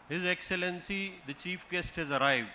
His Excellency, the Chief Guest has arrived.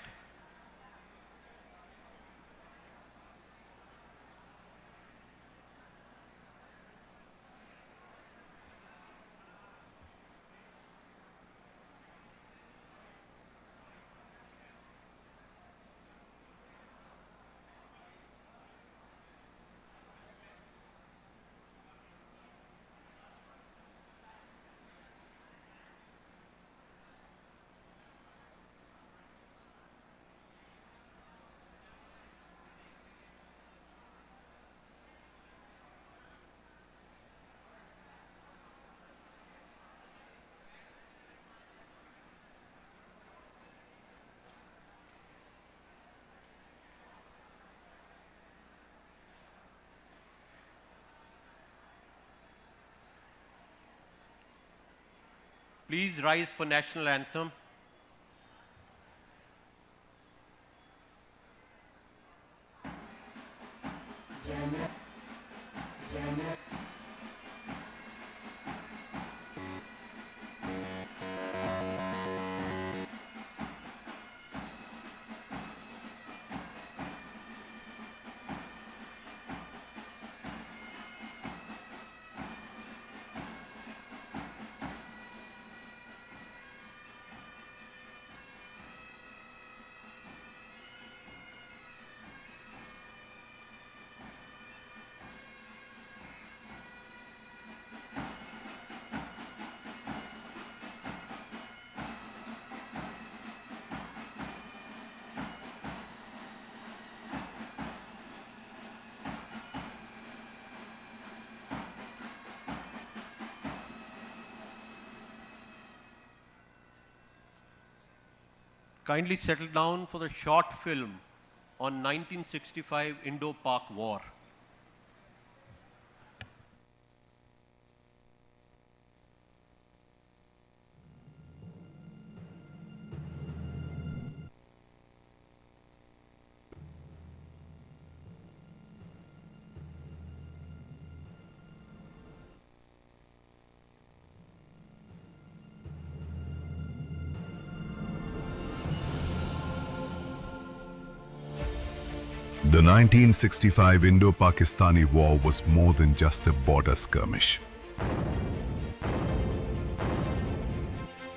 Please rise for national anthem. Kindly settle down for the short film on 1965 Indo-Pak War. The 1965 Indo-Pakistani War was more than just a border skirmish.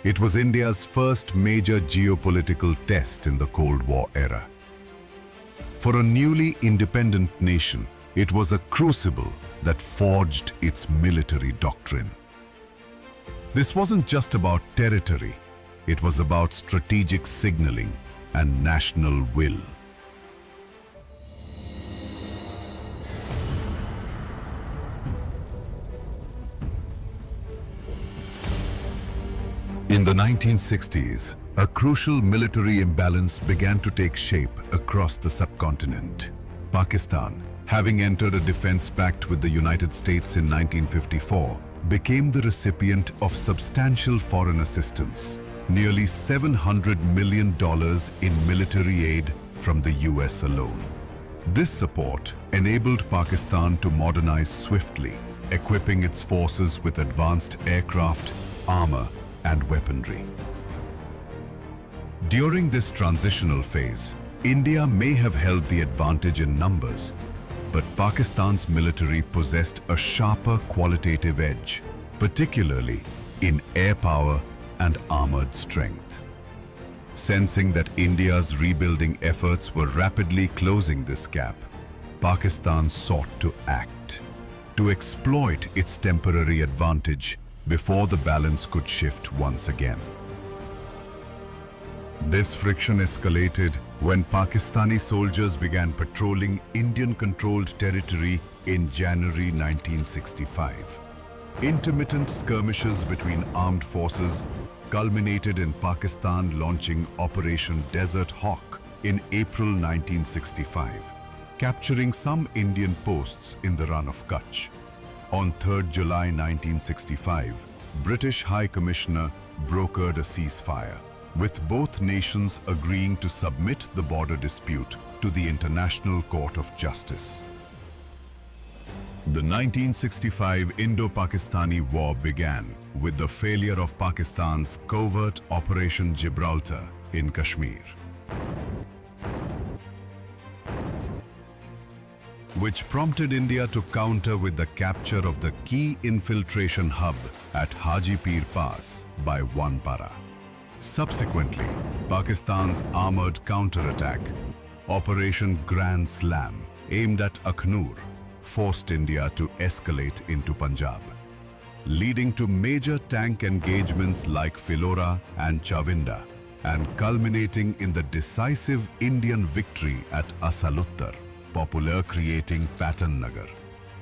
It was India's first major geopolitical test in the Cold War era. For a newly independent nation, it was a crucible that forged its military doctrine. This wasn't just about territory, it was about strategic signaling and national will. In the 1960s, a crucial military imbalance began to take shape across the subcontinent. Pakistan, having entered a defense pact with the United States in 1954, became the recipient of substantial foreign assistance, nearly $700 million in military aid from the US alone. This support enabled Pakistan to modernize swiftly, equipping its forces with advanced aircraft, armor, and weaponry. During this transitional phase, India may have held the advantage in numbers, but Pakistan's military possessed a sharper qualitative edge, particularly in air power and armored strength. Sensing that India's rebuilding efforts were rapidly closing this gap, Pakistan sought to act, to exploit its temporary advantage before the balance could shift once again. This friction escalated when Pakistani soldiers began patrolling Indian-controlled territory in January 1965. Intermittent skirmishes between armed forces culminated in Pakistan launching Operation Desert Hawk in April 1965, capturing some Indian posts in the Run of Kutch. On 3rd July 1965, British High Commissioner brokered a ceasefire, with both nations agreeing to submit the border dispute to the International Court of Justice. The 1965 Indo-Pakistani War began with the failure of Pakistan's covert Operation Gibraltar in Kashmir, which prompted India to counter with the capture of the key infiltration hub at Haji Pir Pass by Wanpara. Subsequently, Pakistan's armored counterattack, Operation Grand Slam, aimed at Akhnur, forced India to escalate into Punjab, leading to major tank engagements like Philora and Chavinda, and culminating in the decisive Indian victory at Asaluttar, popular creating Patan Nagar,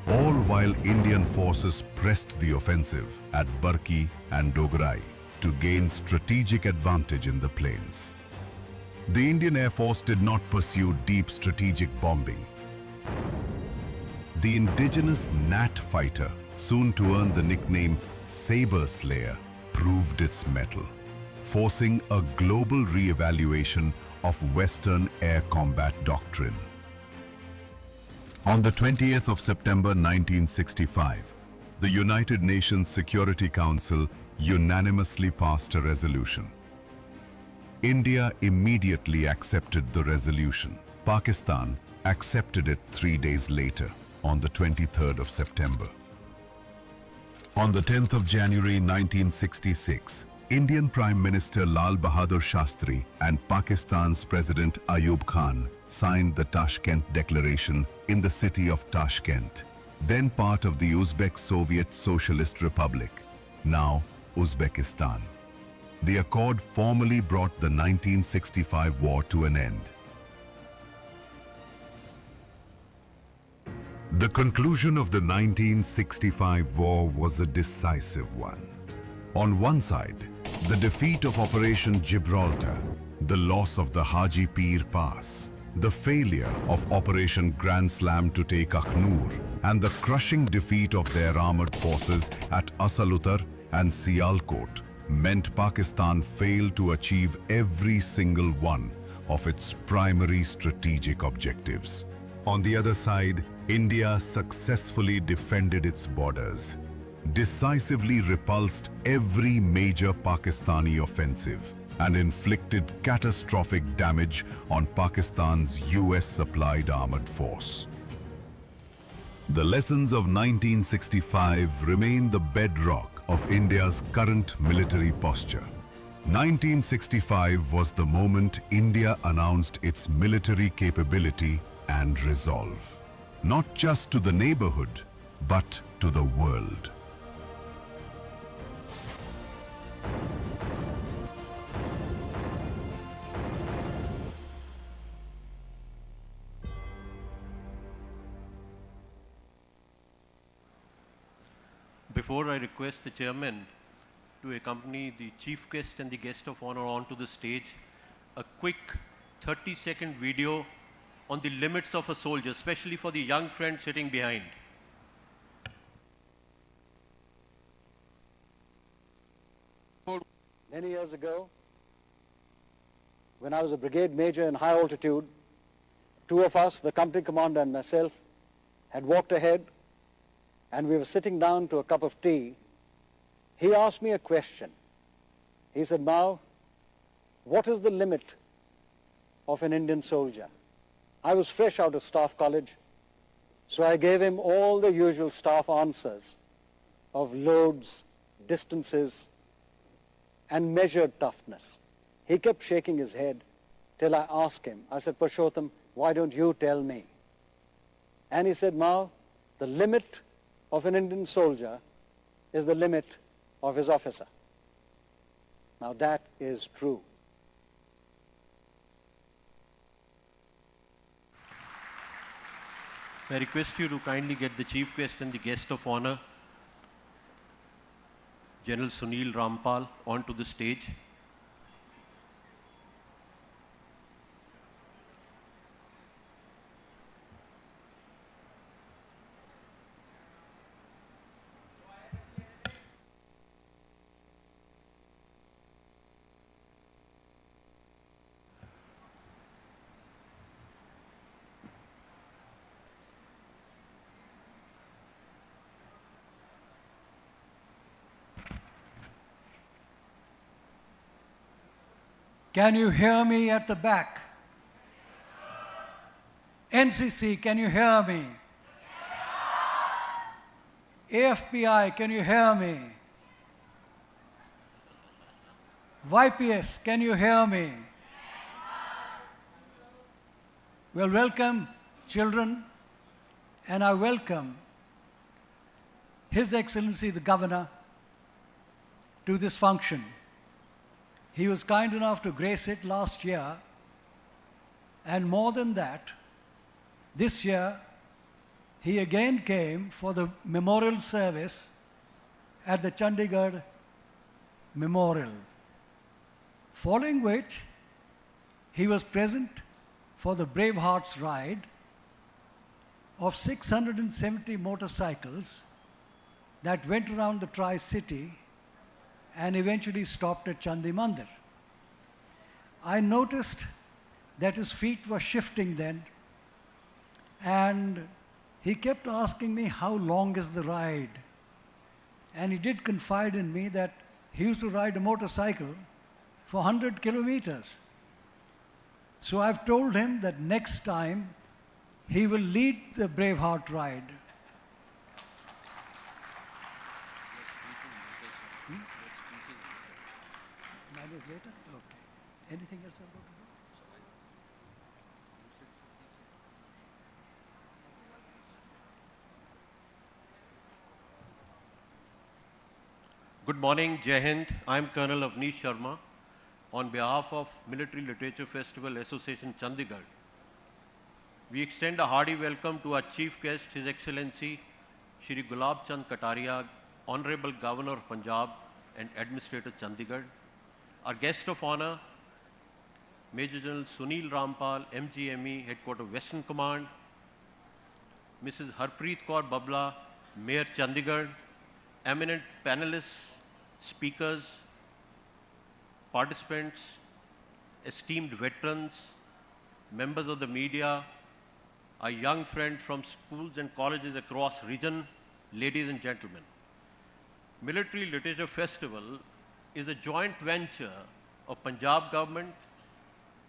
all while Indian forces pressed the offensive at Barki and Dogarai to gain strategic advantage in the plains. The Indian Air Force did not pursue deep strategic bombing. The indigenous Nat fighter, soon to earn the nickname Saber Slayer, proved its mettle, forcing a global re-evaluation of Western air combat doctrine. On the 20th of September 1965, the United Nations Security Council unanimously passed a resolution. India immediately accepted the resolution. Pakistan accepted it 3 days later, on the 23rd of September. On the 10th of January 1966, Indian Prime Minister Lal Bahadur Shastri and Pakistan's President Ayub Khan signed the Tashkent Declaration in the city of Tashkent, then part of the Uzbek Soviet Socialist Republic, now Uzbekistan. The accord formally brought the 1965 war to an end. The conclusion of the 1965 war was a decisive one. On one side, the defeat of Operation Gibraltar, the loss of the Haji Pir Pass, the failure of Operation Grand Slam to take Akhnur, and the crushing defeat of their armored forces at Asaluttar and Sialkot meant Pakistan failed to achieve every single one of its primary strategic objectives. On the other side, India successfully defended its borders, decisively repulsed every major Pakistani offensive, and inflicted catastrophic damage on Pakistan's US-supplied armored force. The lessons of 1965 remain the bedrock of India's current military posture. 1965 was the moment India announced its military capability and resolve, not just to the neighborhood, but to the world. Before I request the chairman to accompany the chief guest and the guest of honor onto the stage, a quick 30-second video on the limits of a soldier, especially for the young friend sitting behind. Many years ago, when I was a brigade major in high altitude, two of us, the company commander and myself, had walked ahead, and we were sitting down to a cup of tea. He asked me a question. He said, "Mao, what is the limit of an Indian soldier?" I was fresh out of staff college, so I gave him all the usual staff answers of loads, distances, and measured toughness. He kept shaking his head till I asked him. I said, "Purushottam, why don't you tell me?" And he said, "Mao, the limit of an Indian soldier is the limit of his officer." Now that is true. I request you to kindly get the chief guest and the guest of honor, General Sunil Rampal, onto the stage. Can you hear me at the back? NCC, can you hear me? AFPI, can you hear me? YPS, can you hear me? Well, welcome, children, and I welcome His Excellency the Governor to this function. He was kind enough to grace it last year, and more than that, this year, he again came for the memorial service at the Chandigarh Memorial, following which he was present for the Brave Hearts ride of 670 motorcycles that went around the Tri-City and eventually stopped at Chandi Mandir. I noticed that his feet were shifting then, and he kept asking me, how long is the ride? And he did confide in me that he used to ride a motorcycle for 100 kilometers. So I've told him that next time he will lead the Braveheart ride. Manage later? Okay. Anything else I've got to do? Good morning, Jai Hind. I'm Colonel Avnish Sharma. On behalf of Military Literature Festival Association Chandigarh, we extend a hearty welcome to our Chief Guest, His Excellency Shri Gulab Chand Kataria, Honorable Governor of Punjab and Administrator Chandigarh. Our guest of honor, Major General Sunil Rampal, MGME, Headquarter Western Command, Mrs. Harpreet Kaur Babla, Mayor Chandigarh, eminent panelists, speakers, participants, esteemed veterans, members of the media, our young friends from schools and colleges across region, ladies and gentlemen. Military Literature Festival is a joint venture of Punjab government,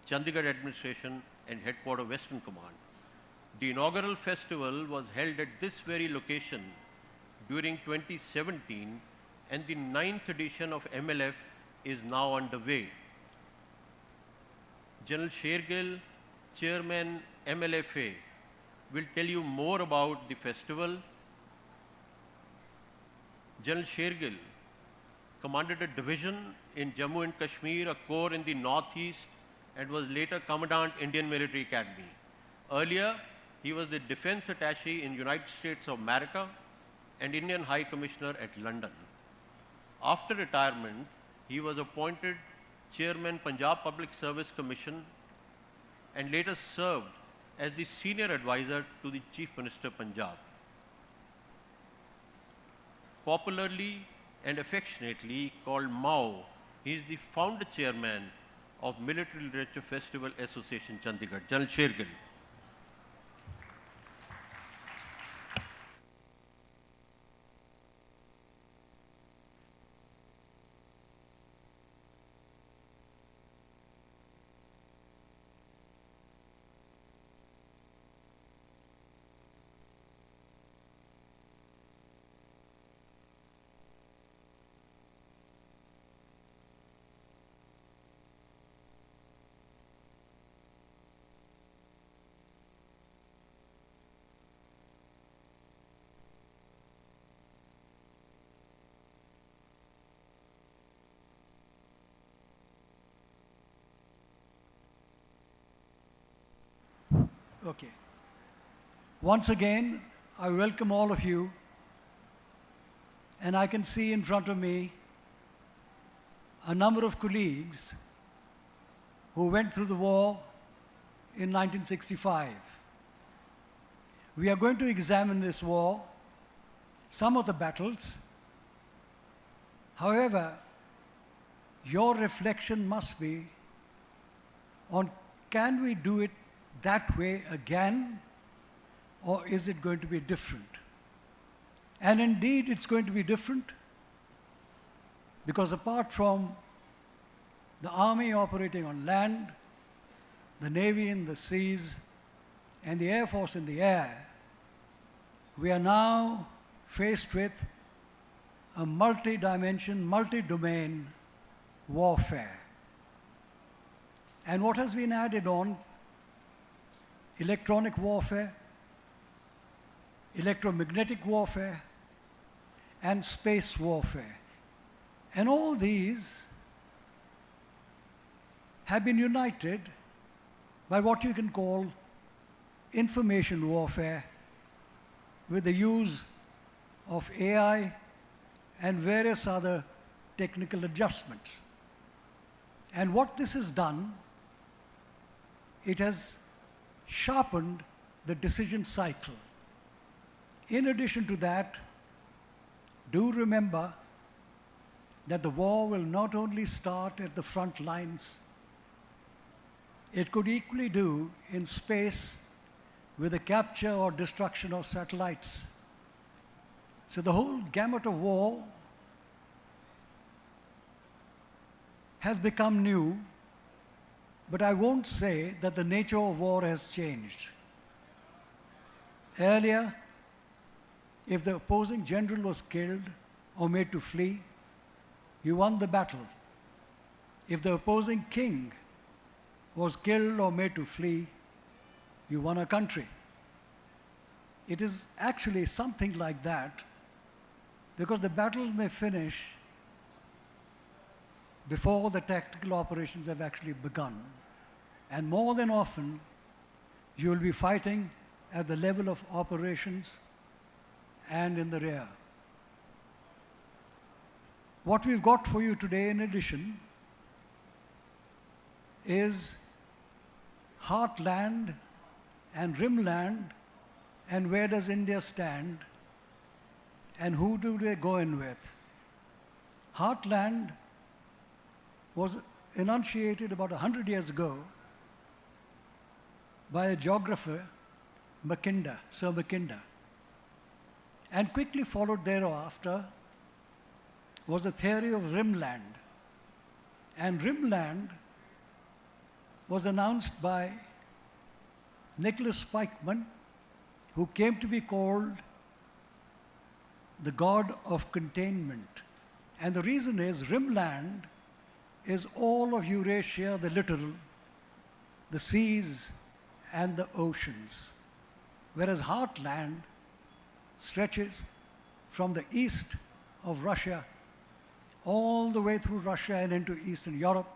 Chandigarh administration and Headquarter Western Command. The inaugural festival was held at this very location during 2017, and the 9th edition of MLF is now underway. General Shergill, Chairman MLFA, will tell you more about the festival. General Shergill commanded a division in Jammu and Kashmir, a corps in the northeast, and was later Commandant Indian Military Academy. Earlier, he was the Defense Attaché in United States of America and Indian High Commissioner at London. After retirement, he was appointed Chairman Punjab Public Service Commission and later served as the Senior Advisor to the Chief Minister Punjab. Popularly and affectionately called Mao, he is the founder chairman of Military Literature Festival Association Chandigarh. General Shergill. Okay. Once again, I welcome all of you, and I can see in front of me a number of colleagues who went through the war in 1965. We are going to examine this war, some of the battles. However, your reflection must be on, can we do it that way again, or is it going to be different? And indeed, it's going to be different, because apart from the Army operating on land, the Navy in the seas, and the Air Force in the air, we are now faced with a multi-dimension, multi-domain warfare. And what has been added on? Electronic warfare, electromagnetic warfare, and space warfare. And all these have been united by what you can call information warfare, with the use of AI and various other technical adjustments. And what this has done, it has sharpened the decision cycle. In addition to that, do remember that the war will not only start at the front lines, it could equally do in space with the capture or destruction of satellites. So the whole gamut of war has become new, but I won't say that the nature of war has changed. Earlier, if the opposing general was killed or made to flee, you won the battle. If the opposing king was killed or made to flee, you won a country. It is actually something like that, because the battle may finish before the tactical operations have actually begun. And more than often, you will be fighting at the level of operations and in the rear. What we've got for you today, in addition, is heartland and rimland, and where does India stand, and who do they go in with. Heartland was enunciated about 100 years ago by a geographer, Mackinder, Sir Mackinder. And quickly followed thereafter was the theory of rimland. And rimland was announced by Nicholas Spikeman, who came to be called the god of containment. And the reason is rimland is all of Eurasia, the littoral, the seas and the oceans, whereas heartland stretches from the east of Russia all the way through Russia and into Eastern Europe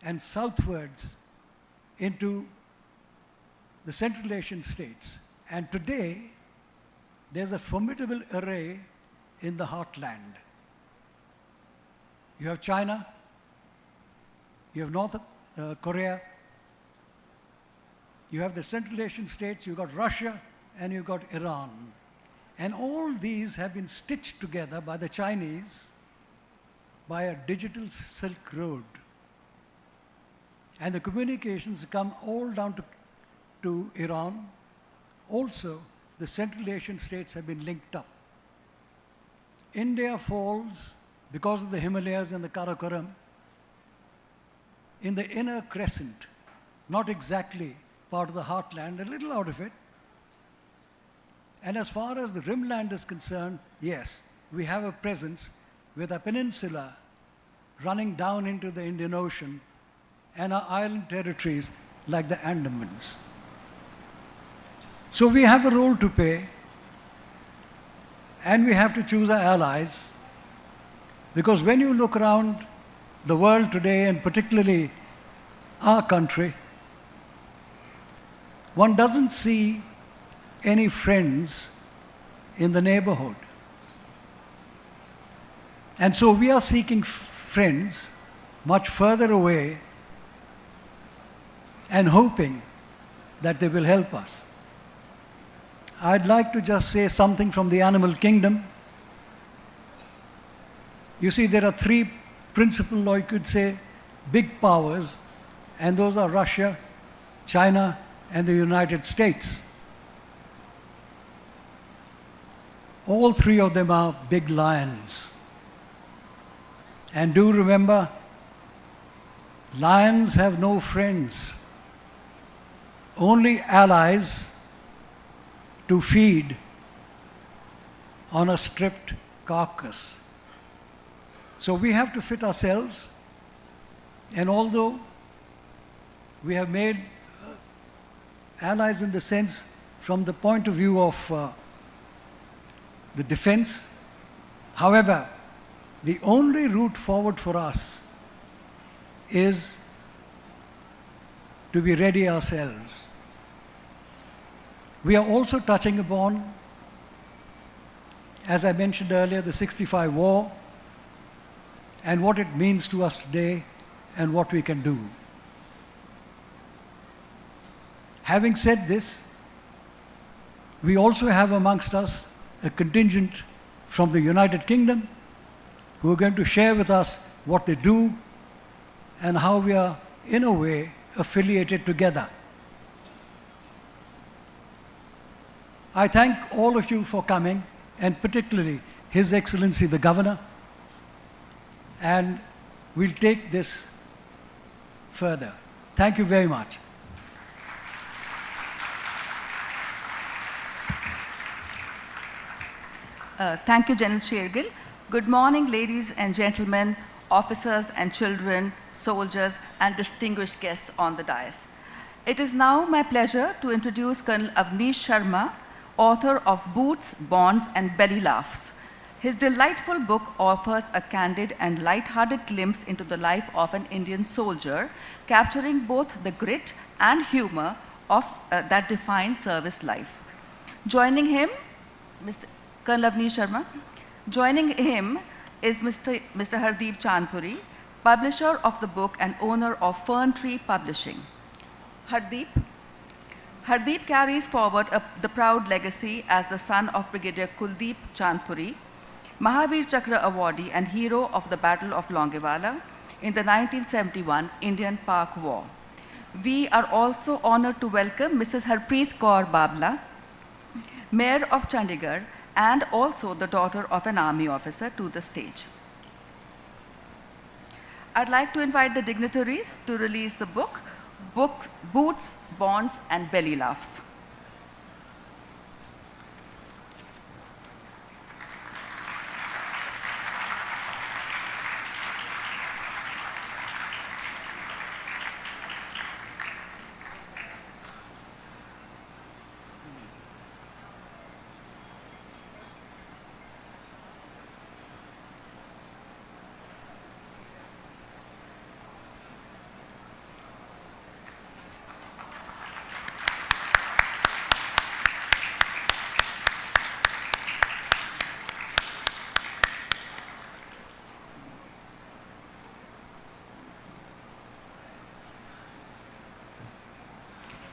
and southwards into the Central Asian states. And today, there's a formidable array in the heartland. You have China, you have North Korea, you have the Central Asian states, you've got Russia, and you've got Iran. And all these have been stitched together by the Chinese by a digital Silk Road. And the communications come all down to Iran. Also, the Central Asian states have been linked up. India falls, because of the Himalayas and the Karakoram, in the inner crescent, not exactly part of the heartland, a little out of it. And as far as the rimland is concerned, yes, we have a presence with a peninsula running down into the Indian Ocean and our island territories like the Andamans. So we have a role to play, and we have to choose our allies, because when you look around the world today, and particularly our country, one doesn't see any friends in the neighborhood. And so we are seeking friends much further away and hoping that they will help us. I'd like to just say something from the animal kingdom. You see, there are three principal, or you could say, big powers, and those are Russia, China, and the United States. All three of them are big lions. And do remember lions have no friends, only allies to feed on a stripped carcass. So we have to fit ourselves, and although we have made allies in the sense from the point of view of the defense, however, the only route forward for us is to be ready ourselves. We are also touching upon, as I mentioned earlier, the 65 war and what it means to us today and what we can do. Having said this, we also have amongst us a contingent from the United Kingdom who are going to share with us what they do and how we are, in a way, affiliated together. I thank all of you for coming, and particularly His Excellency the Governor, and we'll take this further. Thank you very much. Thank you, General Shergill. Good morning, ladies and gentlemen, officers and children, soldiers, and distinguished guests on the dais. It is now my pleasure to introduce Colonel Avnish Sharma, author of Boots, Bonds, and Belly Laughs. His delightful book offers a candid and light-hearted glimpse into the life of an Indian soldier, capturing both the grit and humor of, that define service life. Joining him, Colonel Avnish Sharma. Joining him is Mr. Hardeep Chandpuri, publisher of the book and owner of Fern Tree Publishing. Hardeep carries forward the proud legacy as the son of Brigadier Kuldeep Chandpuri, Mahavir Chakra awardee and hero of the Battle of Longewala in the 1971 Indian Pak War. We are also honored to welcome Mrs. Harpreet Kaur Babla, Mayor of Chandigarh, and also the daughter of an army officer, to the stage. I'd like to invite the dignitaries to release the book, Boots, Bonds, and Belly Laughs.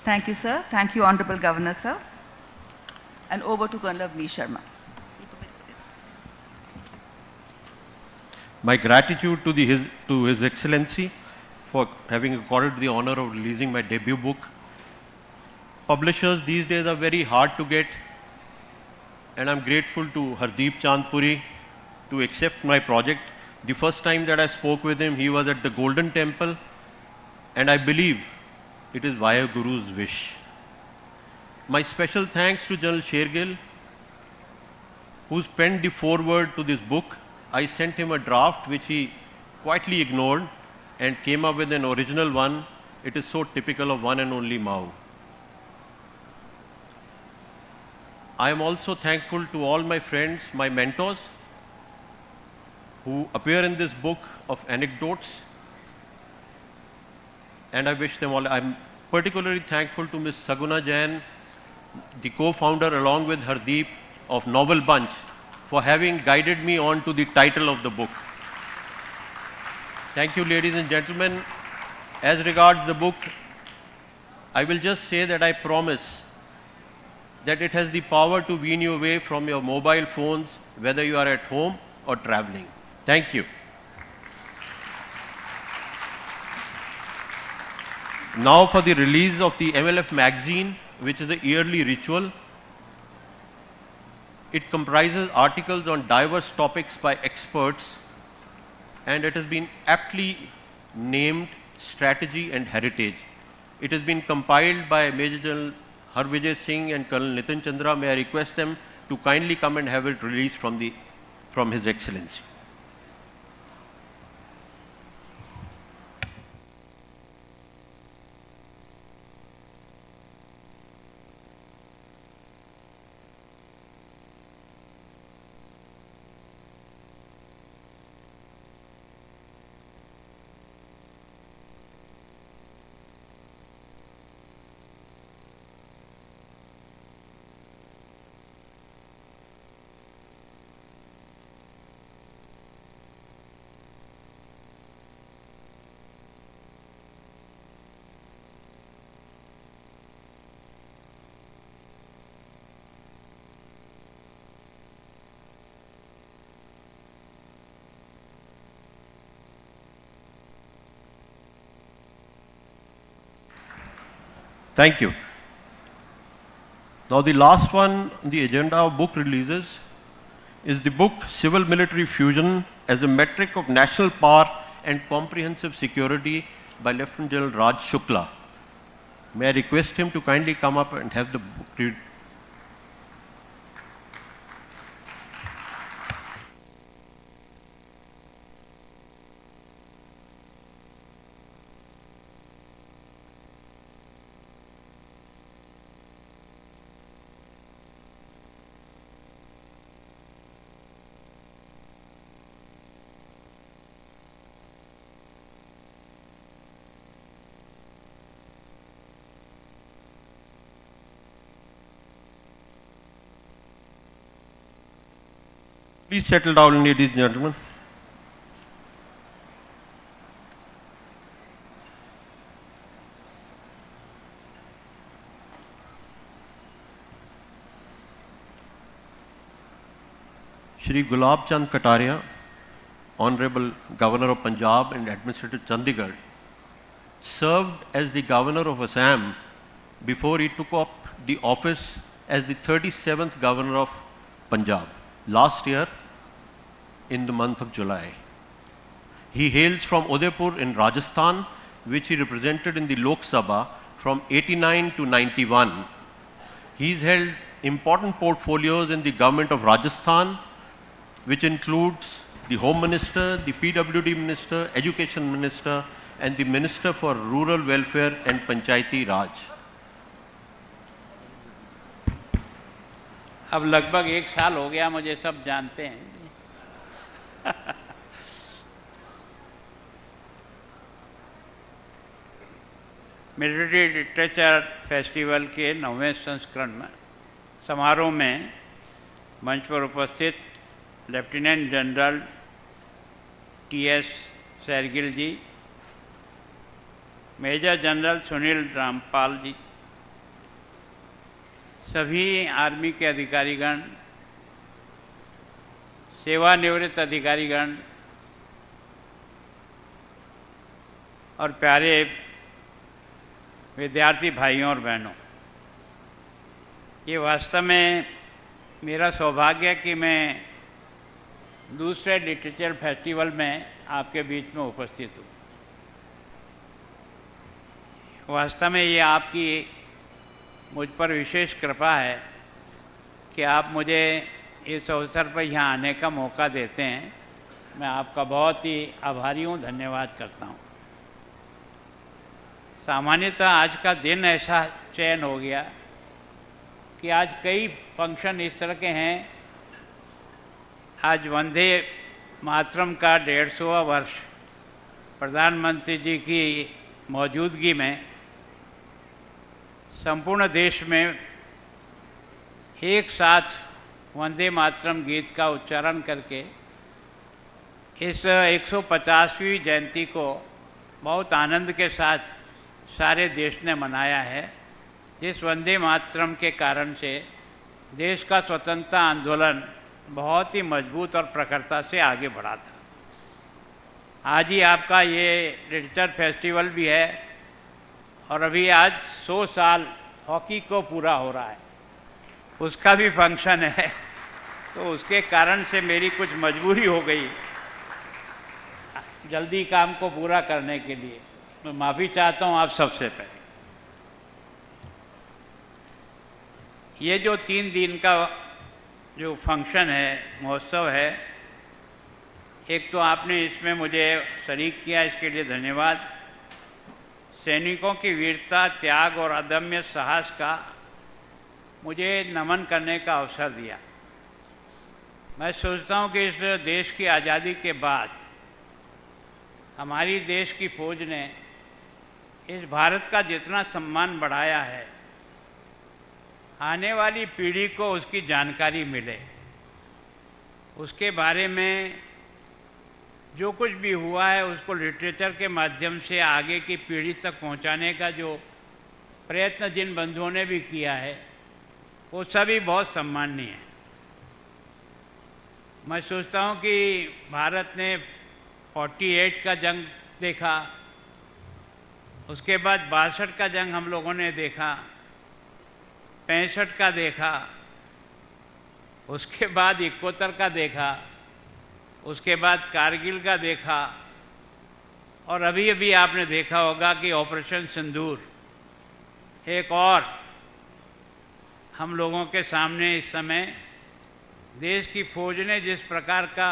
Thank you, sir. Thank you, Honorable Governor, sir. And over to Colonel Avnish Sharma. My gratitude to His Excellency for having accorded the honor of releasing my debut book. Publishers these days are very hard to get, and I'm grateful to Hardeep Chandpuri to accept my project. The first time that I spoke with him, he was at the Golden Temple, and I believe it is via Guru's wish. My special thanks to General Shergill, who's penned the foreword to this book. I sent him a draft which he quietly ignored and came up with an original one. It is so typical of one and only Mao. I am also thankful to all my friends, my mentors, who appear in this book of anecdotes, and I wish them all. I'm particularly thankful to Ms. Sukhna Jain, the co-founder along with Hardeep of Novel Bunch, for having guided me on to the title of the book. Thank you, ladies and gentlemen. As regards the book, I will just say that I promise that it has the power to wean you away from your mobile phones, whether you are at home or traveling. Thank you. Now for the release of the MLF magazine, which is a yearly ritual. It comprises articles on diverse topics by experts, and it has been aptly named Strategy and Heritage. It has been compiled by Major General Harvijay Singh and Colonel Nitin Chandra. May I request them to kindly come and have it released from His Excellency. Thank you. Now the last one on the agenda of book releases is the book Civil Military Fusion as a Metric of National Power and Comprehensive Security by Lieutenant General Raj Shukla. May I request him to kindly come up and have the book read. Please settle down, ladies and gentlemen. Shri Gulab Chand Kataria, Honorable Governor of Punjab and Administrator Chandigarh, served as the Governor of Assam before he took up the office as the 37th Governor of Punjab last year in the month of July. He hails from Udaipur in Rajasthan, which he represented in the Lok Sabha from 89 to 91. He's held important portfolios in the government of Rajasthan, which includes the Home Minister, the PWD Minister, Education Minister, and the Minister for Rural Welfare and Panchayati Raj. अब लगभग 1 साल हो गया, मुझे सब जानते हैं। Military literature festival के 9वें संस्करण में समारोह में मंच पर उपस्थित लेफ्टिनेंट जनरल टी.एस. शेरगिल जी, मेजर जनरल सुनील रामपाल जी, सभी आर्मी के अधिकारीगण, सेवानिवृत्त अधिकारीगण और प्यारे विद्यार्थी भाइयों और बहनों, ये वास्तव में मेरा सौभाग्य है कि मैं दूसरे लिटरेचर फेस्टिवल में आपके बीच में उपस्थित हूँ। वास्तव में ये आपकी मुझ पर विशेष कृपा है कि आप मुझे इस अवसर पर यहाँ आने का मौका देते हैं। मैं आपका बहुत ही आभारी हूँ, धन्यवाद करता हूँ। सामान्यतः आज का दिन ऐसा चयन हो गया कि आज कई फंक्शन इस तरह के हैं। आज वंदे मातरम का 150वां वर्ष प्रधानमंत्री जी की मौजूदगी में संपूर्ण देश में एक साथ वंदे मातरम गीत का उच्चारण करके इस 150वीं जयंती को बहुत आनंद के साथ सारे देश ने मनाया है, जिस वंदे मातरम के कारण से देश का स्वतंत्रता आंदोलन बहुत ही मजबूत और प्रखरता से आगे बढ़ा था। आज ही आपका ये लिटरेचर फेस्टिवल भी है और अभी आज 100 साल हॉकी को पूरा हो रहा है, उसका भी फंक्शन है। तो उसके कारण से मेरी कुछ मजबूरी हो गई जल्दी काम को पूरा करने के लिए। मैं माफ़ी चाहता हूँ आप सबसे पहले। ये जो 3 दिन का जो फंक्शन है, महोत्सव है, एक तो आपने इसमें मुझे शरीक किया, इसके लिए धन्यवाद। सैनिकों की वीरता, त्याग और अदम्य साहस का मुझे नमन करने का अवसर दिया। मैं सोचता हूँ कि इस देश की आज़ादी के बाद हमारी देश की फौज ने इस भारत का जितना सम्मान बढ़ाया है, आने वाली पीढ़ी को उसकी जानकारी मिले, उसके बारे में जो कुछ भी हुआ है उसको लिटरेचर के माध्यम से आगे की पीढ़ी तक पहुंचाने का जो प्रयत्न जिन बंधुओं ने भी किया है वो सभी बहुत सम्माननीय है। मैं सोचता हूँ कि भारत ने 48 का जंग देखा, उसके बाद 62 का जंग हम लोगों ने देखा, 65 का देखा, उसके बाद 71 का देखा, उसके बाद कारगिल का देखा, और अभी अभी आपने देखा होगा कि ऑपरेशन सिंदूर एक और हम लोगों के सामने इस समय देश की फौज ने जिस प्रकार का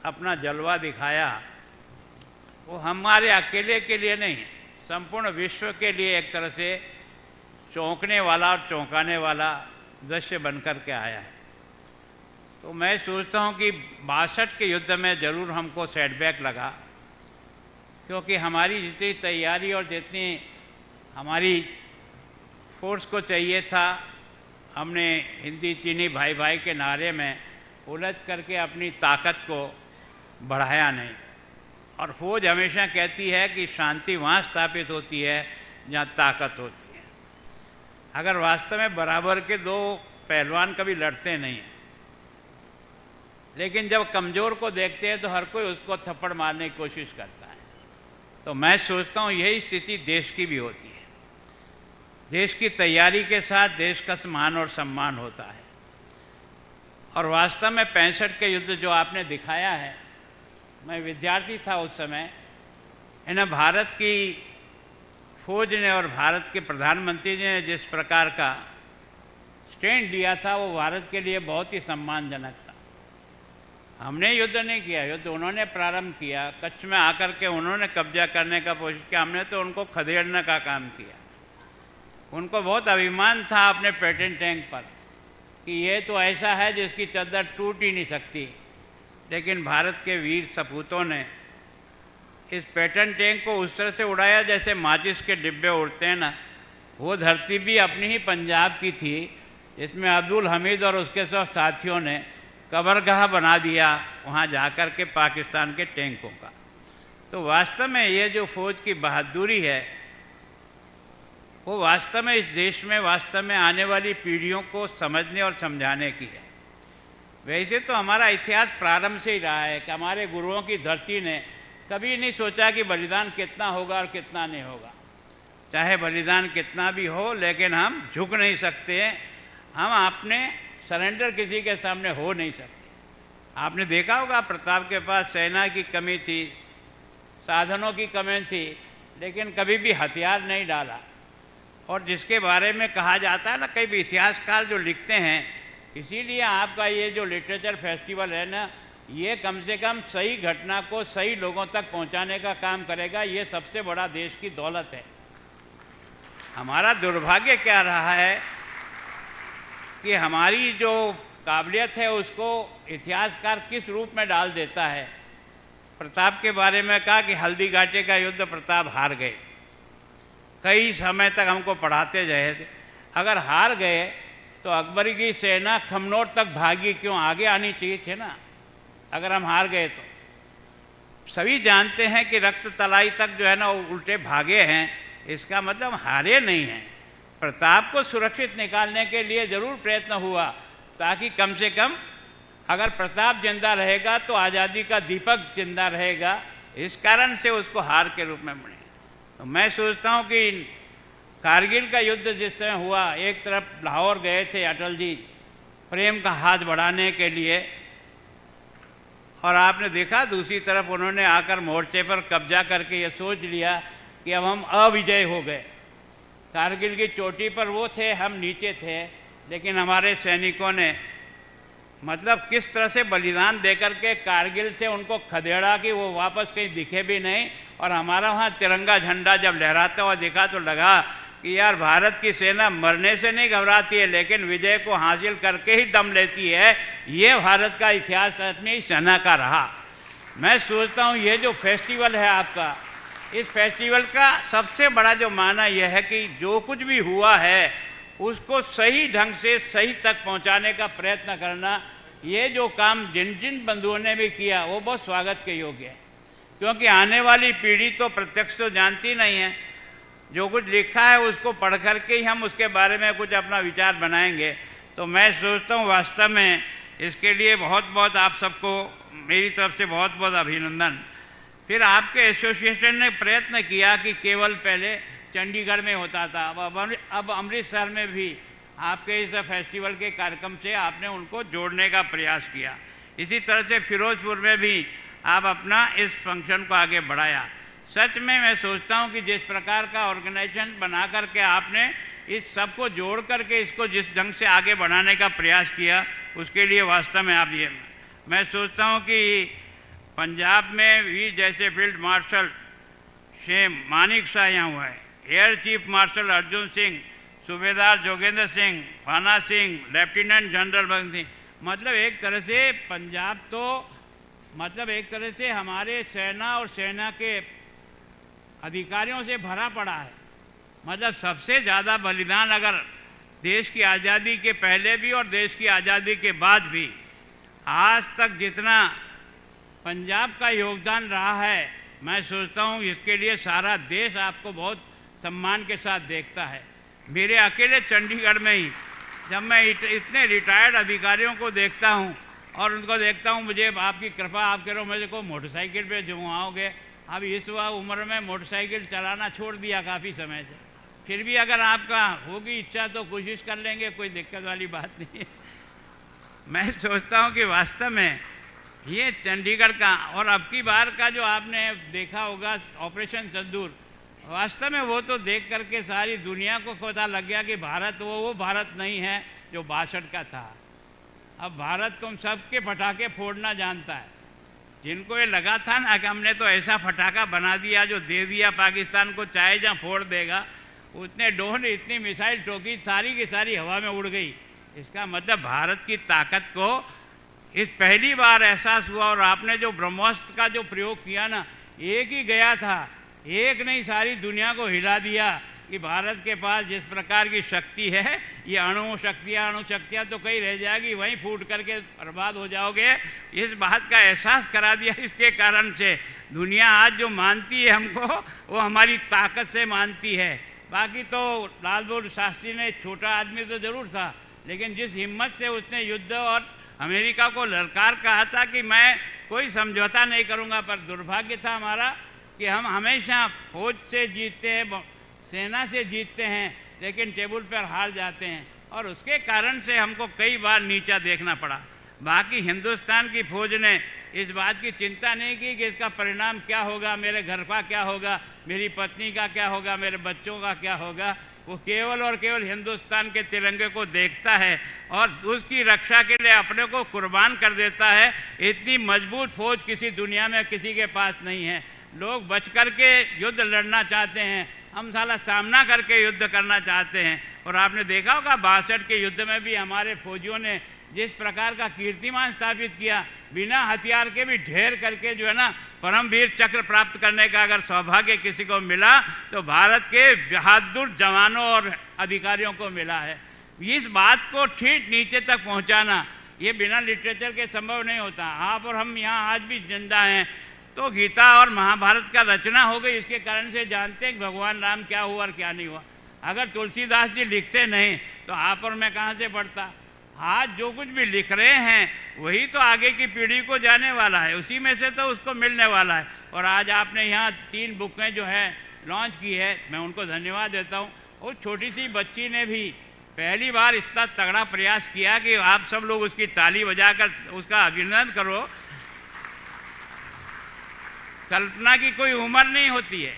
अपना जलवा दिखाया वो हमारे अकेले के लिए नहीं, संपूर्ण विश्व के लिए एक तरह से चौंकने वाला और चौंकाने वाला दृश्य बनकर के आया है। तो मैं सोचता हूँ कि 62 के युद्ध में ज़रूर हमको सेटबैक लगा, क्योंकि हमारी जितनी तैयारी और जितनी हमारी फोर्स को चाहिए था, हमने हिंदी चीनी भाई भाई के नारे में उलझ करके अपनी ताकत को बढ़ाया नहीं। और फौज हमेशा कहती है कि शांति वहाँ स्थापित होती है जहाँ ताकत होती है। अगर वास्तव में बराबर के दो पहलवान कभी लड़ते नहीं हैं, लेकिन जब कमज़ोर को देखते हैं तो हर कोई उसको थप्पड़ मारने की कोशिश करता है। तो मैं सोचता हूँ यही स्थिति देश की भी होती है। देश की तैयारी के साथ देश का मान और सम्मान होता है। और वास्तव में 65 के युद्ध जो आपने दिखाया है, मैं विद्यार्थी था उस समय, इन्हें भारत की फौज ने और भारत के प्रधानमंत्री जी ने जिस प्रकार का स्टैंड लिया था वो भारत के लिए बहुत ही सम्मानजनक था। हमने युद्ध नहीं किया, युद्ध उन्होंने प्रारंभ किया, कच्छ में आकर के उन्होंने कब्जा करने का कोशिश किया, हमने तो उनको खदेड़ने का काम किया। उनको बहुत अभिमान था अपने पेटेंट टैंक पर कि ये तो ऐसा है जिसकी चद्दर टूट ही नहीं सकती, लेकिन भारत के वीर सपूतों ने इस पेटेंट टैंक को उस तरह से उड़ाया जैसे माचिस के डिब्बे उड़ते हैं ना। वो धरती भी अपनी ही पंजाब की थी, जिसमें अब्दुल हमीद और उसके सब साथियों ने कबरगाह बना दिया वहाँ जाकर के पाकिस्तान के टैंकों का। तो वास्तव में ये जो फौज की बहादुरी है वो वास्तव में इस देश में वास्तव में आने वाली पीढ़ियों को समझने और समझाने की है। वैसे तो हमारा इतिहास प्रारंभ से ही रहा है कि हमारे गुरुओं की धरती ने कभी नहीं सोचा कि बलिदान कितना होगा और कितना नहीं होगा। चाहे बलिदान कितना भी हो, लेकिन हम झुक नहीं सकते, हम अपने सरेंडर किसी के सामने हो नहीं सकते। आपने देखा होगा प्रताप के पास सेना की कमी थी, साधनों की कमी थी, लेकिन कभी भी हथियार नहीं डाला। और जिसके बारे में कहा जाता है ना, कई भी इतिहासकार जो लिखते हैं, इसीलिए आपका ये जो लिटरेचर फेस्टिवल है ना, ये कम से कम सही घटना को सही लोगों तक पहुंचाने का काम करेगा। ये सबसे बड़ा देश की दौलत है। हमारा दुर्भाग्य क्या रहा है कि हमारी जो काबिलियत है उसको इतिहासकार किस रूप में डाल देता है। प्रताप के बारे में कहा कि हल्दी घाटी का युद्ध प्रताप हार गए, कई समय तक हमको पढ़ाते रहे थे। अगर हार गए तो अकबर की सेना खमनोर तक भागी क्यों, आगे आनी चाहिए थे ना। अगर हम हार गए तो सभी जानते हैं कि रक्त तलाई तक जो है ना वो उल्टे भागे हैं, इसका मतलब हारे नहीं हैं। प्रताप को सुरक्षित निकालने के लिए ज़रूर प्रयत्न हुआ, ताकि कम से कम अगर प्रताप जिंदा रहेगा तो आज़ादी का दीपक जिंदा रहेगा। इस कारण से उसको हार के रूप में बने। तो मैं सोचता हूँ कि कारगिल का युद्ध जिस समय हुआ, एक तरफ लाहौर गए थे अटल जी प्रेम का हाथ बढ़ाने के लिए, और आपने देखा दूसरी तरफ उन्होंने आकर मोर्चे पर कब्जा करके ये सोच लिया कि कि अब हम अविजय हो गए। कारगिल की चोटी पर वो थे, हम नीचे थे, लेकिन हमारे सैनिकों ने मतलब किस तरह से बलिदान देकर के कारगिल से उनको खदेड़ा कि वो वापस कहीं दिखे भी नहीं। और हमारा वहाँ तिरंगा झंडा जब लहराता हुआ दिखा तो लगा कि यार भारत की सेना मरने से नहीं घबराती है, लेकिन विजय को हासिल करके ही दम लेती है। ये भारत का इतिहास अपनी सेना का रहा। मैं सोचता हूँ ये जो फेस्टिवल है आपका, इस फेस्टिवल का सबसे बड़ा जो माना यह है कि जो कुछ भी हुआ है उसको सही ढंग से सही तक पहुंचाने का प्रयत्न करना। ये जो काम जिन जिन बंधुओं ने भी किया वो बहुत स्वागत के योग्य है, क्योंकि आने वाली पीढ़ी तो प्रत्यक्ष तो जानती नहीं है। जो कुछ लिखा है उसको पढ़ करके ही हम उसके बारे में कुछ अपना विचार बनाएंगे। तो मैं सोचता हूँ वास्तव में इसके लिए बहुत बहुत आप सबको मेरी तरफ से बहुत बहुत अभिनंदन। फिर आपके एसोसिएशन ने प्रयत्न किया कि केवल पहले चंडीगढ़ में होता था, अब अमृतसर में भी आपके इस फेस्टिवल के कार्यक्रम से आपने उनको जोड़ने का प्रयास किया। इसी तरह से फिरोजपुर में भी आप अपना इस फंक्शन को आगे बढ़ाया। सच में मैं सोचता हूँ कि जिस प्रकार का ऑर्गेनाइजेशन बना करके आपने इस सब को जोड़ करके इसको जिस ढंग से आगे बढ़ाने का प्रयास किया, उसके लिए वास्तव में आप ये मैं सोचता हूँ कि पंजाब में भी जैसे field marshal Sam Manekshaw यहाँ हुआ है, air chief marshal Arjan Singh, सूबेदार जोगेंद्र सिंह, भाना सिंह, लेफ्टिनेंट जनरल भगत सिंह, मतलब एक तरह से पंजाब तो मतलब एक तरह से हमारे सेना और सेना के अधिकारियों से भरा पड़ा है। मतलब सबसे ज़्यादा बलिदान अगर देश की आज़ादी के पहले भी और देश की आज़ादी के बाद भी आज तक जितना पंजाब का योगदान रहा है, मैं सोचता हूँ इसके लिए सारा देश आपको बहुत सम्मान के साथ देखता है। मेरे अकेले चंडीगढ़ में ही जब मैं इतने रिटायर्ड अधिकारियों को देखता हूँ और उनको देखता हूँ, मुझे आपकी कृपा आप करो मुझे को मोटरसाइकिल पे जुमाओगे। अब इस उम्र में मोटरसाइकिल चलाना छोड़ दिया काफ़ी समय से, फिर भी अगर आपका होगी इच्छा तो कोशिश कर लेंगे, कोई दिक्कत वाली बात नहीं है। मैं सोचता हूँ कि वास्तव में ये चंडीगढ़ का और अब की बार का जो आपने देखा होगा ऑपरेशन सिंदूर, वास्तव में वो तो देख करके सारी दुनिया को पता लग गया कि भारत वो भारत नहीं है जो 62 का था। अब भारत तुम सबके पटाखे फोड़ना जानता है। जिनको ये लगा था ना कि हमने तो ऐसा फटाका बना दिया जो दे दिया पाकिस्तान को, चाहे जहाँ फोड़ देगा, उतने ड्रोन इतनी मिसाइल ठोकी सारी की सारी हवा में उड़ गई। इसका मतलब भारत की ताकत को इस पहली बार एहसास हुआ। और आपने जो ब्रह्मोस्त्र का जो प्रयोग किया ना, एक ही गया था, एक नहीं सारी दुनिया को हिला दिया कि भारत के पास जिस प्रकार की शक्ति है, ये अणु शक्तियाँ तो कहीं रह जाएगी, वहीं फूट करके बर्बाद हो जाओगे। इस बात का एहसास करा दिया। इसके कारण से दुनिया आज जो मानती है हमको, वो हमारी ताकत से मानती है। बाकी तो लाल बहादुर शास्त्री ने छोटा आदमी तो ज़रूर था, लेकिन जिस हिम्मत से उसने युद्ध और अमेरिका को ललकार कहा था कि मैं कोई समझौता नहीं करूँगा, पर दुर्भाग्य था हमारा कि हम हमेशा फौज से जीतते हैं, सेना से जीतते हैं, लेकिन टेबल पर हार जाते हैं, और उसके कारण से हमको कई बार नीचा देखना पड़ा। बाकी हिंदुस्तान की फौज ने इस बात की चिंता नहीं की कि इसका परिणाम क्या होगा, मेरे घर का क्या होगा, मेरी पत्नी का क्या होगा, मेरे बच्चों का क्या होगा। वो केवल और केवल हिंदुस्तान के तिरंगे को देखता है और उसकी रक्षा के लिए अपने को कुर्बान कर देता है। इतनी मजबूत फौज किसी दुनिया में किसी के पास नहीं है। लोग बच कर के युद्ध लड़ना चाहते हैं, हम साला सामना करके युद्ध करना चाहते हैं। और आपने देखा होगा 62 के युद्ध में भी हमारे फौजियों ने जिस प्रकार का कीर्तिमान स्थापित किया, बिना हथियार के भी ढेर करके जो है ना परमवीर चक्र प्राप्त करने का अगर सौभाग्य किसी को मिला तो भारत के बहादुर जवानों और अधिकारियों को मिला है। इस बात को ठीक नीचे तक पहुंचाना ये बिना लिटरेचर के संभव नहीं होता। आप और हम यहाँ आज भी जिंदा हैं तो गीता और महाभारत का रचना हो गई, इसके कारण से जानते हैं कि भगवान राम क्या हुआ और क्या नहीं हुआ। अगर तुलसीदास जी लिखते नहीं तो आप और मैं कहाँ से पढ़ता। आज जो कुछ भी लिख रहे हैं वही तो आगे की पीढ़ी को जाने वाला है, उसी में से तो उसको मिलने वाला है। और आज आपने यहाँ 3 बुकें जो है लॉन्च की है, मैं उनको धन्यवाद देता हूँ। और छोटी सी बच्ची ने भी पहली बार इतना तगड़ा प्रयास किया कि आप सब लोग उसकी ताली बजाकर उसका अभिनंदन करो। कल्पना की कोई उम्र नहीं होती है।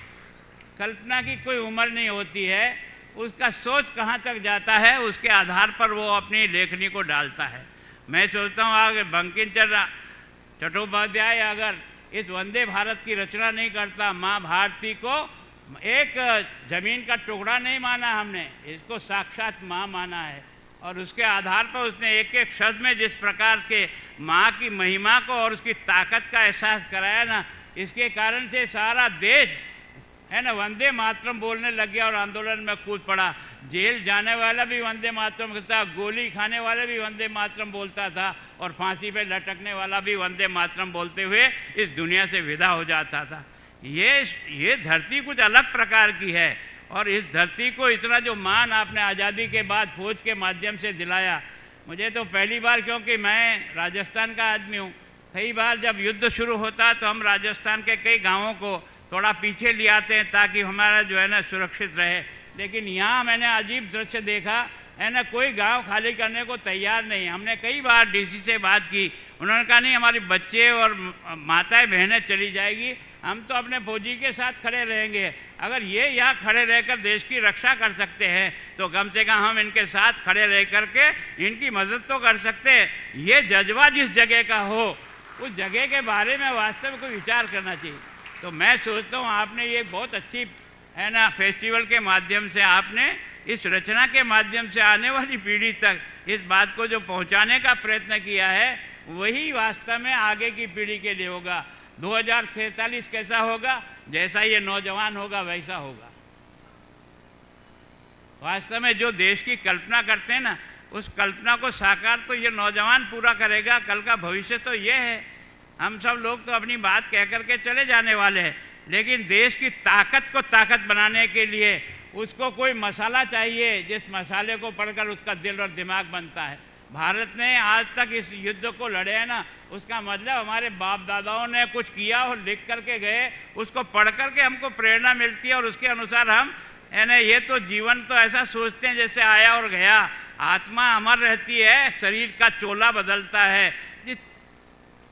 कल्पना की कोई उम्र नहीं होती है, उसका सोच कहाँ तक जाता है उसके आधार पर वो अपनी लेखनी को डालता है। मैं सोचता हूँ अगर बंकिम चंद्र चट्टोपाध्याय अगर इस वंदे भारत की रचना नहीं करता, माँ भारती को एक जमीन का टुकड़ा नहीं माना हमने, इसको साक्षात माँ माना है और उसके आधार पर उसने एक एक शब्द में जिस प्रकार के माँ की महिमा को और उसकी ताकत का एहसास कराया ना, इसके कारण से सारा देश है ना वंदे मातरम बोलने लग गया और आंदोलन में कूद पड़ा। जेल जाने वाला भी वंदे मातरम था, गोली खाने वाला भी वंदे मातरम बोलता था और फांसी पे लटकने वाला भी वंदे मातरम बोलते हुए इस दुनिया से विदा हो जाता था। ये धरती कुछ अलग प्रकार की है और इस धरती को इतना जो मान आपने आज़ादी के बाद फौज के माध्यम से दिलाया, मुझे तो पहली बार, क्योंकि मैं राजस्थान का आदमी हूँ, कई बार जब युद्ध शुरू होता तो हम राजस्थान के कई गाँवों को थोड़ा पीछे ले आते हैं ताकि हमारा जो है ना सुरक्षित रहे, लेकिन यहाँ मैंने अजीब दृश्य देखा है ना, कोई गांव खाली करने को तैयार नहीं। हमने कई बार डीसी से बात की, उन्होंने कहा नहीं हमारी बच्चे और माताएं बहनें चली जाएगी, हम तो अपने फौजी के साथ खड़े रहेंगे। अगर ये यहाँ खड़े रहकर देश की रक्षा कर सकते हैं तो कम से कम हम इनके साथ खड़े रह करके इनकी मदद तो कर सकते हैं। ये जज्बा जिस जगह का हो उस जगह के बारे में वास्तव में कोई विचार करना चाहिए। तो मैं सोचता हूँ आपने ये बहुत अच्छी है ना फेस्टिवल के माध्यम से आपने इस रचना के माध्यम से आने वाली पीढ़ी तक इस बात को जो पहुँचाने का प्रयत्न किया है, वही वास्तव में आगे की पीढ़ी के लिए होगा। 2047 कैसा होगा, जैसा ये नौजवान होगा वैसा होगा। वास्तव में जो देश की कल्पना करते हैं ना, उस कल्पना को साकार तो ये नौजवान पूरा करेगा। कल का भविष्य तो ये है। हम सब लोग तो अपनी बात कह करके चले जाने वाले हैं, लेकिन देश की ताकत को ताकत बनाने के लिए उसको कोई मसाला चाहिए, जिस मसाले को पढ़कर उसका दिल और दिमाग बनता है। भारत ने आज तक इस युद्ध को लड़े है ना, उसका मतलब हमारे बाप दादाओं ने कुछ किया और लिख करके गए, उसको पढ़ करके हमको प्रेरणा मिलती है और उसके अनुसार हम है ना, ये तो जीवन तो ऐसा सोचते हैं जैसे आया और गया। आत्मा अमर रहती है, शरीर का चोला बदलता है,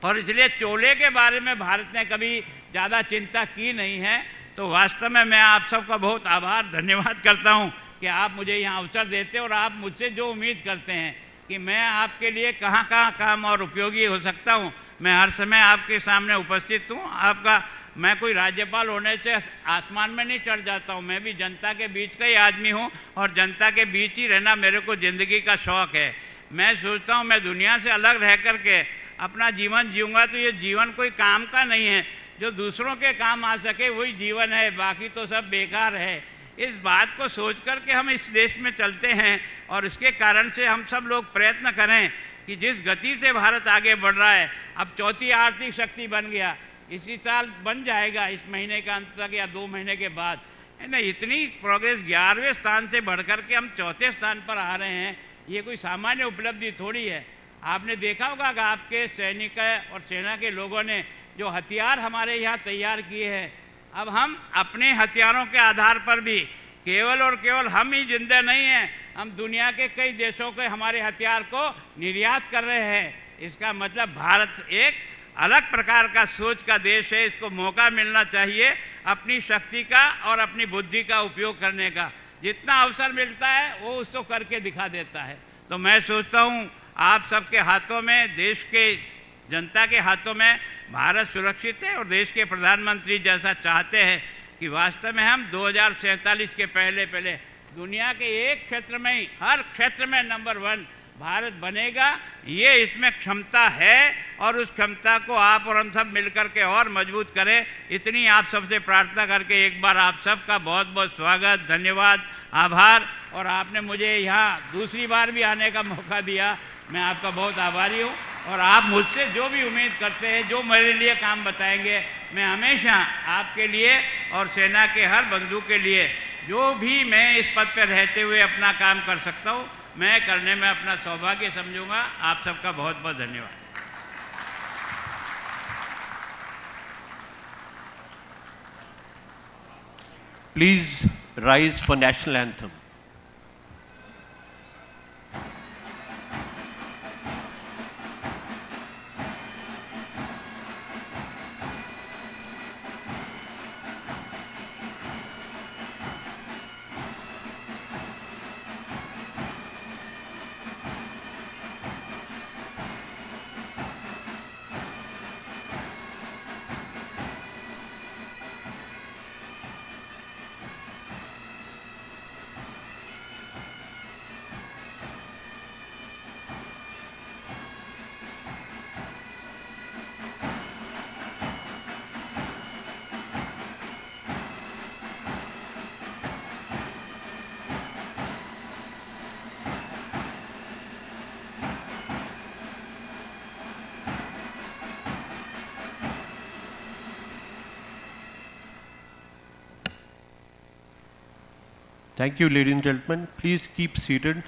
और इसलिए चोले के बारे में भारत ने कभी ज़्यादा चिंता की नहीं है। तो वास्तव में मैं आप सबका बहुत आभार धन्यवाद करता हूँ कि आप मुझे यहाँ अवसर देते हैं और आप मुझसे जो उम्मीद करते हैं कि मैं आपके लिए कहाँ कहाँ काम और उपयोगी हो सकता हूँ, मैं हर समय आपके सामने उपस्थित हूँ। आपका मैं कोई राज्यपाल होने से आसमान में नहीं चढ़ जाता हूँ, मैं भी जनता के बीच का ही आदमी हूँ और जनता के बीच ही रहना मेरे को ज़िंदगी का शौक़ है। मैं सोचता हूँ मैं दुनिया से अलग रह कर के अपना जीवन जीऊँगा तो ये जीवन कोई काम का नहीं है, जो दूसरों के काम आ सके वही जीवन है, बाकी तो सब बेकार है। इस बात को सोच कर के हम इस देश में चलते हैं और इसके कारण से हम सब लोग प्रयत्न करें कि जिस गति से भारत आगे बढ़ रहा है, अब चौथी आर्थिक शक्ति बन गया, इसी साल बन जाएगा, इस महीने का अंत तक या 2 महीने के बाद, है ना। इतनी प्रोग्रेस 11वें स्थान से बढ़ कर के हम चौथे स्थान पर आ रहे हैं, ये कोई सामान्य उपलब्धि थोड़ी है। आपने देखा होगा कि आपके सैनिक और सेना के लोगों ने जो हथियार हमारे यहाँ तैयार किए हैं, अब हम अपने हथियारों के आधार पर भी केवल और केवल हम ही जिंदा नहीं हैं, हम दुनिया के कई देशों के हमारे हथियार को निर्यात कर रहे हैं। इसका मतलब भारत एक अलग प्रकार का सोच का देश है। इसको मौका मिलना चाहिए अपनी शक्ति का और अपनी बुद्धि का उपयोग करने का। जितना अवसर मिलता है वो उसको करके दिखा देता है। तो मैं सोचता हूँ आप सबके हाथों में, देश के जनता के हाथों में भारत सुरक्षित है और देश के प्रधानमंत्री जैसा चाहते हैं कि वास्तव में हम 2047 के पहले दुनिया के एक क्षेत्र में ही, हर क्षेत्र में नंबर 1 भारत बनेगा। ये इसमें क्षमता है और उस क्षमता को आप और हम सब मिलकर के और मजबूत करें। इतनी आप सबसे प्रार्थना करके एक बार आप सबका बहुत बहुत स्वागत, धन्यवाद, आभार। और आपने मुझे यहाँ दूसरी बार भी आने का मौका दिया, मैं आपका बहुत आभारी हूँ। और आप मुझसे जो भी उम्मीद करते हैं, जो मेरे लिए काम बताएंगे, मैं हमेशा आपके लिए और सेना के हर बंधु के लिए जो भी मैं इस पद पर रहते हुए अपना काम कर सकता हूँ, मैं करने में अपना सौभाग्य समझूंगा। आप सबका बहुत बहुत धन्यवाद। Please rise for national anthem. Thank you, ladies and gentlemen. Please keep seated.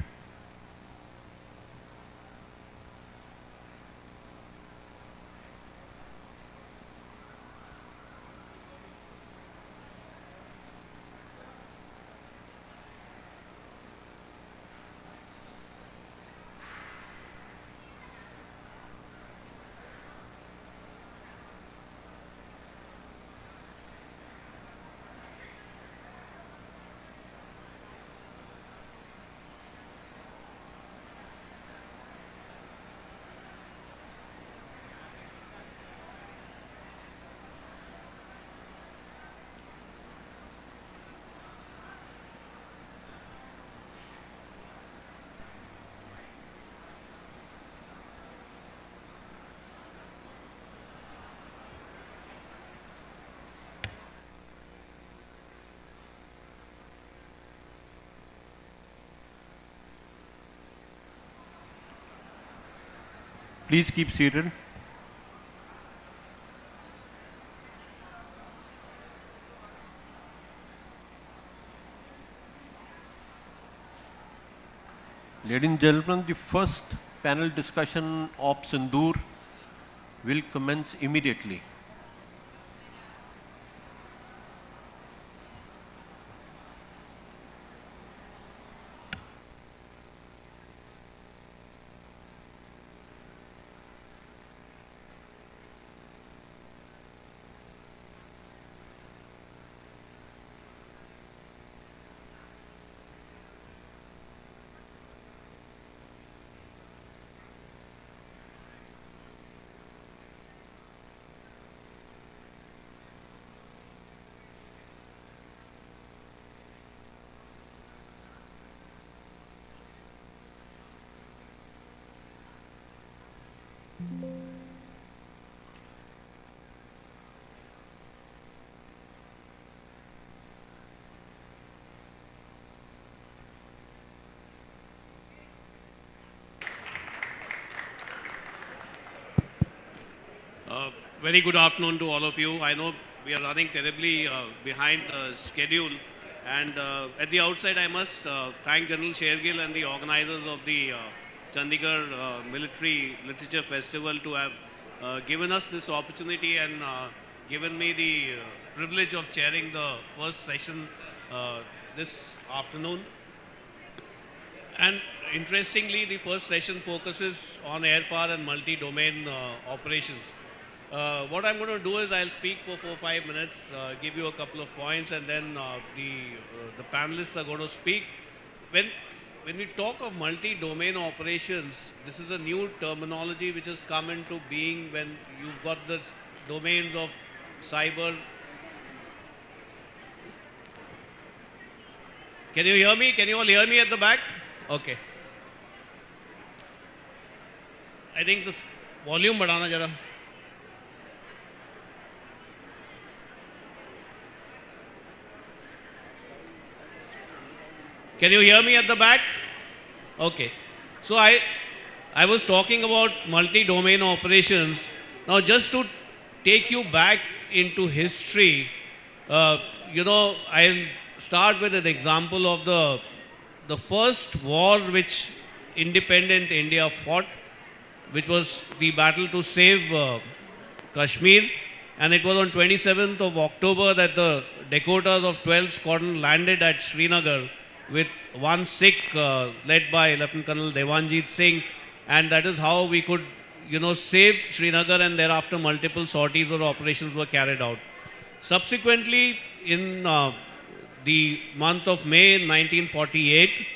Please keep seated. Ladies and gentlemen, the first panel discussion of Sindoor will commence immediately. Very good afternoon to all of you. I know we are running terribly behind schedule, and at the outside I must thank General Shergill and the organizers of the Chandigarh Military Literature Festival to have given us this opportunity and given me the privilege of chairing the first session this afternoon. And interestingly, the first session focuses on air power and multi-domain operations. What I'm going to do is I'll speak for 4-5 minutes, give you a couple of points, and then the panelists are going to speak. When we talk of multi-domain operations, this is a new terminology which has come into being when you've got the domains of cyber. Can you hear me? Can you all hear me at the back? Okay. I think this volume बढ़ाना जरा. Can you hear me at the back? Okay. So I was talking about multi-domain operations. Now just to take you back into history, I'll start with an example of the first war which independent India fought, which was the battle to save Kashmir. And it was on 27th of October that the Dakotas of 12th Squadron landed at Srinagar with one Sikh led by Lieutenant Colonel Devanjit Singh, and that is how we could, save Srinagar, and thereafter multiple sorties or operations were carried out. Subsequently, in the month of May 1948,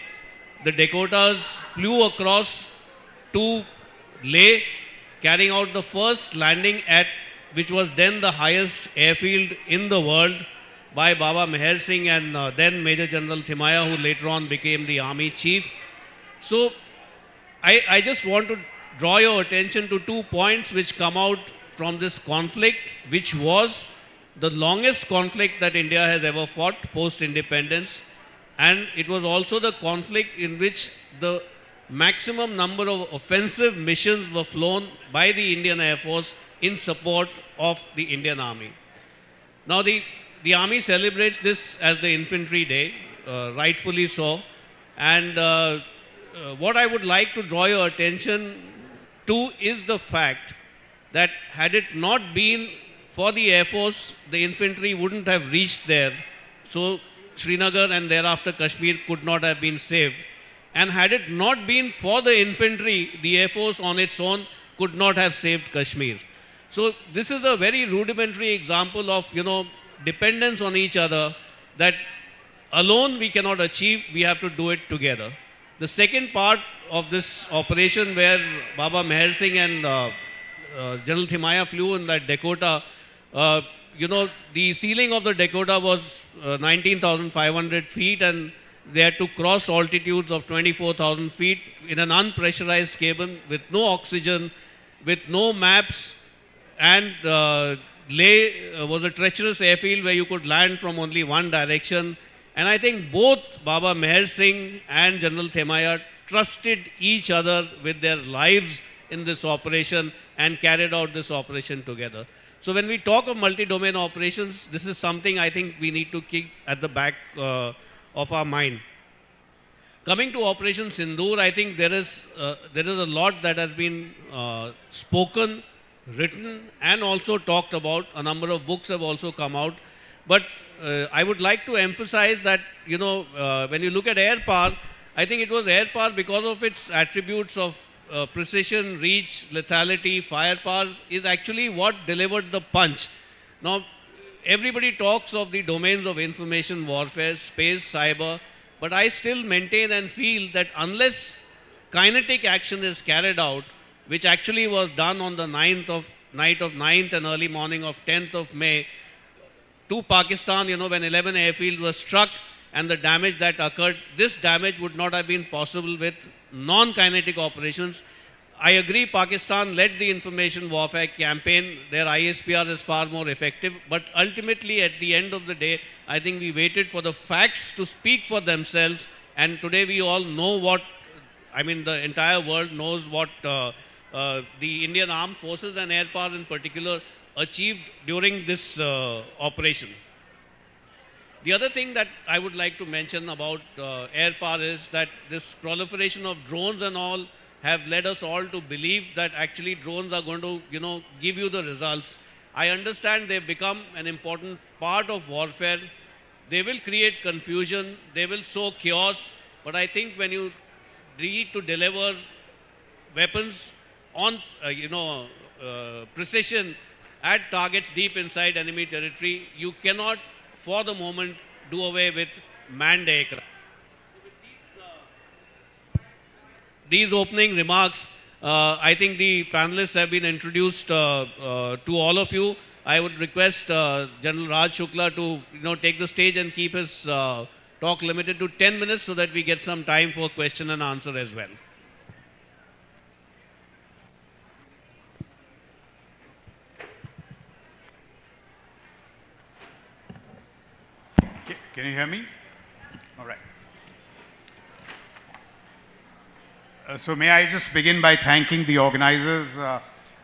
the Dakotas flew across to Leh, carrying out the first landing at which was then the highest airfield in the world, by Baba Meher Singh and then Major General Thimaya, who later on became the army chief. So I just want to draw your attention to 2 points which come out from this conflict, which was the longest conflict that India has ever fought post-independence, and it was also the conflict in which the maximum number of offensive missions were flown by the Indian Air Force in support of the Indian Army. Now the Army celebrates this as the Infantry Day, rightfully so. And what I would like to draw your attention to is the fact that had it not been for the Air Force, the infantry wouldn't have reached there. So Srinagar and thereafter Kashmir could not have been saved. And had it not been for the infantry, the Air Force on its own could not have saved Kashmir. So this is a very rudimentary example of, dependence on each other, that alone we cannot achieve, we have to do it together. The second part of this operation where Baba Meher Singh and General Thimaya flew in that Dakota, the ceiling of the Dakota was 19,500 feet, and they had to cross altitudes of 24,000 feet in an unpressurized cabin with no oxygen, with no maps, and Leh was a treacherous airfield where you could land from only one direction. And I think both Baba Meher Singh and General Thimaya trusted each other with their lives in this operation and carried out this operation together. So when we talk of multi-domain operations, this is something I think we need to keep at the back of our mind. Coming to Operation Sindoor, I think there is a lot that has been spoken, written, and also talked about. A number of books have also come out. But I would like to emphasize that, when you look at air power, I think it was air power because of its attributes of precision, reach, lethality, firepower is actually what delivered the punch. Now, everybody talks of the domains of information warfare, space, cyber, but I still maintain and feel that unless kinetic action is carried out, which actually was done on the night of 9th and early morning of 10th of May, to Pakistan, when 11 airfields were struck and the damage that occurred, this damage would not have been possible with non-kinetic operations. I agree Pakistan led the information warfare campaign. Their ISPR is far more effective. But ultimately, at the end of the day, I think we waited for the facts to speak for themselves. And today we all know the entire world knows what the Indian Armed Forces and Air Power in particular achieved during this operation. The other thing that I would like to mention about air power is that this proliferation of drones and all have led us all to believe that actually drones are going to, give you the results. I understand they've become an important part of warfare. They will create confusion. They will sow chaos. But I think when you need to deliver weapons on, precision at targets deep inside enemy territory, you cannot, for the moment, do away with manned aircraft. These opening remarks, I think the panelists have been introduced to all of you. I would request General Raj Shukla to take the stage and keep his talk limited to 10 minutes so that we get some time for question and answer as well. Can you hear me? All right. So may I just begin by thanking the organizers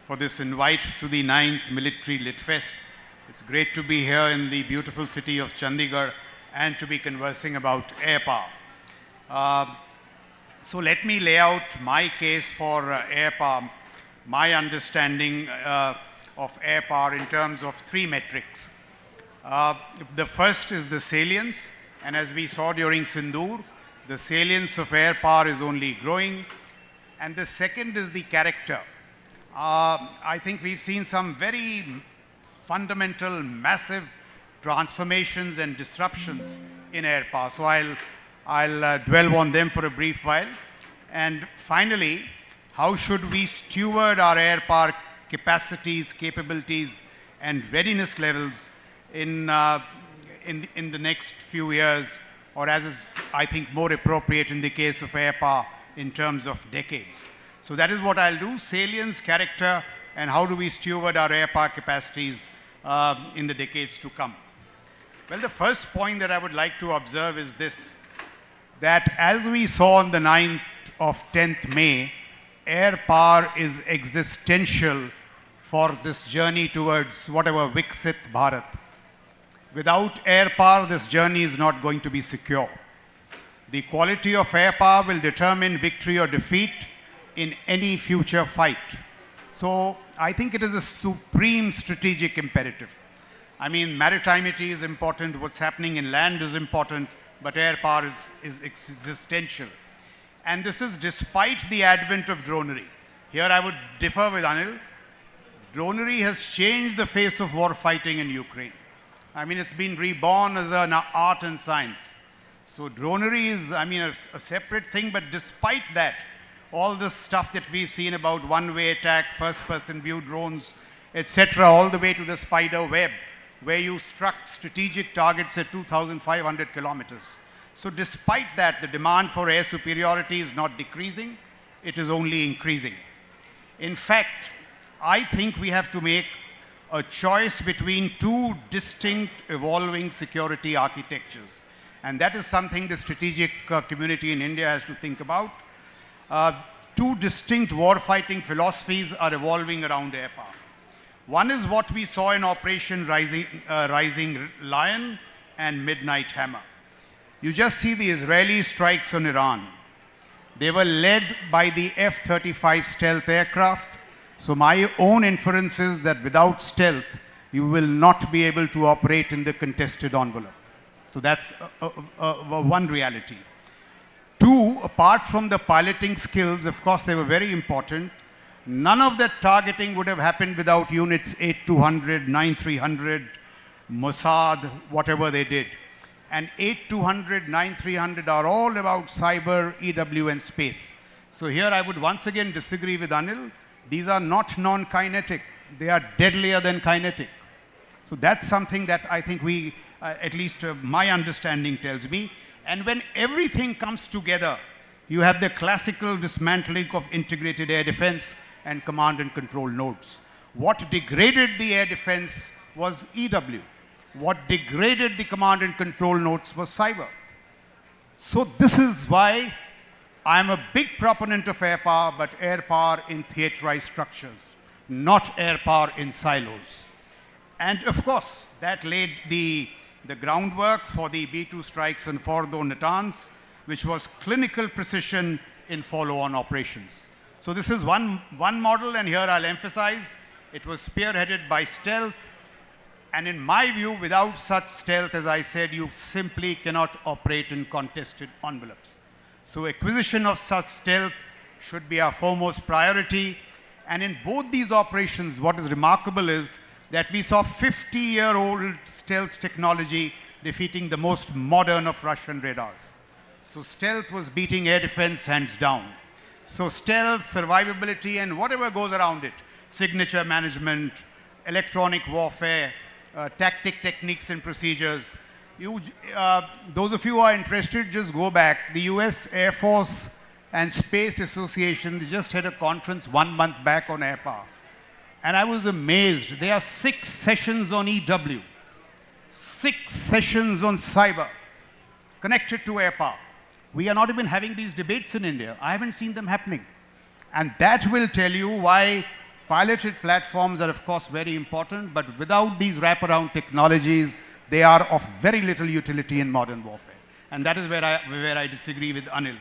for this invite to the 9th Military Lit Fest. It's great to be here in the beautiful city of Chandigarh and to be conversing about air power. So let me lay out my case for air power, my understanding of air power in terms of three metrics. The first is the salience, and as we saw during Sindoor, the salience of air power is only growing. And the second is the character. I think we've seen some very fundamental, massive transformations and disruptions in air power. So I'll dwell on them for a brief while. And finally, how should we steward our air power capacities, capabilities, and readiness levels in the next few years, or as is, I think, more appropriate in the case of air power in terms of decades. So that is what I'll do: salience, character, and how do we steward our air power capacities in the decades to come. Well, the first point that I would like to observe is this, that as we saw on the 9th of 10th May, air power is existential for this journey towards whatever Viksit Bharat. Without air power, this journey is not going to be secure. The quality of air power will determine victory or defeat in any future fight. So I think it is a supreme strategic imperative. I mean, maritimity is important, what's happening in land is important, but air power is existential. And this is despite the advent of dronery. Here I would differ with Anil. Dronery has changed the face of war fighting in Ukraine. I mean, it's been reborn as an art and science. So dronery is, I mean, a separate thing, but despite that, all this stuff that we've seen about one-way attack, first-person view drones, etc., all the way to the spider web, where you struck strategic targets at 2,500 kilometers. So despite that, the demand for air superiority is not decreasing, it is only increasing. In fact, I think we have to make a choice between two distinct evolving security architectures. And that is something the strategic community in India has to think about. Two distinct war-fighting philosophies are evolving around air power. One is what we saw in Operation Rising Lion and Midnight Hammer. You just see the Israeli strikes on Iran. They were led by the F-35 stealth aircraft. So my own inference is that without stealth, you will not be able to operate in the contested envelope. So that's one reality. Two, apart from the piloting skills, of course, they were very important. None of that targeting would have happened without units 8200, 9300, Mossad, whatever they did. And 8200, 9300 are all about cyber, EW, and space. So here I would once again disagree with Anil. These are not non-kinetic. They are deadlier than kinetic. So that's something that I think we, at least my understanding tells me. And when everything comes together, you have the classical dismantling of integrated air defense and command and control nodes. What degraded the air defense was EW. What degraded the command and control nodes was cyber. So this is why I'm a big proponent of air power, but air power in theaterized structures, not air power in silos. And of course, that laid the groundwork for the B-2 strikes on Fordo, Natanz, which was clinical precision in follow-on operations. So this is one model, and here I'll emphasize, it was spearheaded by stealth. And in my view, without such stealth, as I said, you simply cannot operate in contested envelopes. So acquisition of such stealth should be our foremost priority. And in both these operations, what is remarkable is that we saw 50-year-old stealth technology defeating the most modern of Russian radars. So stealth was beating air defense hands down. So stealth, survivability, and whatever goes around it, signature management, electronic warfare, tactic techniques and procedures. Those of you who are interested, just go back. The US Air Force and Space Association, they just had a conference 1 month back on air power. And I was amazed. There are 6 sessions on EW, 6 sessions on cyber, connected to air power. We are not even having these debates in India. I haven't seen them happening. And that will tell you why piloted platforms are, of course, very important, but without these wraparound technologies, they are of very little utility in modern warfare. And that is where I disagree with Anil.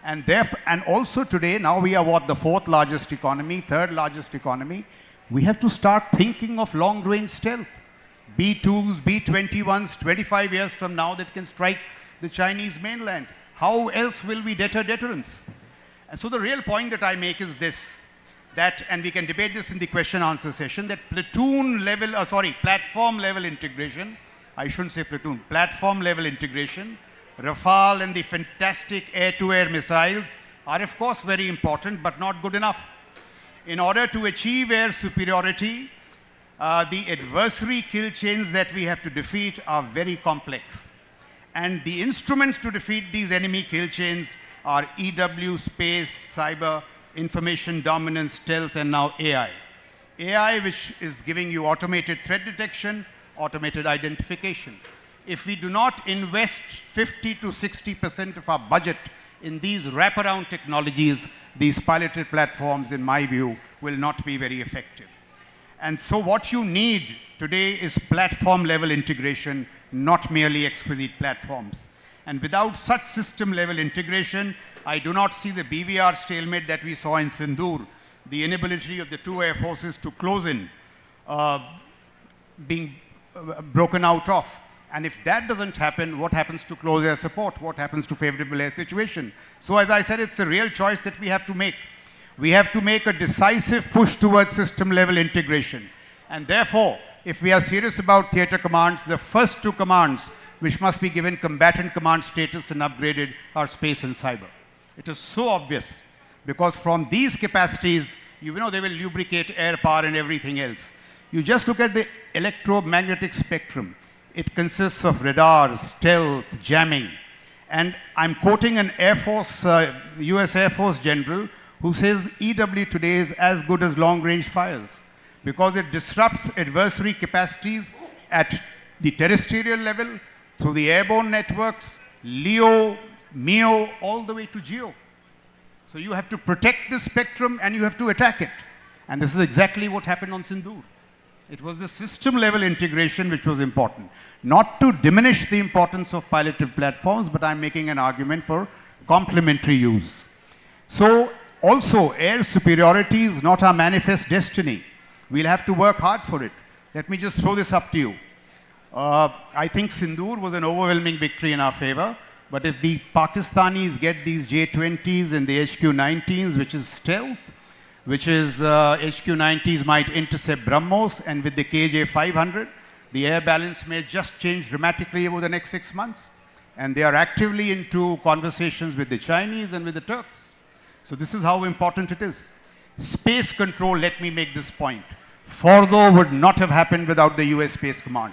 And also today, now we are what, the 4th largest economy, 3rd largest economy. We have to start thinking of long-range stealth. B-2s, B-21s, 25 years from now that can strike the Chinese mainland. How else will we deter deterrence? And so the real point that I make is this, that, and we can debate this in the question-answer session, that platform-level integration, I shouldn't say platoon, platform-level integration, Rafale and the fantastic air-to-air missiles are, of course, very important, but not good enough. In order to achieve air superiority, the adversary kill chains that we have to defeat are very complex. And the instruments to defeat these enemy kill chains are EW, space, cyber, information dominance, stealth, and now AI. AI, which is giving you automated threat detection, automated identification. If we do not invest 50 to 60% of our budget in these wraparound technologies, these piloted platforms, in my view, will not be very effective. And so what you need today is platform-level integration, not merely exquisite platforms. And without such system level integration, I do not see the BVR stalemate that we saw in Sindoor, the inability of the two air forces to close in, being broken out of. And if that doesn't happen, what happens to close air support? What happens to favorable air situation? So as I said, it's a real choice that we have to make. We have to make a decisive push towards system level integration. And therefore, if we are serious about theatre commands, the first two commands which must be given combatant command status and upgraded are space and cyber. It is so obvious, because from these capacities, you know, they will lubricate air power and everything else. You just look at the electromagnetic spectrum. It consists of radars, stealth, jamming. And I'm quoting an Air Force, US Air Force general who says EW today is as good as long-range fires because it disrupts adversary capacities at the terrestrial level, through the airborne networks, LEO, MEO, all the way to GEO. So you have to protect the spectrum and you have to attack it. And this is exactly what happened on Sindoor. It was the system level integration which was important. Not to diminish the importance of piloted platforms, but I'm making an argument for complementary use. So also, air superiority is not our manifest destiny. We'll have to work hard for it. Let me just throw this up to you. I think Sindoor was an overwhelming victory in our favor, but if the Pakistanis get these J-20s and the HQ-19s, which is stealth, which is HQ-90s might intercept BrahMos, and with the KJ-500, the air balance may just change dramatically over the next 6 months. And they are actively into conversations with the Chinese and with the Turks. So this is how important it is. Space control, let me make this point. Fordo would not have happened without the US Space Command.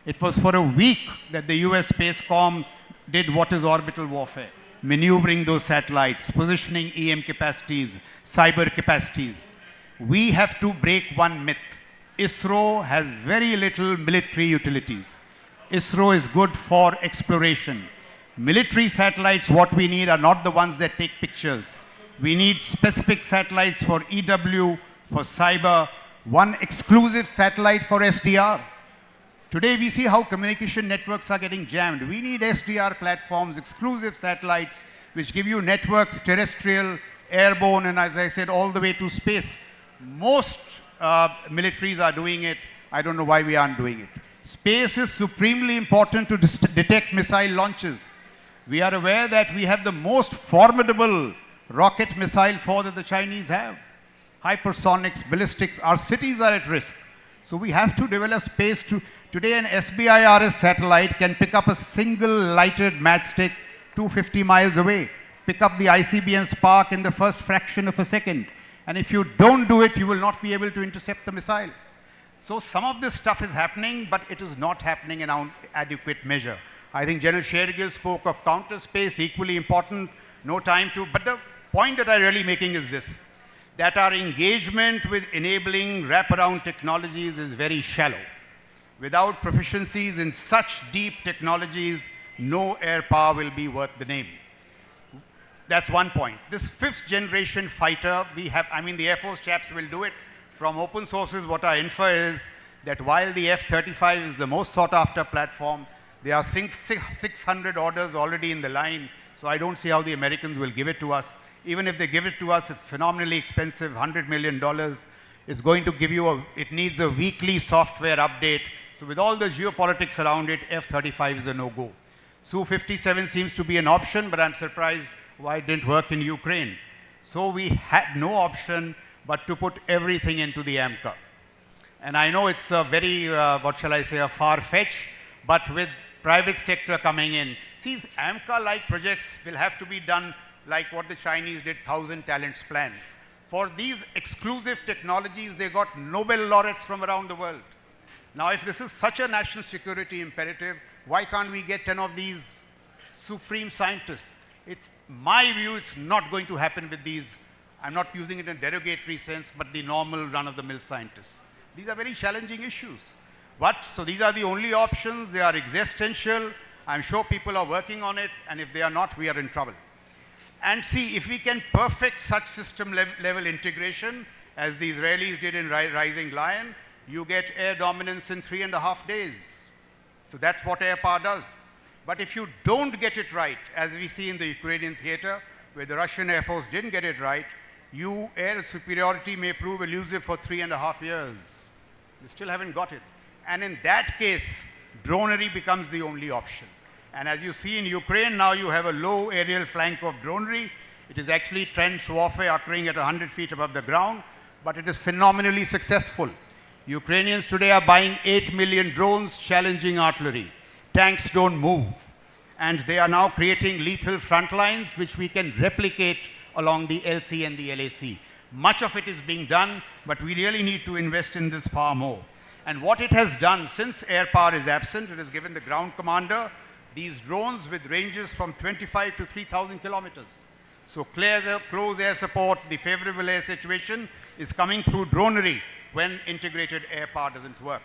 It was for a week that the US Space Comm did what is orbital warfare, maneuvering those satellites, positioning EM capacities, cyber capacities. We have to break one myth. ISRO has very little military utilities. ISRO is good for exploration. Military satellites, what we need are not the ones that take pictures. We need specific satellites for EW, for cyber, one exclusive satellite for SDR. Today we see how communication networks are getting jammed. We need SDR platforms, exclusive satellites, which give you networks, terrestrial, airborne, and as I said, all the way to space. Most militaries are doing it. I don't know why we aren't doing it. Space is supremely important to detect missile launches. We are aware that we have the most formidable rocket missile four that the Chinese have. Hypersonics, ballistics, our cities are at risk. So we have to develop space to, today an SBIRS satellite can pick up a single lighted matchstick 250 miles away, pick up the ICBM spark in the first fraction of a second. And if you don't do it, you will not be able to intercept the missile. So some of this stuff is happening, but it is not happening in adequate measure. I think General Shergill spoke of counter space, equally important, no time to, but the point that I'm really making is this, that our engagement with enabling wraparound technologies is very shallow. Without proficiencies in such deep technologies, no air power will be worth the name. That's one point. This fifth generation fighter, we have, I mean, the Air Force chaps will do it. From open sources, what I infer is that while the F-35 is the most sought after platform, there are 600 orders already in the line, so I don't see how the Americans will give it to us. Even if they give it to us, it's phenomenally expensive, $100 million. It's going to give you it needs a weekly software update. So with all the geopolitics around it, F-35 is a no-go. Su-57 seems to be an option, but I'm surprised why it didn't work in Ukraine. So we had no option but to put everything into the AMCA. And I know it's a very, what shall I say, a far-fetch, but with private sector coming in. See, AMCA-like projects will have to be done like what the Chinese did, 1,000 talents plan. For these exclusive technologies, they got Nobel laureates from around the world. Now, if this is such a national security imperative, why can't we get 10 of these supreme scientists? My view, it's not going to happen with these, I'm not using it in a derogatory sense, but the normal run-of-the-mill scientists. These are very challenging issues. But, so these are the only options, they are existential. I'm sure people are working on it, and if they are not, we are in trouble. And see, if we can perfect such system level integration, as the Israelis did in Rising Lion, you get air dominance in 3.5 days. So that's what air power does. But if you don't get it right, as we see in the Ukrainian theater, where the Russian Air Force didn't get it right, air superiority may prove elusive for 3.5 years. You still haven't got it. And in that case, dronery becomes the only option. And as you see in Ukraine now, you have a low aerial flank of dronery. It is actually trench warfare occurring at 100 feet above the ground, but it is phenomenally successful. Ukrainians today are buying 8 million drones challenging artillery. Tanks don't move. And they are now creating lethal front lines, which we can replicate along the LC and the LAC. Much of it is being done, but we really need to invest in this far more. And what it has done, since air power is absent, it has given the ground commander these drones with ranges from 25 to 3,000 kilometers. So close air support, the favorable air situation is coming through dronery when integrated air power doesn't work.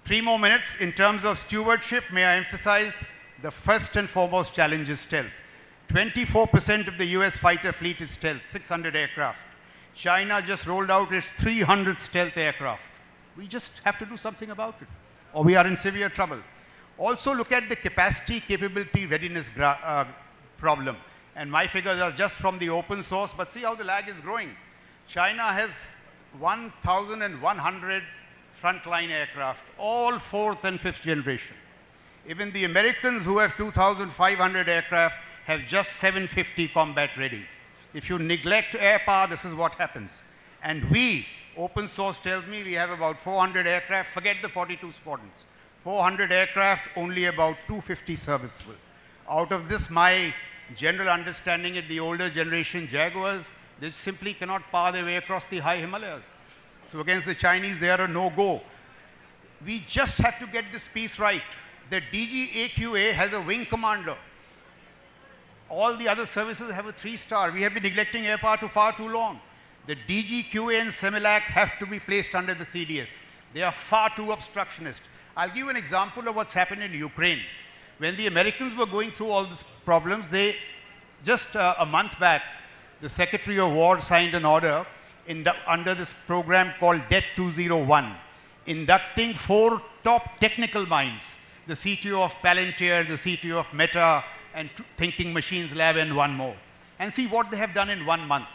3 more minutes. In terms of stewardship, may I emphasize the first and foremost challenge is stealth. 24% of the US fighter fleet is stealth, 600 aircraft. China just rolled out its 300 stealth aircraft. We just have to do something about it, or we are in severe trouble. Also look at the capacity, capability, readiness problem. And my figures are just from the open source, but see how the lag is growing. China has 1,100 frontline aircraft, all 4th and 5th generation. Even the Americans, who have 2,500 aircraft, have just 750 combat ready. If you neglect air power, this is what happens. And we, open source tells me, we have about 400 aircraft, forget the 42 squadrons. 400 aircraft, only about 250 serviceable. Out of this, my general understanding is the older generation Jaguars, they simply cannot power their way across the high Himalayas. So against the Chinese, they are a no-go. We just have to get this piece right. The DGAQA has a wing commander. All the other services have a 3-star. We have been neglecting air power far too long. The DGQA and CEMILAC have to be placed under the CDS. They are far too obstructionist. I'll give you an example of what's happened in Ukraine. When the Americans were going through all these problems, they just a month back, the Secretary of War signed an order under this program called DAY-1, inducting 4 top technical minds, the CTO of Palantir, the CTO of Meta, and Thinking Machines Lab, and one more. And see what they have done in 1 month.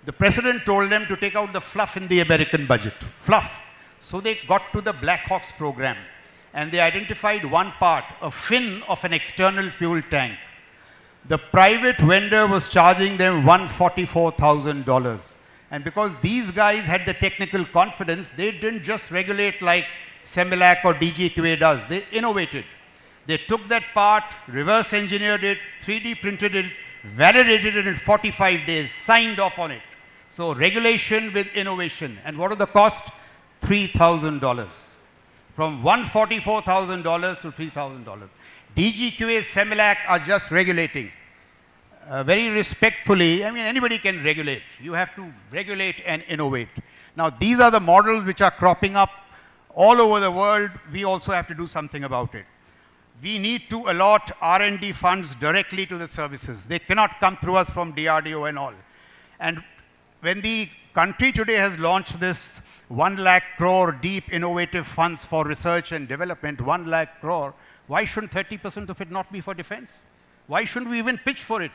The president told them to take out the fluff in the American budget. Fluff. So they got to the Black Hawks program. And they identified one part, a fin of an external fuel tank. The private vendor was charging them $144,000. And because these guys had the technical confidence, they didn't just regulate like CEMILAC or DGQA does. They innovated. They took that part, reverse engineered it, 3D printed it, validated it in 45 days, signed off on it. So regulation with innovation. And what are the cost? $3,000. From $144,000 to $3,000. DGQA, CEMILAC are just regulating. Very respectfully, I mean, anybody can regulate. You have to regulate and innovate. Now, these are the models which are cropping up all over the world. We also have to do something about it. We need to allot R&D funds directly to the services. They cannot come through us from DRDO and all. And when the country today has launched this 1 lakh crore deep innovative funds for research and development, 1 lakh crore, why shouldn't 30% of it not be for defense? Why shouldn't we even pitch for it?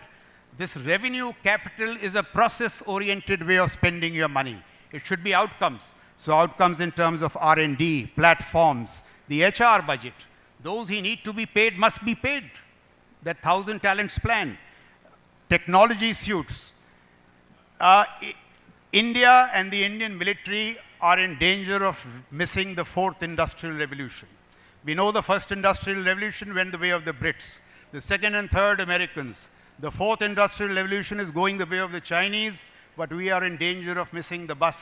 This revenue capital is a process-oriented way of spending your money. It should be outcomes. So outcomes in terms of R&D, platforms, the HR budget. Those who need to be paid must be paid. That 1,000 talents plan. Technology suits. India and the Indian military are in danger of missing the 4th industrial revolution. We know the 1st industrial revolution went the way of the Brits. The 2nd and 3rd, Americans. The 4th industrial revolution is going the way of the Chinese, but we are in danger of missing the bus.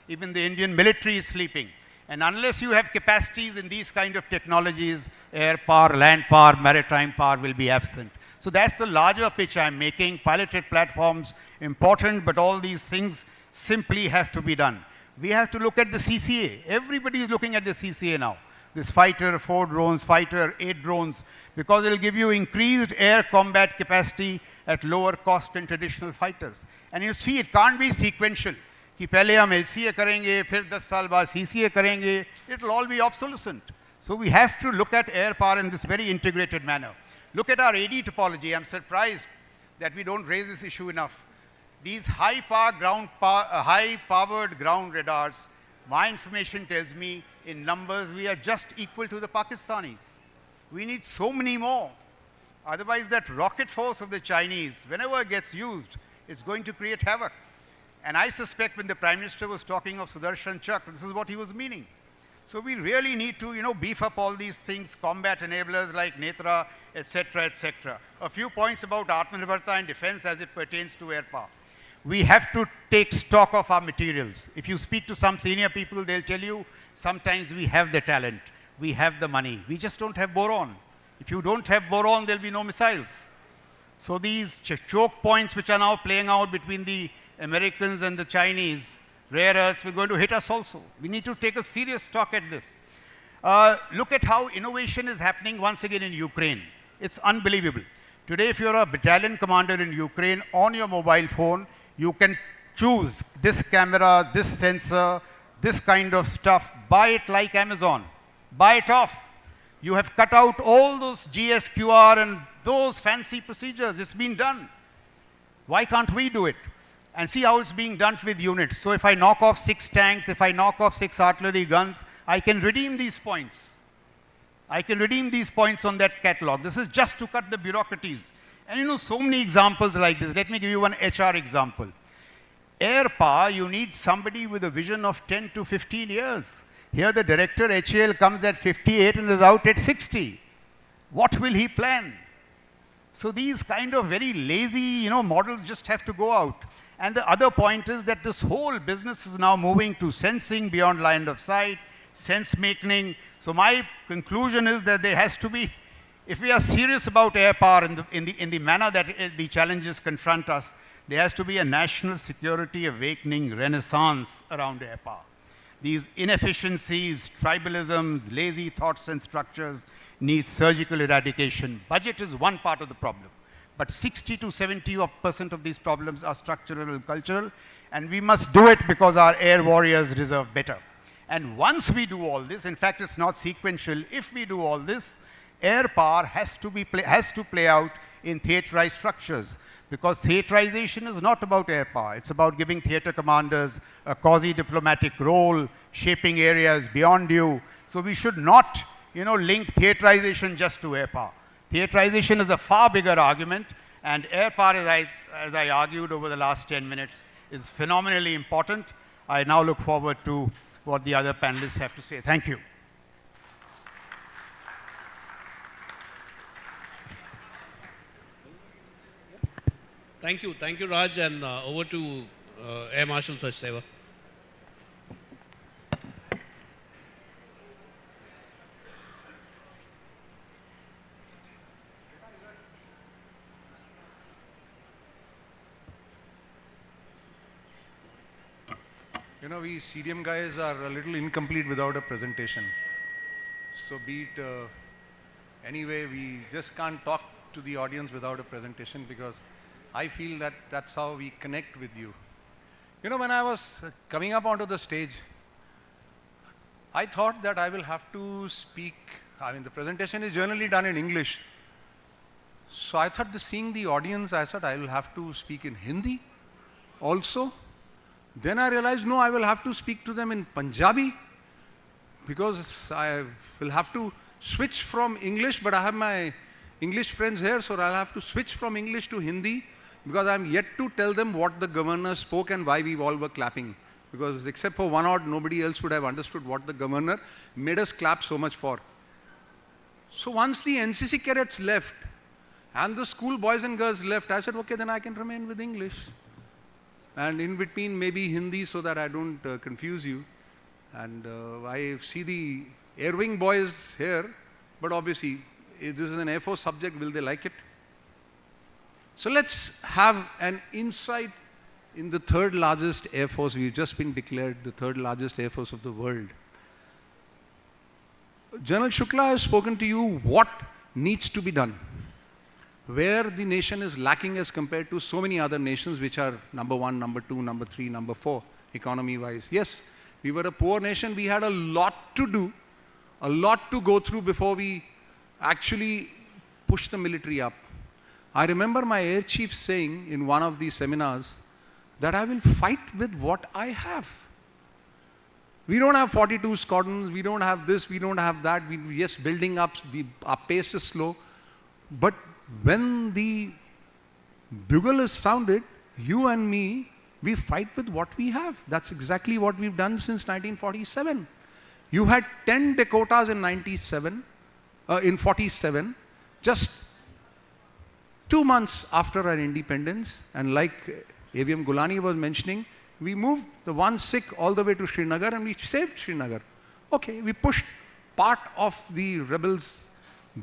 Even the Indian military is sleeping. And unless you have capacities in these kind of technologies, air power, land power, maritime power will be absent. So that's the larger pitch I'm making. Piloted platforms, important, but all these things simply have to be done. We have to look at the CCA. Everybody is looking at the CCA now. This fighter 4 drones, fighter 8 drones, because it will give you increased air combat capacity at lower cost than traditional fighters. And you see, it can't be sequential. कि पहले हम LCA करेंगे, फिर 10 साल बाद CCA करेंगे. It will all be obsolescent. So we have to look at air power in this very integrated manner. Look at our AD topology. I'm surprised that we don't raise this issue enough. These high-powered ground radars, my information tells me in numbers we are just equal to the Pakistanis. We need so many more. Otherwise, that rocket force of the Chinese, whenever it gets used, it's going to create havoc. And I suspect when the Prime Minister was talking of Sudarshan Chak, this is what he was meaning. So we really need to, beef up all these things, combat enablers like Netra, etc., etc. A few points about Atmanirbharta and defense as it pertains to air power. We have to take stock of our materials. If you speak to some senior people, they'll tell you, sometimes we have the talent, we have the money, we just don't have boron. If you don't have boron, there'll be no missiles. So these choke points which are now playing out between the Americans and the Chinese, rare earths, we're going to hit us also. We need to take a serious stock at this. Look at how innovation is happening once again in Ukraine. It's unbelievable. Today, if you're a battalion commander in Ukraine, on your mobile phone, you can choose this camera, this sensor, this kind of stuff, buy it like Amazon, buy it off. You have cut out all those GSQR and those fancy procedures. It's been done. Why can't we do it? And see how it's being done with units. So if I knock off 6 tanks, if I knock off 6 artillery guns, I can redeem these points. I can redeem these points on that catalog. This is just to cut the bureaucracies. And so many examples like this. Let me give you one HR example. Air power, you need somebody with a vision of 10 to 15 years. Here the director, HAL, comes at 58 and is out at 60. What will he plan? So these kind of very lazy, models just have to go out. And the other point is that this whole business is now moving to sensing beyond line of sight, sense making. So my conclusion is that there has to be, if we are serious about air power in the manner that the challenges confront us, there has to be a national security awakening renaissance around air power. These inefficiencies, tribalisms, lazy thoughts and structures need surgical eradication. Budget is one part of the problem, but 60 to 70% of these problems are structural and cultural, and we must do it because our air warriors deserve better. And once we do all this, in fact, it's not sequential. If we do all this, air power has to play out in theaterized structures. Because theaterization is not about air power. It's about giving theater commanders a quasi-diplomatic role, shaping areas beyond you. So we should not, link theaterization just to air power. Theaterization is a far bigger argument, and air power, as I argued over the last 10 minutes, is phenomenally important. I now look forward to what the other panelists have to say. Thank you. Thank you, Raj, and over to Air Marshal Sachdeva. We CDM guys are a little incomplete without a presentation. So be it anyway, we just can't talk to the audience without a presentation, because I feel that that's how we connect with you. When I was coming up onto the stage, I thought that I will have to speak, the presentation is generally done in English. So I thought, seeing the audience, I thought I will have to speak in Hindi also. Then I realized, no, I will have to speak to them in Punjabi, because I will have to switch from English, but I have my English friends here, so I'll have to switch from English to Hindi, because I'm yet to tell them what the governor spoke and why we all were clapping. Because except for one odd, nobody else would have understood what the governor made us clap so much for. So once the NCC cadets left and the school boys and girls left, I said, okay, then I can remain with English. And in between maybe Hindi, so that I don't confuse you. And I see the Air Wing boys here, but obviously if this is an Air Force subject, will they like it? So let's have an insight in the third largest Air Force. We've just been declared the third largest Air Force of the world. General Shukla has spoken to you what needs to be done, where the nation is lacking as compared to so many other nations which are number 1, number 2, number 3, number 4 economy-wise. Yes, we were a poor nation. We had a lot to do a lot to go through before we actually push the military up. I remember my air chief saying in one of these seminars that I will fight with what I have. We don't have 42 squadrons, we don't have this, we don't have that. Yes, building up, our pace is slow. But when the bugle is sounded, you and me, we fight with what we have. That's exactly what we've done since 1947. You had 10 Dakotas in 47, just 2 months after our independence, and like AVM Gulani was mentioning, we moved the one Sikh all the way to Srinagar and we saved Srinagar. Okay, we pushed part of the rebels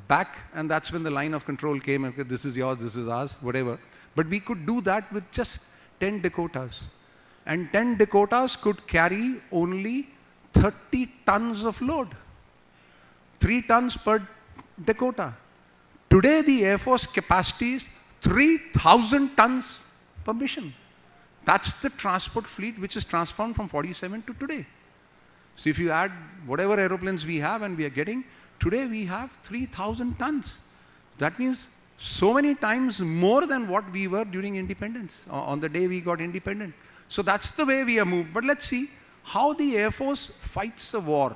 back, and that's when the line of control came. Okay, this is yours, this is ours, whatever. But we could do that with just 10 Dakotas. And 10 Dakotas could carry only 30 tons of load. 3 tons per Dakota. Today the Air Force capacity is 3,000 tons per mission. That's the transport fleet which is transformed from 47 to today. So if you add whatever aeroplanes we have and we are getting, today we have 3,000 tons. That means so many times more than what we were during independence, on the day we got independent. So that's the way we are moved. But let's see how the Air Force fights a war.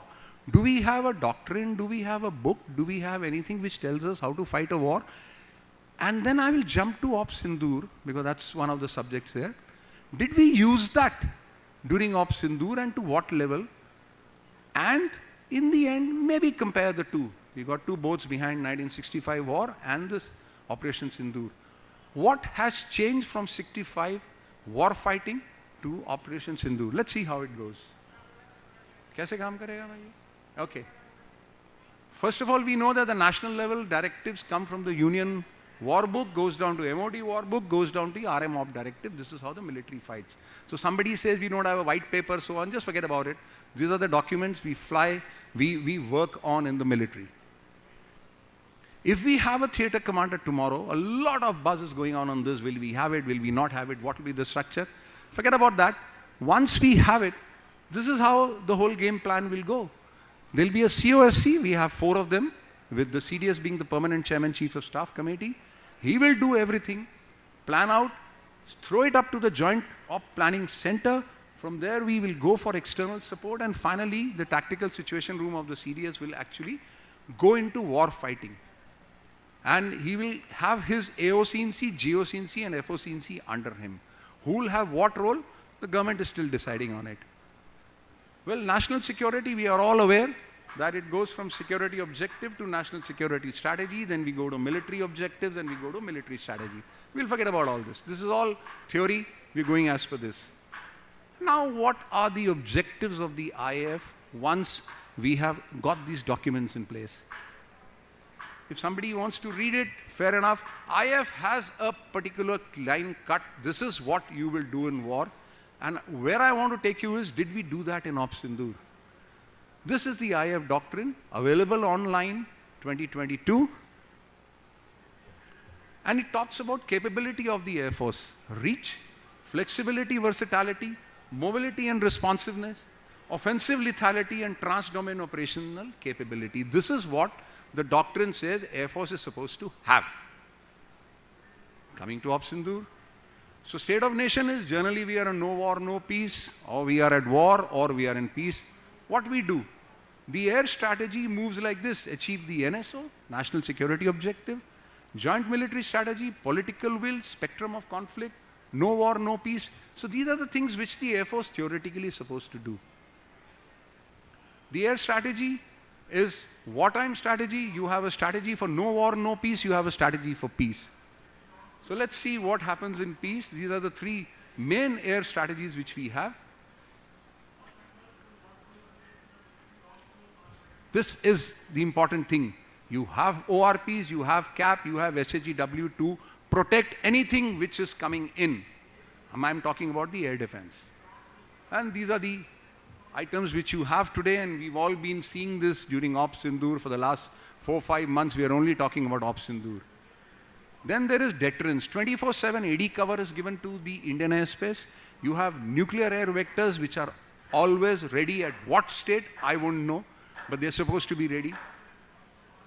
Do we have a doctrine? Do we have a book? Do we have anything which tells us how to fight a war? And then I will jump to Op Sindoor, because that's one of the subjects here. Did we use that during Op Sindoor, and to what level? And in the end, maybe compare the two. We got 2 boats behind 1965 war and this Operation Sindoor. What has changed from 65 war fighting to Operation Sindoor? Let's see how it goes. Kaise kaam karega bhai? Okay. First of all, we know that the national level directives come from the Union War Book, goes down to MOD War Book, goes down to RM Op Directive. This is how the military fights. So somebody says we don't have a white paper, so on, just forget about it. These are the documents we fly, we work on in the military. If we have a theatre commander tomorrow, a lot of buzz is going on this. Will we have it? Will we not have it? What will be the structure? Forget about that. Once we have it, this is how the whole game plan will go. There will be a COSC. We have 4 of them, with the CDS being the Permanent Chairman, Chief of Staff Committee. He will do everything, plan out, throw it up to the Joint Op Planning Center. From there, we will go for external support, and finally, the tactical situation room of the CDS will actually go into war fighting. And he will have his AOC&C, GOC&C and FOC&C under him. Who will have what role? The government is still deciding on it. Well, national security, we are all aware that it goes from security objective to national security strategy, then we go to military objectives, and we go to military strategy. We'll forget about all this. This is all theory. We're going as per this. Now, what are the objectives of the IAF once we have got these documents in place? If somebody wants to read it, fair enough. IAF has a particular line cut. This is what you will do in war. And where I want to take you is, did we do that in Op Sindoor? This is the IAF doctrine, available online 2022. And it talks about capability of the Air Force: reach, flexibility, versatility, mobility and responsiveness, offensive lethality, and trans-domain operational capability. This is what the doctrine says Air Force is supposed to have. Coming to Op Sindoor. So state of nation is generally we are in no war, no peace, or we are at war, or we are in peace. What we do? The air strategy moves like this: achieve the NSO, national security objective, joint military strategy, political will, spectrum of conflict, no war, no peace. So these are the things which the Air Force theoretically is supposed to do. The air strategy is wartime strategy. You have a strategy for no war, no peace. You have a strategy for peace. So let's see what happens in peace. These are the 3 main air strategies which we have. This is the important thing. You have ORPs, you have CAP, you have SAGW to protect anything which is coming in. I'm talking about the air defense. And these are the items which you have today, and we've all been seeing this during Op Sindoor for the last 4-5 months. We are only talking about Op Sindoor. Then there is deterrence. 24/7 AD cover is given to the Indian airspace. You have nuclear air vectors which are always ready. At what state, I won't know. but they're supposed to be ready.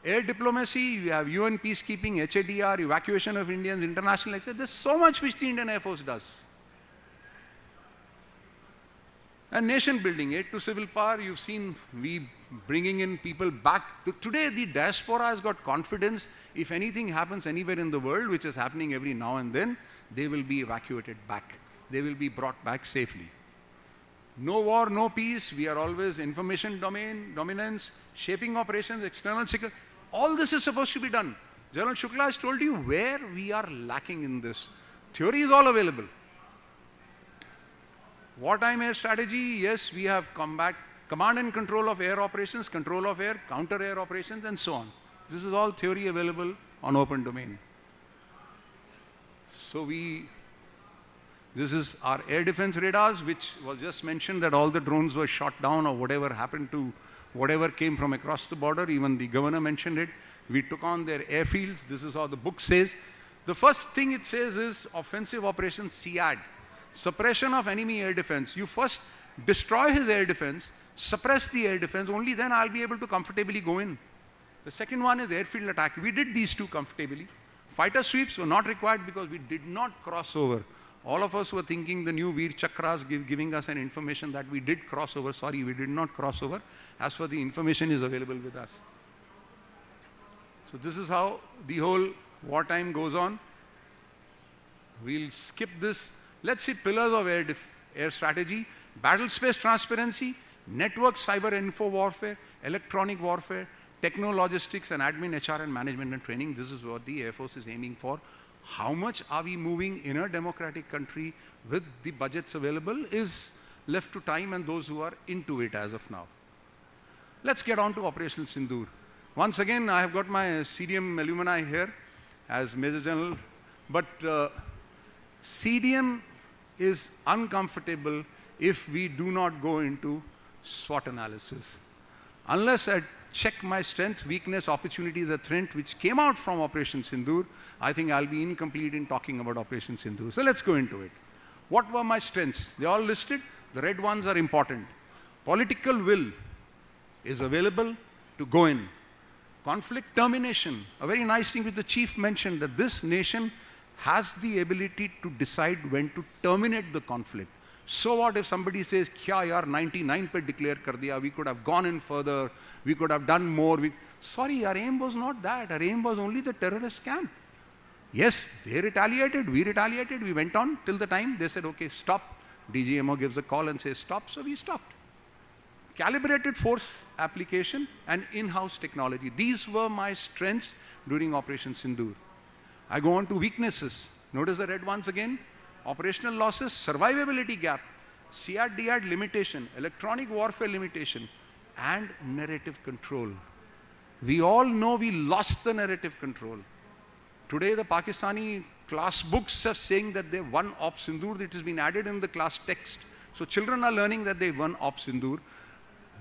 Air diplomacy, you have UN peacekeeping, HADR, evacuation of Indians, international access. There's so much which the Indian Air Force does. And nation building, aid to civil power, you've seen we bringing in people back. Today the diaspora has got confidence. If anything happens anywhere in the world, which is happening every now and then, they will be evacuated back. They will be brought back safely. No war, no peace. We are always information dominance, shaping operations, external security. All this is supposed to be done. General Sukhna has told you where we are lacking in this. Theory is all available. Wartime air strategy, yes, we have command and control of air operations, control of air, counter air operations, and so on. This is all theory available on open domain. So this is our air defense radars, which was just mentioned that all the drones were shot down or whatever happened to whatever came from across the border. Even the governor mentioned it. We took on their airfields. This is how the book says. The first thing it says is offensive operation SEAD. Suppression of enemy air defense. You first destroy his air defense, suppress the air defense, only then I'll be able to comfortably go in. The second one is airfield attack. We did these two comfortably. Fighter sweeps were not required because we did not cross over. All of us were thinking the new Veer Chakras giving us an information that we did cross over. Sorry, we did not cross over. As for the information is available with us. So this is how the whole wartime goes on. We'll skip this. Let's see pillars of air strategy. Battle space transparency, network cyber info warfare, electronic warfare, techno-logistics and admin, HR and management and training. This is what the Air Force is aiming for. How much are we moving in a democratic country with the budgets available is left to time and those who are into it as of now. Let's get on to Operation Sindoor. Once again, I have got my CDM alumni here as Major General, but CDM is uncomfortable if we do not go into SWOT analysis. Unless I check my strengths, weakness, opportunities, and threat which came out from Operation Sindoor, I think I'll be incomplete in talking about Operation Sindoor. So let's go into it. What were my strengths? They all listed. The red ones are important. Political will is available to go in. Conflict termination, a very nice thing which the chief mentioned, that this nation has the ability to decide when to terminate the conflict. So what if somebody says, kya yaar 99 pe declare kar diya, we could have gone in further, we could have done more. Sorry, our aim was not that. Our aim was only the terrorist camp. Yes, they retaliated, we went on till the time they said, okay, stop. DGMO gives a call and says stop, so we stopped. Calibrated force application and in-house technology. These were my strengths during Operation Sindoor. I go on to weaknesses. Notice the red ones again. Operational losses, survivability gap, CR-DR limitation, electronic warfare limitation, and narrative control. We all know we lost the narrative control. Today the Pakistani class books are saying that they won Op Sindoor. It has been added in the class text. So children are learning that they won Op Sindoor.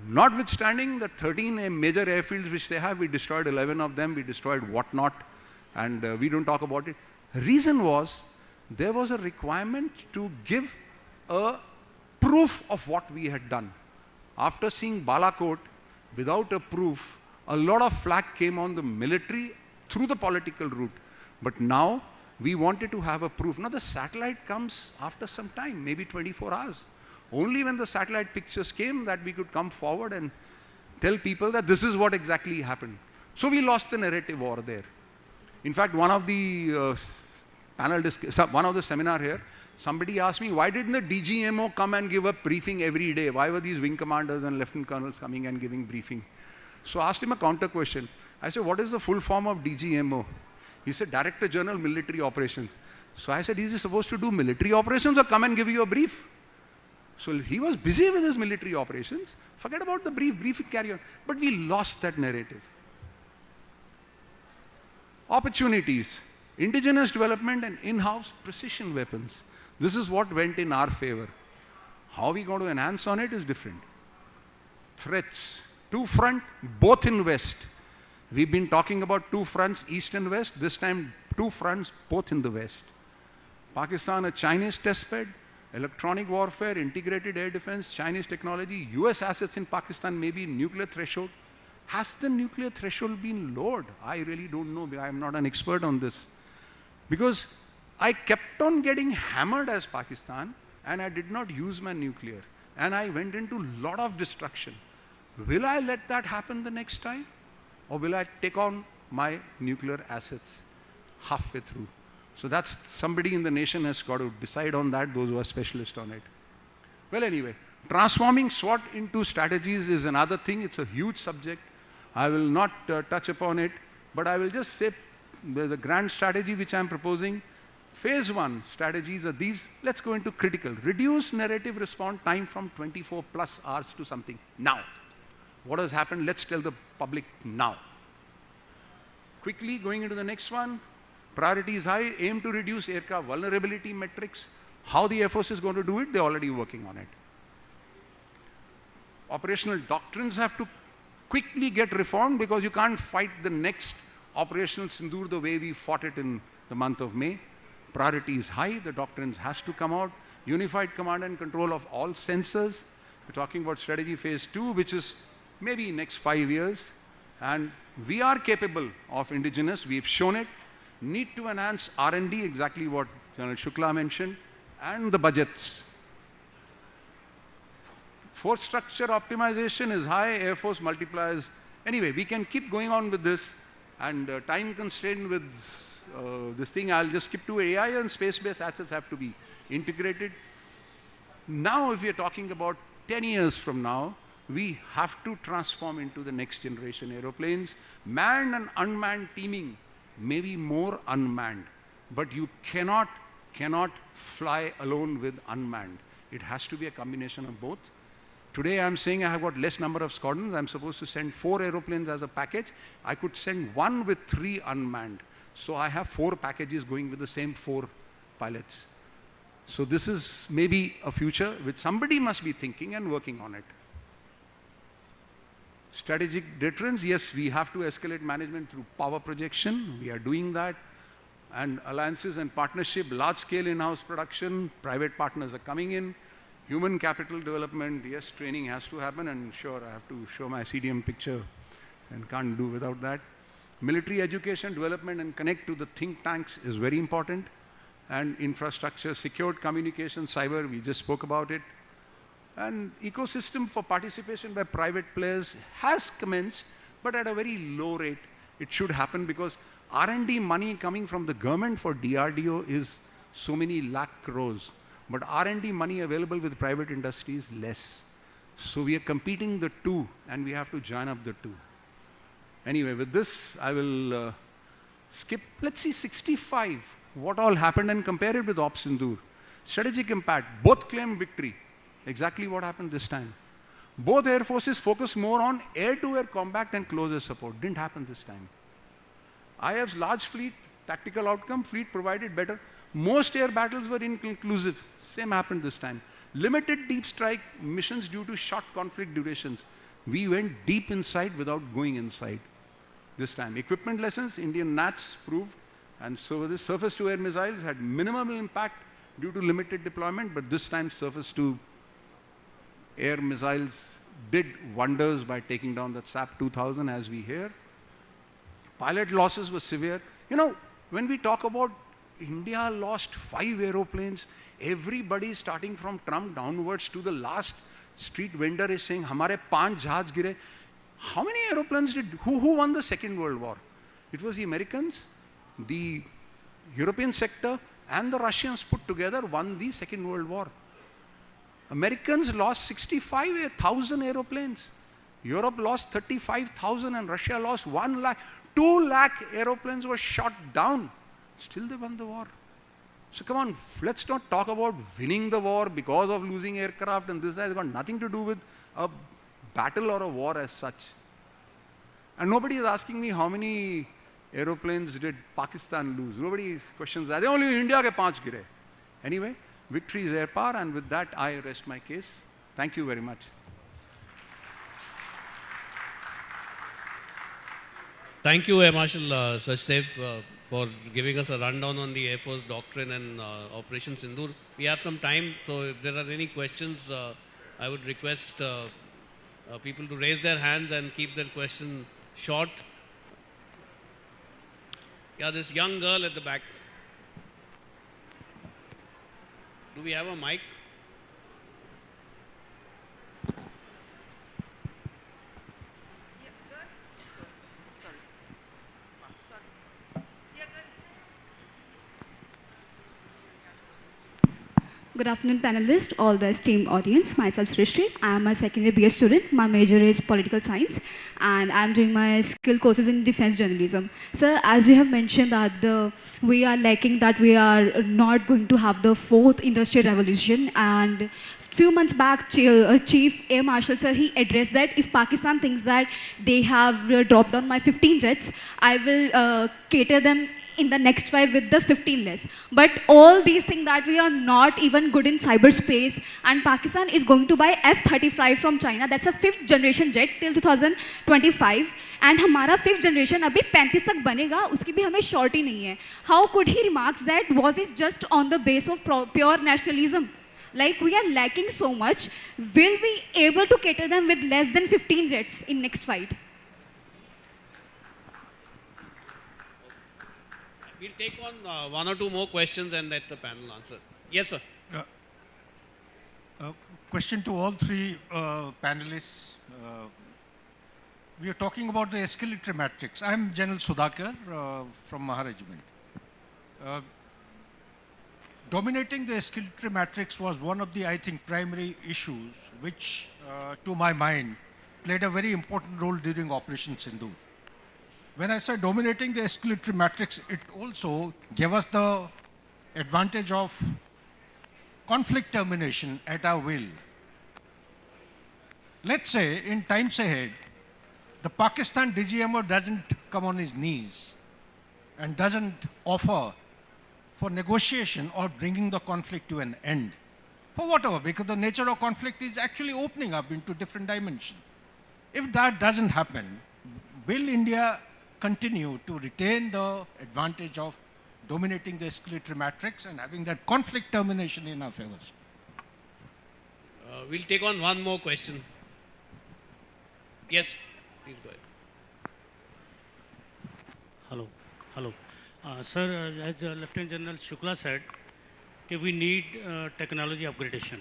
Notwithstanding the 13 major airfields which they have, we destroyed 11 of them, we destroyed whatnot, and we don't talk about it. Reason was, there was a requirement to give a proof of what we had done. After seeing Balakot, without a proof, a lot of flack came on the military through the political route. But now, we wanted to have a proof. Now the satellite comes after some time, maybe 24 hours. Only when the satellite pictures came that we could come forward and tell people that this is what exactly happened. So we lost the narrative war there. In fact, one of the one of the seminar here, somebody asked me, why didn't the DGMO come and give a briefing every day? Why were these wing commanders and lieutenant colonels coming and giving briefing? So I asked him a counter question. I said, what is the full form of DGMO? He said, Director General Military Operations. So I said, is he supposed to do military operations or come and give you a brief? So he was busy with his military operations. Forget about the briefing carry on. But we lost that narrative. Opportunities. Indigenous development and in-house precision weapons. This is what went in our favor. How we going to enhance on it is different. Threats. Two front, both in West. We've been talking about two fronts, East and West. This time, two fronts, both in the West. Pakistan, a Chinese testbed. Electronic warfare, integrated air defense, Chinese technology, US assets in Pakistan, maybe nuclear threshold. Has the nuclear threshold been lowered? I really don't know. I'm not an expert on this. Because I kept on getting hammered as Pakistan, and I did not use my nuclear. And I went into a lot of destruction. Will I let that happen the next time? Or will I take on my nuclear assets halfway through? So that's somebody in the nation has got to decide on that, those who are specialists on it. Well, anyway, transforming SWOT into strategies is another thing. It's a huge subject. I will not touch upon it, but I will just say the grand strategy which I'm proposing. Phase 1 strategies are these. Let's go into critical. Reduce narrative response time from 24 plus hours to something now. What has happened? Let's tell the public now. Quickly going into the next one. Priority is high. Aim to reduce aircraft vulnerability metrics. How the Air Force is going to do it? They're already working on it. Operational doctrines have to quickly get reformed because you can't fight the next operational Sindoor the way we fought it in the month of May. Priority is high. The doctrines has to come out. Unified command and control of all sensors. We're talking about strategy phase 2, which is maybe next 5 years. And we are capable of indigenous. We've shown it. Need to enhance R&D, exactly what General Sukhna mentioned, and the budgets. Force structure optimization is high, Air Force multipliers. Anyway, we can keep going on with this, and time constraint with this thing, I'll just skip to AI and space-based assets have to be integrated. Now, if we are talking about 10 years from now, we have to transform into the next generation aeroplanes. Manned and unmanned teaming, maybe more unmanned, but you cannot fly alone with unmanned. It has to be a combination of both. Today I'm saying I have got less number of squadrons. I'm supposed to send 4 aeroplanes as a package. I could send 1 with 3 unmanned. So I have 4 packages going with the same 4 pilots. So this is maybe a future which somebody must be thinking and working on it. Strategic deterrence, yes, we have to escalate management through power projection. We are doing that. And alliances and partnership, large-scale in-house production, private partners are coming in. Human capital development, yes, training has to happen, and sure, I have to show my CDM picture and can't do without that. Military education, development, and connect to the think tanks is very important. And infrastructure, secured communication, cyber, we just spoke about it. And ecosystem for participation by private players has commenced, but at a very low rate. It should happen because R&D money coming from the government for DRDO is so many lakh crores. But R&D money available with private industry is less. So we are competing the two, and we have to join up the two. Anyway, with this, I will skip. Let's see 65. What all happened and compare it with Ops Sindoor. Strategic impact. Both claim victory. Exactly what happened this time. Both air forces focused more on air-to-air combat and closer support. Didn't happen this time. IF's large fleet, tactical outcome, fleet provided better. Most air battles were inconclusive. Same happened this time. Limited deep strike missions due to short conflict durations. We went deep inside without going inside this time. Equipment lessons, Indian NATs proved, and so the surface-to-air missiles had minimal impact due to limited deployment, but this time surface-to-air missiles did wonders by taking down that SAP 2000, as we hear. Pilot losses were severe. You know, when we talk about India lost 5 aeroplanes, everybody starting from Trump downwards to the last street vendor is saying, "Hamare 5 jahaz gire." How many aeroplanes did, who won the Second World War? It was the Americans, the European sector, and the Russians put together won the Second World War. Americans lost 65,000 aeroplanes. Europe lost 35,000 and Russia lost 1 lakh. 2 lakh aeroplanes were shot down. Still they won the war. So come on, let's not talk about winning the war because of losing aircraft, and this has got nothing to do with a battle or a war as such. And nobody is asking me how many aeroplanes did Pakistan lose. Nobody questions that. They only India ke 5 gire. Anyway, victory is air power, and with that I rest my case. Thank you very much. Thank you, Air Marshal Sachdev, for giving us a rundown on the Air Force doctrine and Operation Sindoor. We have some time, so if there are any questions, I would request people to raise their hands and keep their question short. Yeah, this young girl at the back. Do we have a mic? Good afternoon, panelists, all the esteemed audience. Myself, Srishti. I am a second year BS student. My major is political science, and I am doing my skill courses in defense journalism. Sir, as you have mentioned that we are lacking, that we are not going to have the fourth industrial revolution, and few months back, Chief Air Marshal Sir, he addressed that if Pakistan thinks that they have dropped down my 15 jets, I will cater them in the next 5 with the 15 less. But all these things that we are not even good in cyberspace, and Pakistan is going to buy F-35 from China. That's a 5th generation jet till 2025. And हमारा 5th generation अभी 35 तक बनेगा, उसकी भी हमें shorty नहीं है. How could he remarks that? Was it just on the base of pure nationalism? Like we are lacking so much. Will we able to cater them with less than 15 jets in next fight? We'll take on one or two more questions and let the panel answer. Yes, sir. Question to all three panelists. We are talking about the escalatory matrix. I am General Sudhakar from Maharajiment. Dominating the escalatory matrix was one of the, I think, primary issues which, to my mind, played a very important role during Operation Sindoor. When I say dominating the escalatory matrix, it also gave us the advantage of conflict termination at our will. Let's say, in times ahead, the Pakistan DGMO doesn't come on his knees and doesn't offer for negotiation or bringing the conflict to an end. For whatever, because the nature of conflict is actually opening up into different dimensions. If that doesn't happen, will India continue to retain the advantage of dominating the escalatory matrix and having that conflict termination in our favors? We'll take on one more question. Yes, please go ahead. Hello. Sir, as Lieutenant General Shukla said, okay, we need technology upgradation.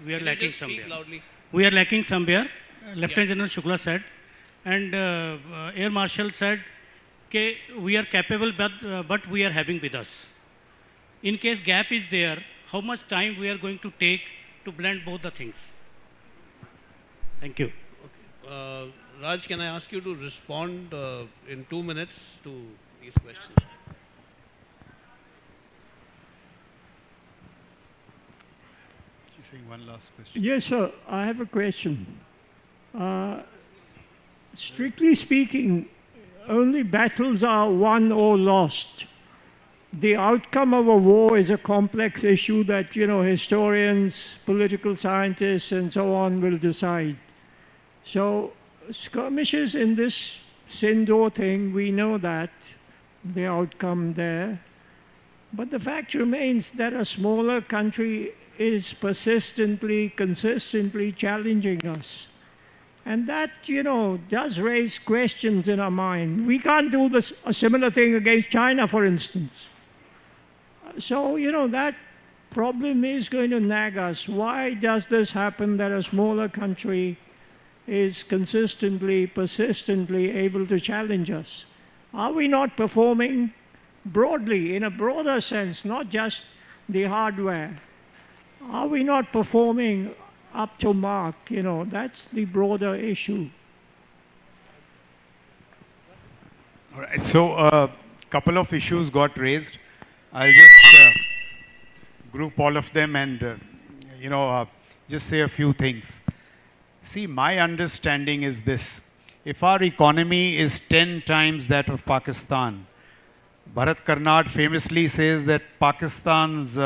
We are lacking somewhere. We are lacking somewhere. Lieutenant General Shukla said, and Air Marshal said, okay, we are capable, but we are having with us. In case gap is there, how much time we are going to take to blend both the things? Thank you. Okay. Raj, can I ask you to respond in 2 minutes to these questions? One last question. Yes, sir. I have a question. Strictly speaking, only battles are won or lost. The outcome of a war is a complex issue that, historians, political scientists, and so on will decide. So skirmishes in this Sindoor thing, we know that, the outcome there. But the fact remains that a smaller country is persistently, consistently challenging us. And that, does raise questions in our mind. We can't do a similar thing against China, for instance. So, that problem is going to nag us. Why does this happen that a smaller country is consistently, persistently able to challenge us? Are we not performing broadly, in a broader sense, not just the hardware? Are we not performing up to mark? That's the broader issue. All right, so a couple of issues got raised. I'll just group all of them and, just say a few things. See, my understanding is this. If our economy is 10 times that of Pakistan, Bharat Karnad famously says that Pakistan's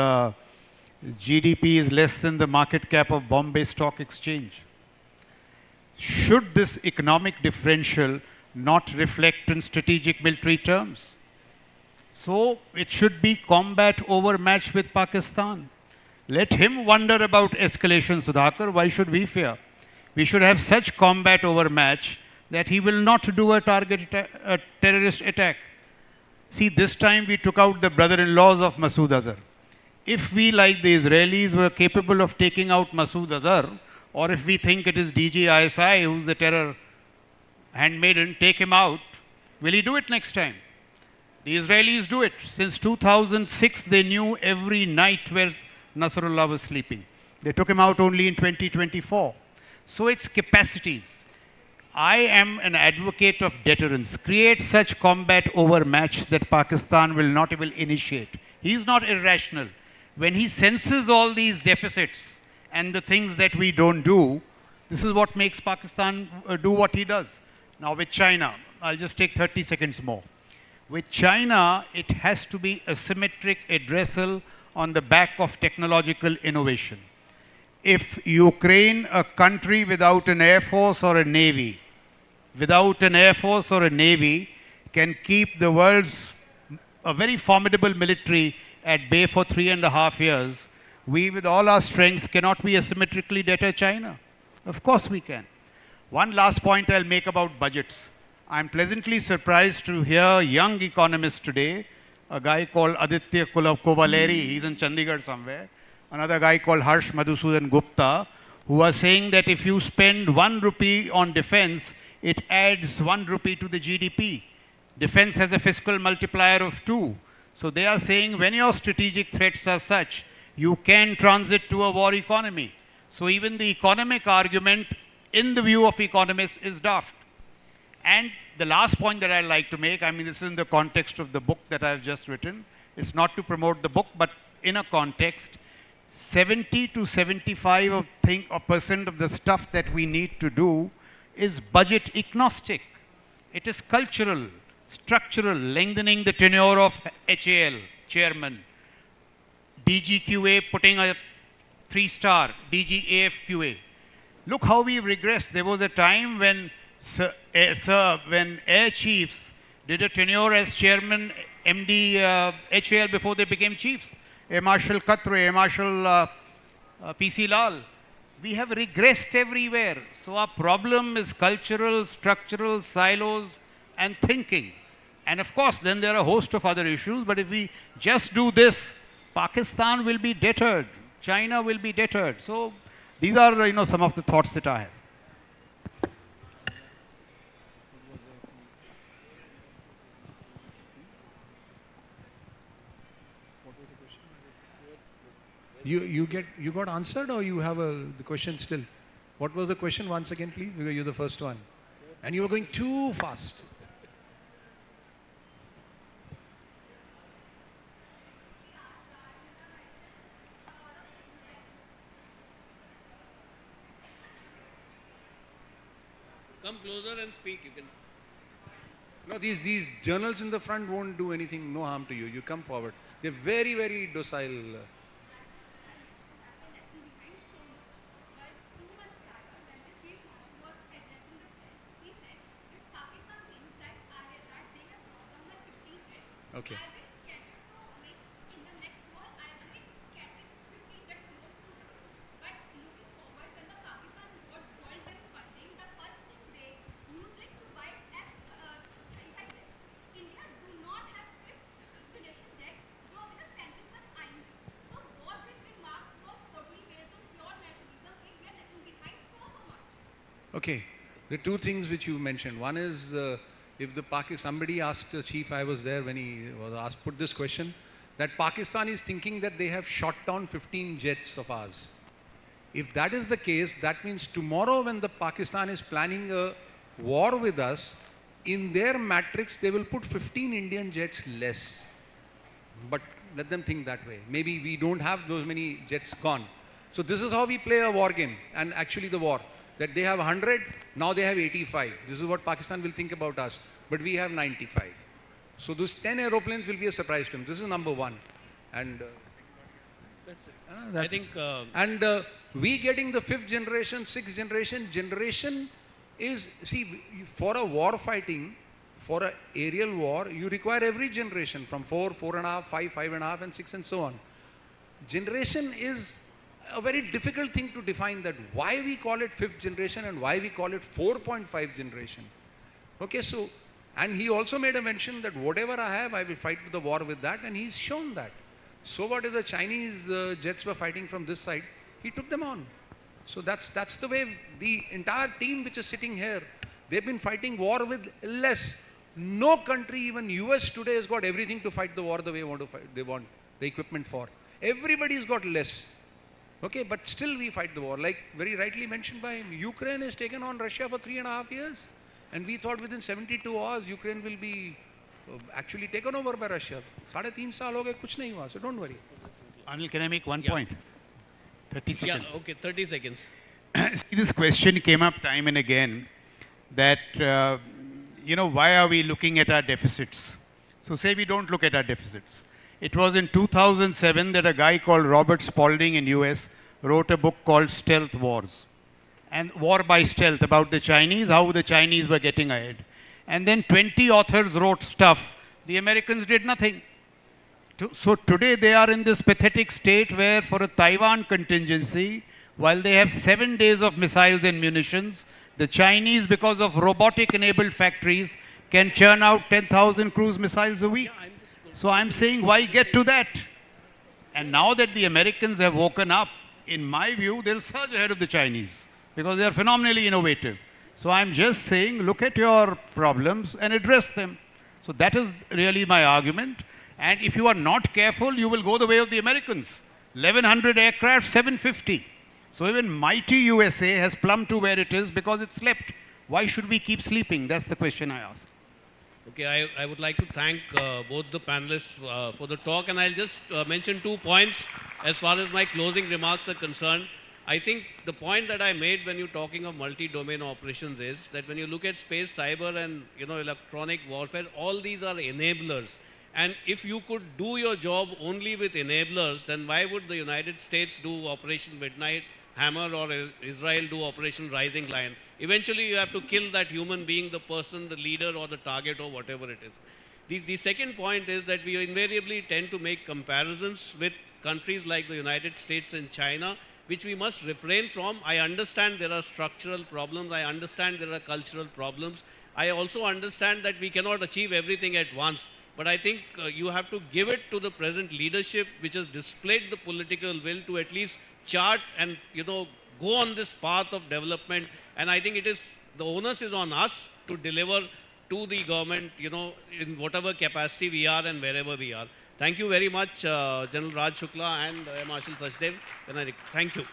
GDP is less than the market cap of Bombay Stock Exchange. Should this economic differential not reflect in strategic military terms? So it should be combat overmatch with Pakistan. Let him wonder about escalation, Sudhakar. Why should we fear? We should have such combat overmatch that he will not do a a terrorist attack. See, this time we took out the brother-in-laws of Masood Azhar. If we, like the Israelis, were capable of taking out Masood Azhar, or if we think it is DGISI who's the terror handmaiden, take him out, will he do it next time? The Israelis do it. Since 2006, they knew every night where Nasrullah was sleeping. They took him out only in 2024. So it's capacities. I am an advocate of deterrence. Create such combat overmatch that Pakistan will not even initiate. He is not irrational. When he senses all these deficits and the things that we don't do, this is what makes Pakistan do what he does. Now with China, I'll just take 30 seconds more. With China, it has to be a symmetric addressal on the back of technological innovation. If Ukraine, a country without an air force or a navy, can keep the world's a very formidable military at bay for 3.5 years, we with all our strengths cannot be asymmetrically deter China. Of course we can. One last point I'll make about budgets. I'm pleasantly surprised to hear young economists today, a guy called Aditya Kovaleri, he's in Chandigarh somewhere, another guy called Harsh Madhusudan Gupta, who are saying that if you spend 1 rupee on defense, it adds 1 rupee to the GDP. Defense has a fiscal multiplier of 2. So they are saying when your strategic threats are such, you can transit to a war economy. So even the economic argument, in the view of economists, is daft. And the last point that I'd like to make, I mean, this is in the context of the book that I've just written. It's not to promote the book, but in a context, 70 to 75% of the stuff that we need to do is budget agnostic. It is cultural, structural, lengthening the tenure of HAL, chairman, DGQA putting a 3-star, DGAFQA. Look how we've regressed. There was a time when when air chiefs did a tenure as chairman, MD HAL before they became chiefs. Air Marshal Katre, Air Marshal PC Lal. We have regressed everywhere. So our problem is cultural, structural, silos, and thinking. And of course, then there are a host of other issues. But if we just do this, Pakistan will be deterred. China will be deterred. So these are, some of the thoughts that I have. You got answered, or you have the question still? What was the question once again, please? Because you're the first one. And you were going too fast. Come closer and speak. You can. No, these journals in the front won't do anything, no harm to you. You come forward. They're very, very docile. Okay. Okay, the two things which you mentioned. One is if somebody asked the chief, I was there when he was asked, put this question, that Pakistan is thinking that they have shot down 15 jets of ours. If that is the case, that means tomorrow when the Pakistan is planning a war with us, in their matrix they will put 15 Indian jets less. But let them think that way. Maybe we don't have those many jets gone. So this is how we play a war game, and actually the war. That they have 100, now they have 85. This is what Pakistan will think about us. But we have 95. So those 10 aeroplanes will be a surprise to them. This is number one. And I think... we getting the 5th generation, 6th generation is, see, for a war fighting, for an aerial war, you require every generation from 4, 4.5, 5, 5.5, and 6, and so on. Generation is a very difficult thing to define, that why we call it 5th generation and why we call it 4.5 generation. Okay, so, and he also made a mention that whatever I have, I will fight the war with that, and he's shown that. So what if the Chinese jets were fighting from this side? He took them on. So that's the way the entire team which is sitting here, they've been fighting war with less. No country, even US today, has got everything to fight the war the way they want the equipment for. Everybody's got less. Okay, but still we fight the war. Like very rightly mentioned by him, Ukraine has taken on Russia for 3.5 years. And we thought within 72 hours, Ukraine will be actually taken over by Russia. 3.5 saal ho gaye, kuch nahi hua, so don't worry. Anil, can I make one point? 30 seconds. Yeah, okay, 30 seconds. See, this question came up time and again that, why are we looking at our deficits? So say we don't look at our deficits. It was in 2007 that a guy called Robert Spalding in US wrote a book called Stealth Wars. And War by Stealth, about the Chinese, how the Chinese were getting ahead. And then 20 authors wrote stuff. The Americans did nothing. So today they are in this pathetic state where for a Taiwan contingency, while they have 7 days of missiles and munitions, the Chinese, because of robotic enabled factories, can churn out 10,000 cruise missiles a week. So I'm saying, why get to that? And now that the Americans have woken up, in my view, they'll surge ahead of the Chinese because they are phenomenally innovative. So I'm just saying, look at your problems and address them. So that is really my argument. And if you are not careful, you will go the way of the Americans. 1,100 aircraft, 750. So even mighty USA has plumbed to where it is because it slept. Why should we keep sleeping? That's the question I ask. Okay, I would like to thank both the panelists for the talk, and I'll just mention 2 points as far as my closing remarks are concerned. I think the point that I made when you're talking of multi-domain operations is that when you look at space, cyber and electronic warfare, all these are enablers. And if you could do your job only with enablers, then why would the United States do Operation Midnight Hammer or Israel do Operation Rising Lion? Eventually you have to kill that human being, the person, the leader or the target or whatever it is. The second point is that we invariably tend to make comparisons with countries like the United States and China, which we must refrain from. I understand there are structural problems. I understand there are cultural problems. I also understand that we cannot achieve everything at once. But I think you have to give it to the present leadership, which has displayed the political will to at least chart and go on this path of development. And I think the onus is on us to deliver to the government, in whatever capacity we are and wherever we are. Thank you very much, General Raj Shukla and Air Marshal Sachdev. Thank you.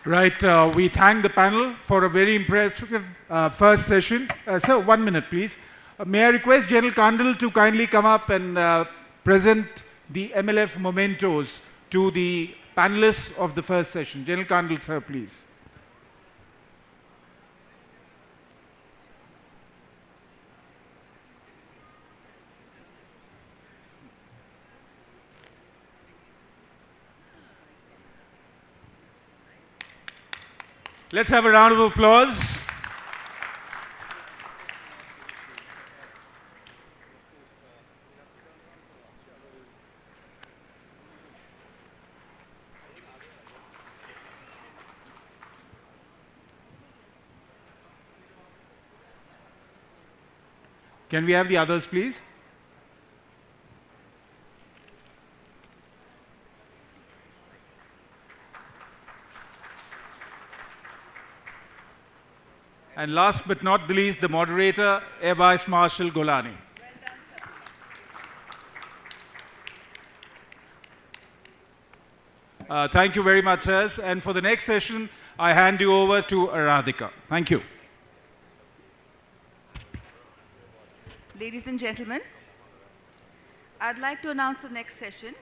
Right, we thank the panel for a very impressive first session. Sir, 1 minute, please. May I request General Kandal to kindly come up and present the MLF mementos to the panelists of the first session. General Kandal, sir, please. Let's have a round of applause. Can we have the others, please? And last but not the least, the moderator, Air Vice Marshal Golani. Thank you very much, sirs. And for the next session, I hand you over to Aradhika. Thank you. Ladies and gentlemen, I'd like to announce the next session,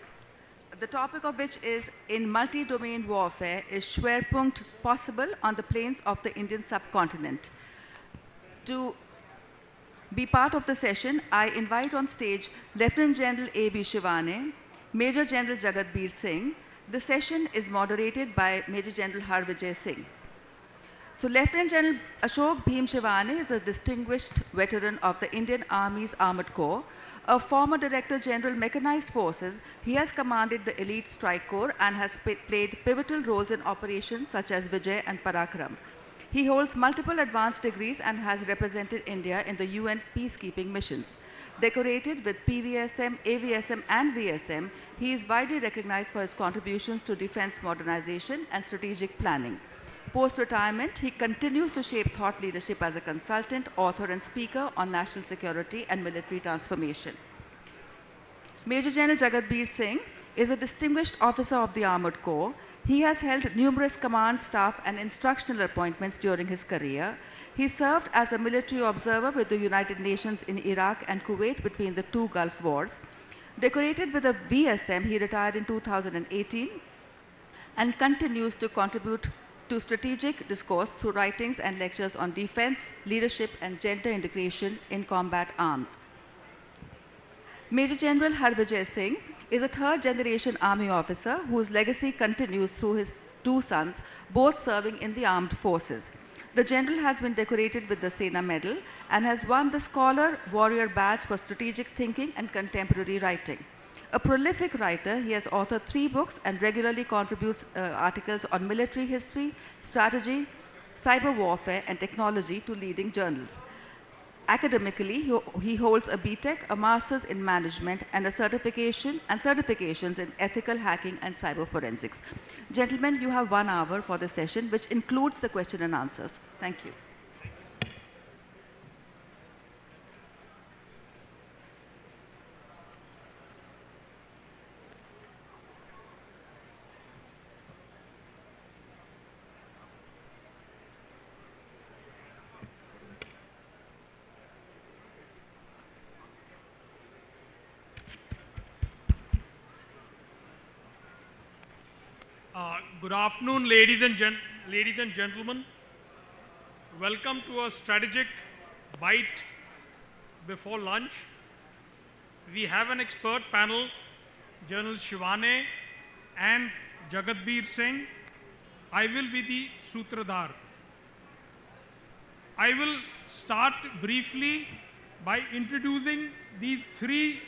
the topic of which is in multi-domain warfare is Schwerpunkt possible on the plains of the Indian subcontinent. To be part of the session, I invite on stage Lieutenant General A.B. Shivane, Major General Jagatbir Singh. The session is moderated by Major General Harvijay Singh. So Lieutenant General Ashok Bhim Shivane is a distinguished veteran of the Indian Army's Armored Corps, A former Director General Mechanized Forces, he has commanded the Elite Strike Corps and has played pivotal roles in operations such as Vijay and Parakram. He holds multiple advanced degrees and has represented India in the UN peacekeeping missions. Decorated with PVSM, AVSM and VSM, he is widely recognized for his contributions to defense modernization and strategic planning. Post-retirement, he continues to shape thought leadership as a consultant, author and speaker on national security and military transformation. Major General Jagatbir Singh is a distinguished officer of the Armored Corps. He has held numerous command, staff and instructional appointments during his career. He served as a military observer with the United Nations in Iraq and Kuwait between the two Gulf Wars. Decorated with a VSM, he retired in 2018 and continues to contribute to strategic discourse through writings and lectures on defense, leadership, and gender integration in combat arms. Major General Harbijay Singh is a third-generation army officer whose legacy continues through his two sons, both serving in the armed forces. The general has been decorated with the Sena Medal and has won the Scholar Warrior Badge for strategic thinking and contemporary writing. A prolific writer, he has authored 3 books and regularly contributes articles on military history, strategy, cyber warfare, and technology to leading journals. Academically, he holds a BTech, a Master's in Management, and a certification and certifications in ethical hacking and cyber forensics. Gentlemen, you have 1 hour for this session, which includes the question and answers. Thank you. Good afternoon, ladies and gentlemen. Welcome to a strategic bite before lunch. We have an expert panel, General Shivane and Jagatbir Singh. I will be the Sutradhar. I will start briefly by introducing these 3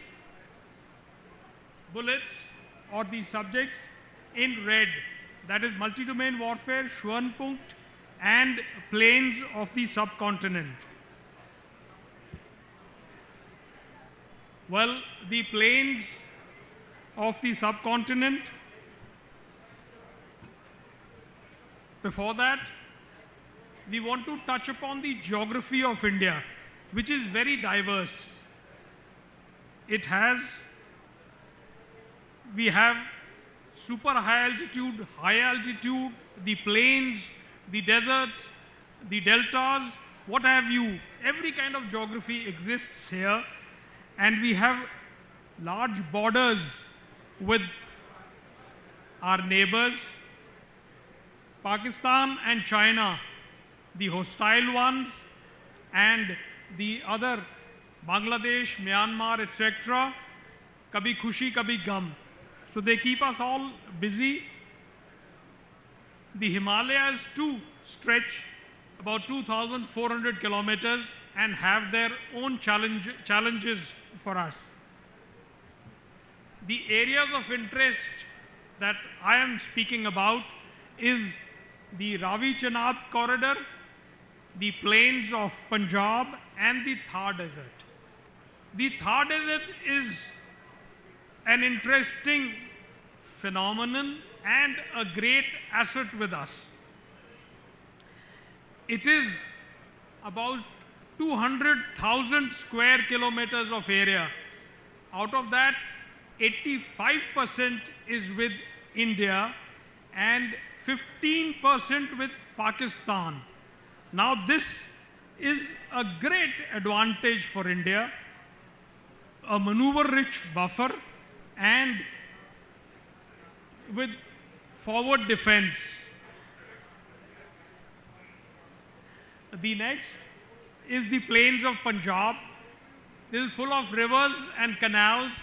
bullets or these subjects in red, that is multi-domain warfare, Schwernpunkt, and plains of the subcontinent. Well, the plains of the subcontinent, before that, we want to touch upon the geography of India, which is very diverse. We have super high altitude, the plains, the deserts, the deltas, what have you. Every kind of geography exists here, and we have large borders with our neighbors, Pakistan and China, the hostile ones, and the other, Bangladesh, Myanmar, etc. Kabhi khushi, kabhi gum. So they keep us all busy. The Himalayas too stretch about 2,400 kilometers and have their own challenges for us. The areas of interest that I am speaking about is the Ravi-Chenab corridor, the plains of Punjab, and the Thar Desert. The Thar Desert is an interesting phenomenon and a great asset with us. It is about 200,000 square kilometers of area. Out of that, 85% is with India and 15% with Pakistan. Now this is a great advantage for India, a maneuver-rich buffer, and with forward defense. The next is the plains of Punjab. This is full of rivers and canals.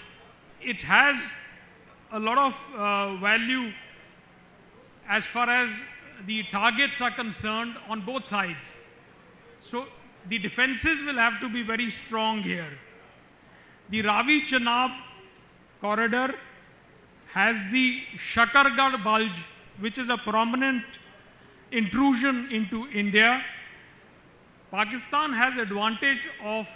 It has a lot of value as far as the targets are concerned on both sides. So the defenses will have to be very strong here. The Ravi Chenab corridor has the Shakargarh bulge, which is a prominent intrusion into India. Pakistan has advantage of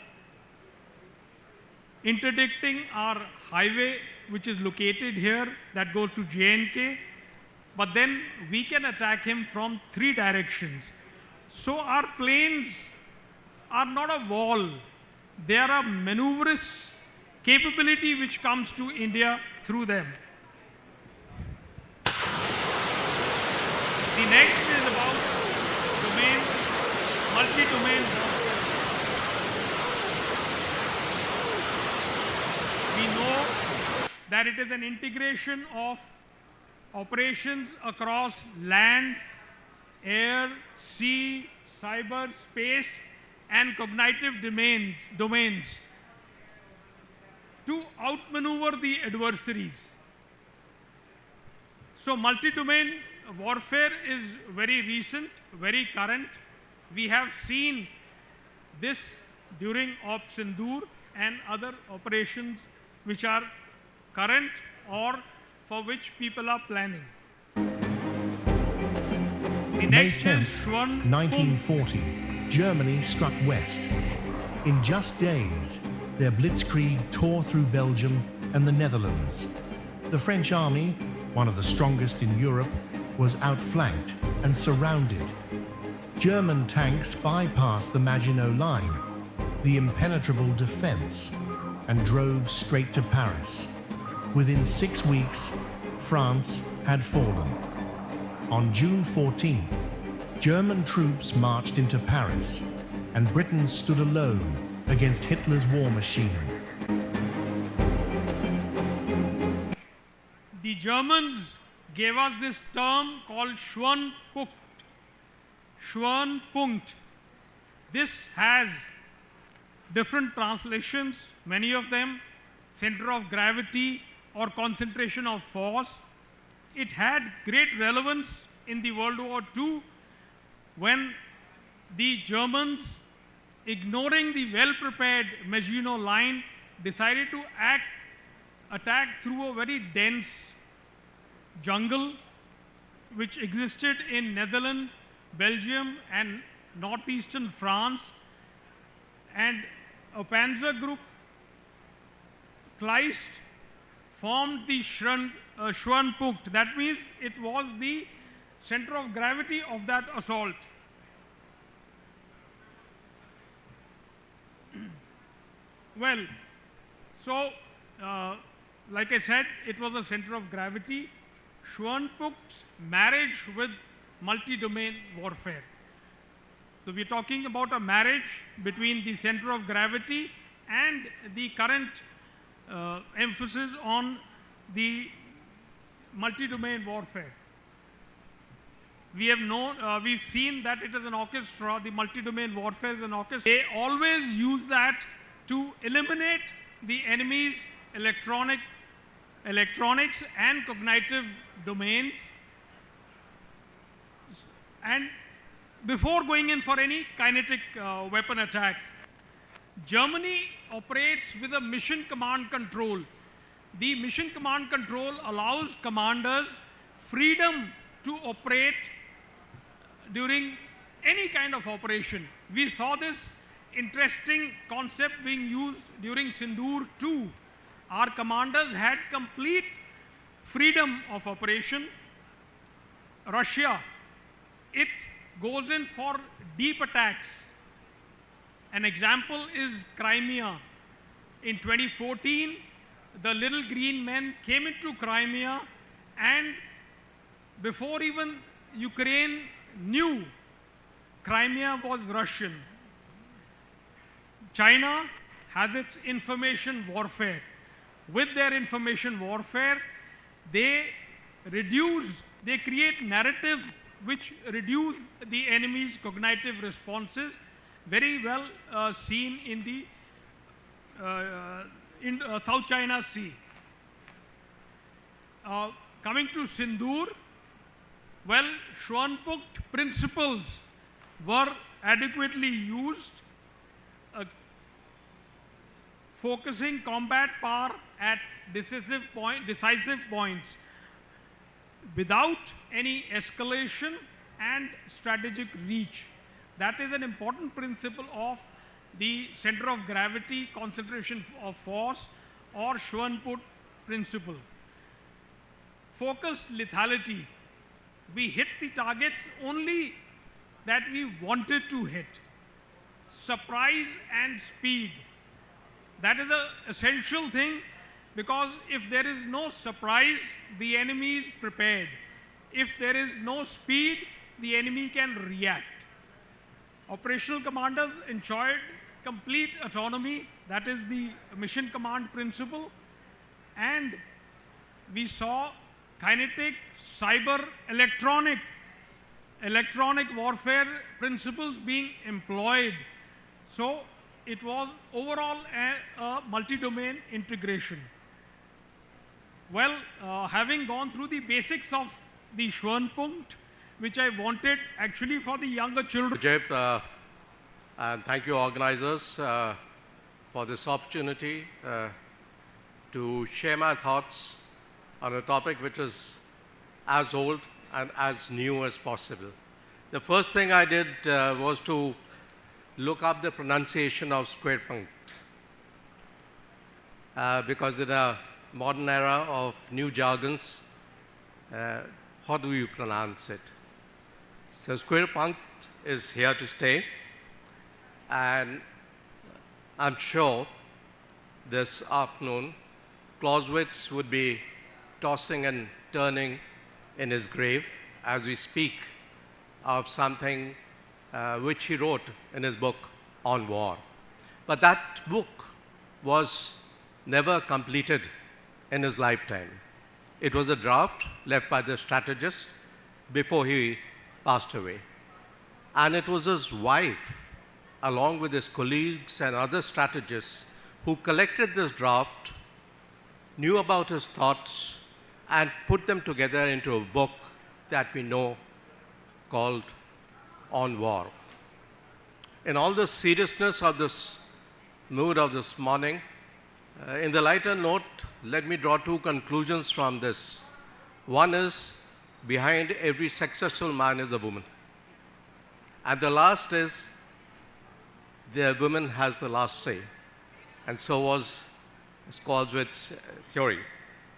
interdicting our highway, which is located here, that goes to J&K, but then we can attack him from 3 directions. So our planes are not a wall. They are a maneuverous capability which comes to India through them. The next is about domain, multi-domain warfare. We know that it is an integration of operations across land, air, sea, cyber, space, and cognitive domains to outmaneuver the adversaries. So multi-domain warfare is very recent, very current. We have seen this during Op Sindoor and other operations which are current or for which people are planning. The May next 10th, is Schwan 1940, Germany struck west. In just days, their blitzkrieg tore through Belgium and the Netherlands. The French army, one of the strongest in Europe, was outflanked and surrounded. German tanks bypassed the Maginot Line, the impenetrable defense, and drove straight to Paris. Within 6 weeks, France had fallen. On June 14th, German troops marched into Paris, and Britain stood alone against Hitler's war machine. The Germans gave us this term called Schwanpunkt. Schwanpunkt. This has different translations, many of them center of gravity or concentration of force. It had great relevance in the World War II when the Germans, ignoring the well-prepared Maginot Line, decided to attack through a very dense jungle which existed in Netherlands, Belgium and northeastern France, and a panzer group, Kleist, formed the Schwanpunkt. That means it was the center of gravity of that assault. Well, so like I said, it was a center of gravity. Schwanpunkt's marriage with multi-domain warfare. So we're talking about a marriage between the center of gravity and the current emphasis on the multi-domain warfare. We have known, we've seen that it is an orchestra, the multi-domain warfare is an orchestra. They always use that to eliminate the enemy's electronics and cognitive domains, and before going in for any kinetic weapon attack. Germany operates with a mission command control. The mission command control allows commanders freedom to operate during any kind of operation. We saw this interesting concept being used during Sindoor too. Our commanders had complete freedom of operation. Russia, it goes in for deep attacks. An example is Crimea. In 2014, the little green men came into Crimea, and before even Ukraine knew, Crimea was Russian. China has its information warfare. With their information warfare, they create narratives which reduce the enemy's cognitive responses, very well seen in the South China Sea. Coming to Sindoor, well, Schwanpunkt principles were adequately used. focusing combat power at decisive points without any escalation and strategic reach. That is an important principle of the center of gravity, concentration of force, or Schwanput principle. Focused lethality. We hit the targets only that we wanted to hit. Surprise and speed. That is the essential thing, because if there is no surprise, the enemy is prepared. If there is no speed, the enemy can react. Operational commanders ensured complete autonomy. That is the mission command principle. And we saw kinetic, cyber, electronic warfare principles being employed. So it was overall a multi-domain integration. Well, having gone through the basics of the Schwanpunkt, which I wanted actually for the younger children. Jay, and thank you organizers for this opportunity to share my thoughts on a topic which is as old and as new as possible. The first thing I did was to look up the pronunciation of square punkt, because in a modern era of new jargons, how do you pronounce it? So square punkt is here to stay, and I'm sure this afternoon Clausewitz would be tossing and turning in his grave as we speak of something which he wrote in his book on war. But that book was never completed in his lifetime. It was a draft left by the strategist before he passed away. And it was his wife, along with his colleagues and other strategists, who collected this draft, knew about his thoughts, and put them together into a book that we know called On War. In all the seriousness of this mood of this morning, in the lighter note, let me draw two conclusions from this. One is, behind every successful man is a woman. And the last is, the woman has the last say. And so was Clausewitz's theory.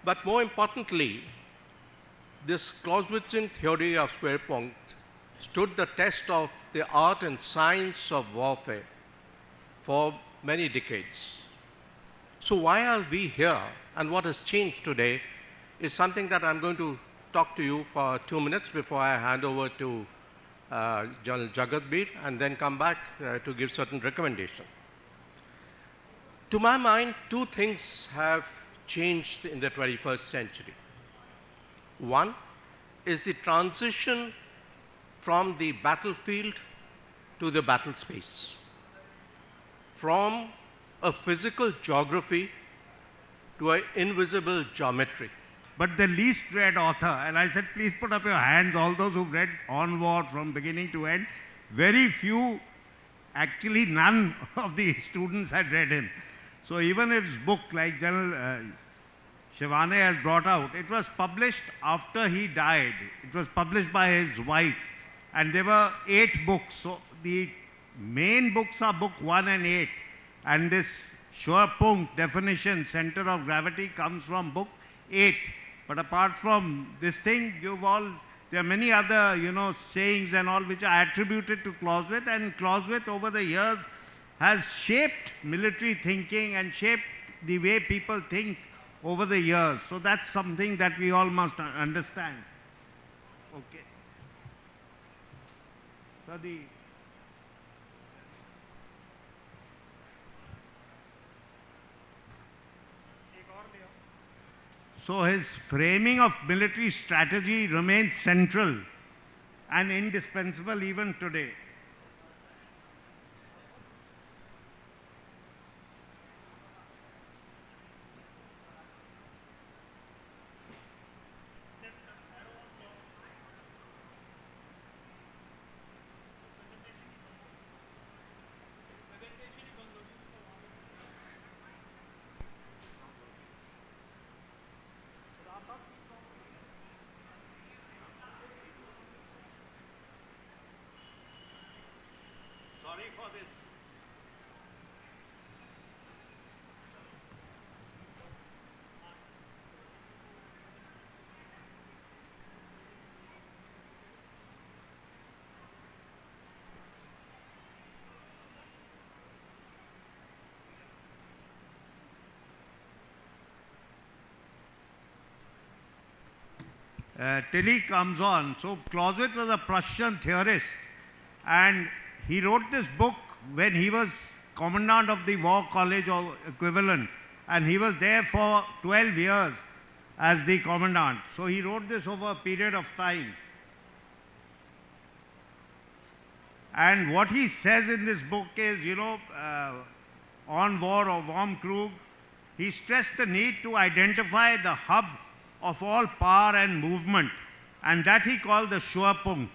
But more importantly, this Clausewitzian theory of square punkt stood the test of the art and science of warfare for many decades. So why are we here, and what has changed today is something that I'm going to talk to you for 2 minutes before I hand over to General Jagatbir, and then come back to give certain recommendations. To my mind, two things have changed in the 21st century. One is the transition from the battlefield to the battle space, from a physical geography to an invisible geometry. But the least read author, and I said, please put up your hands, all those who've read On War from beginning to end, very few, actually none of the students had read him. So even his book, like General Shivane has brought out, it was published after he died. It was published by his wife, and there were 8 books. So the main books are book 1 and 8, and this Schwerpunkt definition, center of gravity, comes from book 8. But apart from this thing, there are many other, sayings and all which are attributed to Clausewitz, and Clausewitz over the years has shaped military thinking and shaped the way people think over the years. So that's something that we all must understand. Okay. So his framing of military strategy remains central and indispensable even today. for this. Tilly comes on. So Clausewitz was a Prussian theorist, and he wrote this book when he was commandant of the War College or equivalent, and he was there for 12 years as the commandant. So he wrote this over a period of time. And what he says in this book is, on war or Wormkrug, he stressed the need to identify the hub of all power and movement, and that he called the Schwerpunkt.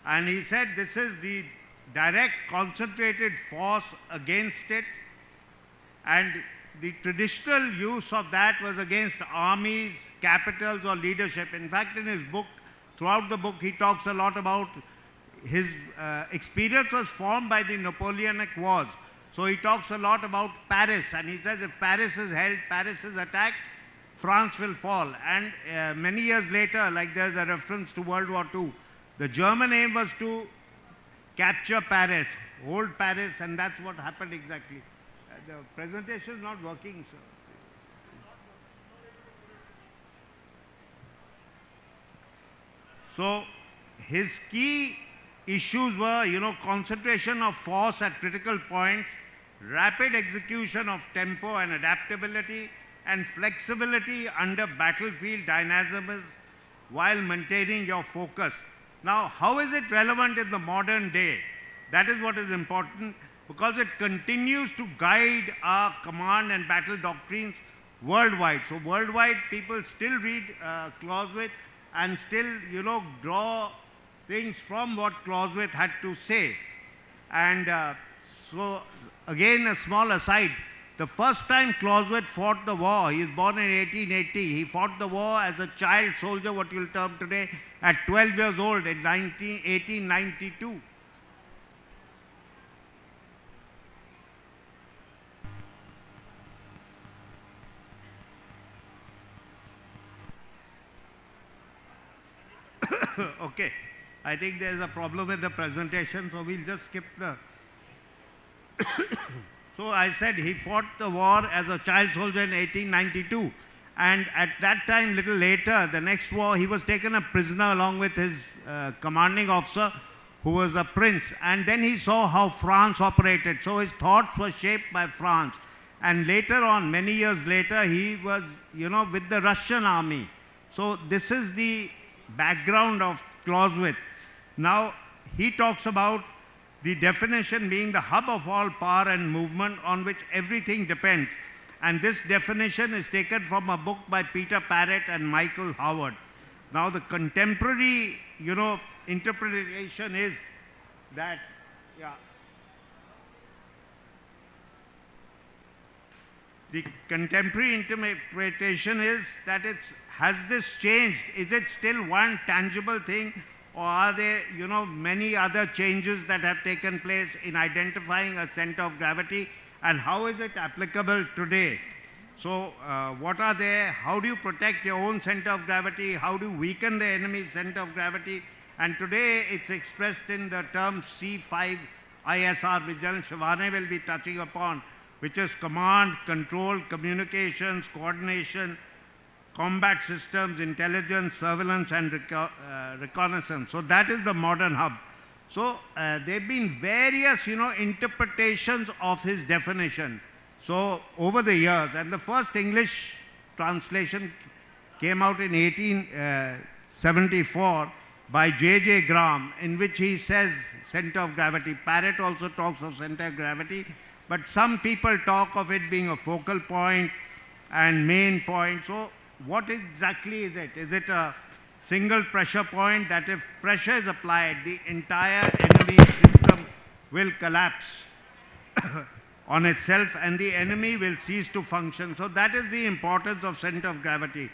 And he said this is the direct concentrated force against it, and the traditional use of that was against armies, capitals or leadership. In fact, in his book, throughout the book, he talks a lot about his experience was formed by the Napoleonic Wars. So he talks a lot about Paris, and he says if Paris is held, Paris is attacked, France will fall. And many years later, like there's a reference to World War II, the German aim was to capture Paris, hold Paris, and that's what happened exactly. The presentation is not working, sir. So his key issues were, concentration of force at critical points, rapid execution of tempo and adaptability, and flexibility under battlefield dynamism while maintaining your focus. Now, how is it relevant in the modern day? That is what is important, because it continues to guide our command and battle doctrines worldwide. So worldwide, people still read Clausewitz and still, draw things from what Clausewitz had to say. And so, again, a small aside. The first time Clausewitz fought the war, he was born in 1880, he fought the war as a child soldier, what you'll term today, at 12 years old in 1892. Okay, I think there's a problem with the presentation, so we'll just skip the... So I said he fought the war as a child soldier in 1892, and at that time, little later, the next war, he was taken a prisoner along with his commanding officer, who was a prince, and then he saw how France operated. So his thoughts were shaped by France, and later on, many years later, he was, with the Russian army. So this is the background of Clausewitz. Now, he talks about the definition being the hub of all power and movement on which everything depends. And this definition is taken from a book by Peter Parrott and Michael Howard. Now the contemporary, interpretation is that, the contemporary interpretation is that has this changed? Is it still one tangible thing? Or are there, many other changes that have taken place in identifying a center of gravity, and how is it applicable today? So, what are there? How do you protect your own center of gravity? How do you weaken the enemy's center of gravity? And today it's expressed in the term C5 ISR, which General Shivane will be touching upon, which is command, control, communications, coordination, combat systems, intelligence, surveillance, and reconnaissance. So that is the modern hub. So there have been various, interpretations of his definition. So over the years, and the first English translation came out in 1874 by J.J. Graham, in which he says center of gravity. Parrott also talks of center of gravity, but some people talk of it being a focal point and main point. So what exactly is it? Is it a single pressure point that if pressure is applied, the entire enemy system will collapse on itself and the enemy will cease to function? So that is the importance of center of gravity.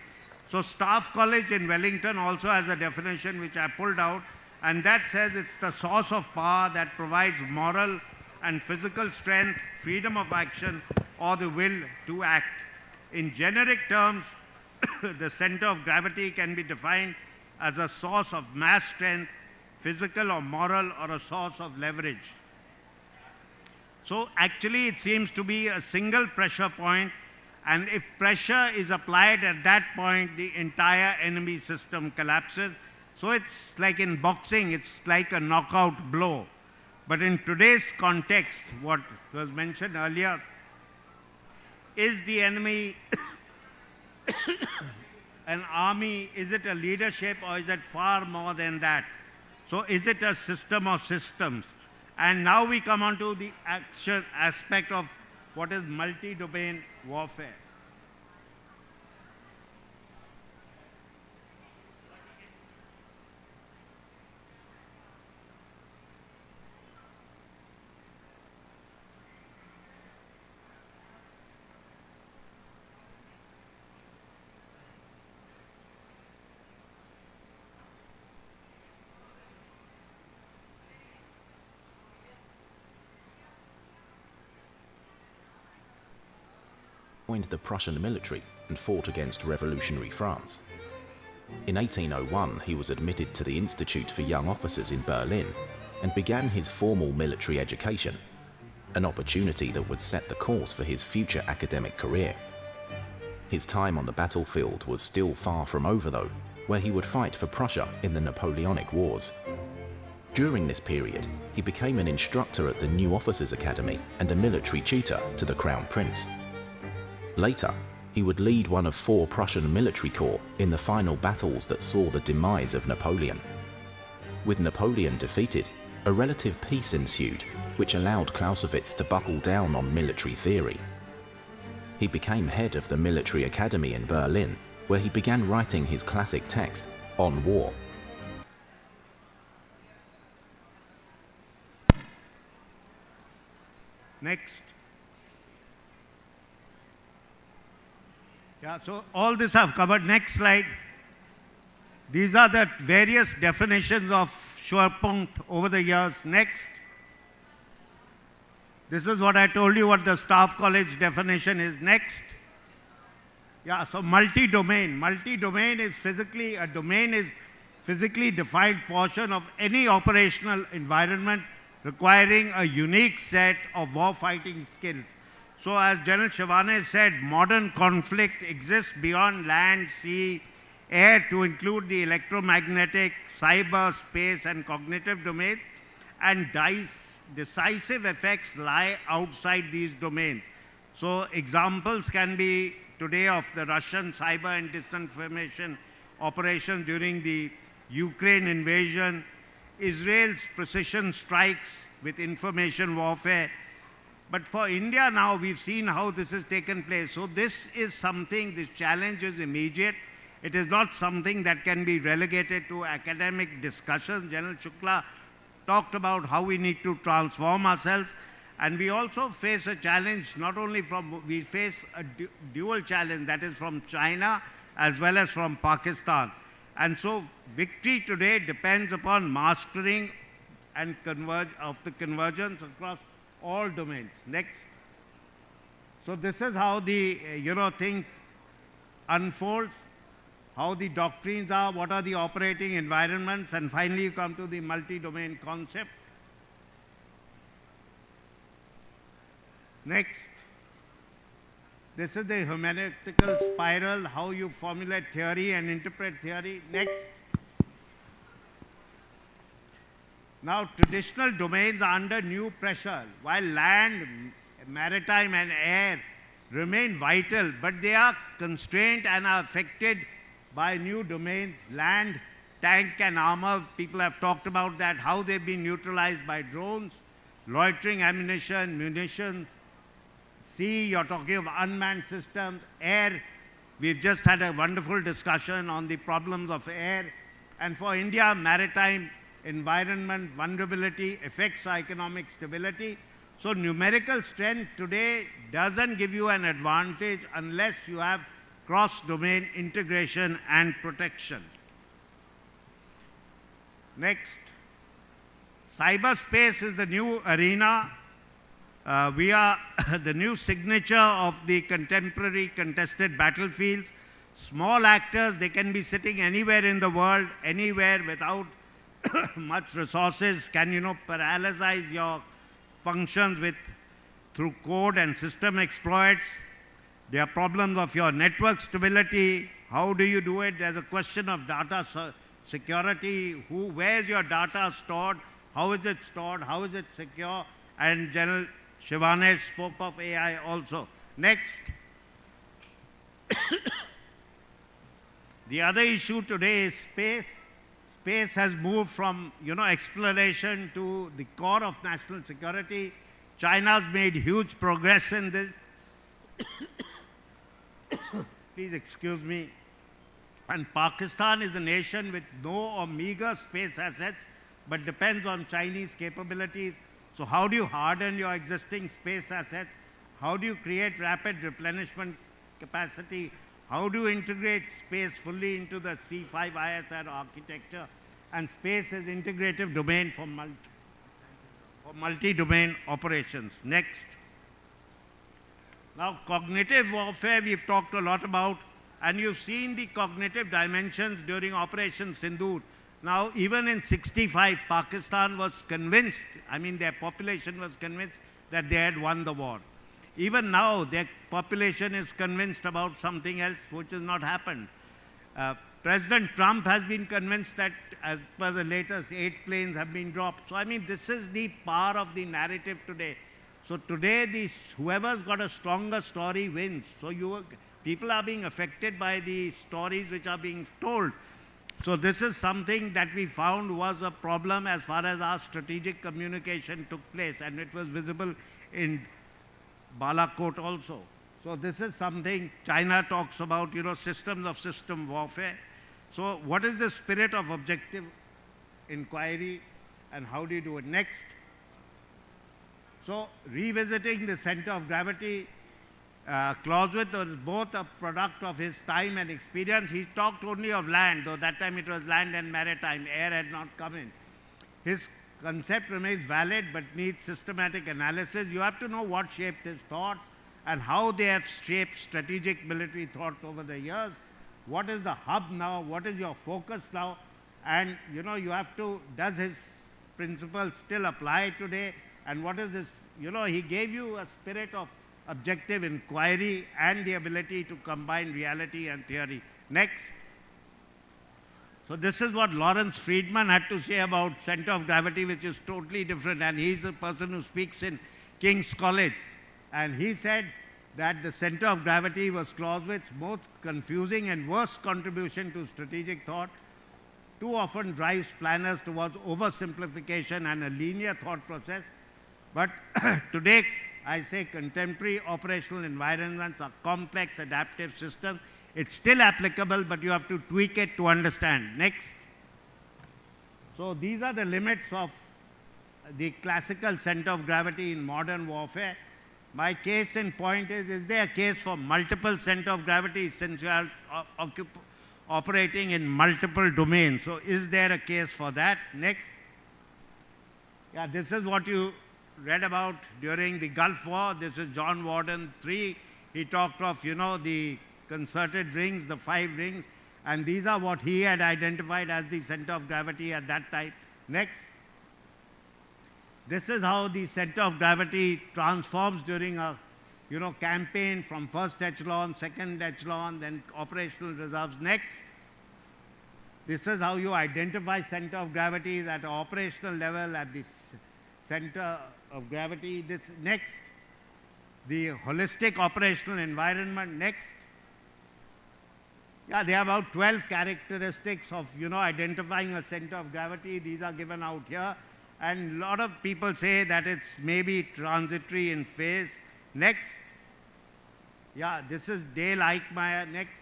So Staff College in Wellington also has a definition which I pulled out, and that says it's the source of power that provides moral and physical strength, freedom of action, or the will to act. In generic terms, the center of gravity can be defined as a source of mass strength, physical or moral, or a source of leverage. So actually it seems to be a single pressure point, and if pressure is applied at that point, the entire enemy system collapses. So it's like in boxing, it's like a knockout blow. But in today's context, what was mentioned earlier, is the enemy an army? Is it a leadership, or is it far more than that? So is it a system of systems? And now we come on to the action aspect of what is multi-domain warfare. Joined the Prussian military and fought against revolutionary France. In 1801, he was admitted to the Institute for Young Officers in Berlin and began his formal military education, an opportunity that would set the course for his future academic career. His time on the battlefield was still far from over though, where he would fight for Prussia in the Napoleonic Wars. During this period, he became an instructor at the New Officers Academy and a military tutor to the Crown Prince. Later, he would lead one of 4 Prussian military corps in the final battles that saw the demise of Napoleon. With Napoleon defeated, a relative peace ensued, which allowed Clausewitz to buckle down on military theory. He became head of the Military Academy in Berlin, where he began writing his classic text, On War. Next. Yeah, so all this I've covered. Next slide. These are the various definitions of Schwerpunkt over the years. Next. This is what I told you what the staff college definition is. Next. Yeah, so multi-domain. Multi-domain is physically, a domain is physically defined portion of any operational environment requiring a unique set of war-fighting skills. So as General Shivane said, modern conflict exists beyond land, sea, air to include the electromagnetic, cyber, space and cognitive domains, and decisive effects lie outside these domains. So examples can be today of the Russian cyber and disinformation operation during the Ukraine invasion, Israel's precision strikes with information warfare. But for India now, we've seen how this has taken place. So this is something, this challenge is immediate. It is not something that can be relegated to academic discussions. General Shukla talked about how we need to transform ourselves. And we also face a challenge, not only from, we face a dual challenge, that is from China as well as from Pakistan. And so victory today depends upon mastering and the convergence across all domains. Next. So this is how the thing unfolds, how the doctrines are, what are the operating environments, and finally you come to the multi-domain concept. Next. This is the hermeneutical spiral, how you formulate theory and interpret theory. Next. Now, traditional domains are under new pressure, while land, maritime and air remain vital, but they are constrained and are affected by new domains. Land, tank and armor, people have talked about that, how they've been neutralized by drones, loitering ammunition, munitions. Sea, you're talking of unmanned systems. Air, we've just had a wonderful discussion on the problems of air. And for India, maritime environment vulnerability affects our economic stability. So numerical strength today doesn't give you an advantage unless you have cross-domain integration and protection. Next. Cyberspace is the new arena. We are the new signature of the contemporary contested battlefields. Small actors, they can be sitting anywhere in the world, anywhere without much resources, can, paralyze your functions through code and system exploits. There are problems of your network stability. How do you do it? There's a question of data security. Where is your data stored? How is it stored? How is it secure? And General Shivanesh spoke of AI also. Next. The other issue today is space. Space has moved from, exploration to the core of national security. China's made huge progress in this. Please excuse me. And Pakistan is a nation with no or meager space assets, but depends on Chinese capabilities. So how do you harden your existing space assets? How do you create rapid replenishment capacity? How do you integrate space fully into the C5ISR architecture? And space is integrative domain for multi-domain operations. Next. Now, cognitive warfare we've talked a lot about, and you've seen the cognitive dimensions during Operation Sindoor. Now, even in 65, Pakistan was convinced, their population was convinced that they had won the war. Even now, their population is convinced about something else which has not happened. President Trump has been convinced that, as per the latest, 8 planes have been dropped. So, this is the power of the narrative today. So today, whoever's got a stronger story wins. So people are being affected by the stories which are being told. So this is something that we found was a problem as far as our strategic communication took place, and it was visible in Balakot also. So this is something China talks about, systems of system warfare. So what is the spirit of objective inquiry, and how do you do it? Next. So revisiting the center of gravity, Clausewitz was both a product of his time and experience. He talked only of land, though that time it was land and maritime. Air had not come in. His concept remains valid but needs systematic analysis. You have to know what shaped his thought and how they have shaped strategic military thought over the years. What is the hub now? What is your focus now? And, you have to, does his principles still apply today? And what is this? He gave you a spirit of objective inquiry and the ability to combine reality and theory. Next. So this is what Lawrence Friedman had to say about center of gravity, which is totally different. And he's a person who speaks in King's College. And he said that the center of gravity was Clausewitz's most confusing and worst contribution to strategic thought. Too often drives planners towards oversimplification and a linear thought process. But today, I say contemporary operational environments are complex adaptive systems. It's still applicable, but you have to tweak it to understand. Next. So these are the limits of the classical center of gravity in modern warfare. My case in point is there a case for multiple center of gravity since you are operating in multiple domains? So is there a case for that? Next. Yeah, this is what you read about during the Gulf War. This is John Warden 3. He talked of, the concerted rings, the 5 rings, and these are what he had identified as the center of gravity at that time. Next. This is how the center of gravity transforms during a, campaign from first echelon, second echelon, then operational reserves. Next. This is how you identify center of gravity at an operational level at the center of gravity. This next, the holistic operational environment. Next. Yeah, there are about 12 characteristics of, identifying a center of gravity. These are given out here. And a lot of people say that it's maybe transitory in phase. Next. Yeah, this is Dale Eichmeyer. Next.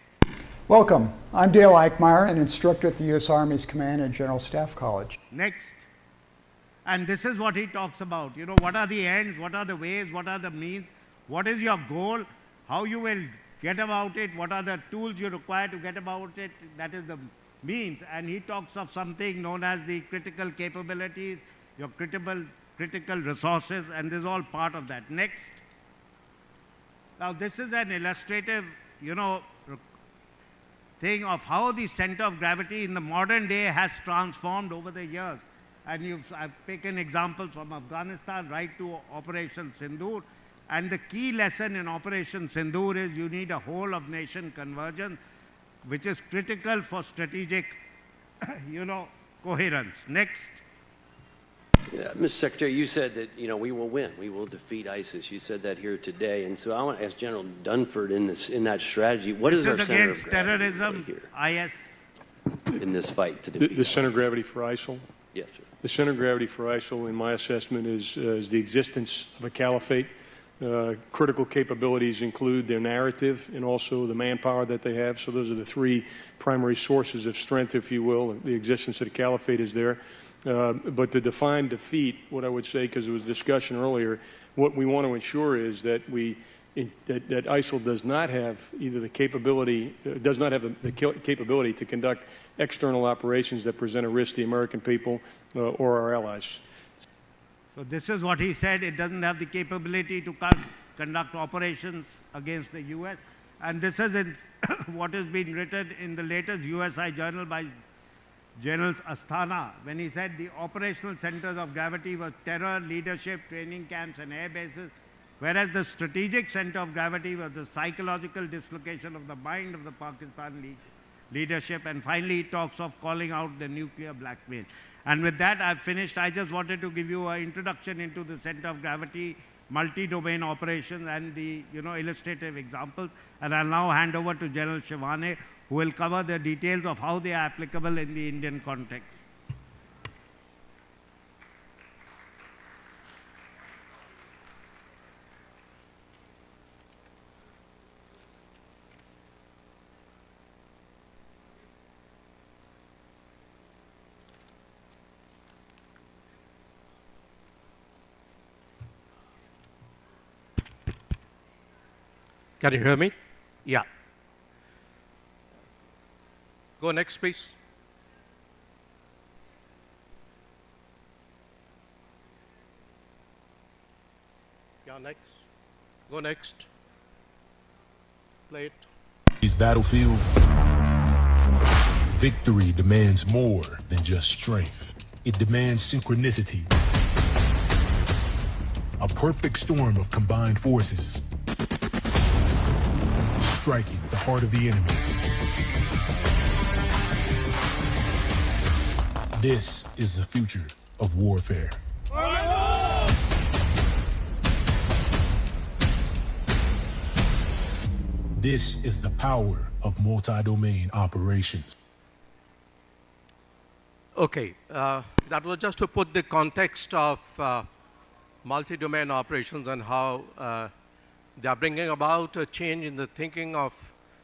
Welcome. I'm Dale Eichmeyer, an instructor at the U.S. Army's Command and General Staff College. Next. And this is what he talks about. What are the ends? What are the ways? What are the means? What is your goal? How you will get about it? What are the tools you require to get about it? That is the means. And he talks of something known as the critical capabilities, your critical critical resources, and this is all part of that. Next. Now, this is an illustrative, thing of how the center of gravity in the modern day has transformed over the years. And I've taken examples from Afghanistan right to Operation Sindoor. And the key lesson in Operation Sindoor is you need a whole of nation convergence, which is critical for strategic, coherence. Next. Yeah, Mr. Secretary, you said that, we will win. We will defeat ISIS. You said that here today. And so I want to ask General Dunford in that strategy, what is our center of gravity terrorism, IS? In this fight to defeat the center of gravity for ISIL? Yes, sir. The center of gravity for ISIL, in my assessment, is the existence of a caliphate. Critical capabilities include their narrative and also the manpower that they have. So those are the three primary sources of strength, if you will. The existence of the caliphate is there. But to define defeat, what I would say, because there was discussion earlier, what we want to ensure is that that ISIL does not have either the capability, capability to conduct external operations that present a risk to the American people or our allies. So this is what he said. It doesn't have the capability to conduct operations against the U.S. And this is what has been written in the latest USI journal by General Asthana, when he said the operational centers of gravity were terror, leadership, training camps, and air bases, whereas the strategic center of gravity was the psychological dislocation of the mind of the Pakistan leadership. And finally, he talks of calling out the nuclear blackmail. And with that, I've finished. I just wanted to give you an introduction into the center of gravity, multi-domain operations, and the illustrative examples. And I'll now hand over to General Shivane, who will cover the details of how they are applicable in the Indian context. Can you hear me? Yeah. Go next, please. Yeah, next. Go next. Play it. This battlefield, victory demands more than just strength. It demands synchronicity. A perfect storm of combined forces, striking the heart of the enemy. This is the future of warfare. This is the power of multi-domain operations. Okay, that was just to put the context of multi-domain operations and how they are bringing about a change in the thinking of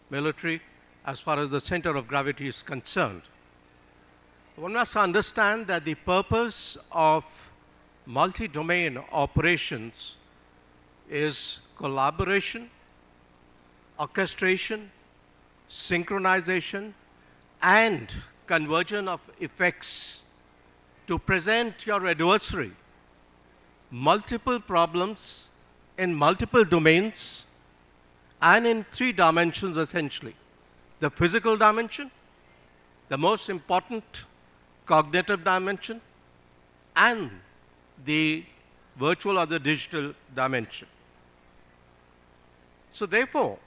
military as far as the center of gravity is concerned. One must understand that the purpose of multi-domain operations is collaboration, orchestration, synchronization, and conversion of effects to present your adversary multiple problems in multiple domains and in three dimensions essentially. The physical dimension, the most important cognitive dimension, and the virtual or the digital dimension. So therefore,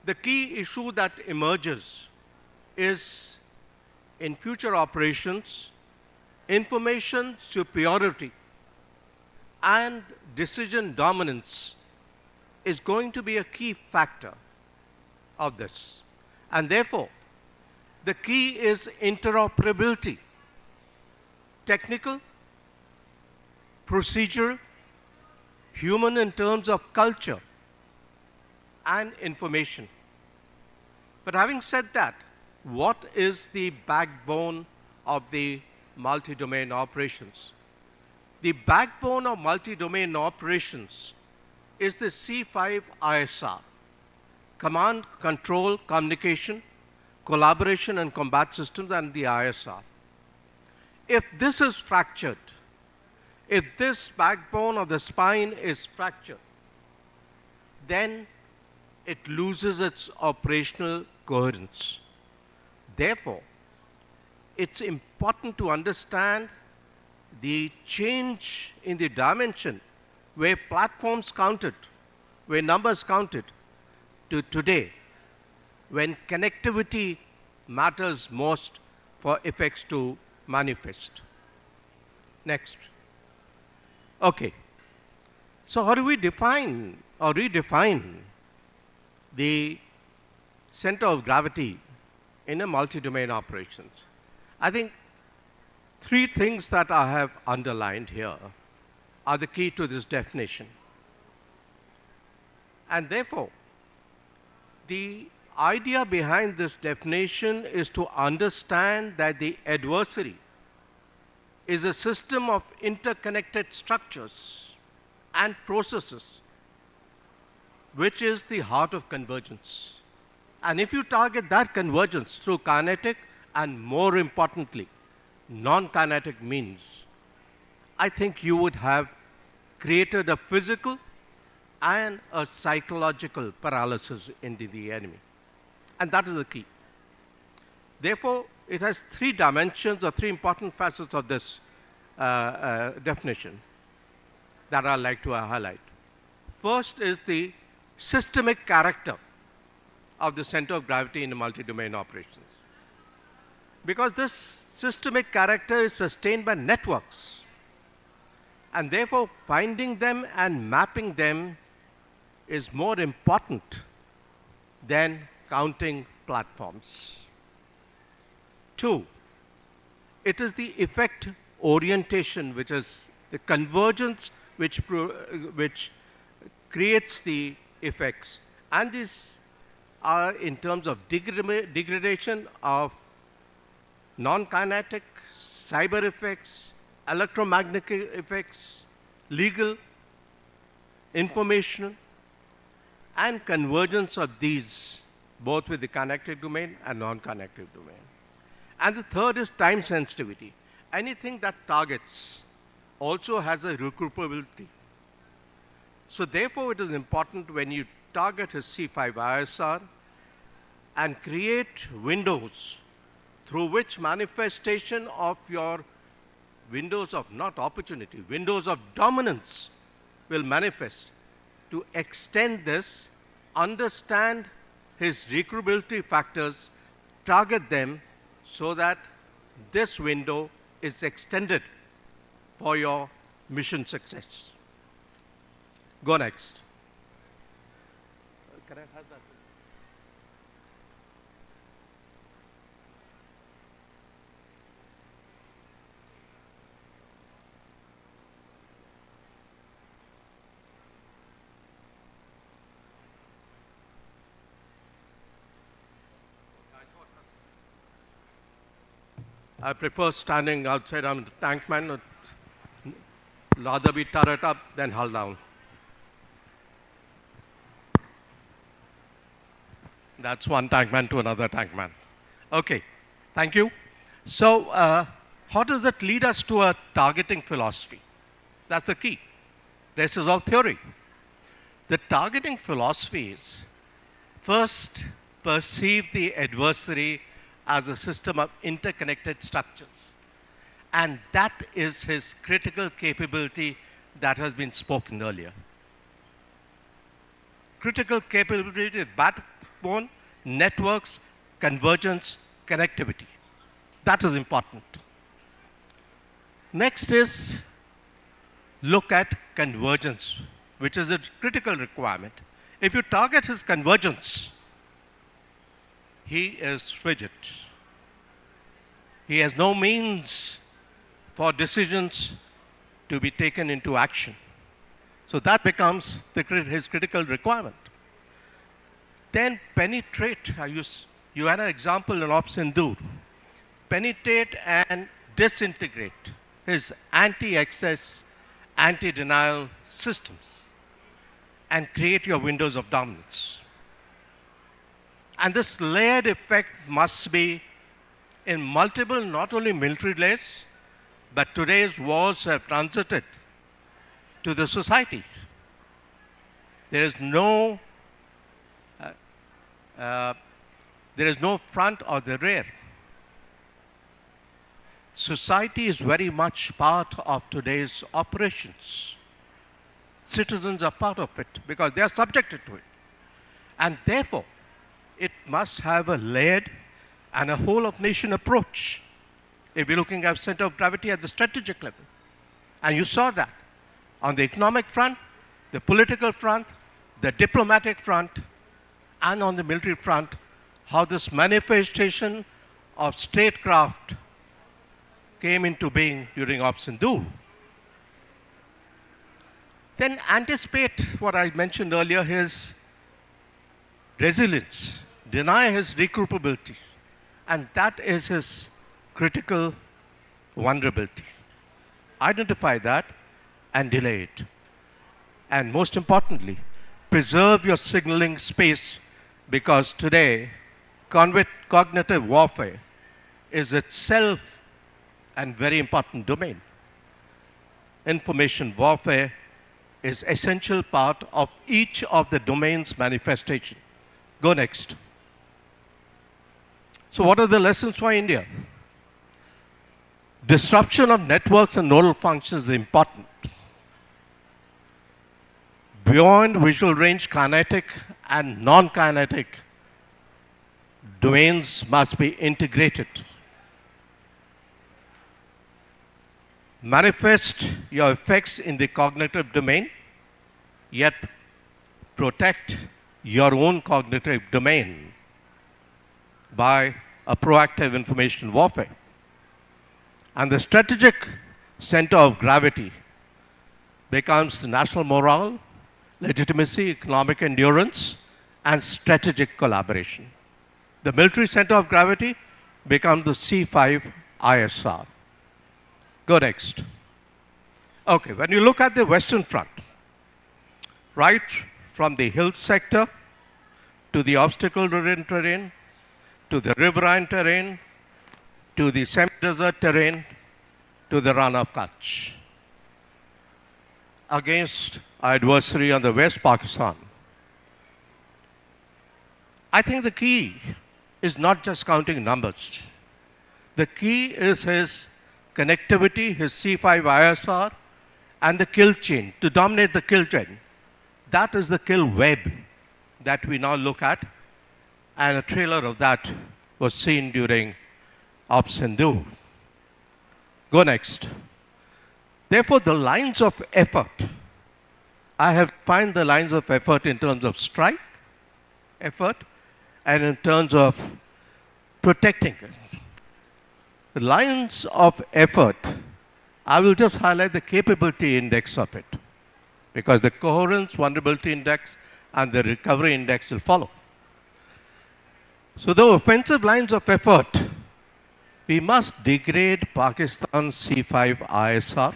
the key issue that emerges is in future operations, information superiority and decision dominance is going to be a key factor of this. And therefore, the key is interoperability, technical, procedural, human in terms of culture, and information. But having said that, what is the backbone of the multi-domain operations? The backbone of multi-domain operations is the C5 ISR, command, control, communication, collaboration and combat systems, and the ISR. If this is fractured, If this backbone of the spine is fractured, then it loses its operational coherence. Therefore, it's important to understand the change in the dimension where platforms counted, where numbers counted, to today, when connectivity matters most for effects to manifest. Next. Okay. So how do we define or redefine the center of gravity in a multi-domain operations? I think three things that I have underlined here are the key to this definition. And therefore, the idea behind this definition is to understand that the adversary is a system of interconnected structures and processes, which is the heart of convergence. And if you target that convergence through kinetic and, more importantly, non-kinetic means, I think you would have created a physical and a psychological paralysis into the enemy. And that is the key. Therefore, it has three dimensions or three important facets of this definition that I'd like to highlight. First is the systemic character of the center of gravity in the multi-domain operations. Because this systemic character is sustained by networks. And therefore, finding them and mapping them is more important than counting platforms. Two, it is the effect orientation, which is the convergence which creates the effects. And these are in terms of degradation of non-kinetic, cyber effects, electromagnetic effects, legal, informational, and convergence of these, both with the connected domain and non-connected domain. And the third is time sensitivity. Anything that targets also has a recuperability. So therefore, it is important when you target a C5 ISR and create windows through which manifestation of your windows of not opportunity, windows of dominance will manifest. To extend this, understand his recuperability factors, target them so that this window is extended for your mission success. Go next. Can I have that? I prefer standing outside. I'm a tank man. Rather be turret up than hull down. That's one tank man to another tank man. Okay, thank you. So how does it lead us to a targeting philosophy? That's the key. This is all theory. The targeting philosophy is first perceive the adversary as a system of interconnected structures. And that is his critical capability that has been spoken earlier. Critical capability is backbone, networks, convergence, connectivity. That is important. Next is look at convergence, which is a critical requirement. If you target his convergence, he is frigid. He has no means for decisions to be taken into action. So that becomes his critical requirement. Then penetrate. You had an example in Op Sindoor. Penetrate and disintegrate his anti-access, anti-denial systems and create your windows of dominance. And this layered effect must be in multiple, not only military layers, But today's wars have transited to the society. There is no front or the rear. Society is very much part of today's operations. Citizens are part of it because they are subjected to it. And therefore, it must have a layered and a whole of nation approach if we're looking at center of gravity at the strategic level. And you saw that on the economic front, the political front, the diplomatic front, and on the military front, how this manifestation of statecraft came into being during Op Sindhu. Then anticipate what I mentioned earlier, his resilience, deny his regroupability, and that is his critical vulnerability. Identify that and delay it. And most importantly, preserve your signaling space, because today, cognitive warfare is itself a very important domain. Information warfare is essential part of each of the domain's manifestation. Go next. So what are the lessons for India? Disruption of networks and nodal functions is important. Beyond visual range, kinetic and non-kinetic domains must be integrated. Manifest your effects in the cognitive domain, yet protect your own cognitive domain by a proactive information warfare. And the strategic center of gravity becomes national morale, legitimacy, economic endurance, and strategic collaboration. The military center of gravity becomes the C5 ISR. Go next. Okay, when you look at the Western Front, right from the hill sector to the obstacle-ridden terrain, to the riverine terrain, to the semi-desert terrain, to the Run of Kutch, against our adversary on the West, Pakistan. I think the key is not just counting numbers. The key is his connectivity, his C5 ISR, and the kill chain, to dominate the kill chain. That is the kill web that we now look at, and a trailer of that was seen during Op Sindhu. Go next. Therefore, the lines of effort, I have defined the lines of effort in terms of strike, effort, and in terms of protecting it. The lines of effort, I will just highlight the capability index of it, because the coherence, vulnerability index, and the recovery index will follow. So the offensive lines of effort, we must degrade Pakistan's C5 ISR.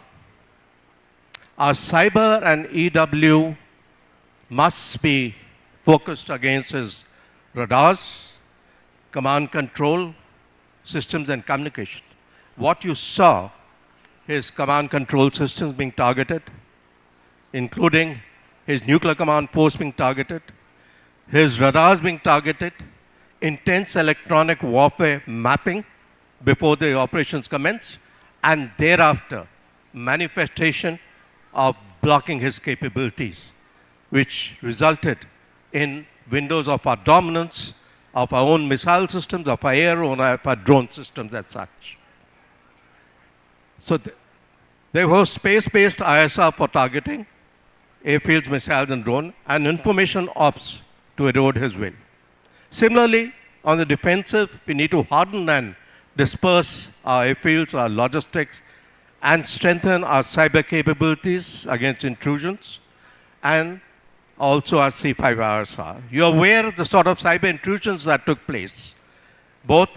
Our cyber and EW must be focused against his radars, command control, systems and communication. What you saw, his command control systems being targeted, including his nuclear command post being targeted, his radars being targeted, intense electronic warfare mapping before the operations commence, and thereafter manifestation of blocking his capabilities, which resulted in windows of our dominance, of our own missile systems, of our air, of our drone systems as such. So there was space-based ISR for targeting, airfields, missiles, and drone, and information ops to erode his will. Similarly, on the defensive, we need to harden and disperse our airfields, our logistics, and strengthen our cyber capabilities against intrusions, and also our C5 ISR. You're aware of the sort of cyber intrusions that took place, both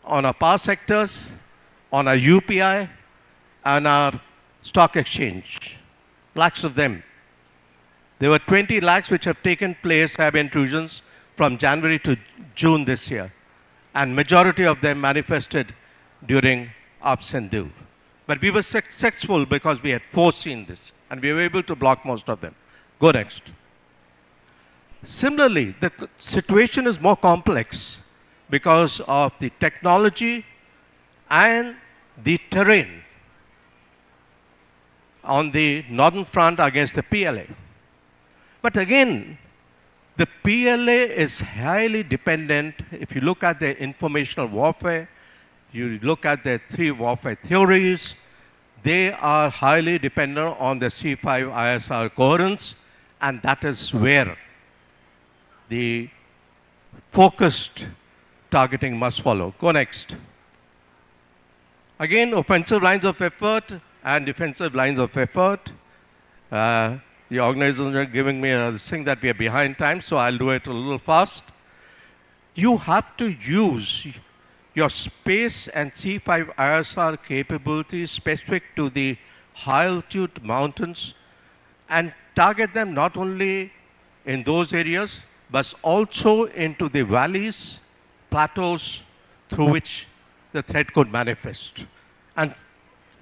on our power sectors, on our UPI, and our stock exchange. Lakhs of them. There were 20 lakhs which have taken place, cyber intrusions, from January to June this year, and majority of them manifested during Op Sindhu. But we were successful because we had foreseen this, and we were able to block most of them. Go next. Similarly, the situation is more complex because of the technology and the terrain on the northern front against the PLA. But again, the PLA is highly dependent. If you look at the informational warfare, you look at the three warfare theories, they are highly dependent on the C5 ISR coherence, and that is where the focused targeting must follow. Go next. Again, offensive lines of effort and defensive lines of effort. The organizers are giving me a thing that we are behind time, so I'll do it a little fast. You have to use your space and C5 ISR capabilities specific to the high altitude mountains and target them not only in those areas, but also into the valleys, plateaus through which the threat could manifest. And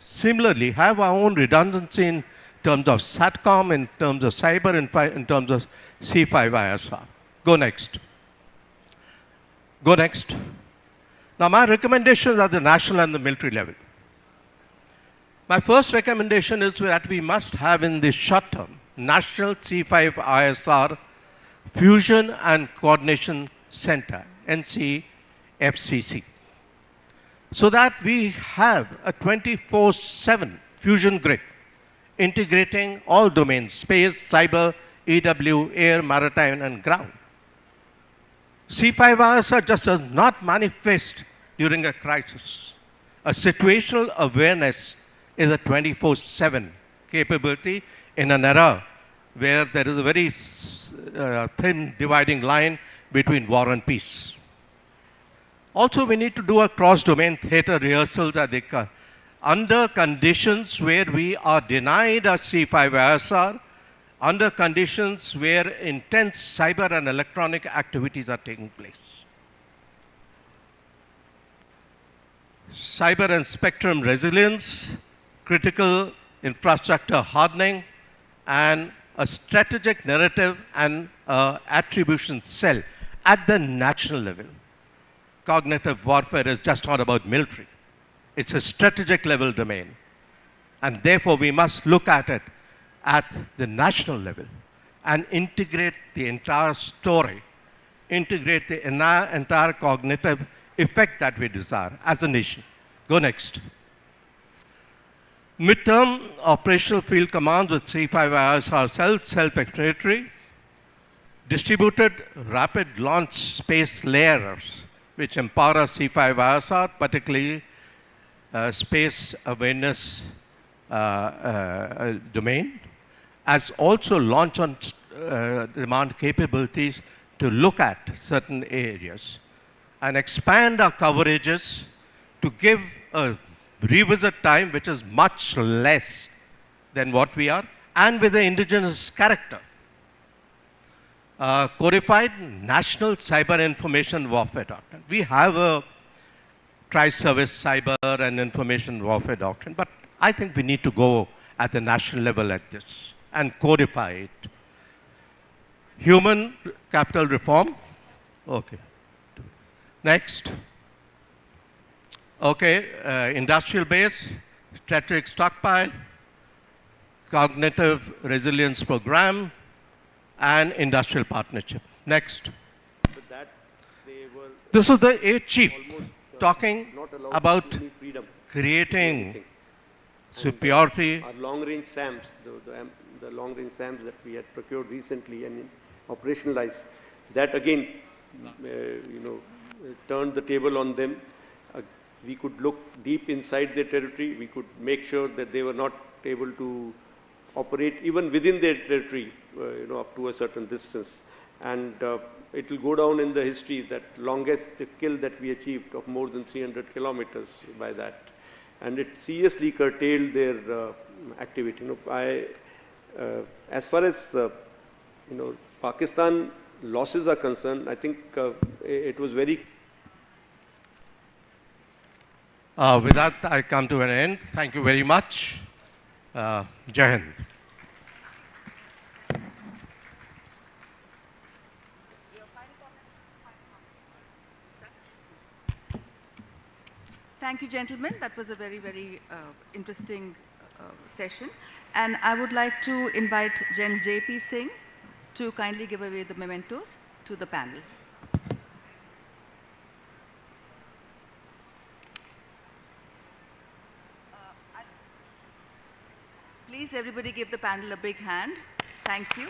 similarly, have our own redundancy in terms of SATCOM, in terms of cyber, in terms of C5 ISR. Go next. Go next. Now, my recommendations are at the national and the military level. My first recommendation is that we must have in the short term National C5 ISR Fusion and Coordination Center, NCFCC, so that we have a 24/7 fusion grid integrating all domains, space, cyber, EW, air, maritime, and ground. C5 ISR just does not manifest during a crisis. A situational awareness is a 24/7 capability in an era where there is a very thin dividing line between war and peace. Also, we need to do a cross-domain theater rehearsals under conditions where we are denied a C5 ISR, under conditions where intense cyber and electronic activities are taking place. Cyber and spectrum resilience, critical infrastructure hardening, and a strategic narrative and attribution cell at the national level. Cognitive warfare is just not about military. It's a strategic level domain. And therefore, we must look at it at the national level and integrate the entire story, integrate the entire cognitive effect that we desire as a nation. Go next. Midterm operational field commands with C5 ISR cells, self-explanatory. Distributed rapid launch space layers, which empower C5 ISR, particularly space awareness domain, as also launch on demand capabilities to look at certain areas and expand our coverages to give a revisit time which is much less than what we are, and with the indigenous character. Codified National Cyber Information Warfare Doctrine. We have a tri-service cyber and information warfare doctrine, but I think we need to go at the national level at this and codify it. Human capital reform. Okay. Next. Okay, industrial base, strategic stockpile, cognitive resilience program, and industrial partnership. Next. This is the eighth chief talking about creating superiority. Our long-range SAMs, the long-range SAMs that we had procured recently and operationalized, that again, turned the table on them. We could look deep inside their territory. We could make sure that they were not able to operate even within their territory, up to a certain distance. And it will go down in the history that longest kill that we achieved of more than 300 kilometers by that. And it seriously curtailed their activity. As far as Pakistan losses are concerned, I think it was very With that, I come to an end. Thank you very much. Jai Hind. Thank you, gentlemen. That was a very, very interesting session. And I would like to invite General J.P. Singh to kindly give away the mementos to the panel. Please, everybody give the panel a big hand. Thank you.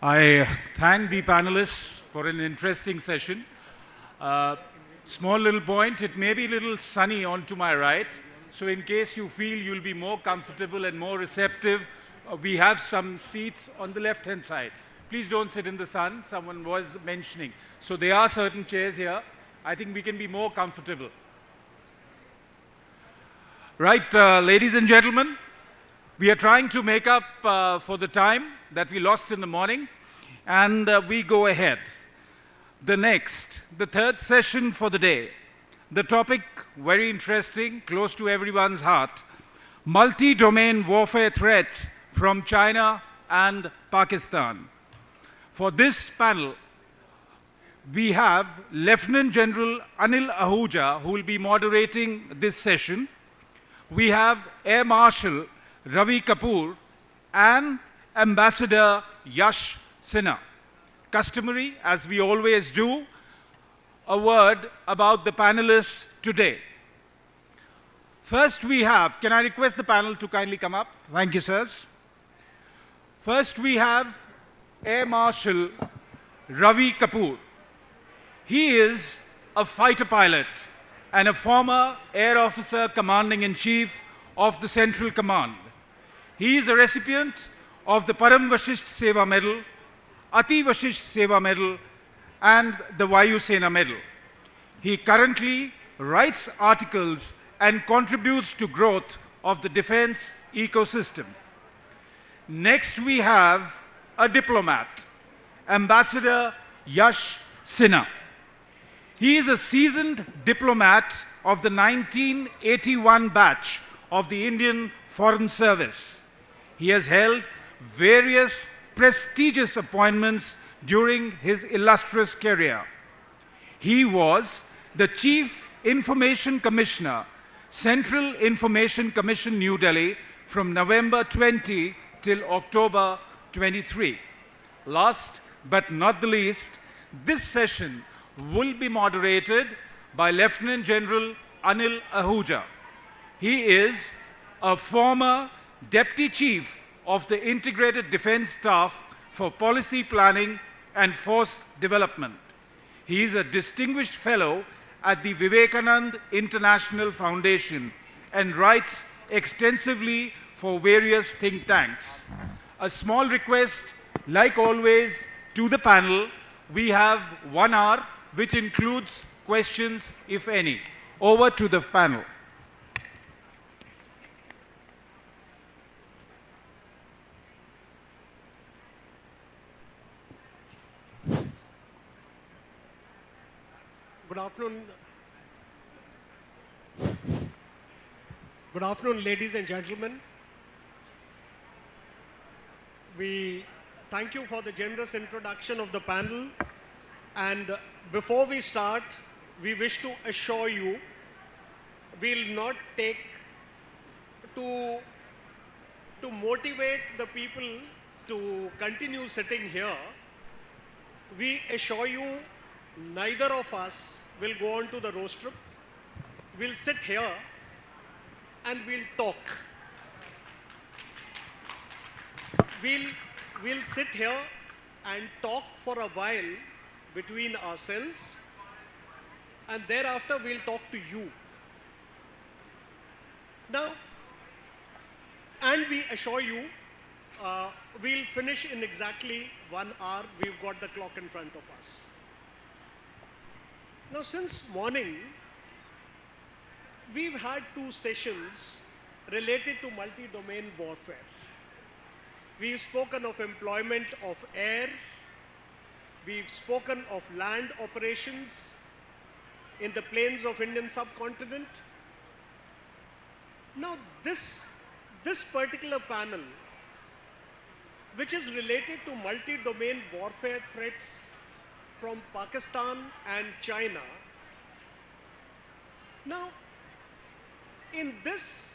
I thank the panelists for an interesting session. Small little point, it may be a little sunny on to my right, so in case you feel you'll be more comfortable and more receptive, we have some seats on the left-hand side. Please don't sit in the sun, someone was mentioning. So there are certain chairs here. I think we can be more comfortable. Right, ladies and gentlemen, we are trying to make up for the time that we lost in the morning, and we go ahead. The third session for the day. The topic, very interesting, close to everyone's heart. Multi-domain warfare threats from China and Pakistan. For this panel, we have Lieutenant General Anil Ahuja, who will be moderating this session. We have Air Marshal Ravi Kapoor and Ambassador Yash Sinha. Customary, as we always do, a word about the panelists today. First we have, can I request the panel to kindly come up? Thank you, sirs. First we have Air Marshal Ravi Kapoor. He is a fighter pilot and a former Air Officer Commanding-in-Chief of the Central Command. He is a recipient of the Param Vashisht Seva Medal, Ati Vashisht Seva Medal, and the Vayu Sena Medal. He currently writes articles and contributes to growth of the defense ecosystem. Next we have a diplomat, Ambassador Yash Sinha. He is a seasoned diplomat of the 1981 batch of the Indian Foreign Service. He has held various prestigious appointments during his illustrious career. He was the Chief Information Commissioner, Central Information Commission, New Delhi, from November 20 till October 23. Last but not the least, this session will be moderated by Lieutenant General Anil Ahuja. He is a former Deputy Chief of the Integrated Defense Staff for Policy Planning and Force Development. He is a distinguished fellow at the Vivekanand International Foundation and writes extensively for various think tanks. A small request, like always, to the panel. We have 1 hour, which includes questions, if any. Over to the panel. Good afternoon. Good afternoon, ladies and gentlemen. We thank you for the generous introduction of the panel. And before we start, we wish to assure you, we'll not take to motivate the people to continue sitting here. We assure you, neither of us will go on to the rostrum. We'll sit here and we'll talk. We'll sit here and talk for a while between ourselves, and thereafter we'll talk to you. Now, and we assure you, we'll finish in exactly 1 hour. We've got the clock in front of us. Now, since morning, we've had 2 sessions related to multi-domain warfare. We've spoken of employment of air. We've spoken of land operations in the plains of Indian subcontinent. Now, this particular panel, which is related to multi-domain warfare threats from Pakistan and China. Now, in this,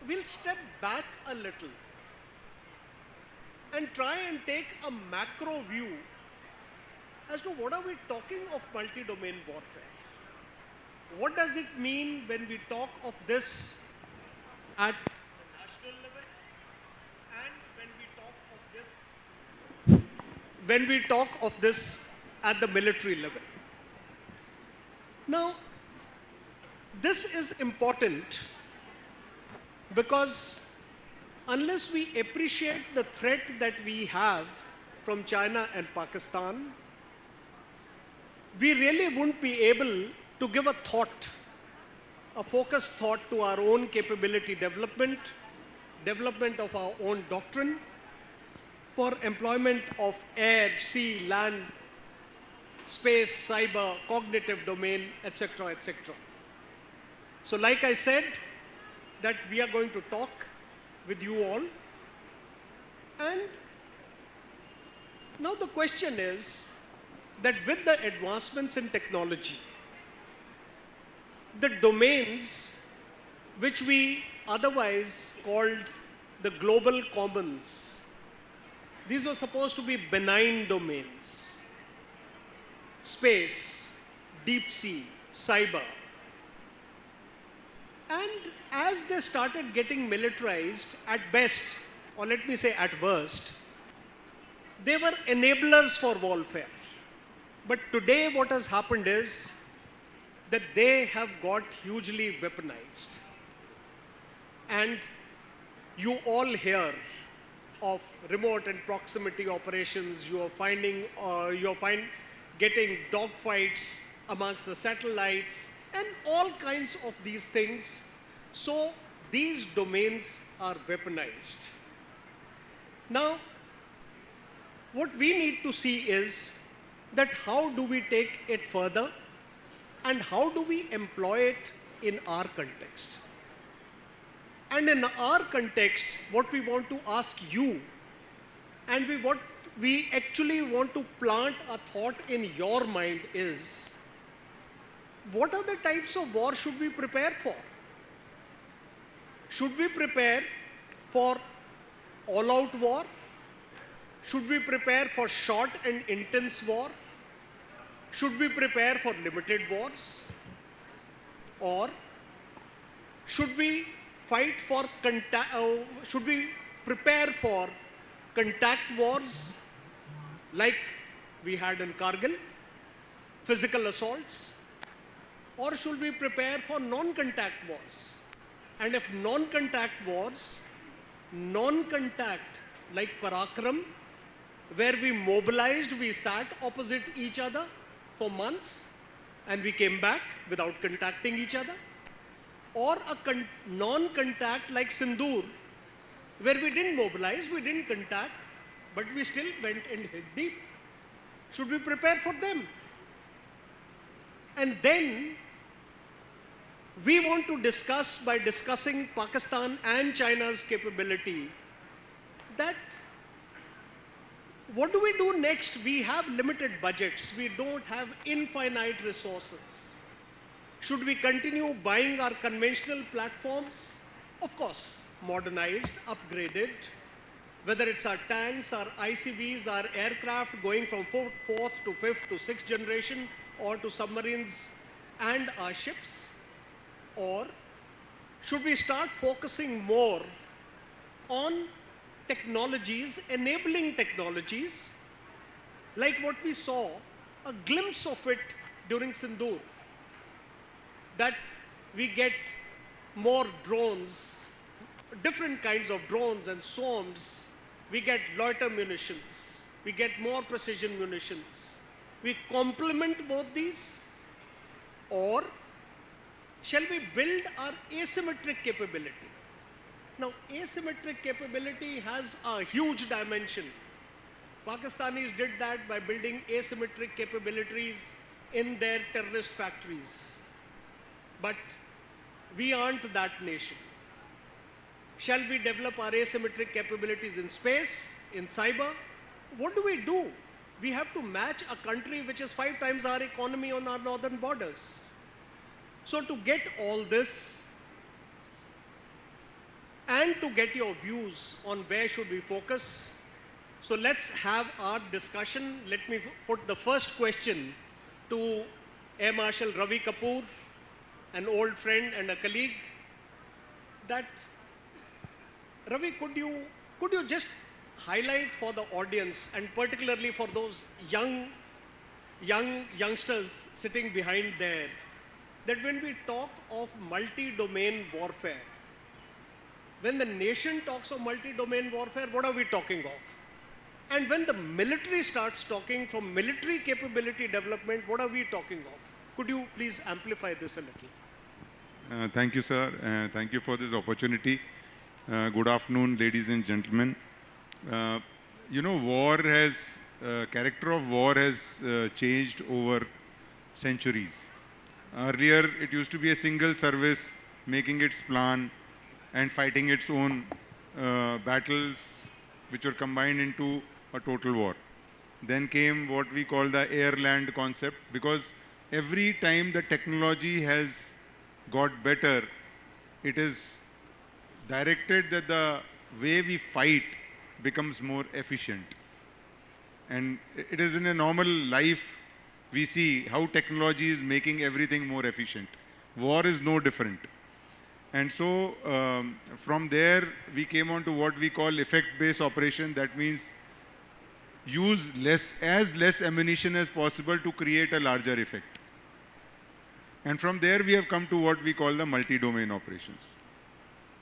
we'll step back a little and try and take a macro view as to what are we talking of multi-domain warfare. What does it mean when we talk of this at the national level, and when we talk of this at the military level? Now, this is important because unless we appreciate the threat that we have from China and Pakistan, we really won't be able to give a thought, a focused thought to our own capability development of our own doctrine, for employment of air, sea, land, space, cyber, cognitive domain, etc., etc. So like I said, that we are going to talk with you all. And now the question is that with the advancements in technology, the domains which we otherwise called the global commons, these were supposed to be benign domains: space, deep sea, cyber. And as they started getting militarized, at best, or let me say at worst, they were enablers for warfare. But today what has happened is that they have got hugely weaponized. And you all hear of remote and proximity operations. You are getting dogfights amongst the satellites and all kinds of these things. So these domains are weaponized. Now, what we need to see is that how do we take it further and how do we employ it in our context. And in our context, what we want to ask you, and what we actually want to plant a thought in your mind is, what are the types of war should we prepare for? Should we prepare for all-out war? Should we prepare for short and intense war? Should we prepare for limited wars? Or should we should we prepare for contact wars like we had in Kargil, physical assaults? Or should we prepare for non-contact wars? And if non-contact wars, non-contact like Parakram, where we mobilized, we sat opposite each other for months and we came back without contacting each other, or a non-contact like Sindoor, where we didn't mobilize, we didn't contact, but we still went and hit deep. Should we prepare for them? And then we want to discuss, by discussing Pakistan and China's capability, that What do we do next? We have limited budgets. We don't have infinite resources. Should we continue buying our conventional platforms? Of course, modernized, upgraded, whether it's our tanks, our ICBs, our aircraft going from fourth to fifth to sixth generation, or to submarines and our ships? Or should we start focusing more on technologies, enabling technologies, like what we saw, a glimpse of it during Sindoor, that we get more drones, different kinds of drones and swarms. We get loiter munitions. We get more precision munitions. We complement both these, or shall we build our asymmetric capability? Now, asymmetric capability has a huge dimension. Pakistanis did that by building asymmetric capabilities in their terrorist factories. But we aren't that nation. Shall we develop our asymmetric capabilities in space, in cyber? What do? We have to match a country which is 5 times our economy on our northern borders. So to get all this, and to get your views on where should we focus, so let's have our discussion. Let me put the first question to Air Marshal Ravi Kapoor, an old friend and a colleague. That, Ravi, could you just highlight for the audience, and particularly for those youngsters sitting behind there, that when we talk of multi-domain warfare, when the nation talks of multi-domain warfare, what are we talking of? And when the military starts talking from military capability development, what are we talking of? Could you please amplify this a little? Thank you, sir. Thank you for this opportunity. Good afternoon, ladies and gentlemen. Character of war has changed over centuries. Earlier, it used to be a single service making its plan and fighting its own battles, which were combined into a total war. Then came what we call the air-land concept, because every time the technology has got better, it is directed that the way we fight becomes more efficient. And it is in a normal life, we see how technology is making everything more efficient. War is no different. And so from there, we came on to what we call effect-based operation. That means use less ammunition as possible to create a larger effect. And from there, we have come to what we call the multi-domain operations.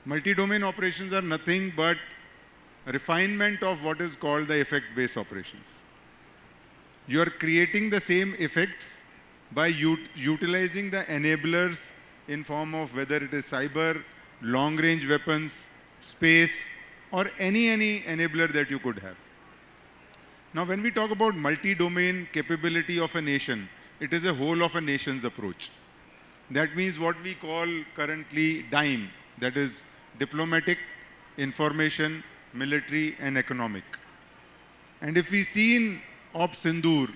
Multi-domain operations are nothing but refinement of what is called the effect-based operations. You are creating the same effects by utilizing the enablers in form of whether it is cyber, long-range weapons, space, or any enabler that you could have. Now, when we talk about multi-domain capability of a nation, it is a whole of a nation's approach. That means what we call currently DIME, that is diplomatic, information, military, and economic. And if we see in Op Sindoor,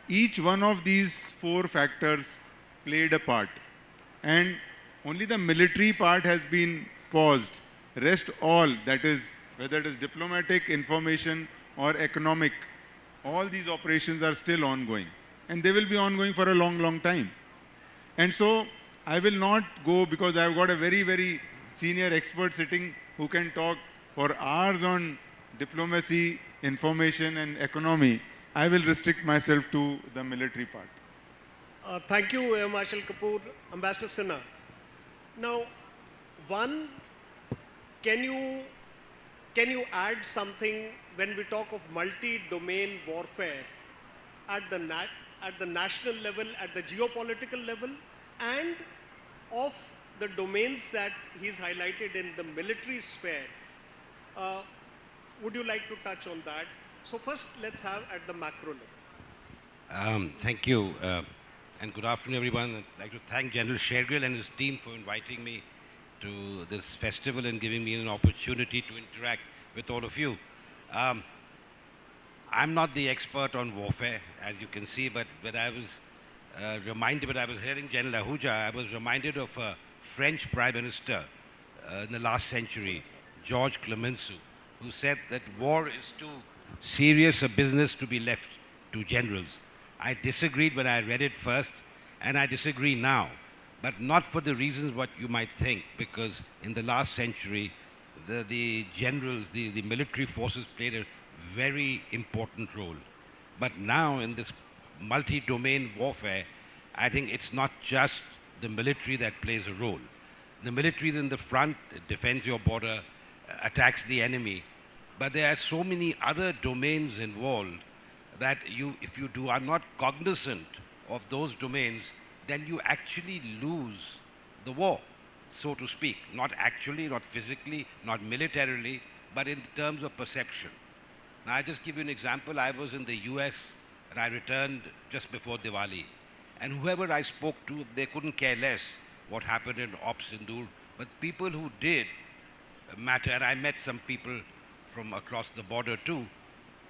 each one of these 4 factors played a part. And only the military part has been paused. Rest all, that is, whether it is diplomatic, information, or economic, all these operations are still ongoing. And they will be ongoing for a long, long time. And so, I will not go, because I've got a very, very senior expert sitting who can talk for hours on diplomacy, information, and economy. I will restrict myself to the military part. Thank you, Air Marshal Kapoor. Ambassador Sinha. Now, one, can you add something when we talk of multi-domain warfare at the national level, at the geopolitical level, and of the domains that he's highlighted in the military sphere? Would you like to touch on that? So first, let's have at the macro level. Thank you. And good afternoon, everyone. I'd like to thank General Shergill and his team for inviting me to this festival and giving me an opportunity to interact with all of you. I'm not the expert on warfare, as you can see, but when I was when I was hearing General Ahuja, I was reminded of a French Prime Minister in the last century, Georges Clemenceau, who said that war is too serious a business to be left to generals. I disagreed when I read it first, and I disagree now, but not for the reasons what you might think, because in the last century, the generals, the military forces played a very important role. But now in this multi-domain warfare, I think it's not just the military that plays a role. The military is in the front, it defends your border, attacks the enemy, but there are so many other domains involved that if you are not cognizant of those domains, then you actually lose the war, so to speak. Not actually, not physically, not militarily, but in terms of perception. Now, I'll just give you an example. I was in the US and I returned just before Diwali. And whoever I spoke to, they couldn't care less what happened in Op Sindoor. But people who did matter, and I met some people from across the border too,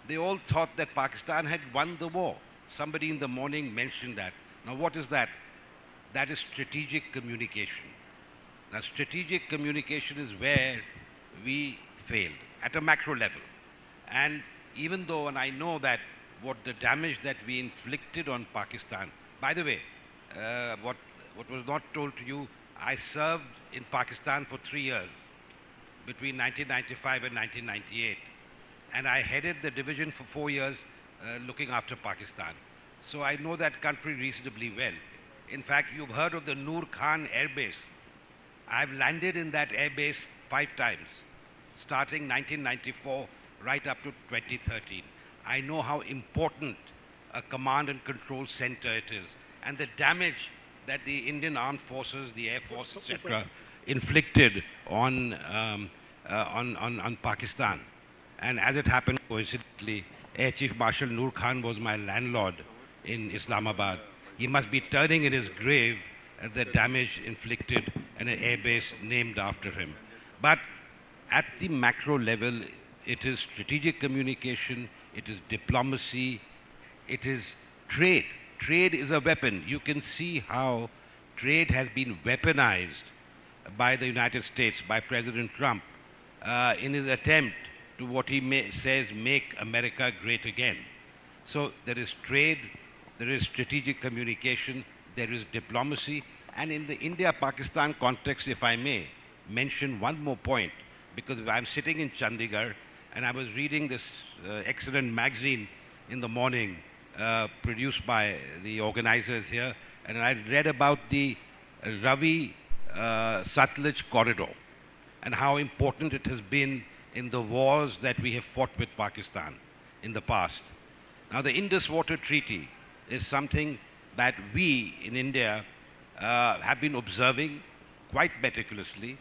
they all thought that Pakistan had won the war. Somebody in the morning mentioned that. Now, what is that? That is strategic communication. Now, strategic communication is where we failed at a macro level. And even though, and I know that what the damage that we inflicted on Pakistan, by the way, what was not told to you, I served in Pakistan for 3 years, between 1995 and 1998. And I headed the division for 4 years looking after Pakistan. So I know that country reasonably well. In fact, you've heard of the Noor Khan Air Base. I've landed in that air base 5 times, starting 1994 right up to 2013. I know how important a command and control center it is, and the damage that the Indian Armed Forces, the Air Force, etc., inflicted on Pakistan. And as it happened, coincidentally, Air Chief Marshal Noor Khan was my landlord in Islamabad. He must be turning in his grave at the damage inflicted and an air base named after him. But at the macro level, it is strategic communication, it is diplomacy, it is trade. Trade is a weapon. You can see how trade has been weaponized by the United States, by President Trump, in his attempt to what he says, make America great again. So there is trade, there is strategic communication, there is diplomacy, and in the India-Pakistan context, if I may mention one more point, because I'm sitting in Chandigarh and I was reading this excellent magazine in the morning produced by the organizers here, and I read about the Ravi Satluj corridor and how important it has been in the wars that we have fought with Pakistan in the past. Now, the Indus Water Treaty is something that we in India have been observing quite meticulously.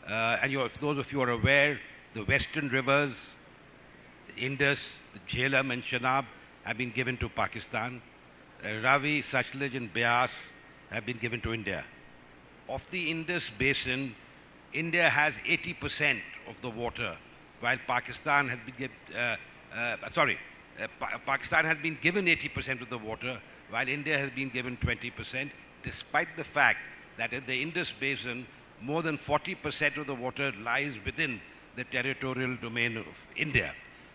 And if those of you are aware, the western rivers, the Indus, the Jhelum and Chenab have been given to Pakistan. Ravi, Satluj and Beas have been given to India. Of the Indus basin, India has 80% of the water, while Pakistan has been Pakistan has been given 80% of the water, while India has been given 20%, despite the fact that in the Indus basin, more than 40% of the water lies within the territorial domain of India.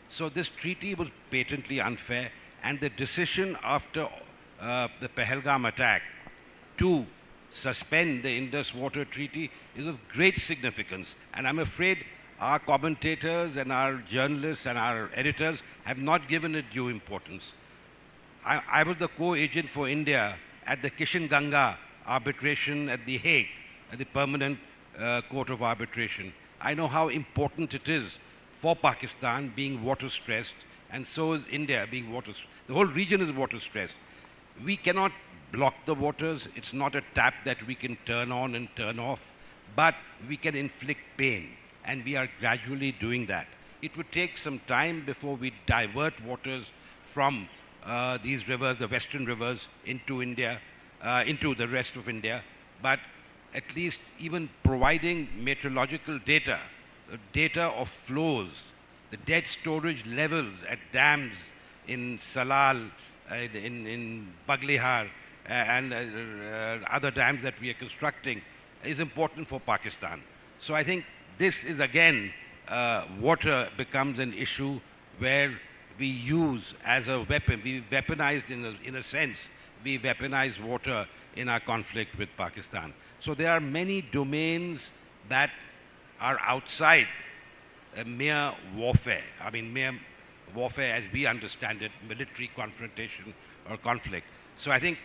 So this treaty was patently unfair, and the decision after the Pahalgam attack to suspend the Indus Water Treaty is of great significance. And I'm afraid our commentators and our journalists and our editors have not given it due importance. I was the co-agent for India at the Kishan Ganga arbitration at The Hague, at the Permanent Court of Arbitration. I know how important it is for Pakistan being water stressed, and so is India being water stressed. The whole region is water stressed. We cannot block the waters. It's not a tap that we can turn on and turn off, but we can inflict pain, and we are gradually doing that. It would take some time before we divert waters from these rivers, the western rivers, into India, into the rest of India, but at least even providing meteorological data, data of flows, the dead storage levels at dams in Salal, in Baglihar, and other dams that we are constructing is important for Pakistan. So I think this is again, water becomes an issue where we use as a weapon. We weaponized in a sense, we weaponize water in our conflict with Pakistan. So there are many domains that are outside mere warfare. I mean, mere warfare as we understand it, military confrontation or conflict. So I think,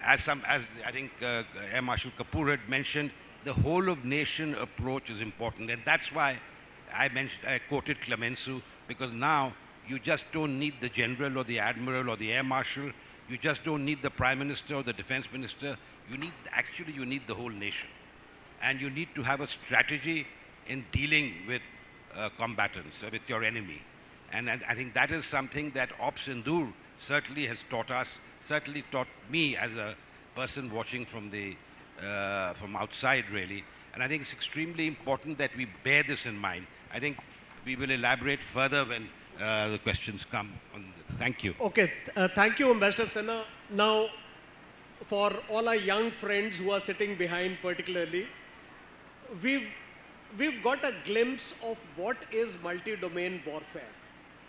as I think Air Marshal Kapoor had mentioned, the whole of nation approach is important, and that's why I quoted Clemenceau, because now you just don't need the general or the admiral or the air marshal. You just don't need the prime minister or the defense minister. You need the whole nation, and you need to have a strategy in dealing with combatants, with your enemy. And I think that is something that Ops Sindoor certainly has taught us, certainly taught me as a person watching from outside really. And I think it's extremely important that we bear this in mind. I think we will elaborate further when the questions come. Thank you. Okay, thank you, Ambassador Sinha. Now, for all our young friends who are sitting behind particularly, we've got a glimpse of what is multi-domain warfare.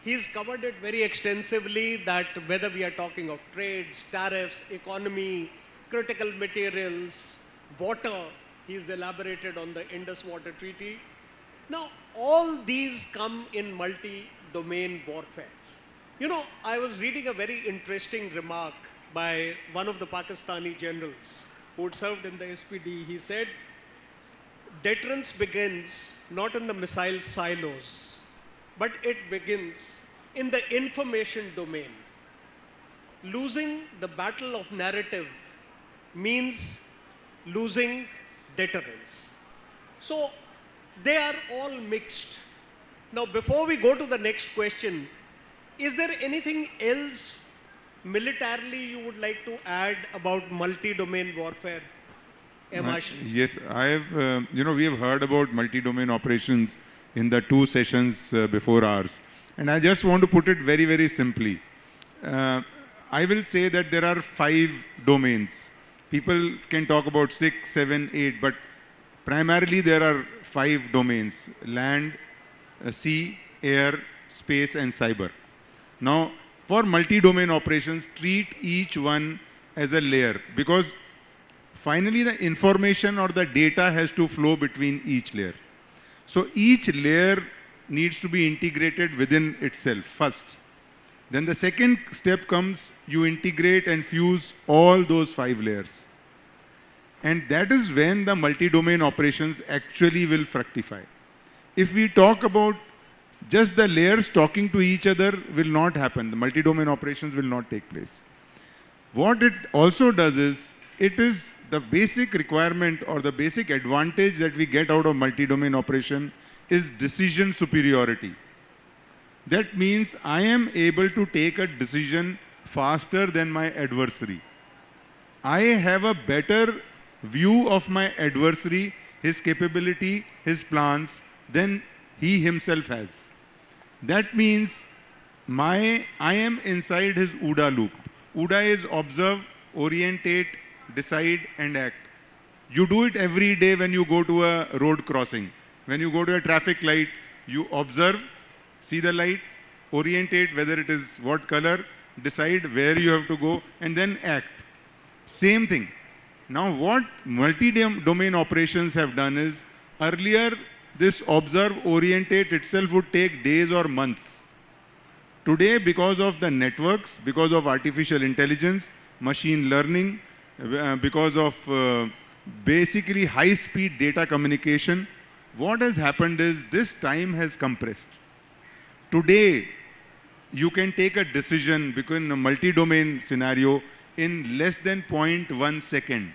He's covered it very extensively, that whether we are talking of trades, tariffs, economy, critical materials, water, he's elaborated on the Indus Water Treaty. Now, all these come in multi-domain warfare. You know, I was reading a very interesting remark by one of the Pakistani generals who had served in the SPD. He said, deterrence begins not in the missile silos, but it begins in the information domain. Losing the battle of narrative means losing deterrence. So they are all mixed. Now, before we go to the next question, is there anything else militarily you would like to add about multi-domain warfare? Yes, I have, we have heard about multi-domain operations in the 2 sessions before ours. And I just want to put it very, very simply. I will say that there are 5 domains. People can talk about 6, 7, 8, but primarily there are 5 domains: land, sea, air, space, and cyber. Now, for multi-domain operations, treat each one as a layer, because finally the information or the data has to flow between each layer. So each layer needs to be integrated within itself first. Then the second step comes, you integrate and fuse all those 5 layers. And that is when the multi-domain operations actually will fructify. If we talk about just the layers talking to each other, will not happen. The multi-domain operations will not take place. What it also does is, it is the basic requirement or the basic advantage that we get out of multi-domain operation is decision superiority. That means I am able to take a decision faster than my adversary. I have a better view of my adversary, his capability, his plans, than he himself has. That means I am inside his OODA loop. OODA is observe, orientate, decide, and act. You do it every day when you go to a road crossing. When you go to a traffic light, you observe, see the light, orientate whether it is what color, decide where you have to go, and then act. Same thing. Now, what multi-domain operations have done is, earlier this observe, orientate itself would take days or months. Today, because of the networks, because of artificial intelligence, machine learning, because of basically high-speed data communication, what has happened is this time has compressed. Today, you can take a decision between a multi-domain scenario in less than 0.1 second.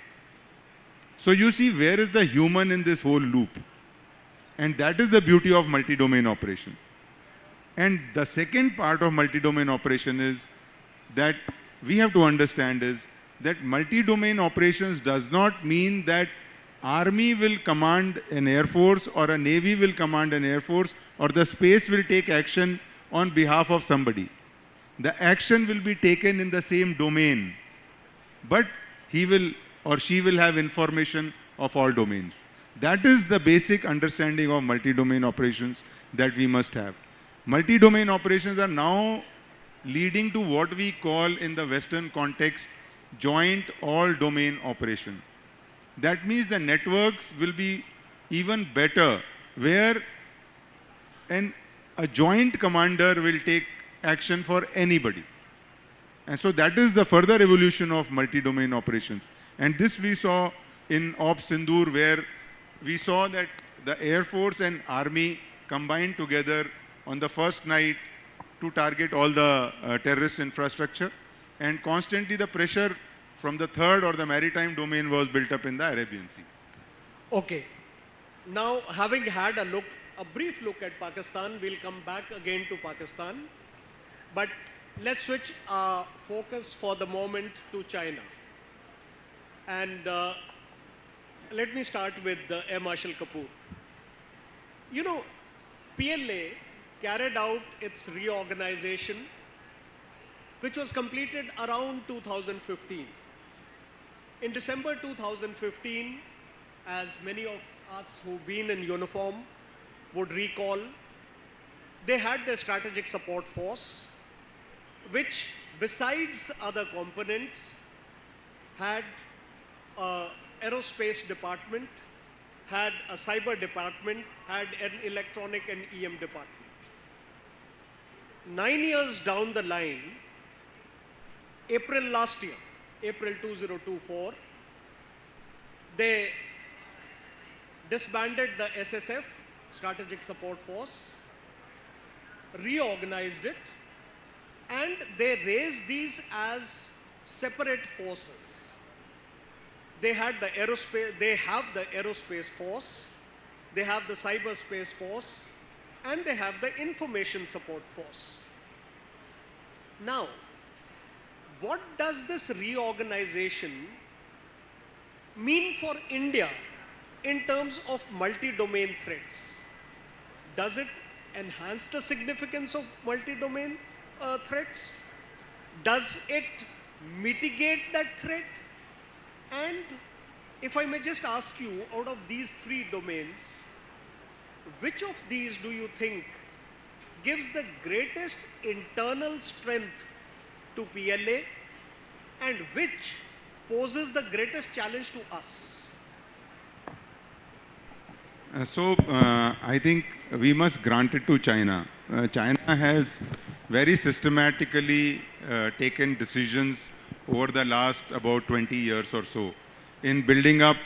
So you see, where is the human in this whole loop? And that is the beauty of multi-domain operation. And the second part of multi-domain operation is that we have to understand is that multi-domain operations does not mean that army will command an air force or a navy will command an air force or the space will take action on behalf of somebody. the action will be taken in the same domain, but he will or she will have information of all domains. That is the basic understanding of multi-domain operations that we must have. Multi-domain operations are now leading to what we call in the Western context joint all-domain operation. That means the networks will be even better, where a joint commander will take action for anybody. And so that is the further evolution of multi-domain operations. And this we saw in Ops Sindoor, where we saw that the Air Force and Army combined together on the first night to target all the terrorist infrastructure. And constantly the pressure from the third or the maritime domain was built up in the Arabian Sea. Okay. Now, having had a brief look at Pakistan, we'll come back again to Pakistan. But let's switch our focus for the moment to China. And let me start with Air Marshal Kapoor. You know, PLA carried out its reorganization, which was completed around 2015. In December 2015, as many of us who've been in uniform would recall, they had their strategic support force, which besides other components had an aerospace department, had a cyber department, had an electronic and EM department. 9 years down the line, April last year, April 2024, they disbanded the SSF, Strategic Support Force, reorganized it, and they raised these as separate forces. They had the aerospace, they have the aerospace force, they have the cyberspace force, and they have the information support force. Now, what does this reorganization mean for India in terms of multi-domain threats? Does it enhance the significance of multi-domain threats? Does it mitigate that threat? And if I may just ask you, out of these three domains, which of these do you think gives the greatest internal strength to PLA, and which poses the greatest challenge to us? I think we must grant it to China. China has very systematically taken decisions over the last about 20 years or so in building up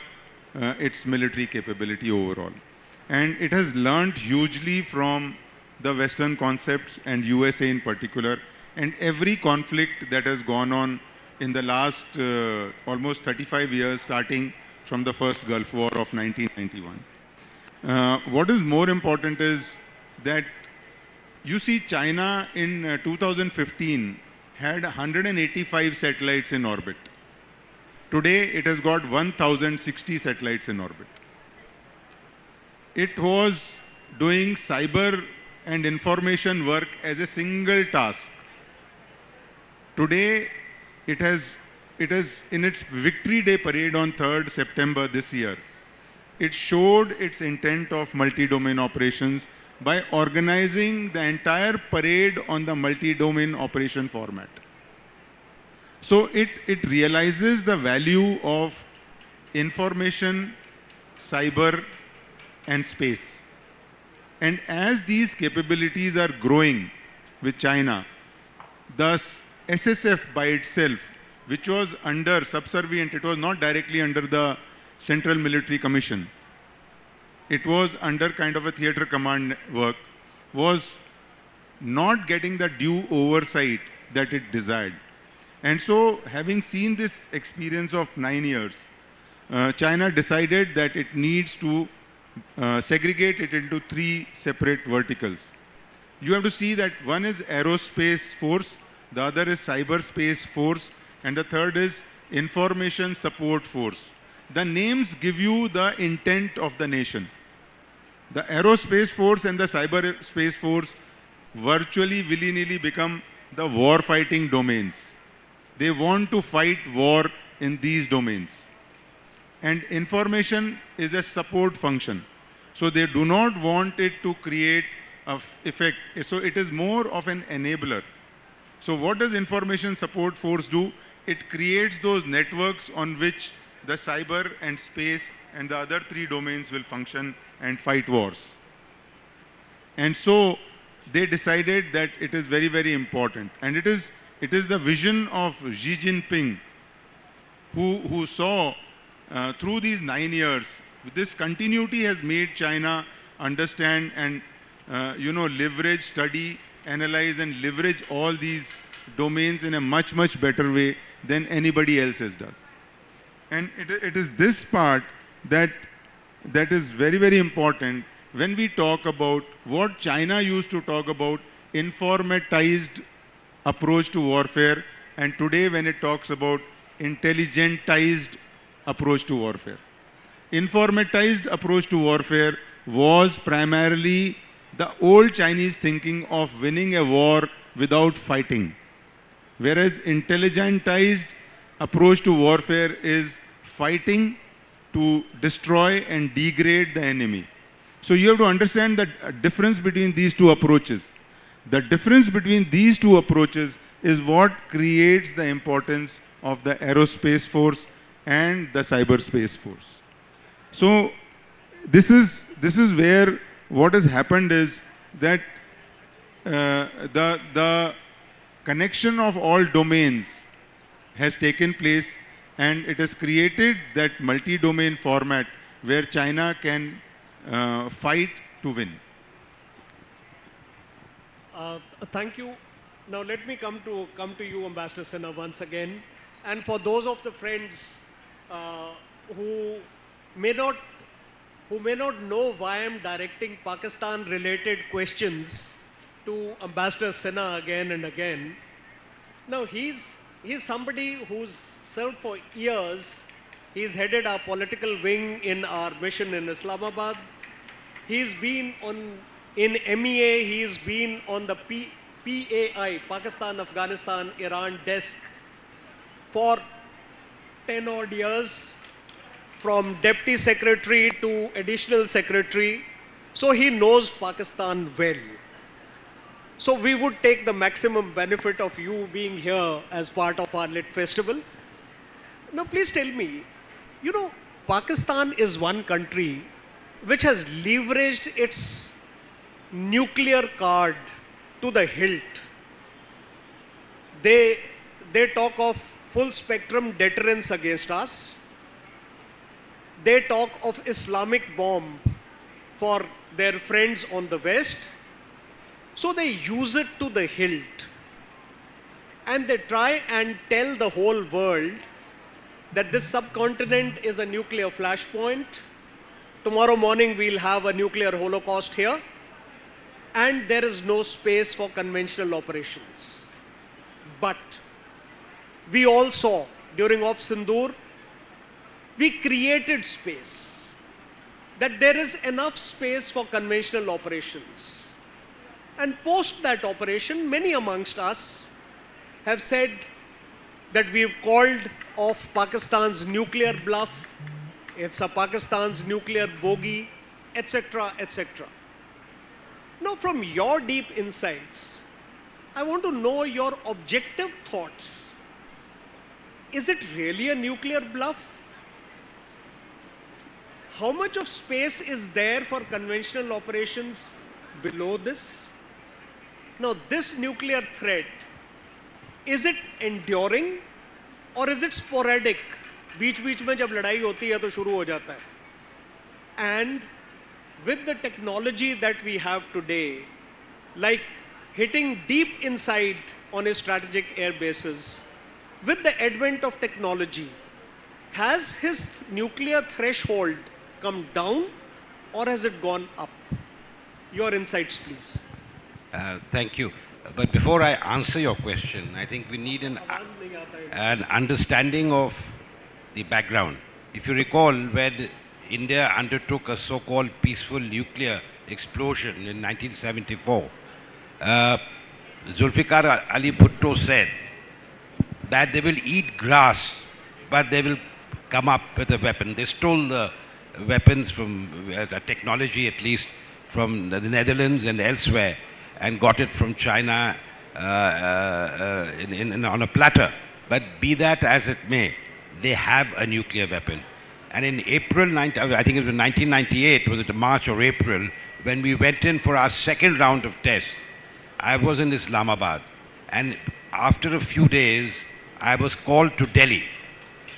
its military capability overall. And it has learned hugely from the Western concepts and USA in particular, and every conflict that has gone on in the last almost 35 years, starting from the first Gulf War of 1991. What is more important is that you see China in 2015 had 185 satellites in orbit. Today it has got 1,060 satellites in orbit. It was doing cyber and information work as a single task. Today it has in its Victory Day parade on 3rd September this year, it showed its intent of multi-domain operations by organizing the entire parade on the multi-domain operation format. So it realizes the value of information, cyber, and space. And as these capabilities are growing with China, thus SSF by itself, which was under subservient, it was not directly under the Central Military Commission, it was under kind of a theatre command work, was not getting the due oversight that it desired. And so, having seen this experience of 9 years, China decided that it needs to segregate it into 3 separate verticals. You have to see that one is aerospace force, the other is cyberspace force, and the third is information support force. The names give you the intent of the nation. The aerospace force and the cyberspace force virtually willy-nilly become the war fighting domains. They want to fight war in these domains. And information is a support function. So they do not want it to create an effect. So it is more of an enabler. So what does information support force do? It creates those networks on which the cyber and space and the other three domains will function and fight wars. And so they decided that it is very, very important. And it is the vision of Xi Jinping who saw through these 9 years, this continuity has made China understand and leverage, study, analyze and leverage all these domains in a much, much better way than anybody else does. And it is this part that is very, very important when we talk about what China used to talk about, informatized approach to warfare, and today when it talks about intelligentized approach to warfare. Informatized approach to warfare was primarily the old Chinese thinking of winning a war without fighting. Whereas intelligentized approach to warfare is fighting to destroy and degrade the enemy. So you have to understand the difference between these two approaches. The difference between these two approaches is what creates the importance of the aerospace force and the cyberspace force. So this is where what has happened is that the connection of all domains has taken place, and it has created that multi-domain format where China can fight to win. Thank you. Now let me come to you, Ambassador Sinha, once again. And for those of the friends who may not know why I'm directing Pakistan-related questions to Ambassador Sinha again and again. Now he's somebody who's served for years. He's headed our political wing in our mission in Islamabad. He's been in MEA, he's been on the PAI, Pakistan, Afghanistan, Iran desk for 10 odd years, from deputy secretary to additional secretary. So he knows Pakistan well. So we would take the maximum benefit of you being here as part of our Lit Festival. Now please tell me, Pakistan is one country which has leveraged its nuclear card to the hilt. They talk of full spectrum deterrence against us. They talk of Islamic bomb for their friends on the West. So they use it to the hilt. And they try and tell the whole world that this subcontinent is a nuclear flashpoint. Tomorrow morning we'll have a nuclear holocaust here. And there is no space for conventional operations. But we all saw during Op Sindoor, we created space, that there is enough space for conventional operations. And post that operation, many amongst us have said that we've called off Pakistan's nuclear bluff, it's a Pakistan's nuclear bogey, etc., etc. Now, from your deep insights, I want to know your objective thoughts. Is it really a nuclear bluff? How much of space is there for conventional operations below this? Now, this nuclear threat, is it enduring or is it sporadic? बीच-बीच में जब लड़ाई होती है तो शुरू हो जाता है. And with the technology that we have today, like hitting deep inside on a strategic air bases, with the advent of technology, has his nuclear threshold come down or has it gone up? Your insights, please. Thank you. But before I answer your question, I think we need an understanding of the background. If you recall, when India undertook a so-called peaceful nuclear explosion in 1974, Zulfikar Ali Bhutto said that they will eat grass, but they will come up with a weapon. They stole the weapons from, the technology at least, from the Netherlands and elsewhere, and got it from China on a platter. But be that as it may, they have a nuclear weapon. And in April, I think it was 1998, was it March or April, when we went in for our second round of tests, I was in Islamabad. And after a few days, I was called to Delhi.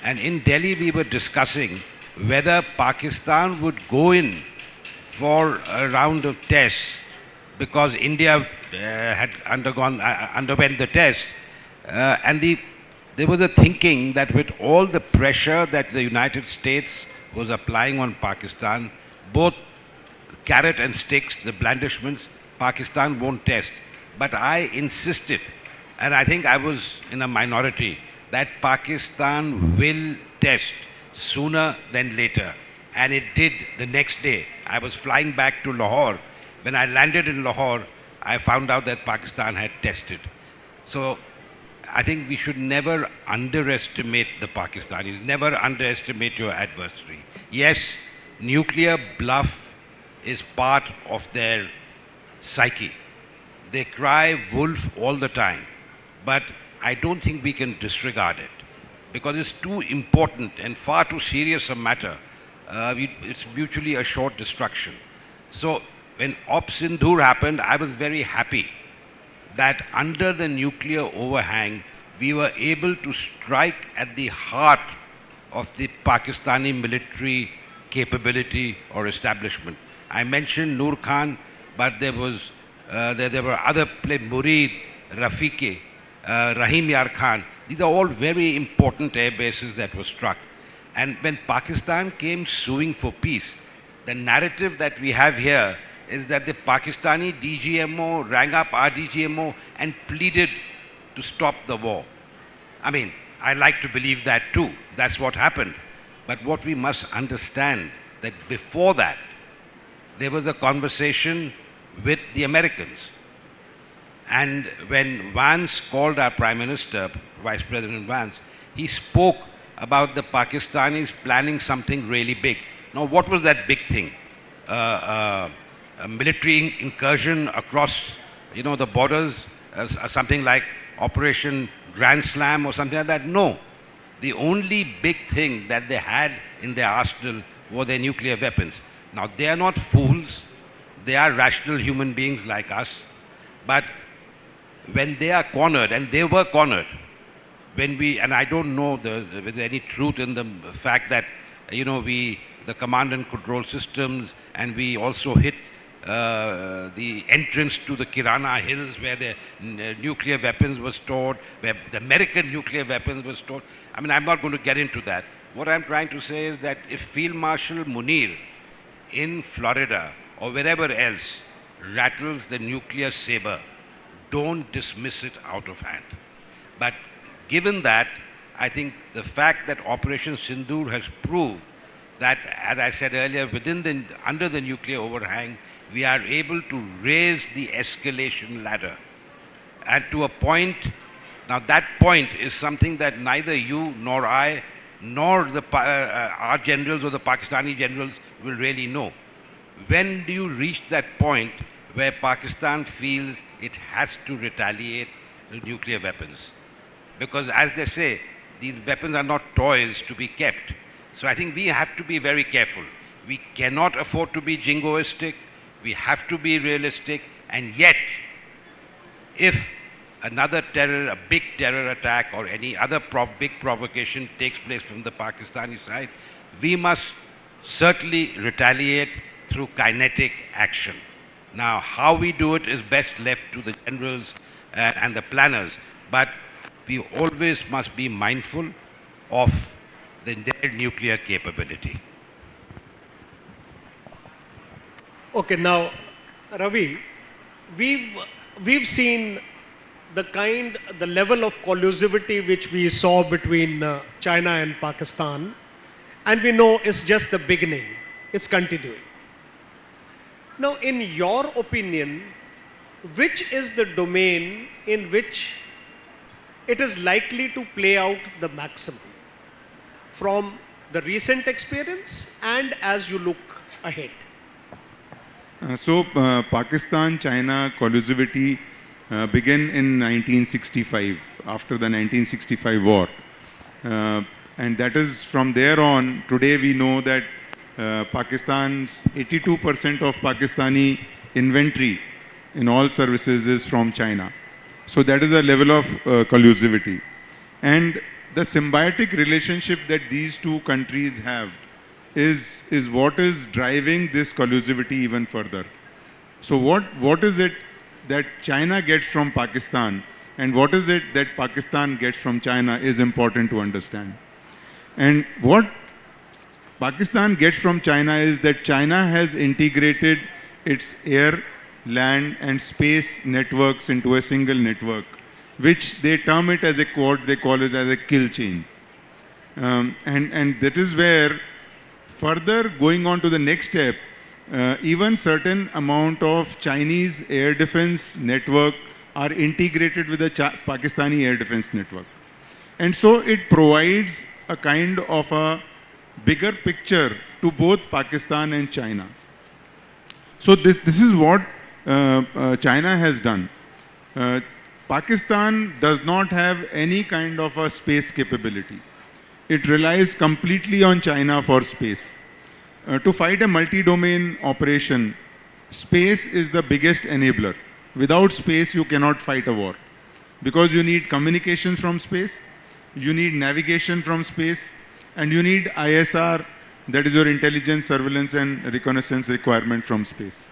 And in Delhi, we were discussing whether Pakistan would go in for a round of tests because India had underwent the test. There was a thinking that with all the pressure that the United States was applying on Pakistan, both carrot and sticks, the blandishments, Pakistan won't test. But I insisted, and I think I was in a minority, that Pakistan will test sooner than later. And it did the next day. I was flying back to Lahore. When I landed in Lahore, I found out that Pakistan had tested. So I think we should never underestimate the Pakistanis, never underestimate your adversary. Yes, nuclear bluff is part of their psyche. They cry wolf all the time, but I don't think we can disregard it because it's too important and far too serious a matter. It's mutually assured destruction. So when Op Sindoor happened, I was very happy that under the nuclear overhang, we were able to strike at the heart of the Pakistani military capability or establishment. I mentioned Noor Khan, but there were other Murid, Rafiqi, Rahim Yar Khan. These are all very important air bases that were struck. And when Pakistan came suing for peace, the narrative that we have here is that the Pakistani DGMO rang up our DGMO and pleaded to stop the war. I mean, I like to believe that too. That's what happened. But what we must understand that before that, there was a conversation with the Americans. And when Vance called our Prime Minister, Vice President Vance, he spoke about the Pakistanis planning something really big. Now, what was that big thing? A military incursion across, the borders, something like Operation Grand Slam or something like that? No. The only big thing that they had in their arsenal were their nuclear weapons. Now, they are not fools. They are rational human beings like us. But when they are cornered, and they were cornered, and I don't know whether any truth in the fact that, the command and control systems, and we also hit the entrance to the Kirana Hills where the nuclear weapons were stored, where the American nuclear weapons were stored. I mean, I'm not going to get into that. What I'm trying to say is that if Field Marshal Munir in Florida or wherever else rattles the nuclear saber, don't dismiss it out of hand. But given that, I think the fact that Operation Sindoor has proved that, as I said earlier, under the nuclear overhang, we are able to raise the escalation ladder. And to a point, now that point is something that neither you nor I nor our generals or the Pakistani generals will really know. When do you reach that point where Pakistan feels it has to retaliate with nuclear weapons? Because as they say, these weapons are not toys to be kept. So I think we have to be very careful. We cannot afford to be jingoistic. We have to be realistic. And yet, if another a big terror attack or any other big provocation takes place from the Pakistani side, we must certainly retaliate through kinetic action. Now, how we do it is best left to the generals and the planners. But we always must be mindful of their nuclear capability. Okay, now, Ravi, we've seen the level of collusivity which we saw between China and Pakistan, and we know it's just the beginning. It's continuing. Now, in your opinion, which is the domain in which it is likely to play out the maximum from the recent experience and as you look ahead? Pakistan-China collusivity began in 1965, after the 1965 war. And that is from there on, today we know that Pakistan's 82% of Pakistani inventory in all services is from China. So that is a level of collusivity. And the symbiotic relationship that these two countries have is what is driving this collusivity even further. So what is it that China gets from Pakistan and what is it that Pakistan gets from China is important to understand. And what Pakistan gets from China is that China has integrated its air, land and space networks into a single network, which they term it as a quad, they call it as a kill chain. And that is where, further going on to the next step, even certain amount of Chinese air defense network are integrated with the Pakistani air defense network. And so it provides a kind of a bigger picture to both Pakistan and China. So this is what China has done. Pakistan does not have any kind of a space capability. It relies completely on China for space. To fight a multi-domain operation, space is the biggest enabler. Without space, you cannot fight a war. Because you need communications from space, you need navigation from space, and you need ISR, that is your intelligence, surveillance and reconnaissance requirement from space.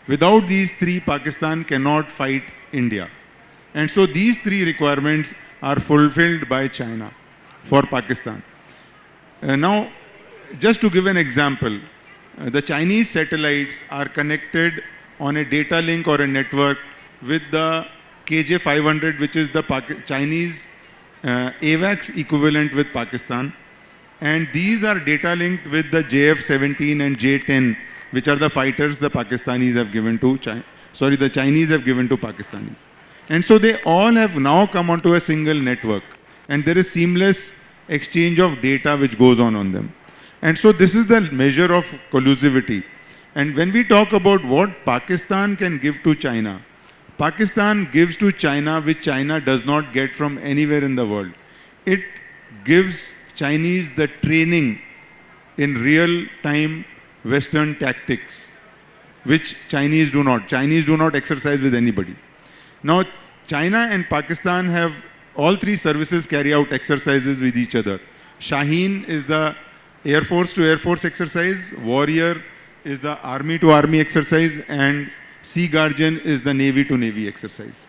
Without these three, Pakistan cannot fight India. And so these three requirements are fulfilled by China for Pakistan. Now, just to give an example, the Chinese satellites are connected on a data link or a network with the KJ-500, which is the Chinese AWACS equivalent with Pakistan. And these are data linked with the JF-17 and J-10, which are the fighters the Pakistanis have given to the Chinese have given to Pakistanis. And so they all have now come onto a single network. And there is seamless exchange of data which goes on them. And so this is the measure of collusivity. And when we talk about what Pakistan can give to China, Pakistan gives to China which China does not get from anywhere in the world. It gives Chinese the training in real-time Western tactics, which Chinese do not. Chinese do not exercise with anybody. Now, China and Pakistan have, all three services carry out exercises with each other. Shaheen is the Air Force to Air Force exercise, Warrior is the Army to Army exercise, and Sea Guardian is the Navy to Navy exercise.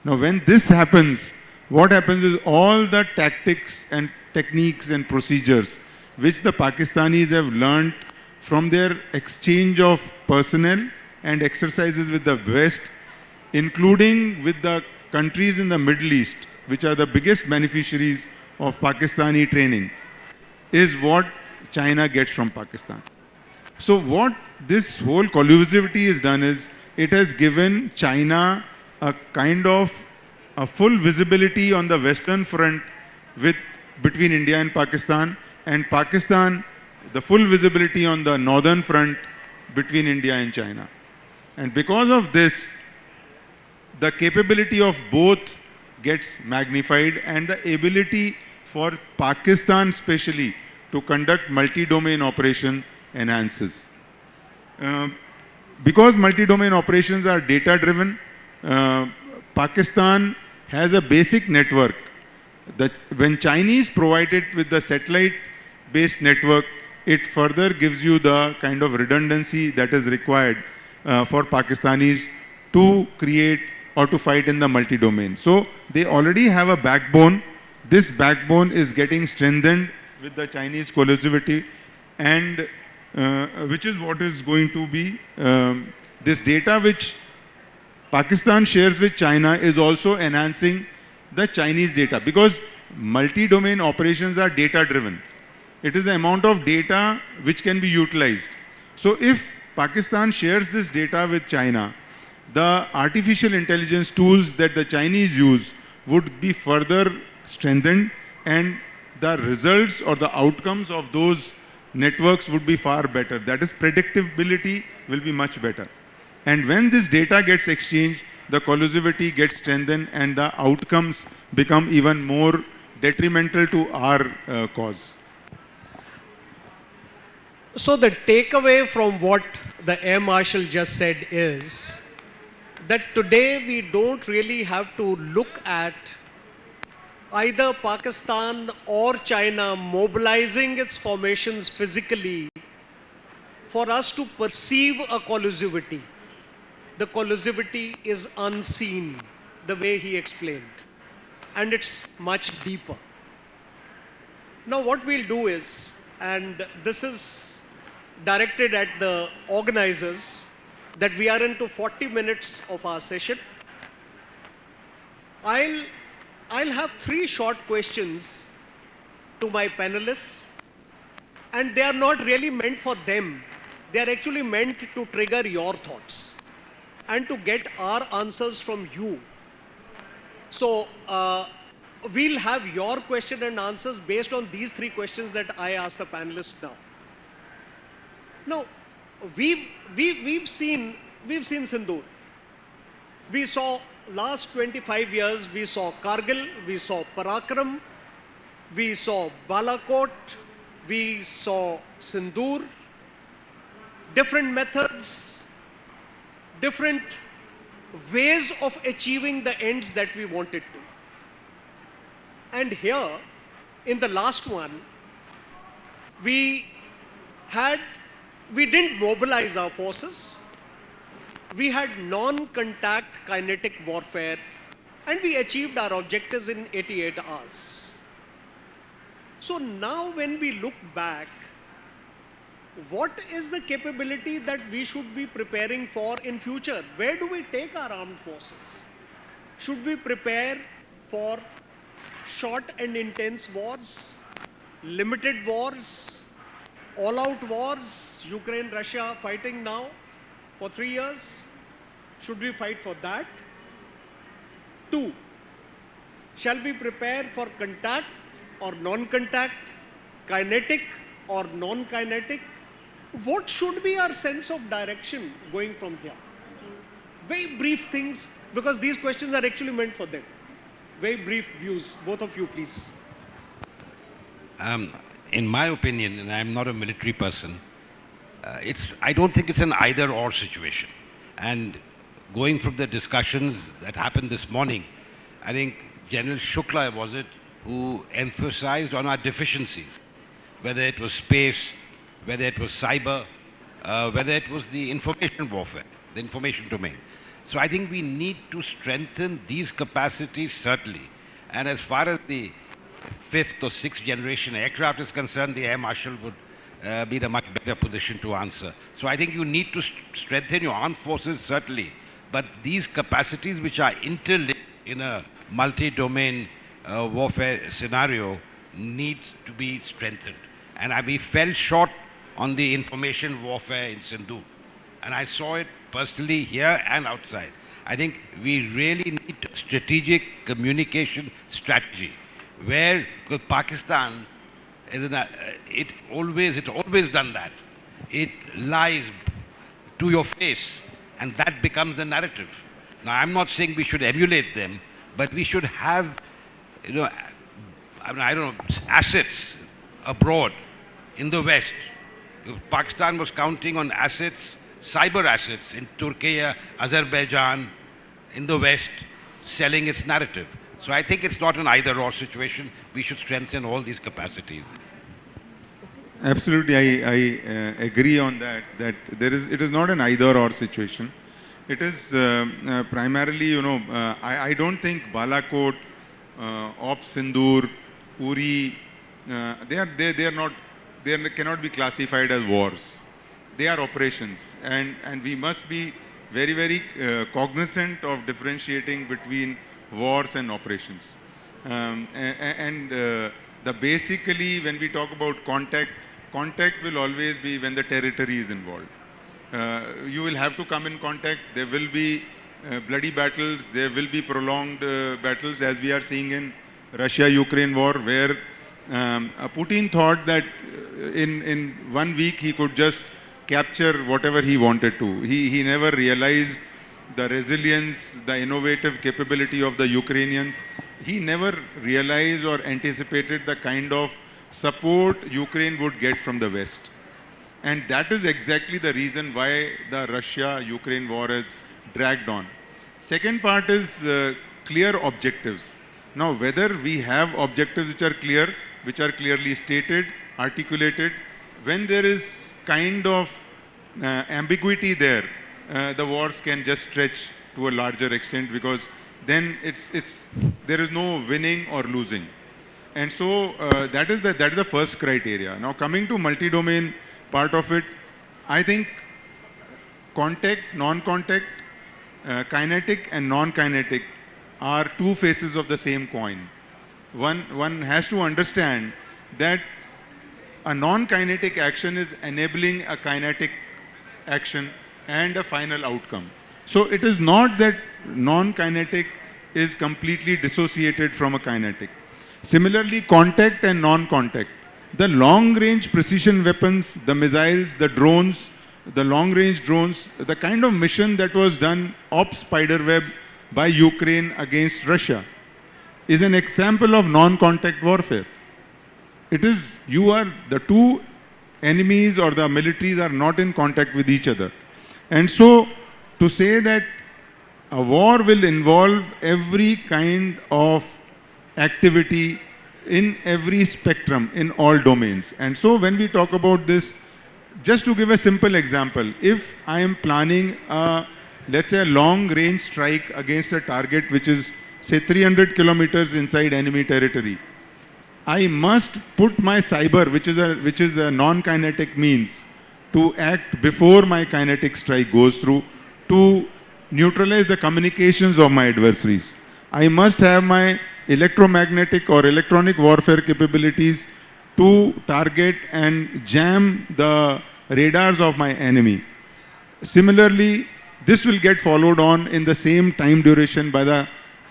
Now, when this happens, what happens is all the tactics and techniques and procedures which the Pakistanis have learned from their exchange of personnel and exercises with the West, including with the countries in the Middle East, which are the biggest beneficiaries of Pakistani training, is what China gets from Pakistan. So what this whole collusivity has done is, it has given China a kind of a full visibility on the Western front between India and Pakistan the full visibility on the northern front between India and China. And because of this, the capability of both gets magnified and the ability for Pakistan especially to conduct multi-domain operation enhances. Because multi-domain operations are data-driven, Pakistan has a basic network. When Chinese provide it with the satellite-based network, it further gives you the kind of redundancy that is required for Pakistanis to create or to fight in the multi-domain. So they already have a backbone. This backbone is getting strengthened with the Chinese collusivity, and which is what is going to be this data which Pakistan shares with China is also enhancing the Chinese data, because multi-domain operations are data-driven. It is the amount of data which can be utilized. So if Pakistan shares this data with China, the artificial intelligence tools that the Chinese use would be further strengthened, and the results or the outcomes of those networks would be far better. That is, predictability will be much better. And when this data gets exchanged, the collusivity gets strengthened and the outcomes become even more detrimental to our cause. So the takeaway from what the Air Marshal just said is that today we don't really have to look at either Pakistan or China mobilizing its formations physically for us to perceive a collusivity. The collusivity is unseen, the way he explained, and it's much deeper. Now what we'll do is, and this is directed at the organizers, that we are into 40 minutes of our session. I'll have 3 short questions to my panelists, and they are not really meant for them. They are actually meant to trigger your thoughts and to get our answers from you. So we'll have your question and answers based on these 3 questions that I asked the panelists now. Now, we've seen Sindoor. We saw last 25 years, we saw Kargil, we saw Parakram, we saw Balakot, we saw Sindoor. Different methods, different ways of achieving the ends that we wanted to. And here, in the last one, we didn't mobilize our forces. We had non-contact kinetic warfare, and we achieved our objectives in 88 hours. So now when we look back, what is the capability that we should be preparing for in future? Where do we take our armed forces? Should we prepare for short and intense wars, limited wars, all-out wars, Ukraine, Russia fighting now for 3 years? Should we fight for that? 2, shall we prepare for contact or non-contact, kinetic or non-kinetic? What should be our sense of direction going from here? Very brief things, because these questions are actually meant for them. Very brief views. Both of you, please. In my opinion, and I'm not a military person, I don't think it's an either-or situation. And going from the discussions that happened this morning, I think General Sukhna, was it, who emphasized on our deficiencies, whether it was space, whether it was cyber, whether it was the information warfare, the information domain. So I think we need to strengthen these capacities, certainly. And as far as the 5th or 6th generation aircraft is concerned, the Air Marshal would be in a much better position to answer. So I think you need to strengthen your armed forces, certainly. But these capacities which are interlinked in a multi-domain warfare scenario needs to be strengthened. And we fell short on the information warfare in Sindoor. And I saw it personally here and outside. I think we really need a strategic communication strategy where, because Pakistan, it always done that. It lies to your face, and that becomes the narrative. Now, I'm not saying we should emulate them, but we should have, assets abroad in the West. Pakistan was counting on assets, cyber assets in Turkey, Azerbaijan, in the West, selling its narrative. So I think it's not an either-or situation. We should strengthen all these capacities. Absolutely, I agree on that, it is not an either-or situation. It is primarily, I don't think Balakot, Ops Sindoor, Uri, they cannot be classified as wars. They are operations, and we must be very, very cognizant of differentiating between wars and operations. Basically, when we talk about contact will always be when the territory is involved. You will have to come in contact. There will be bloody battles, there will be prolonged battles, as we are seeing in Russia-Ukraine war, where Putin thought that in 1 week he could just capture whatever he wanted to. He never realized the resilience, the innovative capability of the Ukrainians. He never realized or anticipated the kind of support Ukraine would get from the West. And that is exactly the reason why the Russia-Ukraine war has dragged on. Second part is clear objectives. Now, whether we have objectives which are clear, which are clearly stated, articulated, when there is kind of ambiguity there, the wars can just stretch to a larger extent, because then there is no winning or losing. And so that is the first criteria. Now, coming to multi-domain part of it, I think contact, non-contact, kinetic and non-kinetic are two faces of the same coin. One has to understand that a non-kinetic action is enabling a kinetic action and a final outcome. So it is not that non-kinetic is completely dissociated from a kinetic. Similarly, contact and non-contact. The long-range precision weapons, the missiles, the drones, the long-range drones, the kind of mission that was done off spiderweb by Ukraine against Russia is an example of non-contact warfare. It is, the two enemies or the militaries are not in contact with each other. And so, to say that a war will involve every kind of activity in every spectrum, in all domains. And so, when we talk about this, just to give a simple example, if I am planning let's say a long-range strike against a target which is, say, 300 kilometers inside enemy territory, I must put my cyber, which is a non-kinetic means, to act before my kinetic strike goes through, to neutralize the communications of my adversaries. I must have my electromagnetic or electronic warfare capabilities to target and jam the radars of my enemy. Similarly, this will get followed on in the same time duration by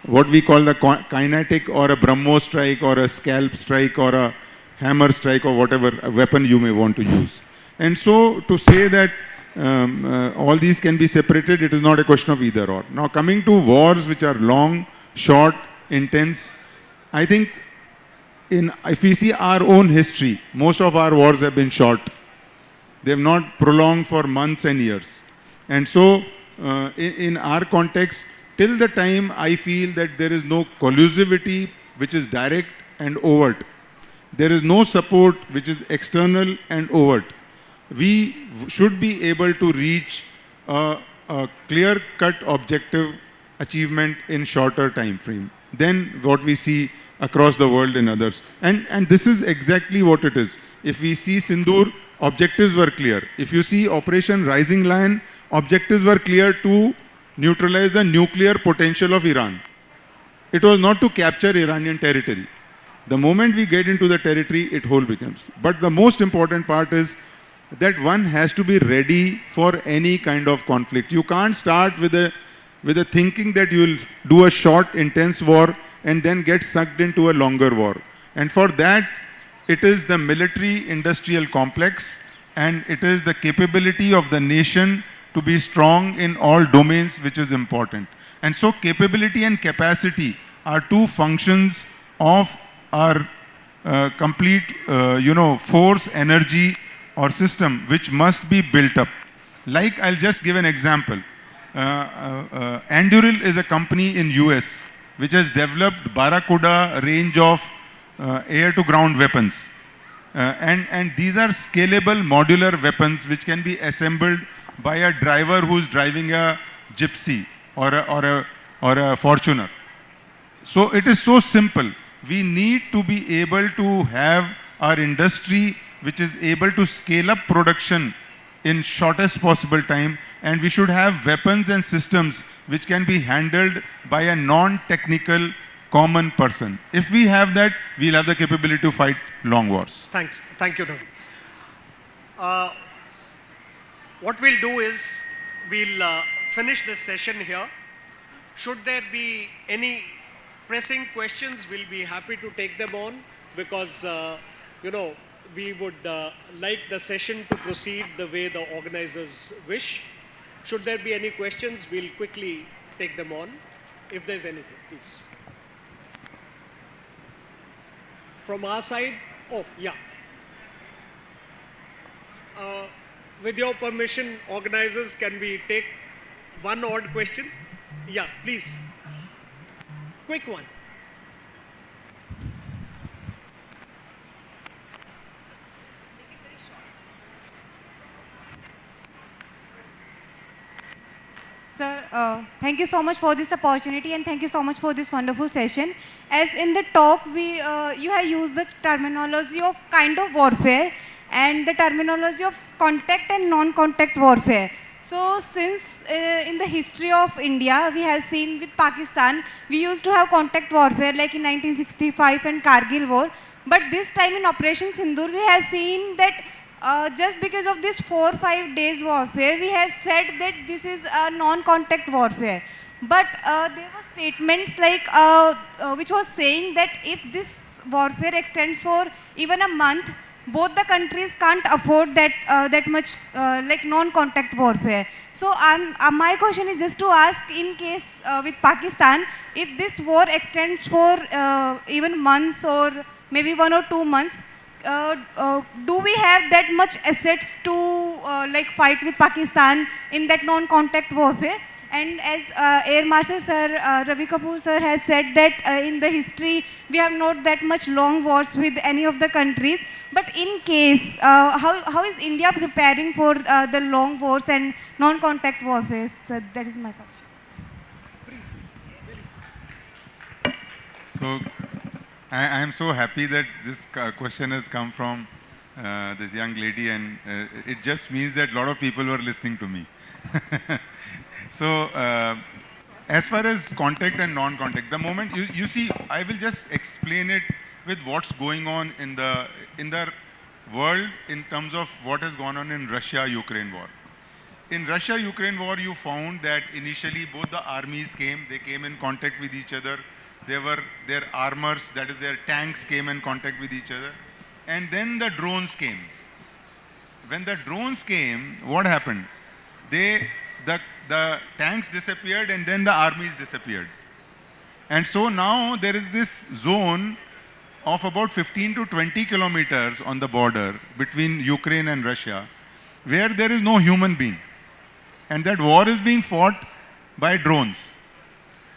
what we call the kinetic or a Brahmos strike or a scalp strike or a hammer strike or whatever weapon you may want to use. And so, to say that all these can be separated, it is not a question of either or. Now, coming to wars which are long, short, intense, I think if we see our own history, most of our wars have been short. They have not prolonged for months and years. And so, in our context, till the time I feel that there is no collusivity which is direct and overt, there is no support which is external and overt, we should be able to reach a clear-cut objective achievement in shorter time frame than what we see across the world in others. And this is exactly what it is. If we see Sindoor, objectives were clear. If you see Operation Rising Lion, objectives were clear to neutralize the nuclear potential of Iran. It was not to capture Iranian territory. The moment we get into the territory, it whole becomes. But the most important part is that one has to be ready for any kind of conflict. You can't start with a thinking that you will do a short, intense war and then get sucked into a longer war. And for that, it is the military-industrial complex, and it is the capability of the nation to be strong in all domains which is important. And so capability and capacity are two functions of our complete force, energy or system which must be built up. Like, I'll just give an example. Anduril is a company in US which has developed Barracuda range of air-to-ground weapons. And these are scalable modular weapons which can be assembled by a driver who is driving a Gypsy or a Fortuner. So it is so simple. We need to be able to have our industry which is able to scale up production in shortest possible time, and we should have weapons and systems which can be handled by a non-technical common person. If we have that, we'll have the capability to fight long wars. Thanks. Thank you, Ravi. What we'll do is, we'll finish this session here, Should there be any pressing questions, we'll be happy to take them on because, we would like the session to proceed the way the organizers wish. Should there be any questions, we'll quickly take them on. If there's anything, please. From our side, oh, yeah. With your permission, organizers, can we take one odd question? Yeah, please. Quick one. Sir, thank you so much for this opportunity and thank you so much for this wonderful session. As in the talk, you have used the terminology of kind of warfare and the terminology of contact and non-contact warfare. So since in the history of India, we have seen with Pakistan, we used to have contact warfare like in 1965 and Kargil war. But this time in Operation Sindoor, we have seen that just because of this 4 or 5 days warfare, we have said that this is a non-contact warfare. But there were statements like which was saying that if this warfare extends for even a month, both the countries can't afford that much like non-contact warfare. So my question is just to ask, in case with Pakistan, if this war extends for even months or maybe 1 or 2 months, do we have that much assets to like fight with Pakistan in that non-contact warfare? And as Air Marshal Sir, Ravi Kapoor Sir has said that in the history, we have not that much long wars with any of the countries. But in case, how is India preparing for the long wars and non-contact warfare? So that is my question. So, I am so happy that this question has come from this young lady, and it just means that a lot of people were listening to me. So, as far as contact and non-contact, the moment you see, I will just explain it with what's going on in the world in terms of what has gone on in Russia-Ukraine war. In Russia-Ukraine war, you found that initially both the armies came in contact with each other. Their armors, that is their tanks, came in contact with each other. And then the drones came. When the drones came, what happened? The tanks disappeared and then the armies disappeared. And so now there is this zone of about 15 to 20 kilometers on the border between Ukraine and Russia, where there is no human being. And that war is being fought by drones.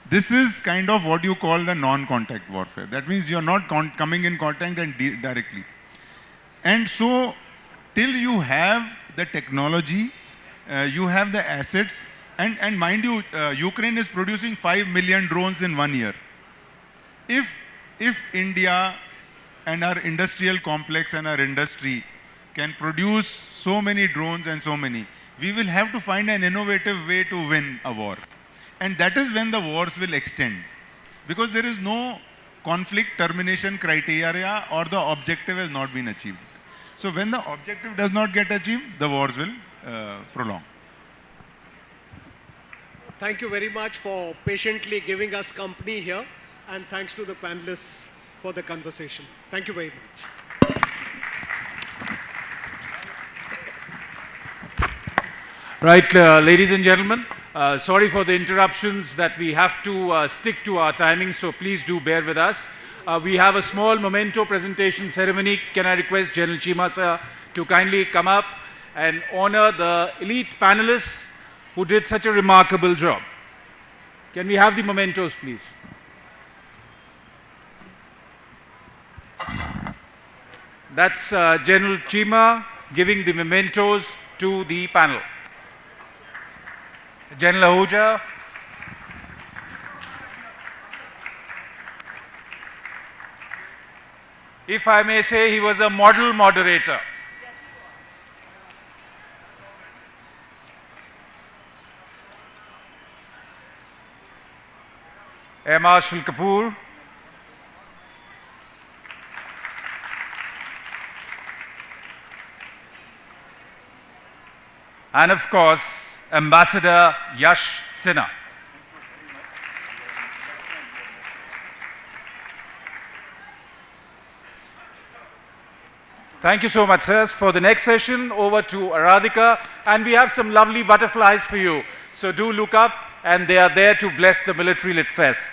This is kind of what you call the non-contact warfare. That means you're not coming in contact and directly. And so, till you have the technology, you have the assets, and mind you, Ukraine is producing 5 million drones in 1 year. If India and our industrial complex and our industry can produce so many drones and so many, we will have to find an innovative way to win a war. And that is when the wars will extend. Because there is no conflict termination criteria or the objective has not been achieved. So when the objective does not get achieved, the wars will prolong. Thank you very much for patiently giving us company here, and thanks to the panelists for the conversation. Thank you very much. Right, ladies and gentlemen, sorry for the interruptions that we have to stick to our timing, so please do bear with us. We have a small memento presentation ceremony. Can I request General Chima sir to kindly come up and honor the elite panelists who did such a remarkable job. Can we have the mementos, please? That's General Chima giving the mementos to the panel. General Ahuja. If I may say, he was a model moderator. Air Marshal Kapoor. And of course, Ambassador Yash Sinha. Thank you so much, sirs. For the next session, over to Aradhika, and we have some lovely butterflies for you. So do look up, and they are there to bless the Military Lit Fest.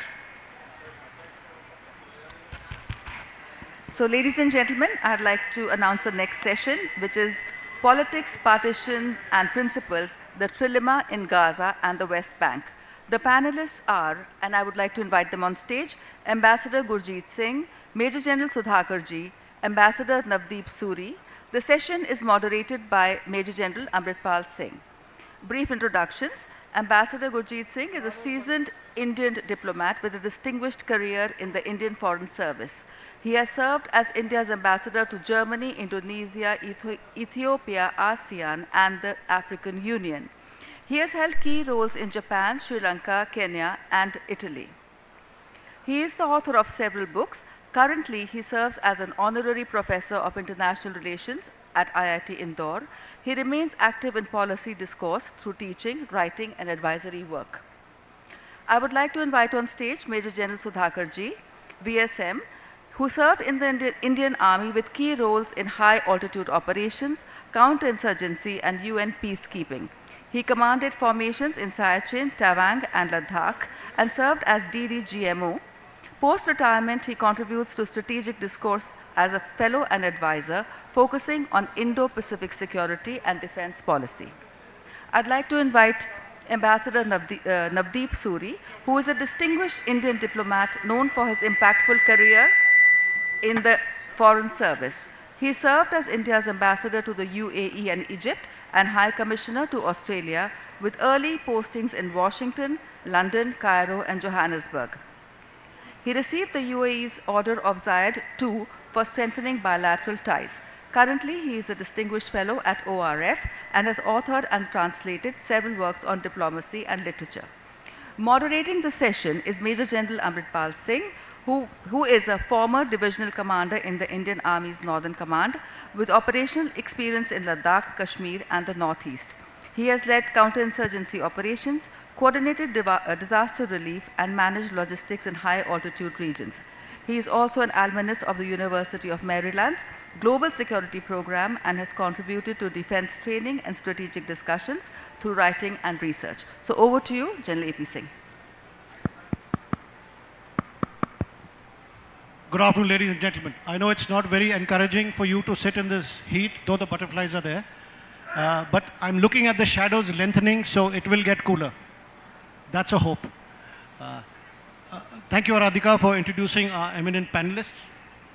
So ladies and gentlemen, I'd like to announce the next session, which is Politics, Partition and Principles, the Trilemma in Gaza and the West Bank. The panelists are, and I would like to invite them on stage, Ambassador Gurjeet Singh, Major General Sudhakarji, Ambassador Navdeep Suri. The session is moderated by Major General Amritpal Singh. Brief introductions. Ambassador Gurjeet Singh is a seasoned Indian diplomat with a distinguished career in the Indian Foreign Service. He has served as India's ambassador to Germany, Indonesia, Ethiopia, ASEAN, and the African Union. He has held key roles in Japan, Sri Lanka, Kenya, and Italy. He is the author of several books. Currently, he serves as an honorary professor of international relations at IIT Indore. He remains active in policy discourse through teaching, writing, and advisory work. I would like to invite on stage Major General Sudhakarji, VSM, who served in the Indian Army with key roles in high-altitude operations, counterinsurgency, and UN peacekeeping. He commanded formations in Siachen, Tawang, and Ladakh, and served as DDGMO. Post-retirement, he contributes to strategic discourse as a fellow and advisor, focusing on Indo-Pacific security and defense policy. I'd like to invite Ambassador Navdeep Suri, who is a distinguished Indian diplomat known for his impactful career in the Foreign Service. He served as India's ambassador to the UAE and Egypt and High Commissioner to Australia, with early postings in Washington, London, Cairo, and Johannesburg. He received the UAE's Order of Zayed II for strengthening bilateral ties. Currently, he is a distinguished fellow at ORF and has authored and translated several works on diplomacy and literature. Moderating the session is Major General Amritpal Singh, who is a former divisional commander in the Indian Army's Northern Command with operational experience in Ladakh, Kashmir, and the Northeast. He has led counterinsurgency operations, coordinated disaster relief, and managed logistics in high-altitude regions. He is also an alumnus of the University of Maryland's Global Security Program and has contributed to defense training and strategic discussions through writing and research. So over to you, General A.P. Singh. Good afternoon, ladies and gentlemen. I know it's not very encouraging for you to sit in this heat, though the butterflies are there. But I'm looking at the shadows lengthening, so it will get cooler. That's a hope. Thank you, Aradhika, for introducing our eminent panelists,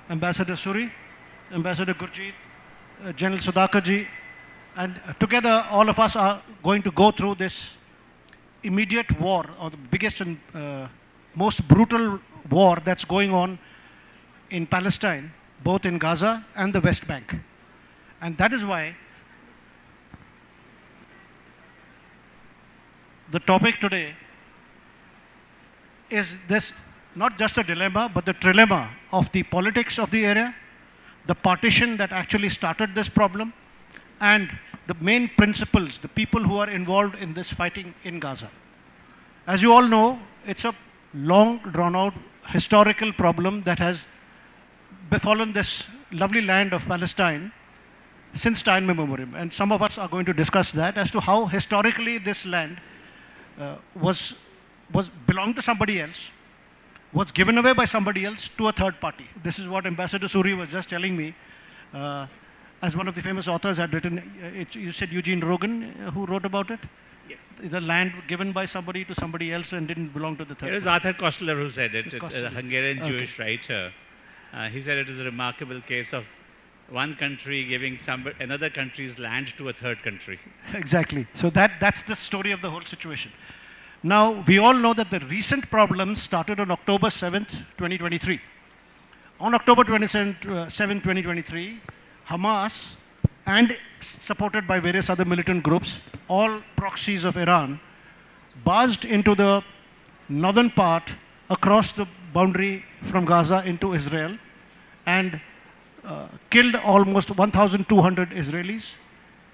Ambassador Suri, Ambassador Gurjeet, General Sudhakarji, and together all of us are going to go through this immediate war, or the biggest and most brutal war that's going on in Palestine, both in Gaza and the West Bank. And that is why the topic today is this, not just a dilemma, but the trilemma of the politics of the area, the partition that actually started this problem, and the main principles, the people who are involved in this fighting in Gaza. As you all know, it's a long drawn-out historical problem that has befallen this lovely land of Palestine since time immemorial. And some of us are going to discuss that as to how historically this land belonged to somebody else, was given away by somebody else to a third party. This is what Ambassador Suri was just telling me. As one of the famous authors had written, you said Eugene Rogan, who wrote about it? Yes. The land given by somebody to somebody else and didn't belong to the third. It was Arthur Koestler who said it, a Hungarian Okay. Jewish writer. He said it is a remarkable case of one country giving another country's land to a third country. Exactly. So that's the story of the whole situation. Now, we all know that the recent problems started on October 7th, 2023. On October 27, 2023, Hamas, and supported by various other militant groups, all proxies of Iran, barged into the northern part across the boundary from Gaza into Israel and killed almost 1,200 Israelis,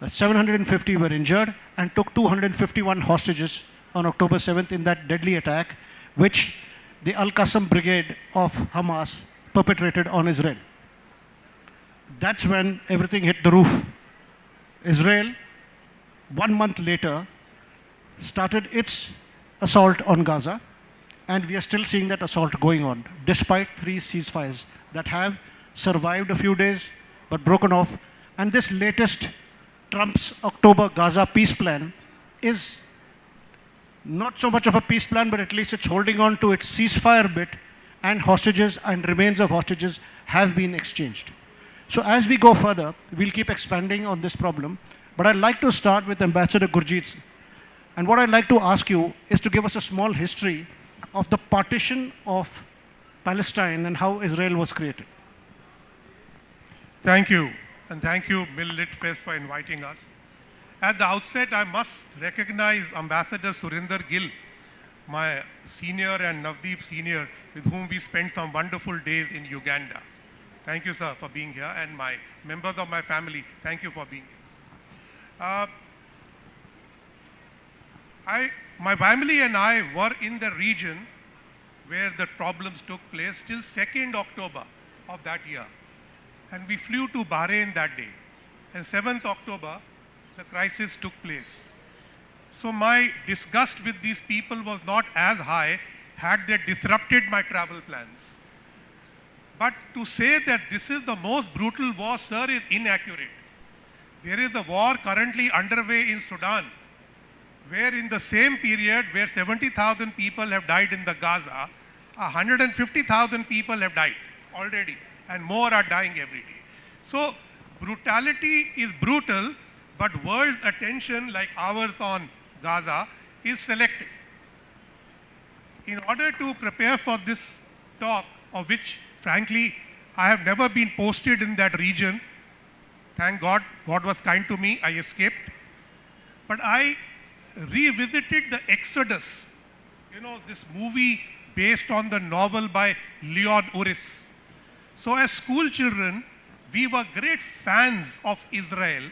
750 were injured, and took 251 hostages on October 7th in that deadly attack, which the Al-Qassam brigade of Hamas perpetrated on Israel. that's when everything hit the roof. Israel, 1 month later, started its assault on Gaza, and we are still seeing that assault going on, despite 3 ceasefires that have survived a few days but broken off. And this latest Trump's October Gaza peace plan is not so much of a peace plan, but at least it's holding on to its ceasefire bit, and hostages and remains of hostages have been exchanged. So as we go further, we'll keep expanding on this problem, but I'd like to start with Ambassador Gurjeet. And what I'd like to ask you is to give us a small history of the partition of Palestine and how Israel was created. Thank you, and thank you, Mill Lit Fest, for inviting us. At the outset, I must recognize Ambassador Surinder Gill, my senior, and Navdeep senior, with whom we spent some wonderful days in Uganda. Thank you, sir, for being here, and my members of my family, thank you for being here. My family and I were in the region where the problems took place till 2nd October of that year. And we flew to Bahrain that day. And 7th October, the crisis took place. So my disgust with these people was not as high had they disrupted my travel plans. But to say that this is the most brutal war, sir, is inaccurate. There is a war currently underway in Sudan, where in the same period where 70,000 people have died in the Gaza, 150,000 people have died already, and more are dying every day. So brutality is brutal, but world's attention, like ours on Gaza, is selective. In order to prepare for this talk, of which, frankly, I have never been posted in that region, thank God, God was kind to me, I escaped. But I revisited the Exodus, this movie based on the novel by Leon Uris. So as school children, we were great fans of Israel,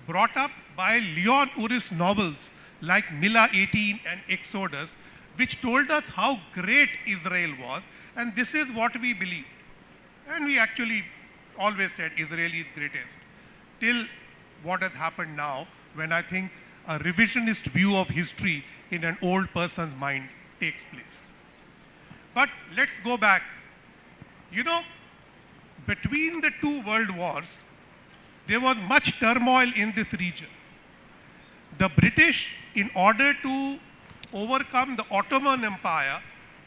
brought up by Leon Uris novels like Mila 18 and Exodus, which told us how great Israel was, and this is what we believed. And we actually always said Israel is greatest, till what has happened now, when I think a revisionist view of history in an old person's mind takes place. But let's go back. Between the 2 world wars, there was much turmoil in this region. The British, in order to overcome the Ottoman Empire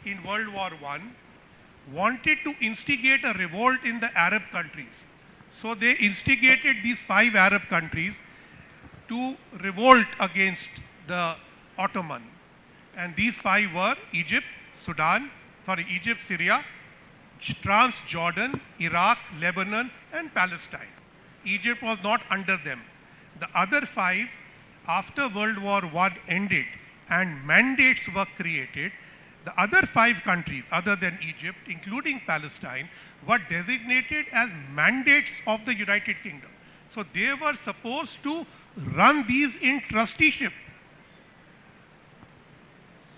in World War I, wanted to instigate a revolt in the Arab countries. So they instigated these 5 Arab countries to revolt against the Ottoman. And these 5 were Egypt, Syria, Transjordan, Iraq, Lebanon, and Palestine. Egypt was not under them. The other 5, after World War I ended and mandates were created, the other 5 countries, other than Egypt, including Palestine, were designated as mandates of the United Kingdom. So they were supposed to run these in trusteeship.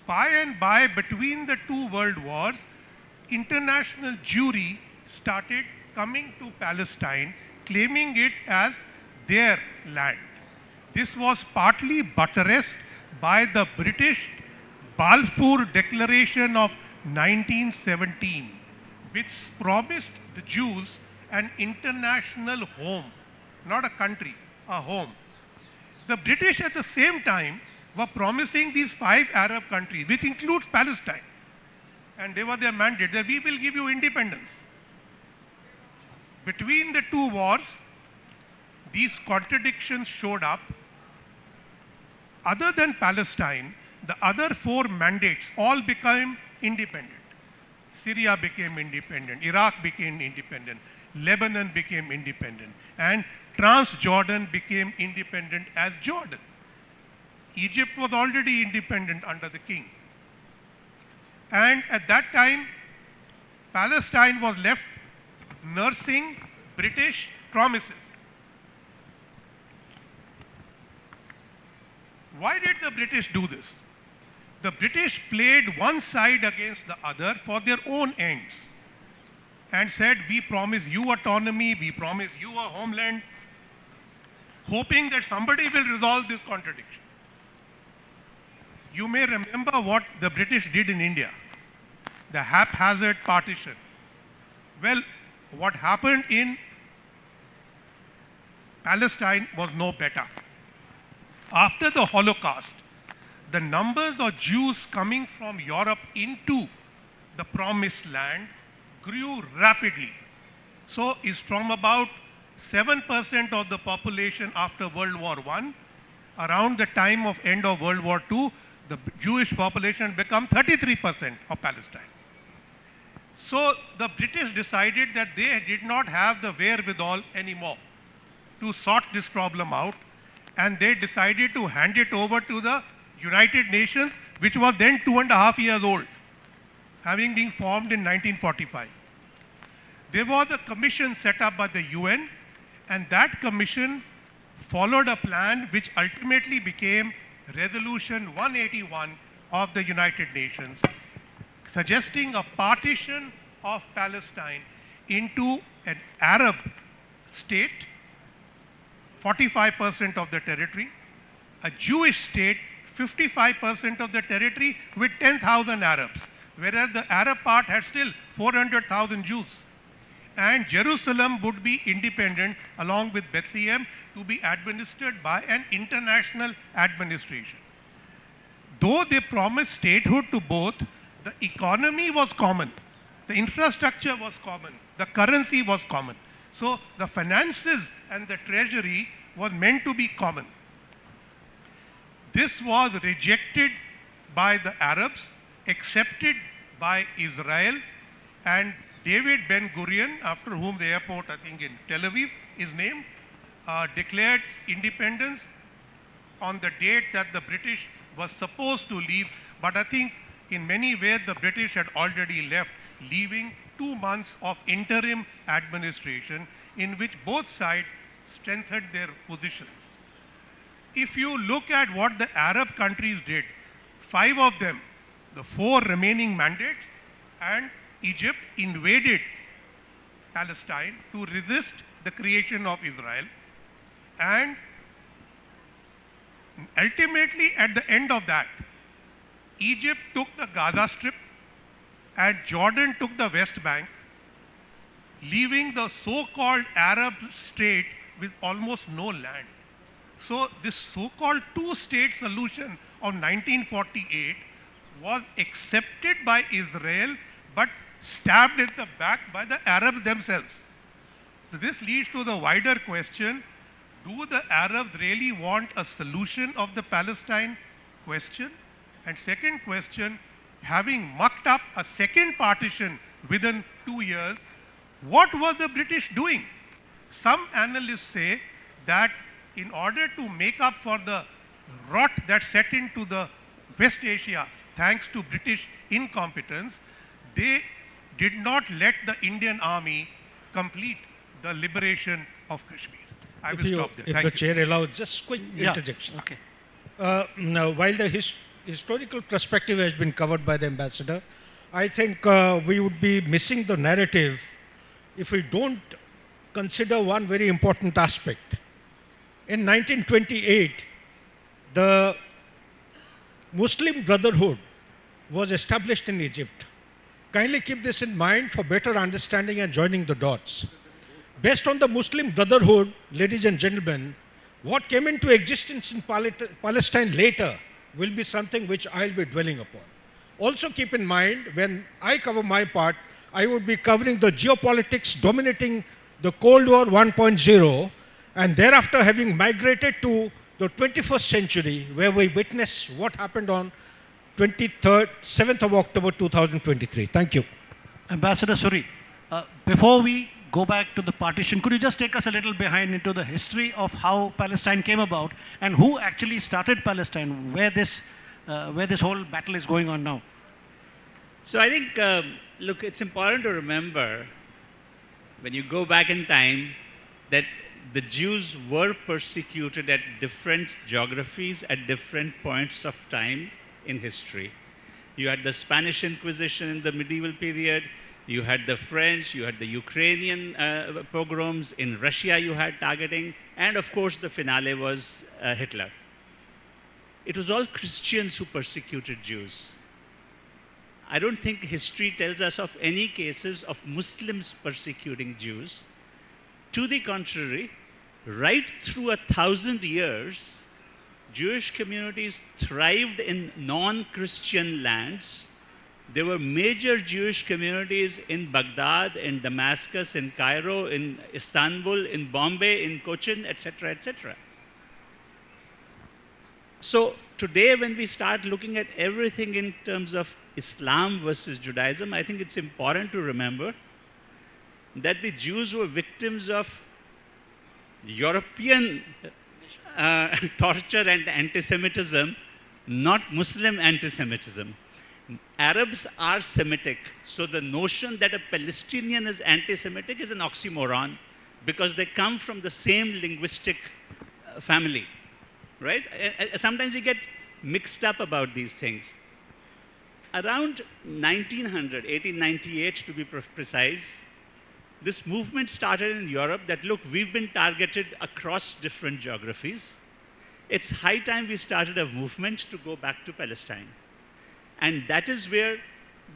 By and by, between the 2 world wars, international jury started coming to Palestine, claiming it as their land. This was partly buttressed by the British Balfour Declaration of 1917, which promised the Jews an international home, not a country, a home. The British at the same time were promising these 5 Arab countries, which includes Palestine, and they were their mandate, that we will give you independence. Between the 2 wars, these contradictions showed up. Other than Palestine, the other 4 mandates all became independent. Syria became independent, Iraq became independent, Lebanon became independent, and Transjordan became independent as Jordan. Egypt was already independent under the king. And at that time, Palestine was left nursing British promises. Why did the British do this? The British played one side against the other for their own ends. and said, we promise you autonomy, we promise you a homeland, hoping that somebody will resolve this contradiction. You may remember what the British did in India, the haphazard partition. Well, what happened in Palestine was no better. After the Holocaust, the numbers of Jews coming from Europe into the promised land grew rapidly. So it's from about 7% of the population after World War I, around the time of end of World War II, the Jewish population became 33% of Palestine. So the British decided that they did not have the wherewithal anymore to sort this problem out, and they decided to hand it over to the United Nations, which was then 2.5 years old, having been formed in 1945. There was a commission set up by the UN, and that commission followed a plan which ultimately became Resolution 181 of the United Nations, suggesting a partition of Palestine into an Arab state, 45% of the territory, a Jewish state, 55% of the territory with 10,000 Arabs, whereas the Arab part had still 400,000 Jews. And Jerusalem would be independent along with Bethlehem to be administered by an international administration. Though they promised statehood to both, the economy was common, the infrastructure was common, the currency was common. So the finances and the treasury was meant to be common. This was rejected by the Arabs, accepted by Israel, and David Ben-Gurion, after whom the airport, I think in Tel Aviv is named, declared independence on the date that the British was supposed to leave. But I think in many ways the British had already left, leaving 2 months of interim administration in which both sides strengthened their positions. If you look at what the Arab countries did, 5 of them, the 4 remaining mandates, and Egypt invaded Palestine to resist the creation of Israel. And ultimately, at the end of that, Egypt took the Gaza Strip and Jordan took the West Bank, leaving the so-called Arab state with almost no land. So this so-called two-state solution of 1948 was accepted by Israel, but stabbed in the back by the Arabs themselves. So this leads to the wider question, do the Arabs really want a solution of the Palestine question? And second question, having mucked up a second partition within 2 years, what was the British doing? Some analysts say that in order to make up for the rot that set into the West Asia, thanks to British incompetence, they did not let the Indian army complete the liberation of Kashmir. I will stop there. If the chair allows, just quick interjection. Okay. Now, while the historical perspective has been covered by the ambassador, I think we would be missing the narrative if we don't consider one very important aspect. In 1928, the Muslim Brotherhood was established in Egypt. Kindly keep this in mind for better understanding and joining the dots. Based on the Muslim Brotherhood, ladies and gentlemen, what came into existence in Palestine later will be something which I'll be dwelling upon. Also keep in mind, when I cover my part, I would be covering the geopolitics dominating the Cold War 1.0, and thereafter having migrated to the 21st century, where we witness what happened on 7th of October 2023. Thank you. Ambassador Suri, before we go back to the partition, could you just take us a little behind into the history of how Palestine came about and who actually started Palestine, where this whole battle is going on now? So I think, look, it's important to remember when you go back in time that the Jews were persecuted at different geographies at different points of time in history. You had the Spanish Inquisition in the medieval period, You had the French, you had the Ukrainian pogroms, in Russia you had targeting, and of course the finale was Hitler. It was all Christians who persecuted Jews. I don't think history tells us of any cases of Muslims persecuting Jews. To the contrary, right through 1,000 years, Jewish communities thrived in non-Christian lands. There were major Jewish communities in Baghdad, in Damascus, in Cairo, in Istanbul, in Bombay, in Cochin, etc., etc. So today, when we start looking at everything in terms of Islam versus Judaism, I think it's important to remember that the Jews were victims of European torture and anti-Semitism, not Muslim anti-Semitism. Arabs are Semitic, so the notion that a Palestinian is anti-Semitic is an oxymoron because they come from the same linguistic family, right? Sometimes we get mixed up about these things. Around 1898 to be precise, this movement started in Europe that, look, we've been targeted across different geographies. It's high time we started a movement to go back to Palestine. And that is where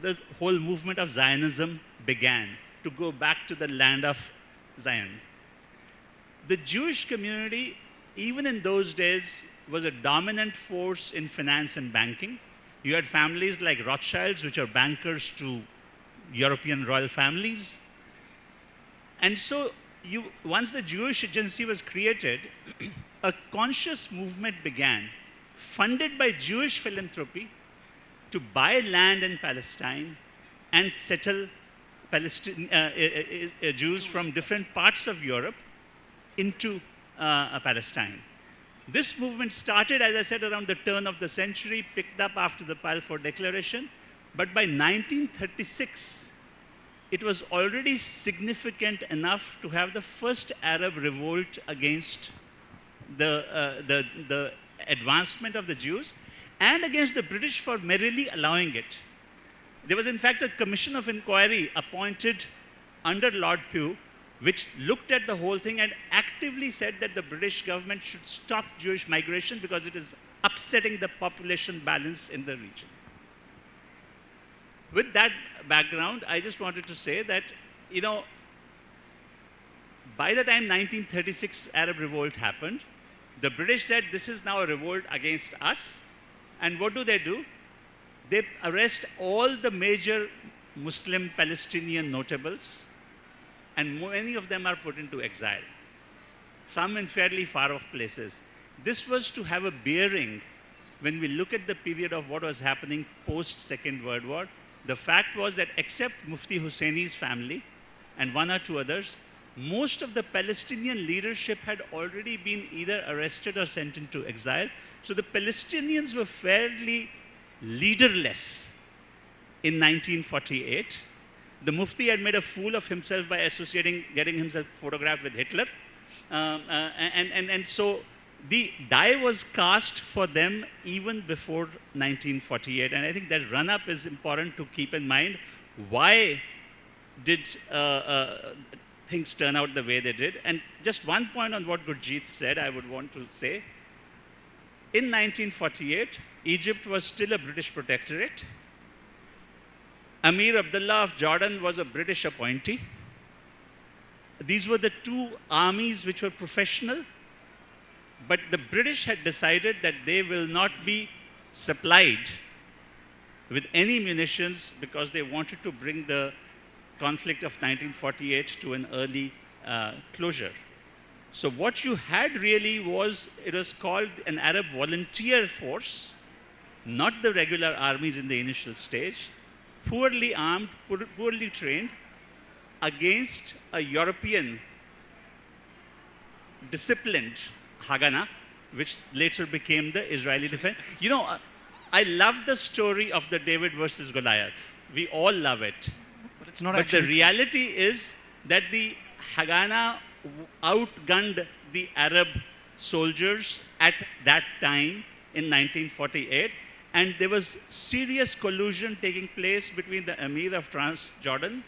the whole movement of Zionism began, to go back to the land of Zion. The Jewish community, even in those days, was a dominant force in finance and banking. You had families like Rothschilds, which are bankers to European royal families. And so once the Jewish Agency was created, a conscious movement began, funded by Jewish philanthropy, to buy land in Palestine and settle Jews from different parts of Europe into Palestine. This movement started, as I said, around the turn of the century, picked up after the Balfour Declaration, but by 1936, it was already significant enough to have the first Arab revolt against the advancement of the Jews and against the British for merely allowing it. There was, in fact, a commission of inquiry appointed under Lord Pugh, which looked at the whole thing and actively said that the British government should stop Jewish migration because it is upsetting the population balance in the region. With that background, I just wanted to say that, by the time 1936 Arab revolt happened, the British said this is now a revolt against us. And what do? They arrest all the major Muslim Palestinian notables, and many of them are put into exile, some in fairly far-off places. This was to have a bearing when we look at the period of what was happening post-Second World War. The fact was that except Mufti Husseini's family and one or two others, most of the Palestinian leadership had already been either arrested or sent into exile. So the Palestinians were fairly leaderless in 1948. The Mufti had made a fool of himself by getting himself photographed with Hitler. And so the die was cast for them even before 1948. And I think that run-up is important to keep in mind. Why did things turn out the way they did? And just one point on what Gurjeet said, I would want to say. In 1948, Egypt was still a British protectorate. Amir Abdullah of Jordan was a British appointee. These were the two armies which were professional, but the British had decided that they will not be supplied with any munitions because they wanted to bring the conflict of 1948 to an early closure. So what you had really was, it was called an Arab volunteer force, not the regular armies in the initial stage, poorly armed, poorly trained, against a European disciplined Haganah, which later became the Israeli defense. I love the story of the David versus Goliath. We all love it. But it's not But actually the reality is that the Haganah outgunned the Arab soldiers at that time in 1948, and there was serious collusion taking place between the Emir of Transjordan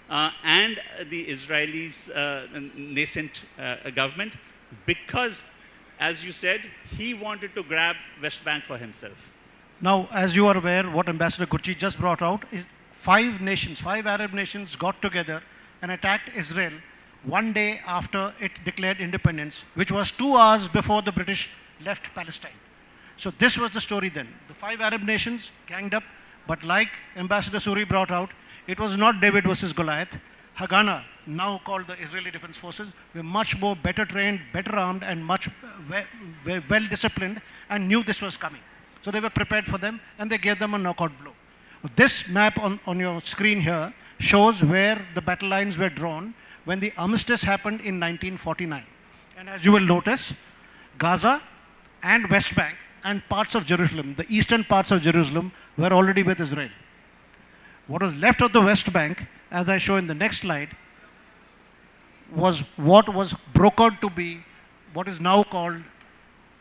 and the Israelis' nascent government, because, as you said, he wanted to grab West Bank for himself. Now, as you are aware, what Ambassador Gurjeet just brought out is 5 nations, 5 Arab nations got together and attacked Israel one day after it declared independence, which was 2 hours before the British left Palestine. So this was the story then. The 5 Arab nations ganged up, but like Ambassador Suri brought out, it was not David versus Goliath. Haganah, now called the Israeli Defense Forces, were much more better trained, better armed, and much well disciplined, and knew this was coming. So they were prepared for them, and they gave them a knockout blow. This map on your screen here shows where the battle lines were drawn when the armistice happened in 1949. And as you will notice, Gaza and West Bank and parts of Jerusalem, the eastern parts of Jerusalem, were already with Israel. What was left of the West Bank, as I show in the next slide, was what was brokered to be what is now called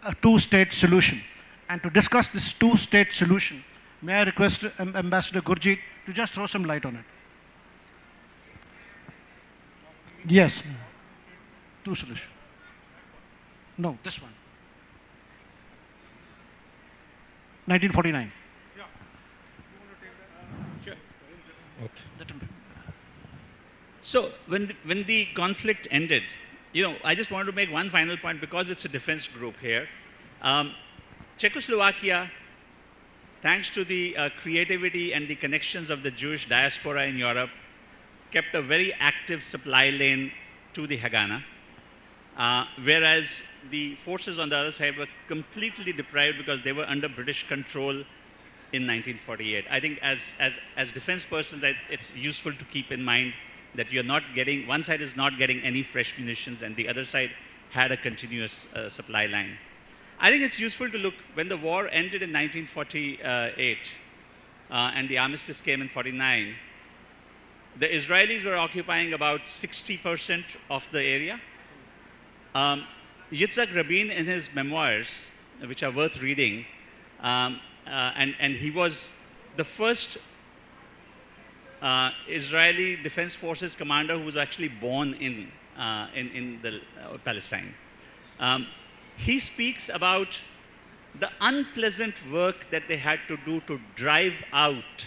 a 2-state solution. And to discuss this 2-state solution, may I request Ambassador Gurjeet to just throw some light on it. Yes, 2 solution. No, this one. 1949. Sure. Okay. So when the conflict ended, I just wanted to make one final point because it's a defense group here. Czechoslovakia, thanks to the creativity and the connections of the Jewish diaspora in Europe, kept a very active supply lane to the Haganah, whereas the forces on the other side were completely deprived because they were under British control in 1948. I think as defense persons, it's useful to keep in mind that you're not getting, one side is not getting any fresh munitions and the other side had a continuous supply line. I think it's useful to look, when the war ended in 1948 and the armistice came in 49, the Israelis were occupying about 60% of the area. Yitzhak Rabin, in his memoirs, which are worth reading, and he was the first Israeli Defense Forces commander who was actually born in Palestine. He speaks about the unpleasant work that they had to do to drive out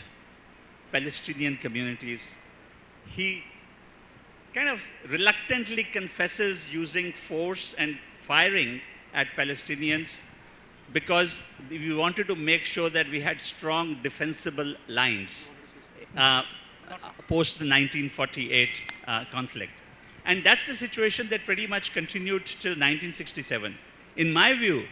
Palestinian communities. He kind of reluctantly confesses using force and firing at Palestinians because we wanted to make sure that we had strong defensible lines post the 1948 conflict. And that's the situation that pretty much continued till 1967. In my view,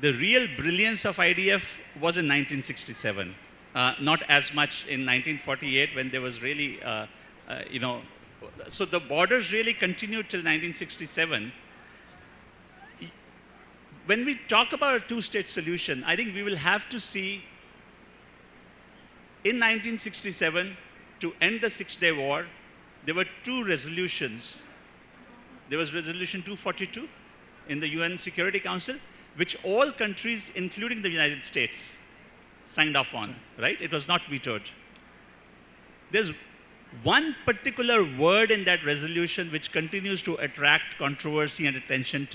the real brilliance of IDF was in 1967, not as much in 1948 when there was really, so the borders really continued till 1967. When we talk about a 2-state solution, I think we will have to see in 1967, to end the 6-day war, there were 2 resolutions. There was Resolution 242 in the UN Security Council, which all countries, including the United States, signed off on, right? It was not vetoed. There's one particular word in that resolution which continues to attract controversy and attention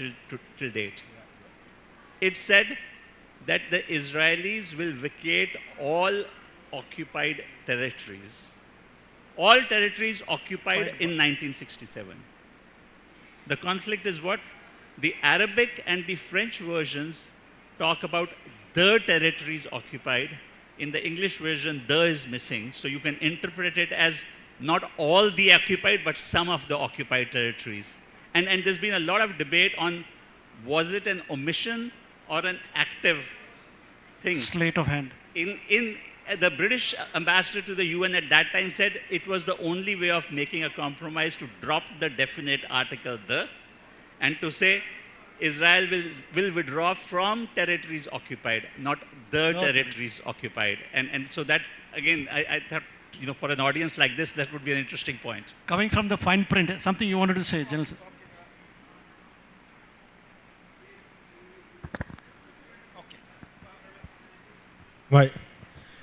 till date. It said that the Israelis will vacate all occupied territories. All territories occupied in 1967. The conflict is what? The Arabic and the French versions talk about the territories occupied. In the English version, the is missing. So you can interpret it as not all the occupied, but some of the occupied territories. And there's been a lot of debate on, was it an omission or an active thing? Sleight of hand. The British ambassador to the UN at that time said it was the only way of making a compromise to drop the definite article the, and to say Israel will withdraw from territories occupied, not the territories occupied. And so that, again, I thought, for an audience like this, that would be an interesting point. Coming from the fine print, something you wanted to say, General? Right.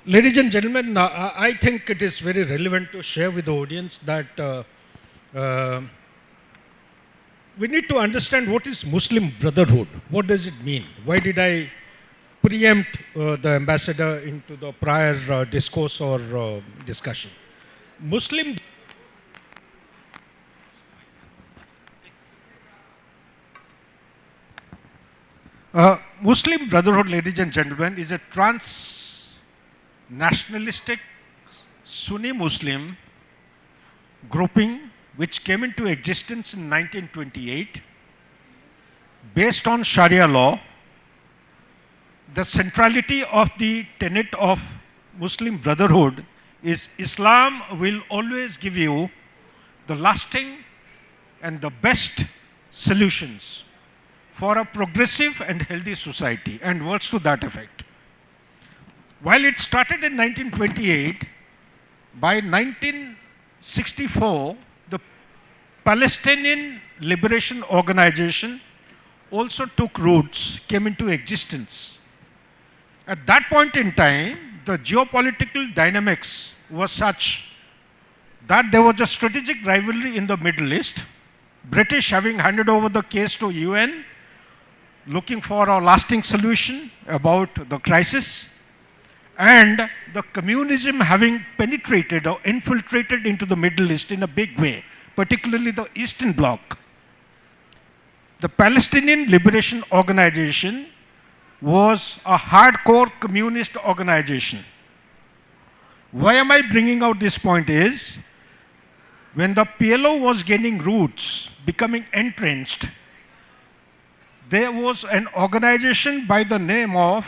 Ladies and gentlemen, I think it is very relevant to share with the audience that we need to understand what is Muslim Brotherhood. What does it mean? Why did I preempt the ambassador into the prior discourse or discussion? Muslim Muslim Brotherhood, ladies and gentlemen, is a trans-nationalistic Sunni Muslim grouping which came into existence in 1928 based on Sharia law. The centrality of the tenet of Muslim Brotherhood is Islam will always give you the lasting and the best solutions for a progressive and healthy society, and words to that effect. While it started in 1928, by 1964, the Palestinian Liberation Organization also took roots, came into existence. At that point in time, the geopolitical dynamics was such that there was a strategic rivalry in the Middle East, British having handed over the case to UN, looking for a lasting solution about the crisis, and the communism having penetrated or infiltrated into the Middle East in a big way, particularly the Eastern Bloc. The Palestinian Liberation Organization was a hardcore communist organization. Why am I bringing out this point is, when the PLO was gaining roots, becoming entrenched, there was an organization by the name of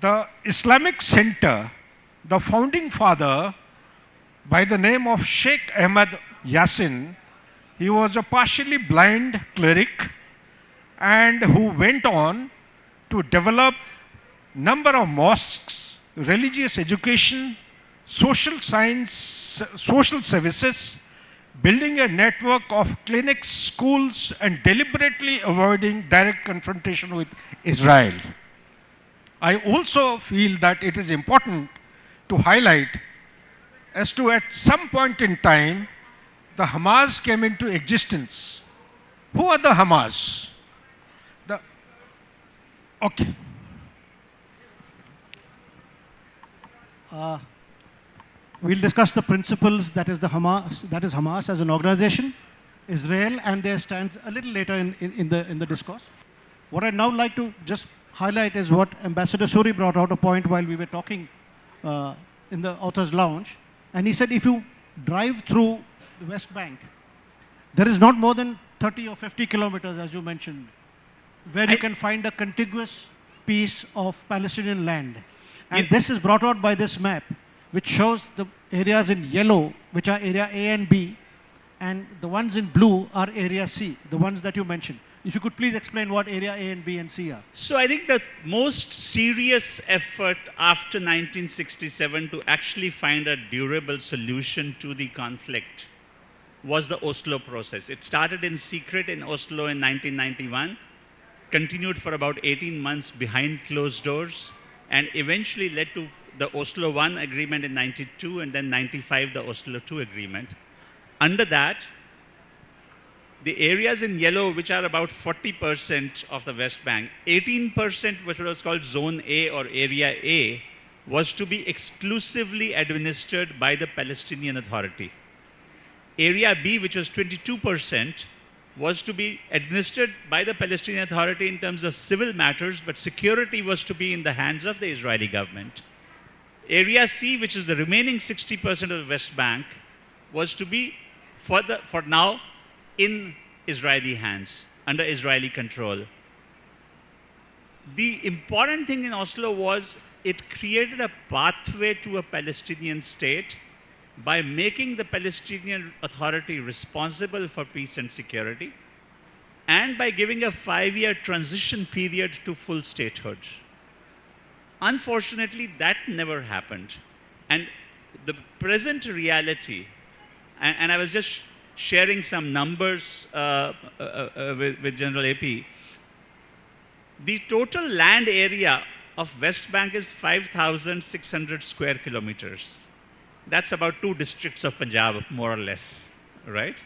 the Islamic Center, the founding father by the name of Sheikh Ahmad Yassin. He was a partially blind cleric and who went on to develop number of mosques, religious education, social science, social services, building a network of clinics, schools, and deliberately avoiding direct confrontation with Israel. I also feel that it is important to highlight as to at some point in time, the Hamas came into existence. Who are the Hamas? Okay. We'll discuss the principles that is Hamas as an organization, Israel, and their stance a little later in the discourse. What I'd now like to just highlight is what Ambassador Suri brought out a point while we were talking in the author's lounge. And he said if you drive through the West Bank, there is not more than 30 or 50 kilometers, as you mentioned, where you can find a contiguous piece of Palestinian land. And this is brought out by this map, which shows the areas in yellow, which are area A and B, and the ones in blue are area C, the ones that you mentioned. If you could please explain what area A and B and C are. So I think the most serious effort after 1967 to actually find a durable solution to the conflict was the Oslo process. It started in secret in Oslo in 1991, continued for about 18 months behind closed doors, and eventually led to the Oslo I agreement in 92 and then 95 the Oslo II agreement. Under that, the areas in yellow, which are about 40% of the West Bank, 18%, which was called Zone A or Area A, was to be exclusively administered by the Palestinian Authority. Area B, which was 22%, was to be administered by the Palestinian Authority in terms of civil matters, but security was to be in the hands of the Israeli government. Area C, which is the remaining 60% of the West Bank, was to be, for now, in Israeli hands, under Israeli control. The important thing in Oslo was it created a pathway to a Palestinian state by making the Palestinian Authority responsible for peace and security, and by giving a 5-year transition period to full statehood. Unfortunately, that never happened. And the present reality, and I was just sharing some numbers with General AP, the total land area of West Bank is 5,600 square kilometers. That's about 2 districts of Punjab, more or less, right?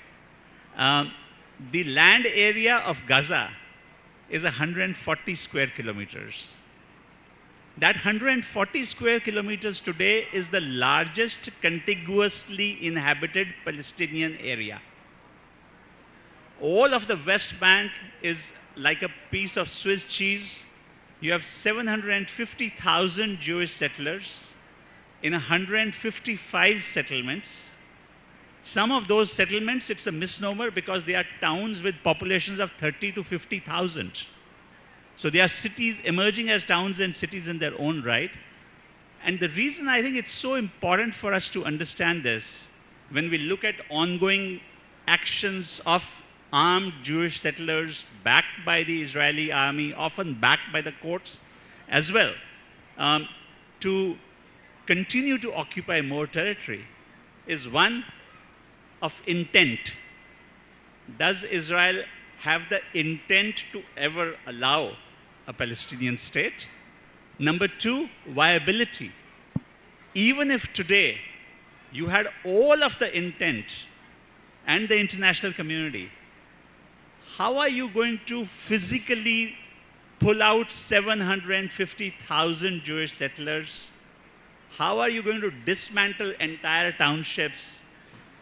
The land area of Gaza is 140 square kilometers. That 140 square kilometers today is the largest contiguously inhabited Palestinian area. All of the West Bank is like a piece of Swiss cheese. You have 750,000 Jewish settlers in 155 settlements. Some of those settlements, it's a misnomer because they are towns with populations of 30 to 50,000. So they are cities emerging as towns and cities in their own right. And the reason I think it's so important for us to understand this, when we look at ongoing actions of armed Jewish settlers backed by the Israeli army, often backed by the courts as well, to continue to occupy more territory, is one of intent. Does Israel have the intent to ever allow a Palestinian state? Number 2, viability. Even if today you had all of the intent and the international community, how are you going to physically pull out 750,000 Jewish settlers? How are you going to dismantle entire townships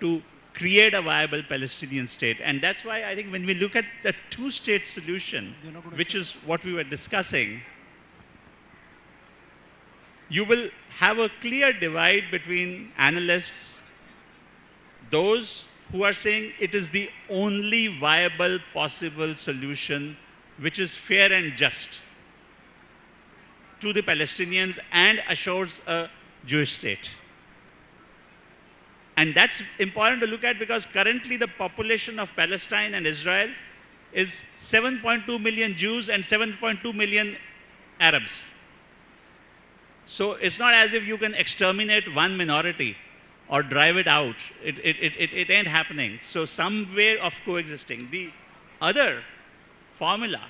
to create a viable Palestinian state? And that's why I think when we look at the 2-state solution, which is what we were discussing, you will have a clear divide between analysts, those who are saying it is the only viable possible solution which is fair and just to the Palestinians and assures a Jewish state. And that's important to look at because currently the population of Palestine and Israel is 7.2 million Jews and 7.2 million Arabs. So it's not as if you can exterminate one minority or drive it out. It ain't happening. So some way of coexisting. The other formula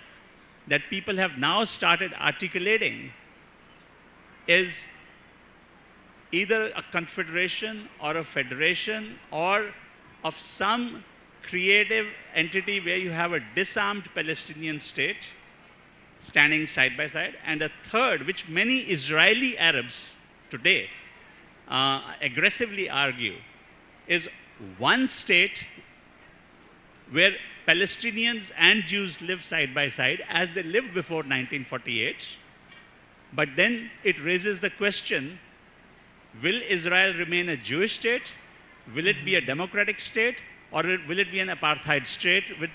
that people have now started articulating is either a confederation or a federation or of some creative entity where you have a disarmed Palestinian state standing side by side, and a third, which many Israeli Arabs today aggressively argue, is one state where Palestinians and Jews live side by side as they lived before 1948. But then it raises the question, will Israel remain a Jewish state? Will it be a democratic state? Or will it be an apartheid state with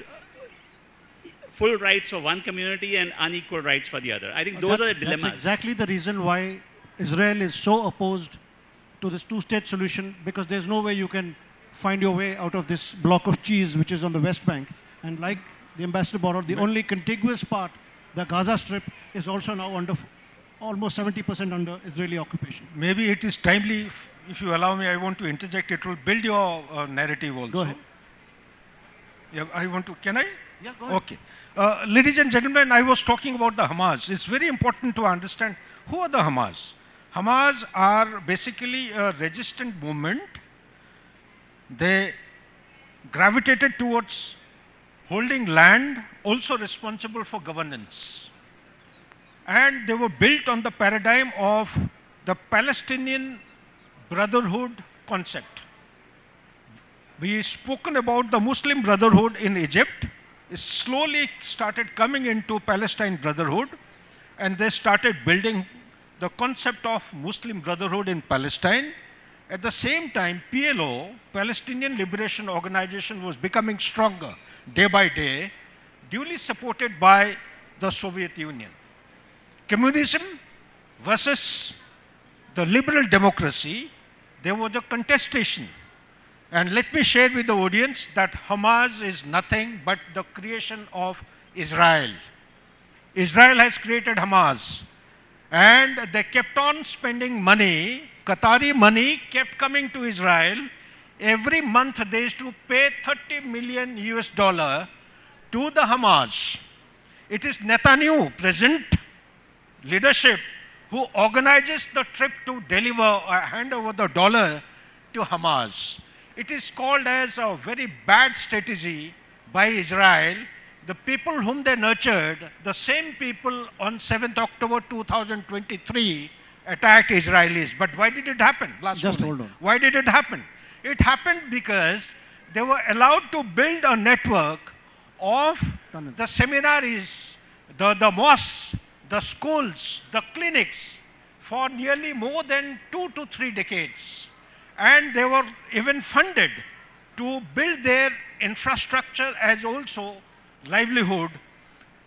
full rights for one community and unequal rights for the other? I think those are the dilemmas. That's exactly the reason why Israel is so opposed to this 2-state solution, because there's no way you can find your way out of this block of cheese which is on the West Bank. And like the ambassador borrowed, the only contiguous part, the Gaza Strip, is also now under almost 70% under Israeli occupation. Maybe it is timely, if you allow me, I want to interject. It will build your narrative also. Go ahead. Yeah, I want to, can I? Yeah, go ahead. Okay. Ladies and gentlemen, I was talking about the Hamas. It's very important to understand who are the Hamas. Hamas are basically a resistant movement. They gravitated towards holding land, also responsible for governance. And they were built on the paradigm of the Palestinian Brotherhood concept. We've spoken about the Muslim Brotherhood in Egypt. It slowly started coming into Palestine Brotherhood, and they started building the concept of Muslim Brotherhood in Palestine. At the same time, PLO, Palestinian Liberation Organization, was becoming stronger day by day, duly supported by the Soviet Union. Communism versus the liberal democracy, there was a contestation. And let me share with the audience that Hamas is nothing but the creation of Israel. Israel has created Hamas. And they kept on spending money. Qatari money kept coming to Israel. Every month they used to pay $30 million to the Hamas. It is Netanyahu, present leadership who organizes the trip to deliver or hand over the dollar to Hamas. It is called as a very bad strategy by Israel. The people whom they nurtured, the same people on 7th October 2023 attacked Israelis. But why did it happen? Just hold on. Why did it happen? It happened because they were allowed to build a network of the seminaries, the mosques, the schools, the clinics for nearly more than 2 to 3 decades. And they were even funded to build their infrastructure as also livelihood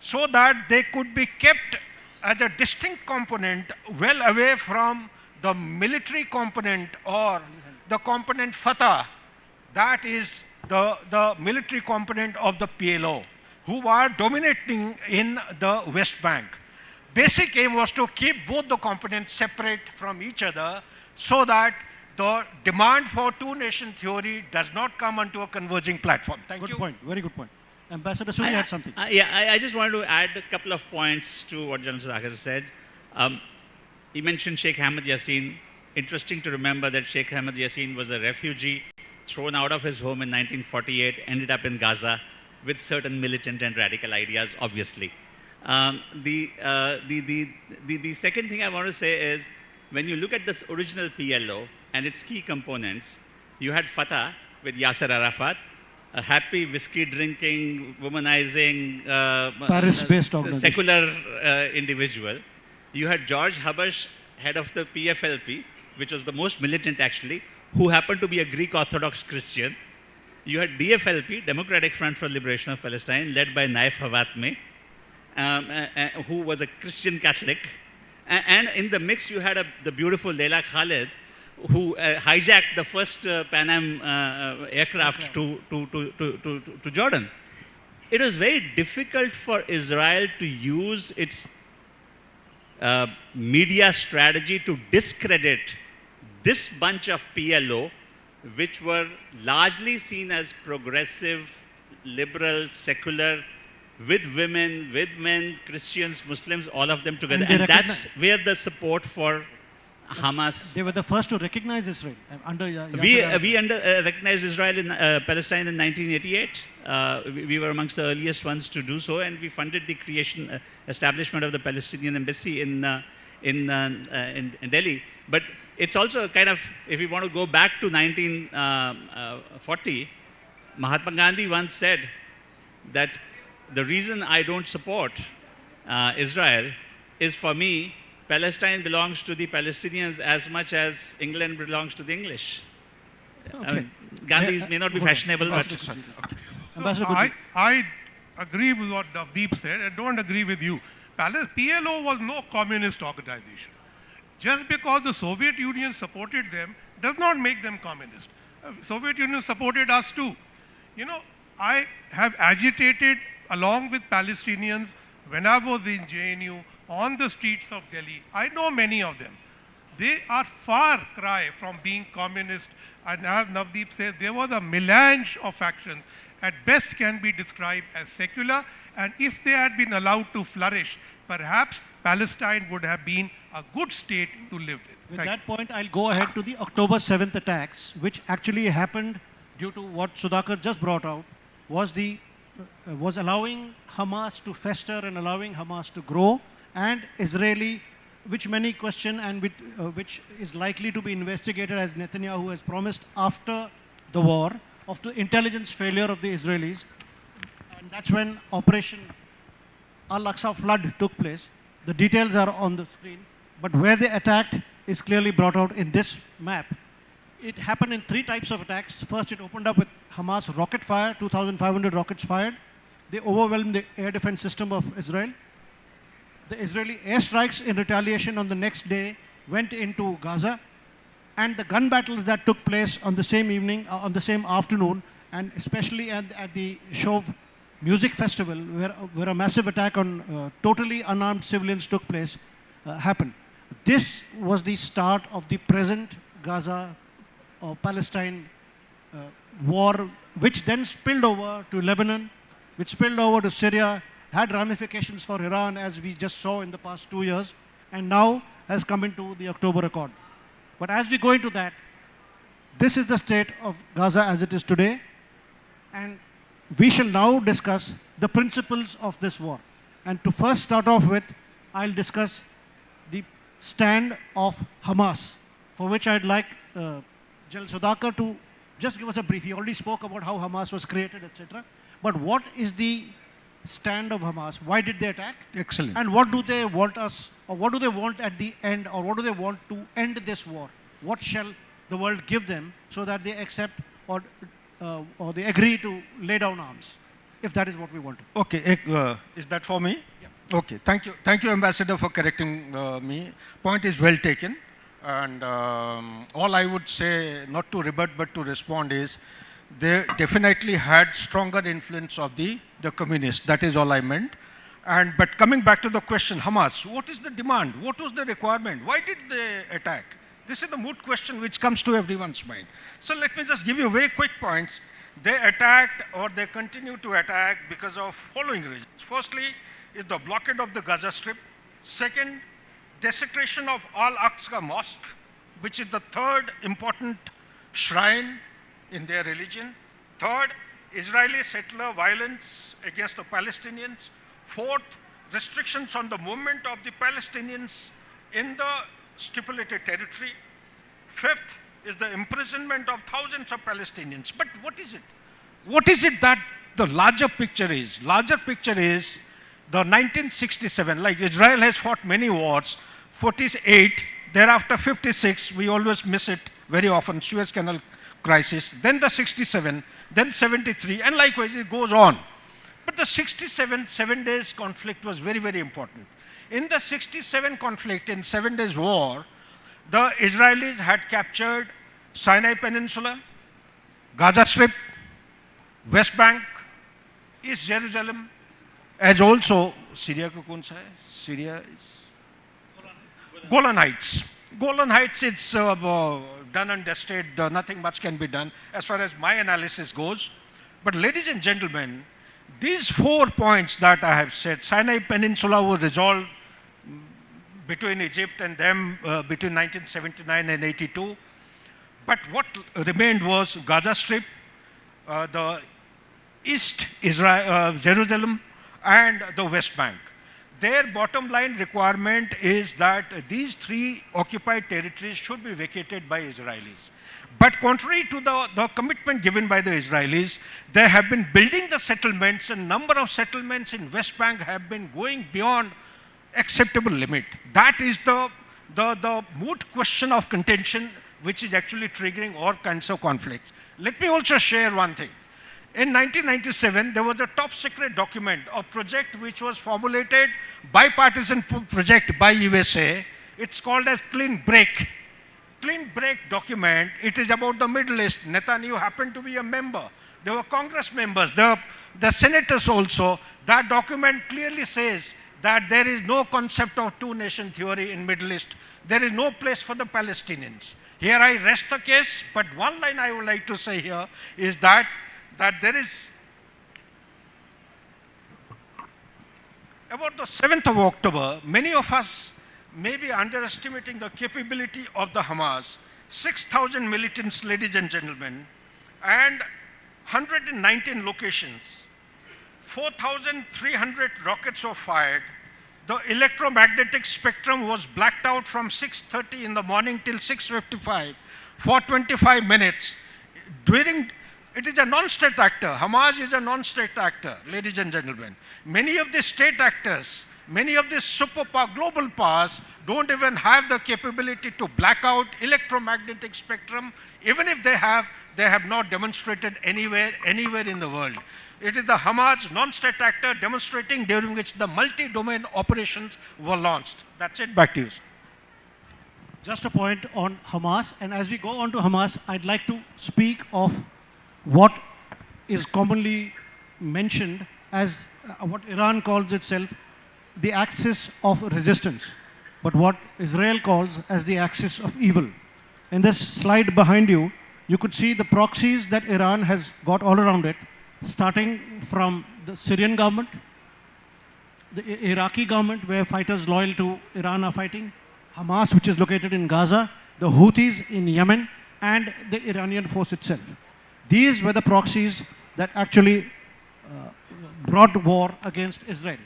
so that they could be kept as a distinct component well away from the military component or the component Fatah, that is the military component of the PLO, who are dominating in the West Bank. Basic aim was to keep both the components separate from each other so that the demand for two-nation theory does not come onto a converging platform. Thank you. Good point, very good point. Ambassador Suri had something. I just wanted to add a couple of points to what General Sudhakar said. He mentioned Sheikh Ahmed Yassin. Interesting to remember that Sheikh Ahmed Yassin was a refugee thrown out of his home in 1948, ended up in Gaza with certain militant and radical ideas, obviously. The second thing I want to say is, when you look at this original PLO and its key components, you had Fatah with Yasser Arafat, a happy whiskey-drinking, womanizing, Paris-based organization, secular individual. You had George Habash, head of the PFLP, which was the most militant actually, who happened to be a Greek Orthodox Christian. You had DFLP, Democratic Front for Liberation of Palestine, led by Naif Hawatmeh, who was a Christian Catholic. And in the mix, you had the beautiful Leila Khalid, who hijacked the first Pan Am aircraft to Jordan. It was very difficult for Israel to use its media strategy to discredit this bunch of PLO, which were largely seen as progressive, liberal, secular, with women, with men, Christians, Muslims, all of them together. And that's where the support for Hamas. They were the first to recognize Israel under We recognized Israel in Palestine in 1988. We were amongst the earliest ones to do so, and we funded the establishment of the Palestinian embassy in Delhi. But it's also kind of, if we want to go back to 1940, Mahatma Gandhi once said that the reason I don't support Israel is, for me, Palestine belongs to the Palestinians as much as England belongs to the English. Okay. Gandhi may not be fashionable, but... So I agree with what Navdeep said. I don't agree with you. PLO was no communist organization. Just because the Soviet Union supported them does not make them communist. Soviet Union supported us too. You know, I have agitated along with Palestinians when I was in JNU on the streets of Delhi. I know many of them. They are far cry from being communist, and as Navdeep says, there was a melange of factions. At best can be described as secular, and if they had been allowed to flourish, perhaps Palestine would have been a good state to live with. With that point, I'll go ahead to the October 7th attacks, which actually happened due to what Sudhakar just brought out, was allowing Hamas to fester and allowing Hamas to grow, and Israeli, which many question and which is likely to be investigated, as Netanyahu has promised after the war, of the intelligence failure of the Israelis. And that's when Operation Al-Aqsa flood took place. The details are on the screen, but where they attacked is clearly brought out in this map. It happened in 3 types of attacks. First, it opened up with Hamas rocket fire, 2,500 rockets fired. They overwhelmed the air defense system of Israel. The Israeli airstrikes in retaliation on the next day went into Gaza, and the gun battles that took place on the same evening, on the same afternoon, and especially at the Shov Music Festival, where a massive attack on totally unarmed civilians took place, happened. This was the start of the present Gaza or Palestine war, which then spilled over to Lebanon, which spilled over to Syria, had ramifications for Iran, as we just saw in the past 2 years, and now has come into the October Accord. But as we go into that, this is the state of Gaza as it is today, and we shall now discuss the principles of this war. And to first start off with, I'll discuss the stand of Hamas, for which I'd like General Sudhakar to just give us a brief. He already spoke about how Hamas was created, etc. But what is the stand of Hamas? Why did they attack? Excellent. And what do they want us, or what do they want at the end, or what do they want to end this war? What shall the world give them so that they accept or they agree to lay down arms, if that is what we want? Okay, is that for me? Yeah. Okay, thank you, Ambassador, for correcting me. Point is well taken. And all I would say, not to rebut but to respond, is they definitely had stronger influence of the communists. That is all I meant. But coming back to the question, Hamas, what is the demand? What was the requirement? Why did they attack? This is the moot question which comes to everyone's mind. So let me just give you very quick points. They attacked, or they continue to attack, because of following reasons. Firstly is the blockade of the Gaza Strip. Second, desecration of Al-Aqsa Mosque, which is the third important shrine in their religion. Third, Israeli settler violence against the Palestinians. Fourth, restrictions on the movement of the Palestinians in the stipulated territory. Fifth is the imprisonment of thousands of Palestinians. But what is it? What is it that the larger picture is? Larger picture is the 1967, like Israel has fought many wars, 48, thereafter 56, we always miss it very often, Suez Canal crisis, then the 67, then 73, and likewise it goes on. But the 67 7 days conflict was very, very important. In the 67 conflict, in 7 days war, the Israelis had captured Sinai Peninsula, Gaza Strip, West Bank, East Jerusalem, as also Syria ko kaun sa hai? Syria is Golan Heights. Golan Heights, it's done and dusted, nothing much can be done as far as my analysis goes. But ladies and gentlemen, these 4 points that I have said, Sinai Peninsula was resolved between Egypt and them between 1979 and 82. But what remained was Gaza Strip, the East Jerusalem, and the West Bank. Their bottom line requirement is that these 3 occupied territories should be vacated by Israelis. But contrary to the commitment given by the Israelis, they have been building the settlements, and number of settlements in West Bank have been going beyond acceptable limit. That is the moot question of contention, which is actually triggering all kinds of conflicts. Let me also share one thing. In 1997, there was a top secret document, a project which was formulated, bipartisan project by USA. It's called as Clean Break. Clean Break document, it is about the Middle East. Netanyahu happened to be a member. There were Congress members, the senators also. That document clearly says that there is no concept of two-nation theory in Middle East. There is no place for the Palestinians. Here I rest the case, but one line I would like to say here is that there is, about the 7th of October, many of us may be underestimating the capability of the Hamas. 6,000 militants, ladies and gentlemen, and 119 locations. 4,300 rockets were fired. The electromagnetic spectrum was blacked out from 6:30 in the morning till 6:55 for 25 minutes. It is a non-state actor. Hamas is a non-state actor, ladies and gentlemen. Many of the state actors, many of the superpower, global powers, don't even have the capability to black out electromagnetic spectrum. Even if they have not demonstrated anywhere in the world. It is the Hamas non-state actor demonstrating, during which the multi-domain operations were launched. That's it. Back to you. Just a point on Hamas, and as we go on to Hamas, I'd like to speak of what is commonly mentioned as what Iran calls itself the axis of resistance, but what Israel calls as the axis of evil. In this slide behind you, you could see the proxies that Iran has got all around it, starting from the Syrian government, the Iraqi government, where fighters loyal to Iran are fighting, Hamas, which is located in Gaza, the Houthis in Yemen, and the Iranian force itself. These were the proxies that actually brought war against Israel.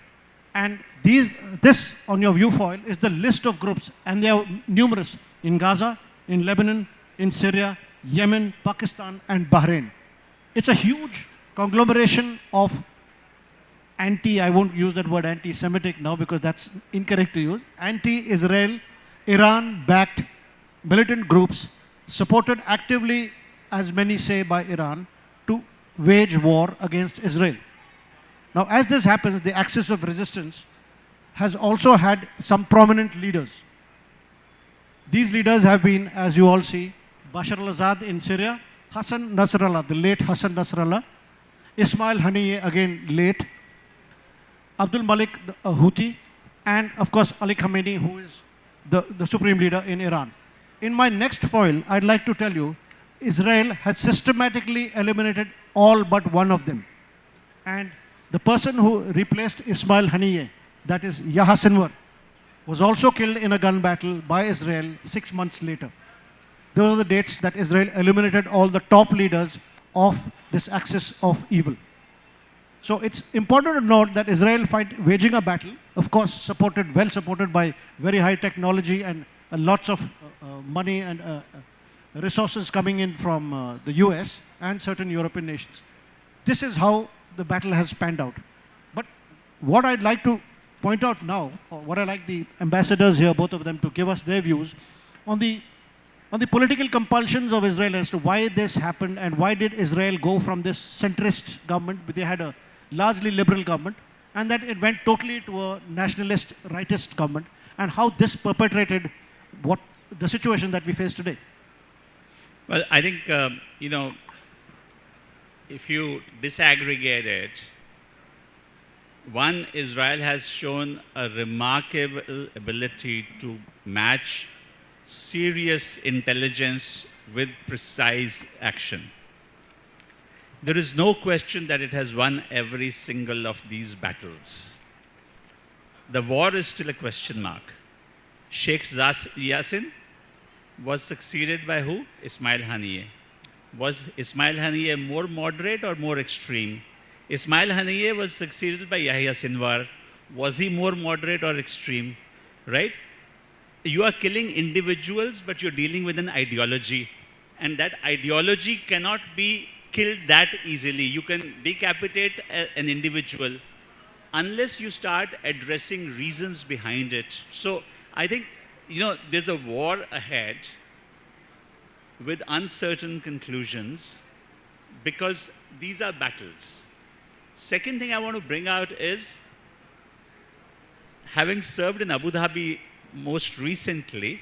And this on your viewfoil is the list of groups, and they are numerous in Gaza, in Lebanon, in Syria, Yemen, Pakistan, and Bahrain. It's a huge conglomeration of I won't use that word anti-Semitic now because that's incorrect to use, anti-Israel, Iran-backed militant groups supported actively, as many say, by Iran to wage war against Israel. Now, as this happens, the axis of resistance has also had some prominent leaders. These leaders have been, as you all see, Bashar al-Assad in Syria, Hassan Nasrallah, the late Hassan Nasrallah, Ismail Haniyeh, again late, Abdul Malik Houthi, and of course Ali Khamenei, who is the supreme leader in Iran. In my next foil, I'd like to tell you, Israel has systematically eliminated all but one of them. And the person who replaced Ismail Haniyeh, that is Yahya Sinwar, was also killed in a gun battle by Israel 6 months later. Those are the dates that Israel eliminated all the top leaders of this axis of evil. So it's important to note that Israel waging a battle, of course well supported by very high technology and lots of money and resources coming in from the US and certain European nations. This is how the battle has panned out. But what I'd like to point out now, or what I'd like the ambassadors here, both of them, to give us their views on the political compulsions of Israel as to why this happened and why did Israel go from this centrist government, they had a largely liberal government, and that it went totally to a nationalist, rightist government, and how this perpetrated the situation that we face today. Well, I think, if you disaggregate it, one, Israel has shown a remarkable ability to match serious intelligence with precise action. There is no question that it has won every single of these battles. The war is still a question mark. Sheikh Yassin was succeeded by who? Ismail Haniyeh. Was Ismail Haniyeh more moderate or more extreme? Ismail Haniyeh was succeeded by Yahya Sinwar. Was he more moderate or extreme? Right? You are killing individuals, but you're dealing with an ideology. And that ideology cannot be killed that easily. You can decapitate an individual unless you start addressing reasons behind it. So I think, there's a war ahead with uncertain conclusions because these are battles. Second thing I want to bring out is, having served in Abu Dhabi most recently,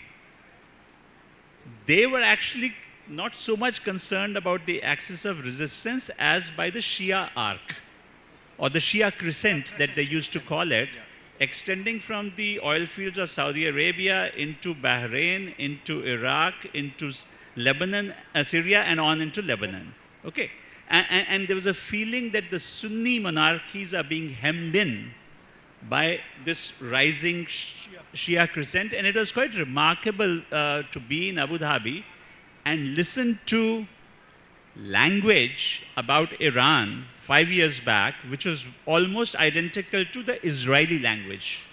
they were actually not so much concerned about the axis of resistance as by the Shia arc, or the Shia crescent that they used to call it, extending from the oil fields of Saudi Arabia into Bahrain, into Iraq, into Lebanon, Syria, and on into Lebanon. Okay. And there was a feeling that the Sunni monarchies are being hemmed in by this rising Shia crescent, and it was quite remarkable to be in Abu Dhabi and listen to language about Iran 5 years back, which was almost identical to the Israeli language.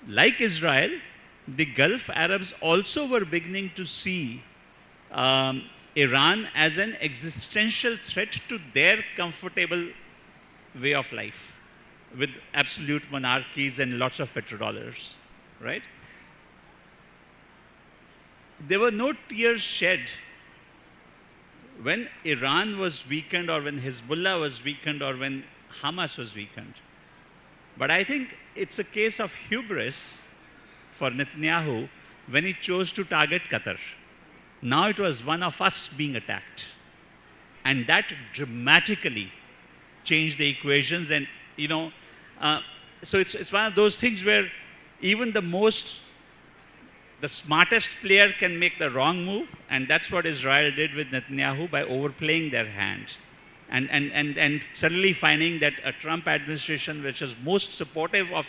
Like Israel, the Gulf Arabs also were beginning to see Iran as an existential threat to their comfortable way of life, with absolute monarchies and lots of petrodollars, right? There were no tears shed when Iran was weakened, or when Hezbollah was weakened, or when Hamas was weakened. But I think it's a case of hubris for Netanyahu when he chose to target Qatar. Now it was one of us being attacked. And that dramatically changed the equations. And, so it's one of those things where even the smartest player can make the wrong move, and that's what Israel did with Netanyahu by overplaying their hand. And suddenly finding that a Trump administration, which is most supportive of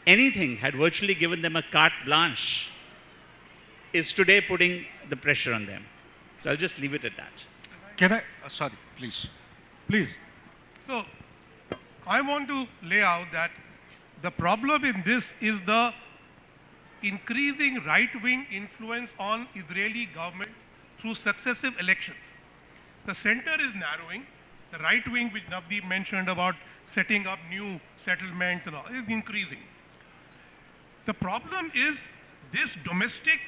anything, had virtually given them a carte blanche, is today putting the pressure on them. So I'll just leave it at that. Can I? Sorry, please. Please. So, I want to lay out that the problem in this is the increasing right-wing influence on Israeli government through successive elections. The center is narrowing. The right wing, which Navdeep mentioned about setting up new settlements and all, is increasing. The problem is this domestic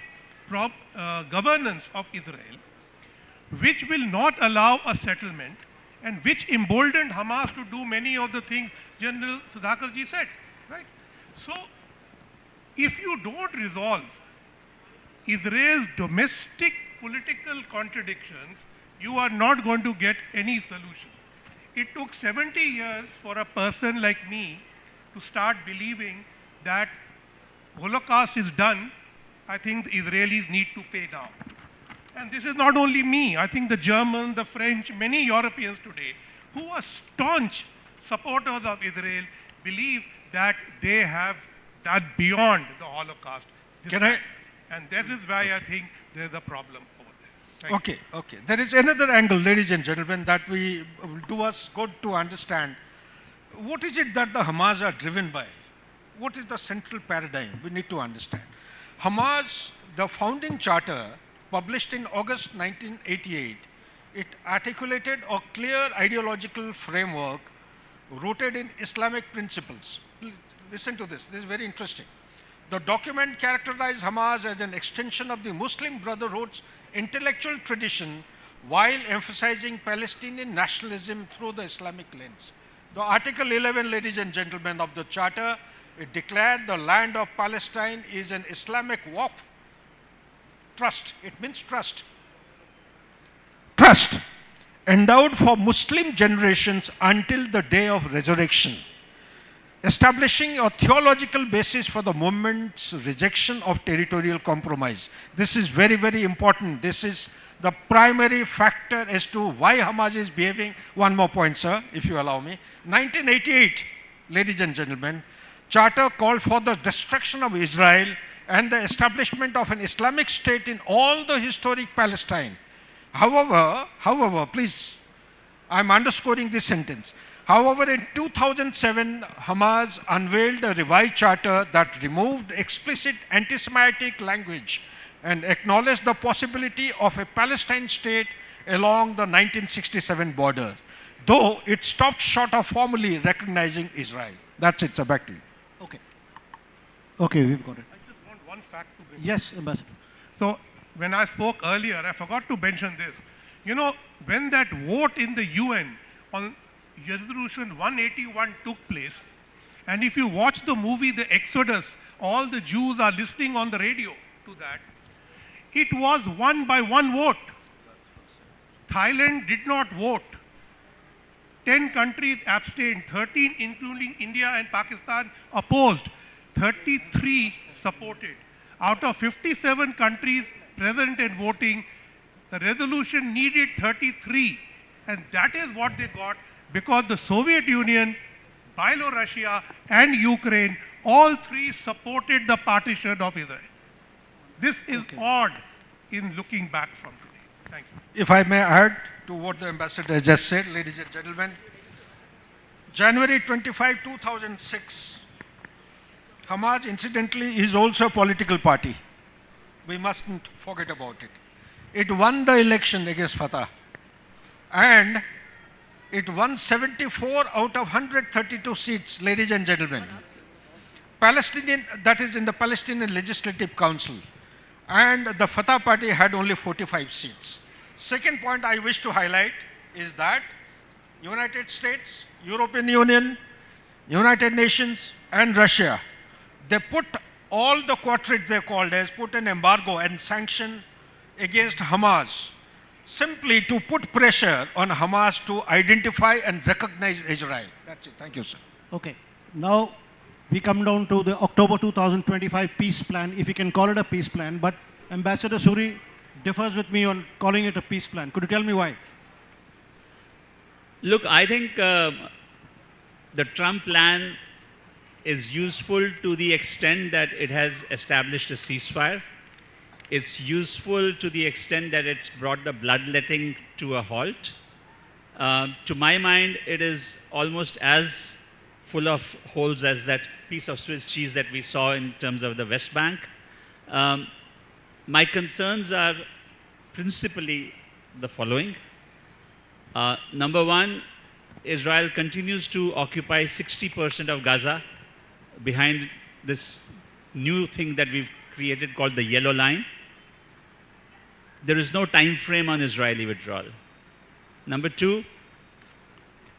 governance of Israel, which will not allow a settlement and which emboldened Hamas to do many of the things General Sudhakarji said, right? So, if you don't resolve Israel's domestic political contradictions, you are not going to get any solution. It took 70 years for a person like me to start believing that Holocaust is done. I think the Israelis need to pay down. And this is not only me. I think the Germans, the French, many Europeans today who are staunch supporters of Israel believe that they have done beyond the Holocaust. And this is why I think there's a problem over there. Okay. There is another angle, ladies and gentlemen, that will do us good to understand. What is it that the Hamas are driven by? What is the central paradigm? We need to understand. Hamas, the founding charter, published in August 1988, it articulated a clear ideological framework rooted in Islamic principles. Please listen to this. This is very interesting. The document characterized Hamas as an extension of the Muslim Brotherhood's intellectual tradition while emphasizing Palestinian nationalism through the Islamic lens. The Article 11, ladies and gentlemen, of the Charter, it declared the land of Palestine is an Islamic waqf trust. It means trust. Trust, endowed for Muslim generations until the day of resurrection, establishing a theological basis for the movement's rejection of territorial compromise. This is very, very important. This is the primary factor as to why Hamas is behaving. One more point, sir, if you allow me. 1988, ladies and gentlemen, Charter called for the destruction of Israel and the establishment of an Islamic state in all the historic Palestine. However, please, I'm underscoring this sentence. However, in 2007, Hamas unveiled a revised charter that removed explicit anti-Semitic language and acknowledged the possibility of a Palestine state along the 1967 border, though it stopped short of formally recognizing Israel. That's it, sir. Back to you. Okay, we've got it. I just want one fact to bring. Yes, Ambassador. So, when I spoke earlier, I forgot to mention this. You know, when that vote in the UN on Resolution 181 took place, and if you watch the movie The Exodus, all the Jews are listening on the radio to that. It was won by one vote. Thailand did not vote. 10 countries abstained, 13 including India and Pakistan opposed, 33 supported. Out of 57 countries present and voting, the resolution needed 33, and that is what they got, because the Soviet Union, Belarusia and Ukraine, all three supported the partition of Israel. This is odd in looking back from today. Thank you. If I may add to what the Ambassador has just said, ladies and gentlemen, January 25, 2006, Hamas incidentally is also a political party. We mustn't forget about it. It won the election against Fatah, and it won 74 out of 132 seats, ladies and gentlemen. Palestinian, that is in the Palestinian Legislative Council, and the Fatah party had only 45 seats. Second point I wish to highlight is that United States, European Union, United Nations and Russia, they put all the quartets they called as put an embargo and sanction against Hamas, simply to put pressure on Hamas to identify and recognize Israel. That's it. Thank you, sir. Okay. Now we come down to the October 2025 peace plan, if you can call it a peace plan, but Ambassador Suri differs with me on calling it a peace plan. Could you tell me why? Look, I think the Trump plan is useful to the extent that it has established a ceasefire. It's useful to the extent that it's brought the bloodletting to a halt. To my mind, it is almost as full of holes as that piece of Swiss cheese that we saw in terms of the West Bank. My concerns are principally the following. Number one, Israel continues to occupy 60% of Gaza behind this new thing that we've created called the Yellow Line. There is no time frame on Israeli withdrawal. Number two,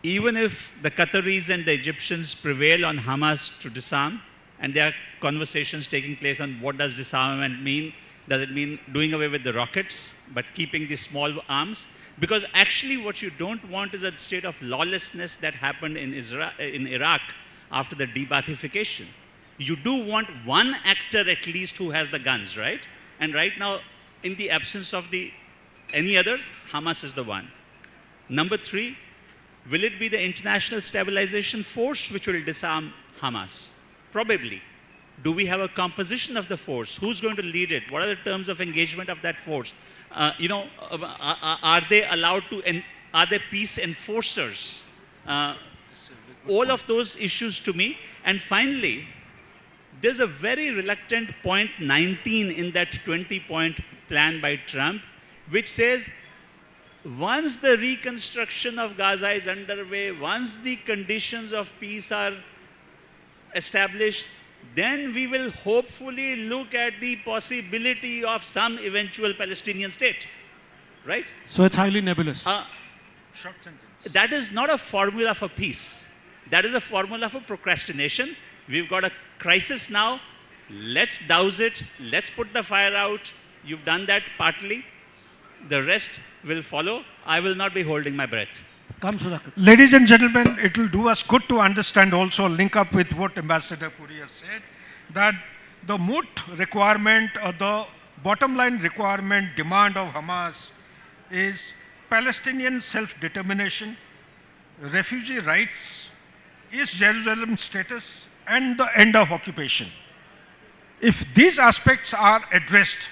even if the Qataris and the Egyptians prevail on Hamas to disarm, and there are conversations taking place on what does disarmament mean, does it mean doing away with the rockets, but keeping the small arms? Because actually what you don't want is a state of lawlessness that happened in Iraq after the de-Baathification. You do want one actor at least who has the guns, right? And right now, in the absence of any other, Hamas is the one. Number three, will it be the international stabilization force which will disarm Hamas? Probably. Do we have a composition of the force? Who's going to lead it? What are the terms of engagement of that force? Are they allowed to, are they peace enforcers? All of those issues to me. And finally, there's a very reluctant point 19 in that 20-point plan by Trump, which says, once the reconstruction of Gaza is underway, once the conditions of peace are established, then we will hopefully look at the possibility of some eventual Palestinian state, right? So it's highly nebulous. That is not a formula for peace. That is a formula for procrastination. We've got a crisis now. Let's douse it. Let's put the fire out. You've done that partly. The rest will follow. I will not be holding my breath. Ladies and gentlemen, it will do us good to understand also, link up with what Ambassador Puri has said, that the moot requirement or the bottom line requirement demand of Hamas is Palestinian self-determination, refugee rights, East Jerusalem status, and the end of occupation. If these aspects are addressed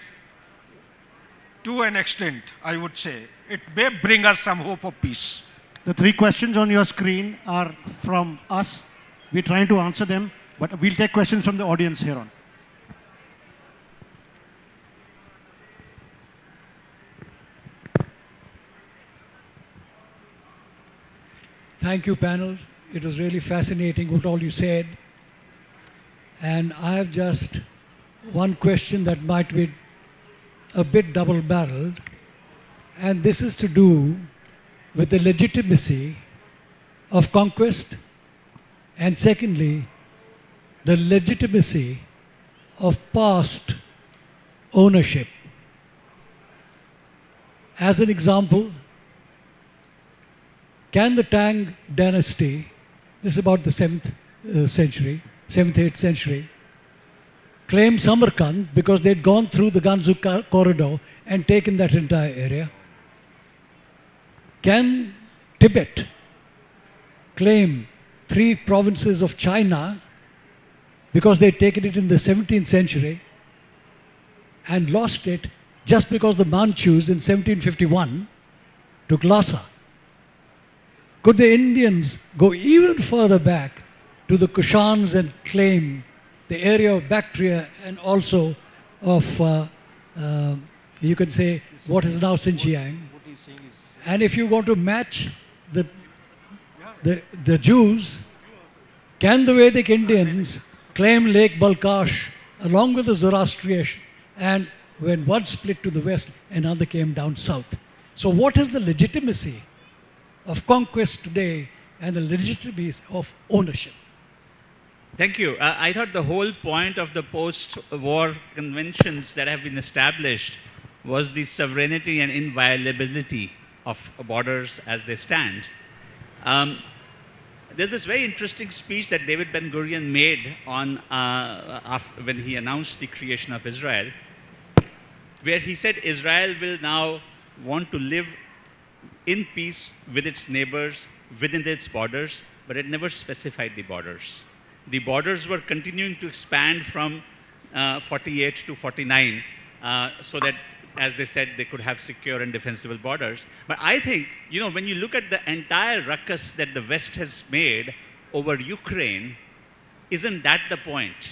to an extent, I would say, it may bring us some hope of peace. The three questions on your screen are from us. We're trying to answer them, but we'll take questions from the audience here on. Thank you, panel. It was really fascinating what all you said. And I have just one question that might be a bit double-barreled, and this is to do with the legitimacy of conquest, and secondly, the legitimacy of past ownership. As an example, can the Tang dynasty, this is about the 7th century, 7th, 8th century, claim Samarkand because they'd gone through the Gansu corridor and taken that entire area? Can Tibet claim 3 provinces of China because they'd taken it in the 17th century and lost it just because the Manchus in 1751 took Lhasa? Could the Indians go even further back to the Kushans and claim the area of Bactria and also of, you can say, what is now Xinjiang? And if you want to match the Jews, can the Vedic Indians claim Lake Balkash along with the Zoroastrians, and when one split to the west, another came down south? So what is the legitimacy of conquest today and the legitimacy of ownership? Thank you. I thought the whole point of the post-war conventions that have been established was the sovereignty and inviolability of borders as they stand. There's this very interesting speech that David Ben-Gurion made on when he announced the creation of Israel, where he said Israel will now want to live in peace with its neighbors within its borders, but it never specified the borders. the borders were continuing to expand from 48 to 49 so that, as they said, they could have secure and defensible borders. But I think, you know, when you look at the entire ruckus that the West has made over Ukraine, isn't that the point?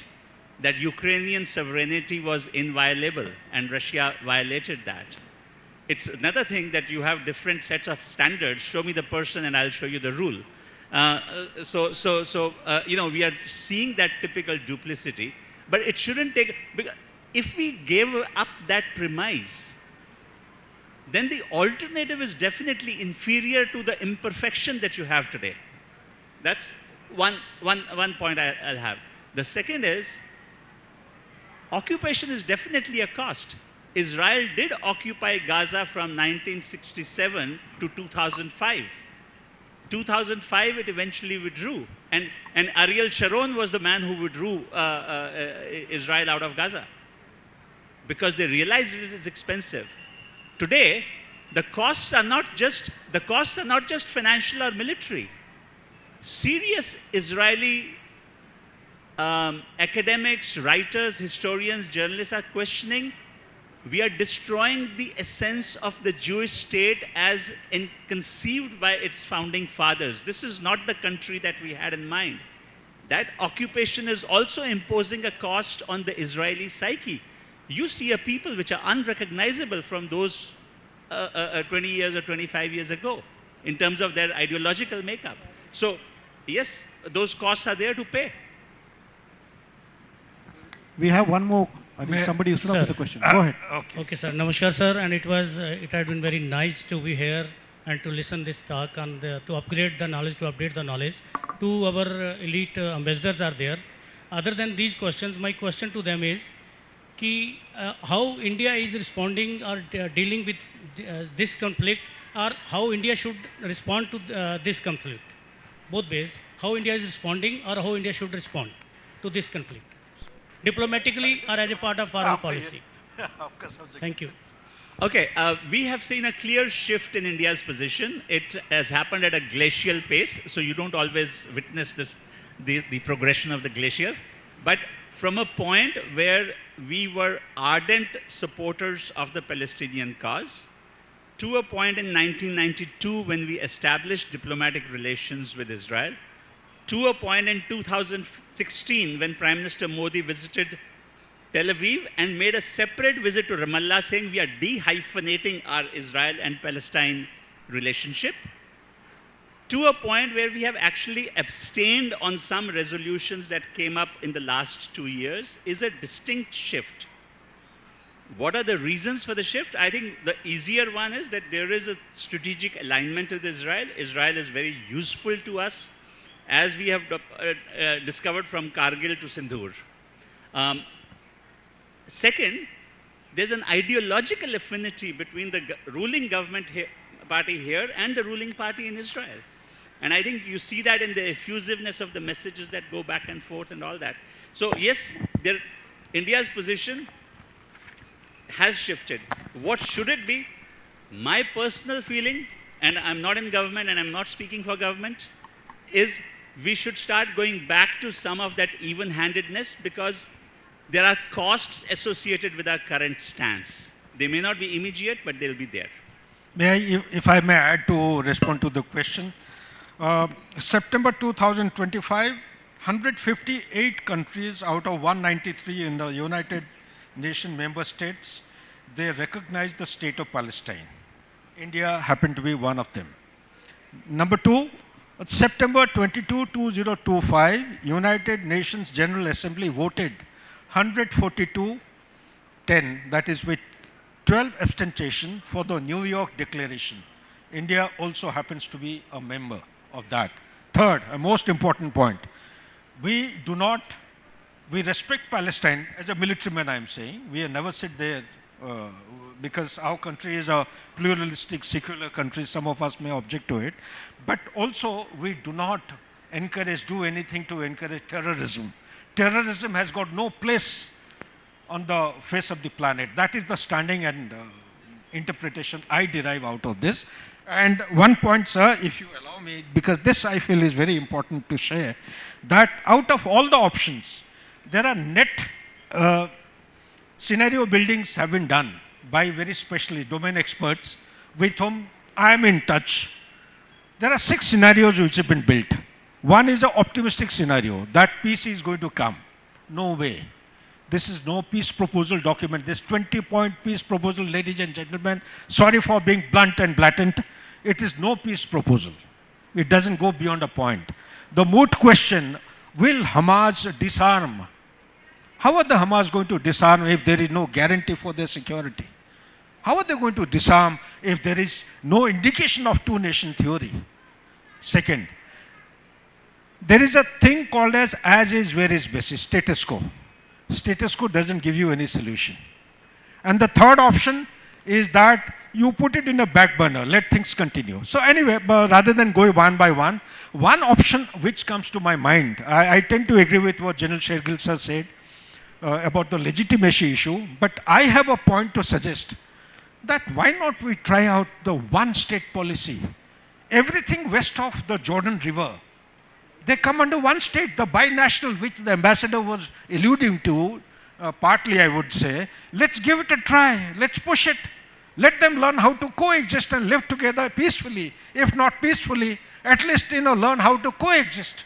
That Ukrainian sovereignty was inviolable and Russia violated that. It's another thing that you have different sets of standards. Show me the person and I'll show you the rule. You know, we are seeing that typical duplicity, but it shouldn't take, if we gave up that premise, then the alternative is definitely inferior to the imperfection that you have today. That's one point I'll have. The second is, occupation is definitely a cost. Israel did occupy Gaza from 1967 to 2005. 2005, it eventually withdrew. And Ariel Sharon was the man who withdrew Israel out of Gaza because they realized it is expensive. Today, the costs are not just financial or military. Serious Israeli academics, writers, historians, journalists are questioning, we are destroying the essence of the Jewish state as conceived by its founding fathers. This is not the country that we had in mind. That occupation is also imposing a cost on the Israeli psyche. You see a people which are unrecognizable from those 20 years or 25 years ago in terms of their ideological makeup. So, yes, those costs are there to pay. We have one more. I think somebody stood up with a question. Go ahead. Okay, sir. Namaskar, sir. And it had been very nice to be here and to listen this talk and to upgrade the knowledge, to update the knowledge. Two our elite ambassadors are there. Other than these questions, my question to them is, how India is responding or dealing with this conflict, or how India should respond to this conflict. Both ways, how India is responding or how India should respond to this conflict. Diplomatically or as a part of foreign policy. Thank you. Okay, we have seen a clear shift in India's position. It has happened at a glacial pace, so you don't always witness the progression of the glacier. But from a point where we were ardent supporters of the Palestinian cause, to a point in 1992 when we established diplomatic relations with Israel, to a point in 2016 when Prime Minister Modi visited Tel Aviv and made a separate visit to Ramallah saying we are de-hyphenating our Israel and Palestine relationship, to a point where we have actually abstained on some resolutions that came up in the last 2 years, is a distinct shift. What are the reasons for the shift? I think the easier one is that there is a strategic alignment with Israel. Israel is very useful to us, as we have discovered from Kargil to Sindhur. Second, there's an ideological affinity between the ruling government party here and the ruling party in Israel. And I think you see that in the effusiveness of the messages that go back and forth and all that. So yes, India's position has shifted. What should it be? My personal feeling, and I'm not in government and I'm not speaking for government, is we should start going back to some of that even-handedness because there are costs associated with our current stance. They may not be immediate, but they'll be there. May I, if I may add to respond to the question. September 2025, 158 countries out of 193 in the United Nations member states, they recognized the state of Palestine. India happened to be one of them. Number two, September 22, 2025, United Nations General Assembly voted 142-10, that is with 12 abstention for the New York Declaration. India also happens to be a member of that. Third, a most important point, we respect Palestine as a military man, I am saying. We have never sit there because our country is a pluralistic, secular country. Some of us may object to it. But also, we do not do anything to encourage terrorism. Terrorism has got no place on the face of the planet. That is the standing and interpretation I derive out of this. And one point, sir, if you allow me, because this I feel is very important to share, that out of all the options, there are net scenario buildings have been done by very specialist domain experts with whom I am in touch. There are 6 scenarios which have been built. One is an optimistic scenario, that peace is going to come. No way. This is no peace proposal document. This 20-point peace proposal, ladies and gentlemen, sorry for being blunt and blatant, it is no peace proposal. It doesn't go beyond a point. The moot question, will Hamas disarm? How are the Hamas going to disarm if there is no guarantee for their security? How are they going to disarm if there is no indication of two-nation theory? Second, there is a thing called as is, where is basis, status quo. Status quo doesn't give you any solution. And the third option is that you put it in a back burner, let things continue. So anyway, rather than going one by one option which comes to my mind, I tend to agree with what General Shergill sir said about the legitimacy issue, but I have a point to suggest that why not we try out the one-state policy. Everything west of the Jordan River, they come under one state, the binational which the ambassador was alluding to, partly I would say. Let's give it a try, let's push it. Let them learn how to coexist and live together peacefully. If not peacefully, at least learn how to coexist.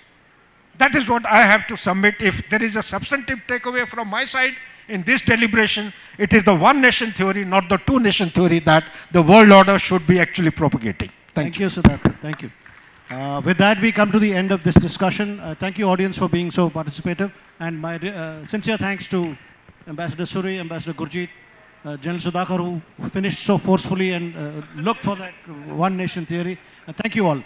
That is what I have to submit. If there is a substantive takeaway from my side in this deliberation, it is the one-nation theory, not the two-nation theory that the world order should be actually propagating. Thank you. Sudhakar. Thank you. With that, we come to the end of this discussion. Thank you, audience, for being so participative. And my sincere thanks to Ambassador Suri, Ambassador Gurjeet, General Sudhakar, who finished so forcefully and looked for that one-nation theory. Thank you all.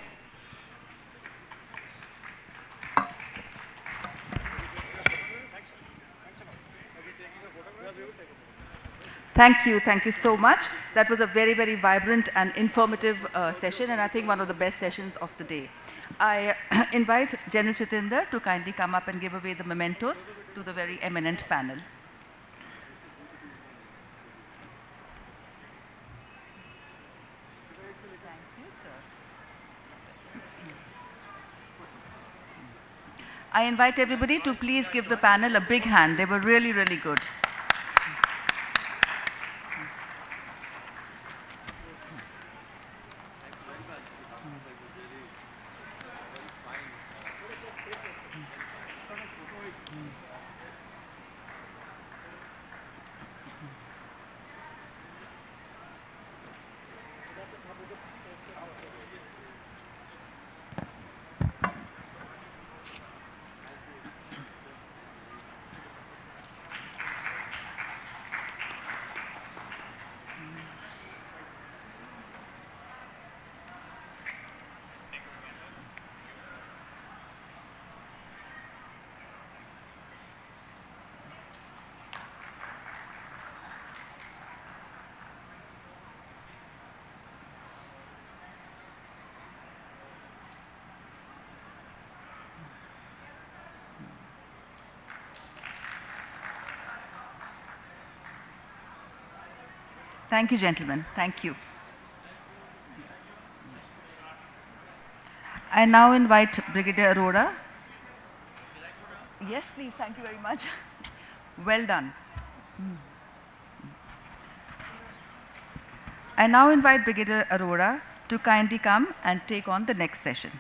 Thank you so much. That was a very, very vibrant and informative session, and I think one of the best sessions of the day. I invite General Chitinder to kindly come up and give away the mementos to the very eminent panel. I invite everybody to please give the panel a big hand. They were really, really good. Thank you, gentlemen. Thank you. I now invite Brigadier Arora. Yes, please. Thank you very much. Well done. I now invite Brigadier Arora to kindly come and take on the next session.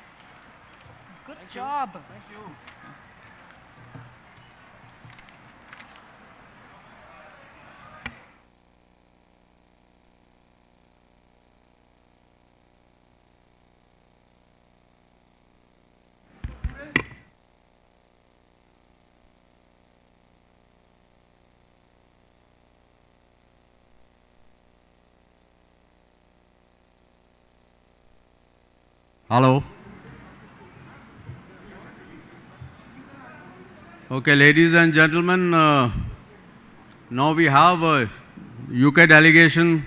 Good job. Thank you. Hello. Okay, ladies and gentlemen, now we have a UK delegation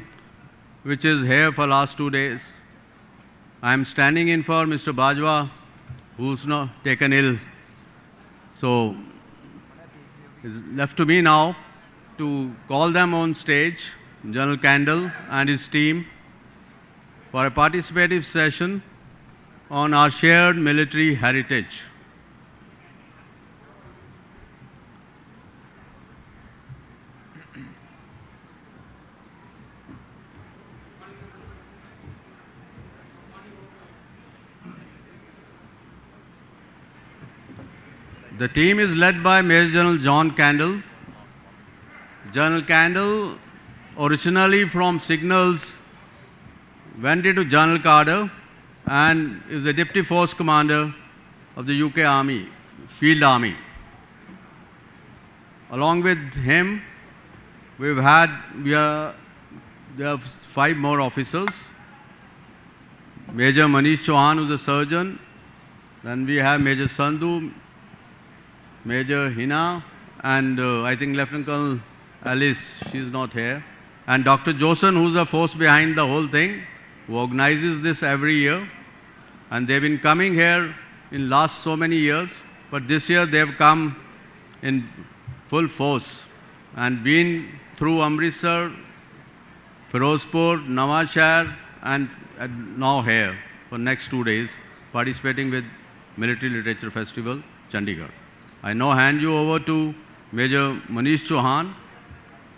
which is here for last 2 days. I am standing in for Mr. Bajwa, who's not taken ill. So it's left to me now to call them on stage, General Kandal and his team, for a participative session on our shared military heritage. The team is led by Major General John Candle. General Candle, originally from Signals, went into General Carter and is the Deputy Force Commander of the UK Army, Field Army. Along with him, there are 5 more officers. Major Manish Chauhan, who's a surgeon. Then we have Major Sandhu, Major Hina, and I think Lieutenant Colonel Alice, she's not here. And Dr. Josen, who's the force behind the whole thing, who organizes this every year. And they've been coming here in last so many years, but this year they've come in full force and been through Amritsar, Firozpur, Nawashahar, and now here for next 2 days, participating with Military Literature Festival, Chandigarh. I now hand you over to Major Manish Chauhan,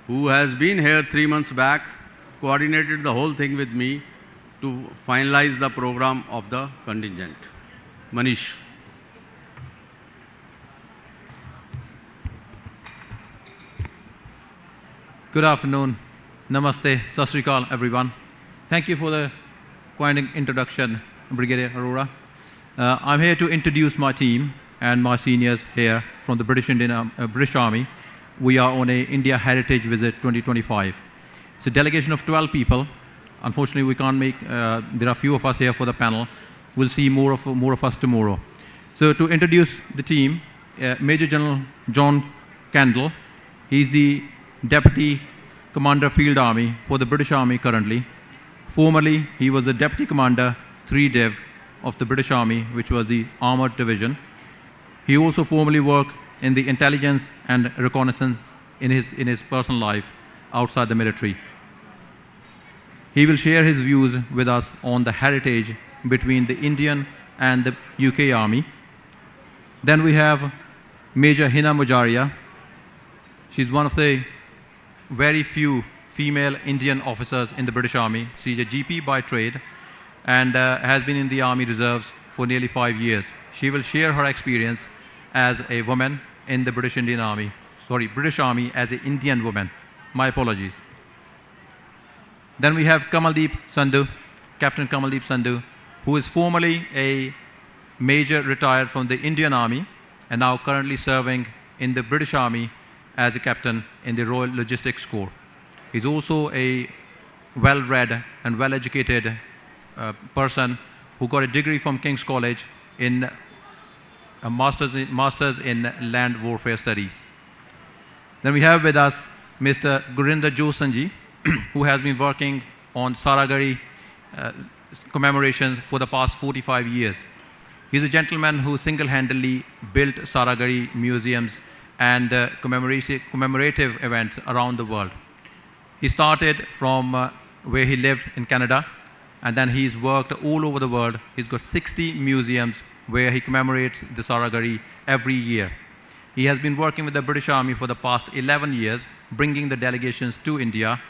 who has been here 3 months back, coordinated the whole thing with me to finalize the program of the contingent. Manish. Good afternoon. Namaste. Sat Sri Akal, everyone. Thank you for the kind introduction, Brigadier Arora. I'm here to introduce my team and my seniors here from the British Army. We are on a India Heritage Visit 2025. It's a delegation of 12 people. Unfortunately, we can't make, there are few of us here for the panel. We'll see more of us tomorrow. So to introduce the team, Major General John Candle. He's the Deputy Commander Field Army for the British Army currently. Formerly, he was the Deputy Commander 3 Div of the British Army, which was the Armoured Division. He also formerly worked in the intelligence and reconnaissance in his personal life outside the military. He will share his views with us on the heritage between the Indian and the UK Army. Then we have Major Hina Mujaria. She's one of the very few female Indian officers in the British Army. She's a GP by trade and has been in the Army Reserves for nearly 5 years. She will share her experience as a woman in the British Army as an Indian woman. My apologies. Then we have Kamaldeep Sandhu, Captain Kamaldeep Sandhu, who is formerly a major retired from the Indian Army and now currently serving in the British Army as a captain in the Royal Logistics Corps. He's also a well-read and well-educated person who got a degree from King's College in a master's in land warfare studies. Then we have with us Mr. Gurinder Josanji, who has been working on Saragari commemoration for the past 45 years. He's a gentleman who single-handedly built Saragari museums and commemorative events around the world. He started from where he lived in Canada, and then he's worked all over the world. He's got 60 museums where he commemorates the Saragari every year. He has been working with the British Army for the past 11 years, bringing the delegations to India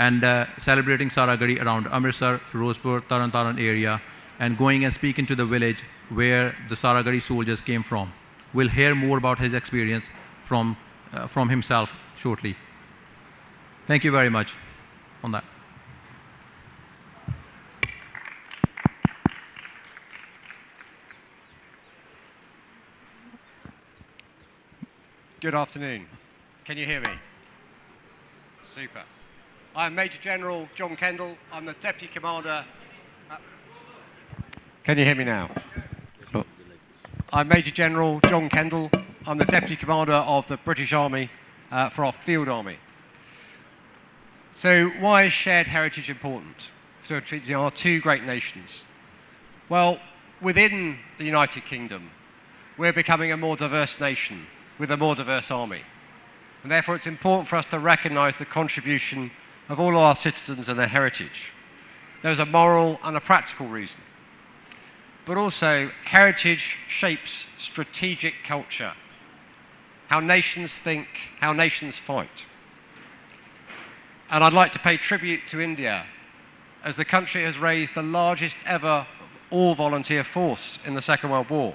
and celebrating Saragari around Amritsar, Firozpur, Taran area, and going and speaking to the village where the Saragari soldiers came from. We'll hear more about his experience from himself shortly. Thank you very much on that. Good afternoon. Can you hear me? Super. I'm Major General John Kendall. I'm the Deputy Commander. Can you hear me now? Cool. I'm Major General John Kendall. I'm the Deputy Commander of the British Army for our Field Army. So why is shared heritage important between our two great nations? Well, within the United Kingdom, we're becoming a more diverse nation with a more diverse army. And therefore it's important for us to recognise the contribution of all our citizens and their heritage. There's a moral and a practical reason. But also, heritage shapes strategic culture, how nations think, how nations fight. And I'd like to pay tribute to India, as the country has raised the largest ever all-volunteer force in the Second World War,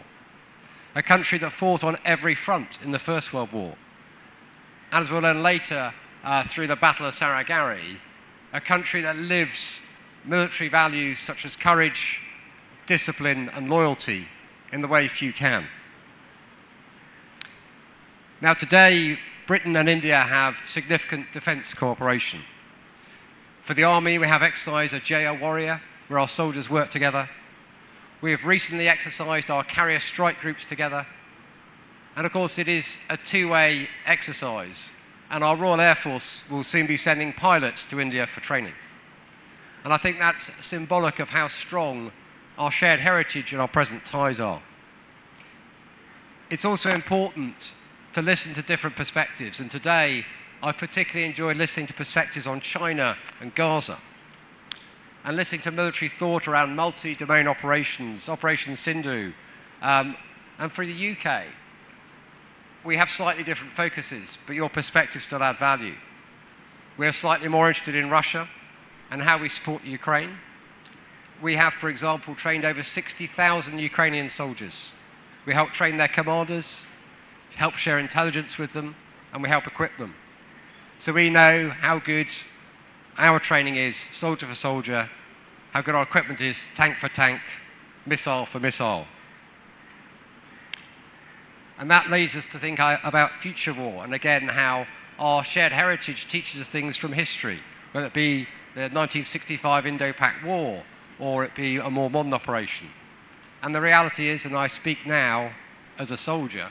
a country that fought on every front in the First World War. And as we'll learn later through the Battle of Sarangari, a country that lives military values such as courage, discipline and loyalty in the way few can. Now today, Britain and India have significant defence cooperation. For the army, we have exercised a JR Warrior, where our soldiers work together. We have recently exercised our carrier strike groups together. And of course, it is a two-way exercise. And our Royal Air Force will soon be sending pilots to India for training. And I think that's symbolic of how strong our shared heritage and our present ties are. It's also important to listen to different perspectives. And today, I've particularly enjoyed listening to perspectives on China and Gaza, and listening to military thought around multi-domain operations, Operation Sindhu. And for the UK, we have slightly different focuses, but your perspectives still add value. We're slightly more interested in Russia and how we support Ukraine. We have, for example, trained over 60,000 Ukrainian soldiers. We help train their commanders, help share intelligence with them, and we help equip them. So we know how good our training is, soldier for soldier, how good our equipment is, tank for tank, missile for missile. And that leads us to think about future war, and again, how our shared heritage teaches us things from history, whether it be the 1965 Indo-Pak War, or it be a more modern operation. And the reality is, and I speak now as a soldier,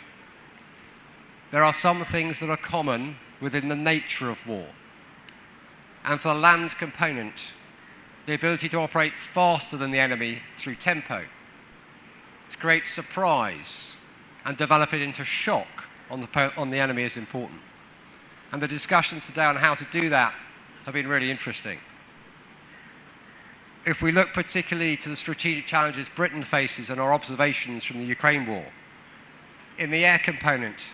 there are some things that are common within the nature of war. And for the land component, the ability to operate faster than the enemy through tempo, to create surprise and develop it into shock on the enemy is important. And the discussions today on how to do that have been really interesting. If we look particularly to the strategic challenges Britain faces and our observations from the Ukraine war, in the air component,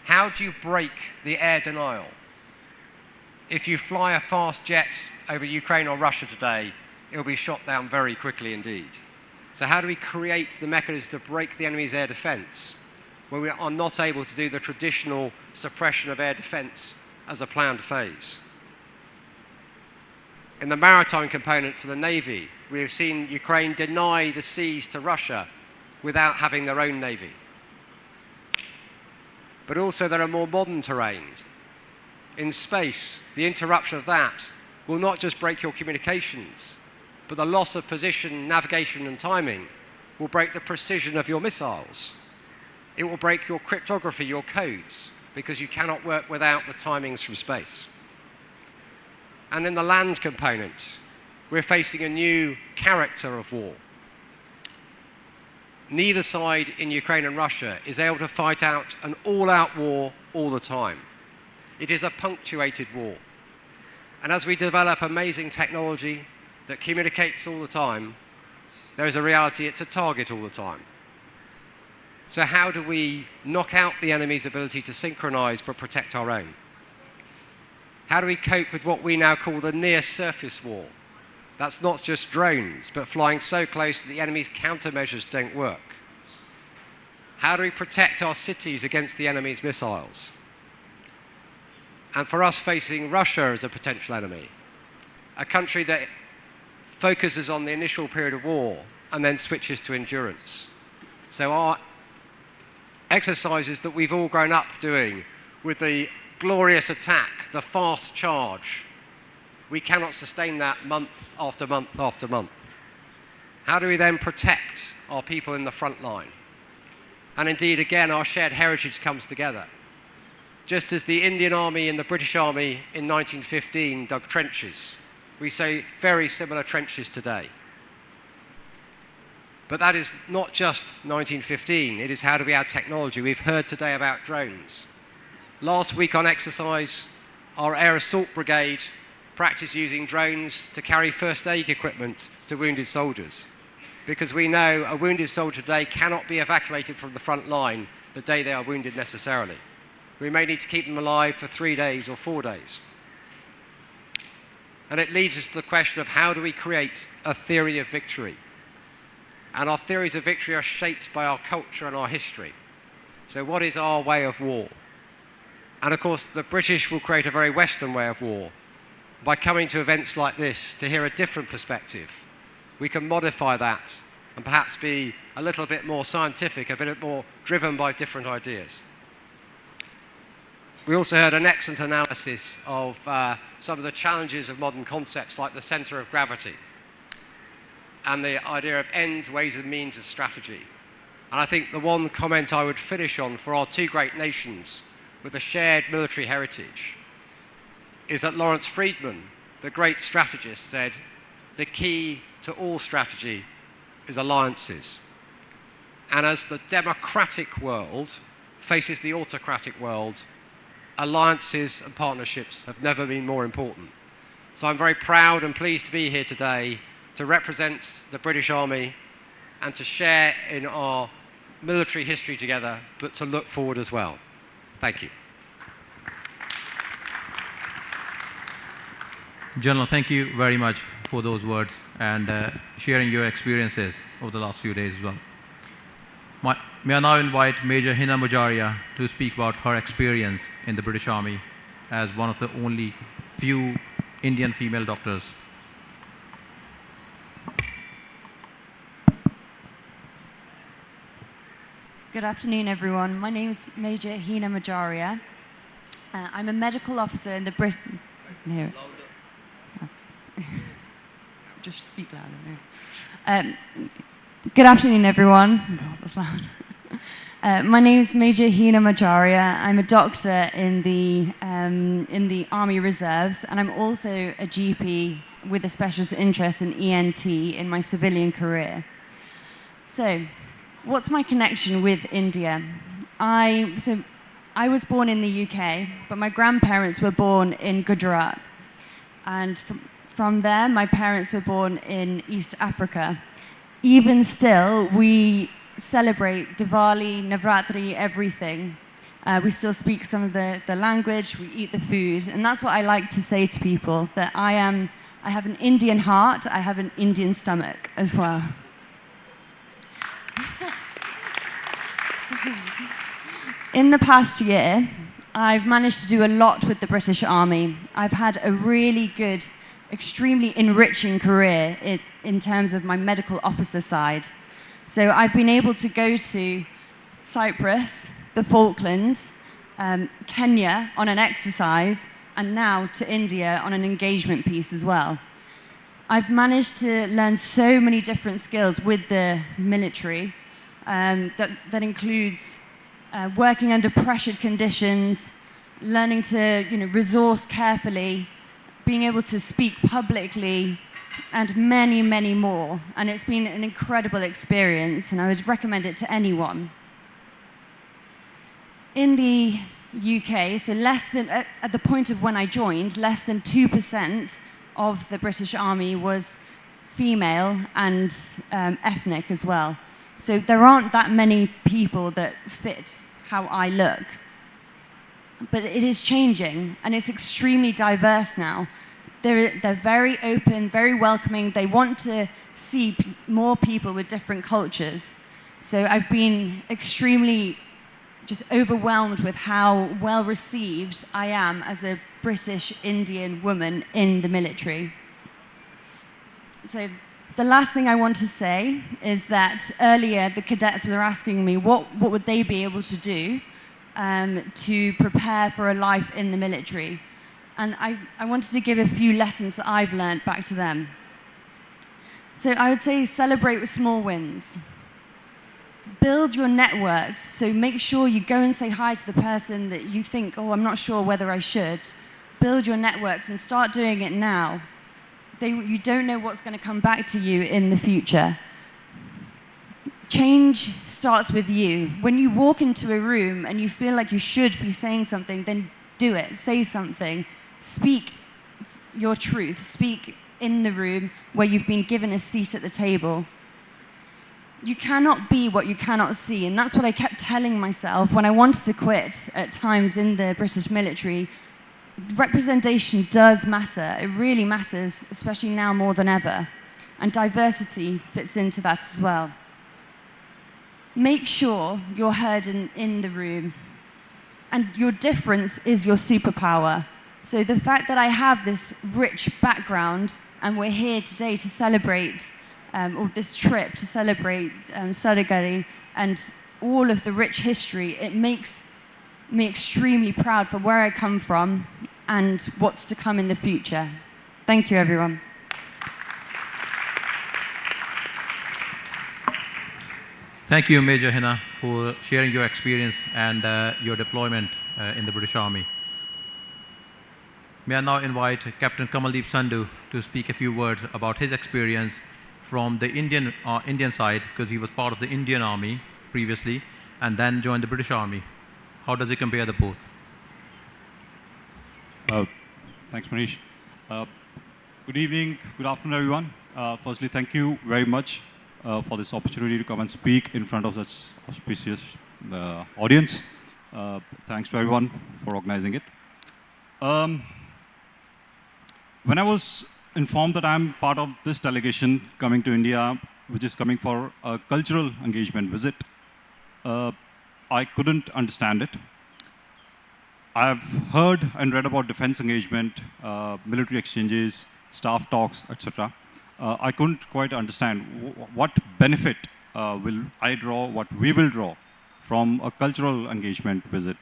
how do you break the air denial? If you fly a fast jet over Ukraine or Russia today, it will be shot down very quickly indeed. So how do we create the mechanism to break the enemy's air defence when we are not able to do the traditional suppression of air defence as a planned phase? In the maritime component for the Navy, we have seen Ukraine deny the seas to Russia without having their own navy. But also there are more modern terrains. In space, the interruption of that will not just break your communications, but the loss of position, navigation and timing will break the precision of your missiles. It will break your cryptography, your codes, because you cannot work without the timings from space. And in the land component, we're facing a new character of war. Neither side in Ukraine and Russia is able to fight out an all-out war all the time. It is a punctuated war. And as we develop amazing technology that communicates all the time, there is a reality it's a target all the time. So how do we knock out the enemy's ability to synchronize but protect our own? How do we cope with what we now call the near-surface war? That's not just drones, but flying so close that the enemy's countermeasures don't work. How do we protect our cities against the enemy's missiles? And for us facing Russia as a potential enemy, a country that focuses on the initial period of war and then switches to endurance. So our exercises that we've all grown up doing with the glorious attack, the fast charge, we cannot sustain that month after month after month. How do we then protect our people in the front line? And indeed, again, our shared heritage comes together. Just as the Indian Army and the British Army in 1915 dug trenches, we see very similar trenches today. But that is not just 1915, it is how do we add technology. We've heard today about drones. Last week on exercise, our Air Assault Brigade practice using drones to carry first aid equipment to wounded soldiers. Because we know a wounded soldier today cannot be evacuated from the front line the day they are wounded necessarily. We may need to keep them alive for 3 days or 4 days. And it leads us to the question of how do we create a theory of victory? And our theories of victory are shaped by our culture and our history. So what is our way of war? And of course, the British will create a very Western way of war. By coming to events like this to hear a different perspective, we can modify that and perhaps be a little bit more scientific, a bit more driven by different ideas. We also heard an excellent analysis of some of the challenges of modern concepts like the centre of gravity and the idea of ends, ways and means as strategy. And I think the one comment I would finish on for our two great nations with a shared military heritage is that Lawrence Friedman, the great strategist, said the key to all strategy is alliances. And as the democratic world faces the autocratic world, alliances and partnerships have never been more important. So I'm very proud and pleased to be here today to represent the British Army and to share in our military history together, but to look forward as well. Thank you. General, thank you very much for those words and sharing your experiences over the last few days as well. May I now invite Major Hina Mujaria to speak about her experience in the British Army as one of the only few Indian female doctors. Good afternoon, everyone. My name is Major Hina Mujaria. I'm a medical officer in the Britain. Just speak louder. Good afternoon, everyone. Oh, that's loud. My name is Major Hina Mujaria. I'm a doctor in the Army Reserves, and I'm also a GP with a specialist interest in ENT in my civilian career. So, what's my connection with India? I was born in the UK, but my grandparents were born in Gujarat. And from there, my parents were born in East Africa. Even still, we celebrate Diwali, Navratri, everything. We still speak some of the language, we eat the food, and that's what I like to say to people, that I have an Indian heart, I have an Indian stomach as well. In the past year, I've managed to do a lot with the British Army. I've had a really good, extremely enriching career in terms of my medical officer side. So I've been able to go to Cyprus, the Falklands, Kenya on an exercise, and now to India on an engagement piece as well. I've managed to learn so many different skills with the military that includes working under pressured conditions, learning to resource carefully, being able to speak publicly, and many, many more. And it's been an incredible experience, and I would recommend it to anyone. In the UK, so at the point of when I joined, less than 2% of the British Army was female and ethnic as well. So there aren't that many people that fit how I look. But it is changing, and it's extremely diverse now. They're very open, very welcoming. They want to see more people with different cultures. So I've been extremely just overwhelmed with how well received I am as a British Indian woman in the military. So the last thing I want to say is that earlier the cadets were asking me what would they be able to do to prepare for a life in the military. And I wanted to give a few lessons that I've learned back to them. So I would say celebrate with small wins. Build your networks, so make sure you go and say hi to the person that you think, oh, I'm not sure whether I should. Build your networks and start doing it now. You don't know what's going to come back to you in the future. Change starts with you. When you walk into a room and you feel like you should be saying something, then do it. Say something. Speak your truth. Speak in the room where you've been given a seat at the table. You cannot be what you cannot see, and that's what I kept telling myself when I wanted to quit at times in the British military. Representation does matter. It really matters, especially now more than ever. And diversity fits into that as well. Make sure you're heard in the room. And your difference is your superpower. So the fact that I have this rich background and we're here today to celebrate, or this trip to celebrate Sarigari and all of the rich history, it makes me extremely proud for where I come from and what's to come in the future. Thank you, everyone. Thank you, Major Hina, for sharing your experience and your deployment in the British Army. May I now invite Captain Kamaldeep Sandhu to speak a few words about his experience from the Indian side, because he was part of the Indian Army previously and then joined the British Army. How does he compare the both? Thanks, Manish. Good evening, good afternoon, everyone. Firstly, thank you very much for this opportunity to come and speak in front of such auspicious audience. Thanks to everyone for organizing it. When I was informed that I'm part of this delegation coming to India, which is coming for a cultural engagement visit, I couldn't understand it. I've heard and read about defense engagement, military exchanges, staff talks, etc. I couldn't quite understand what benefit will I draw, what we will draw from a cultural engagement visit.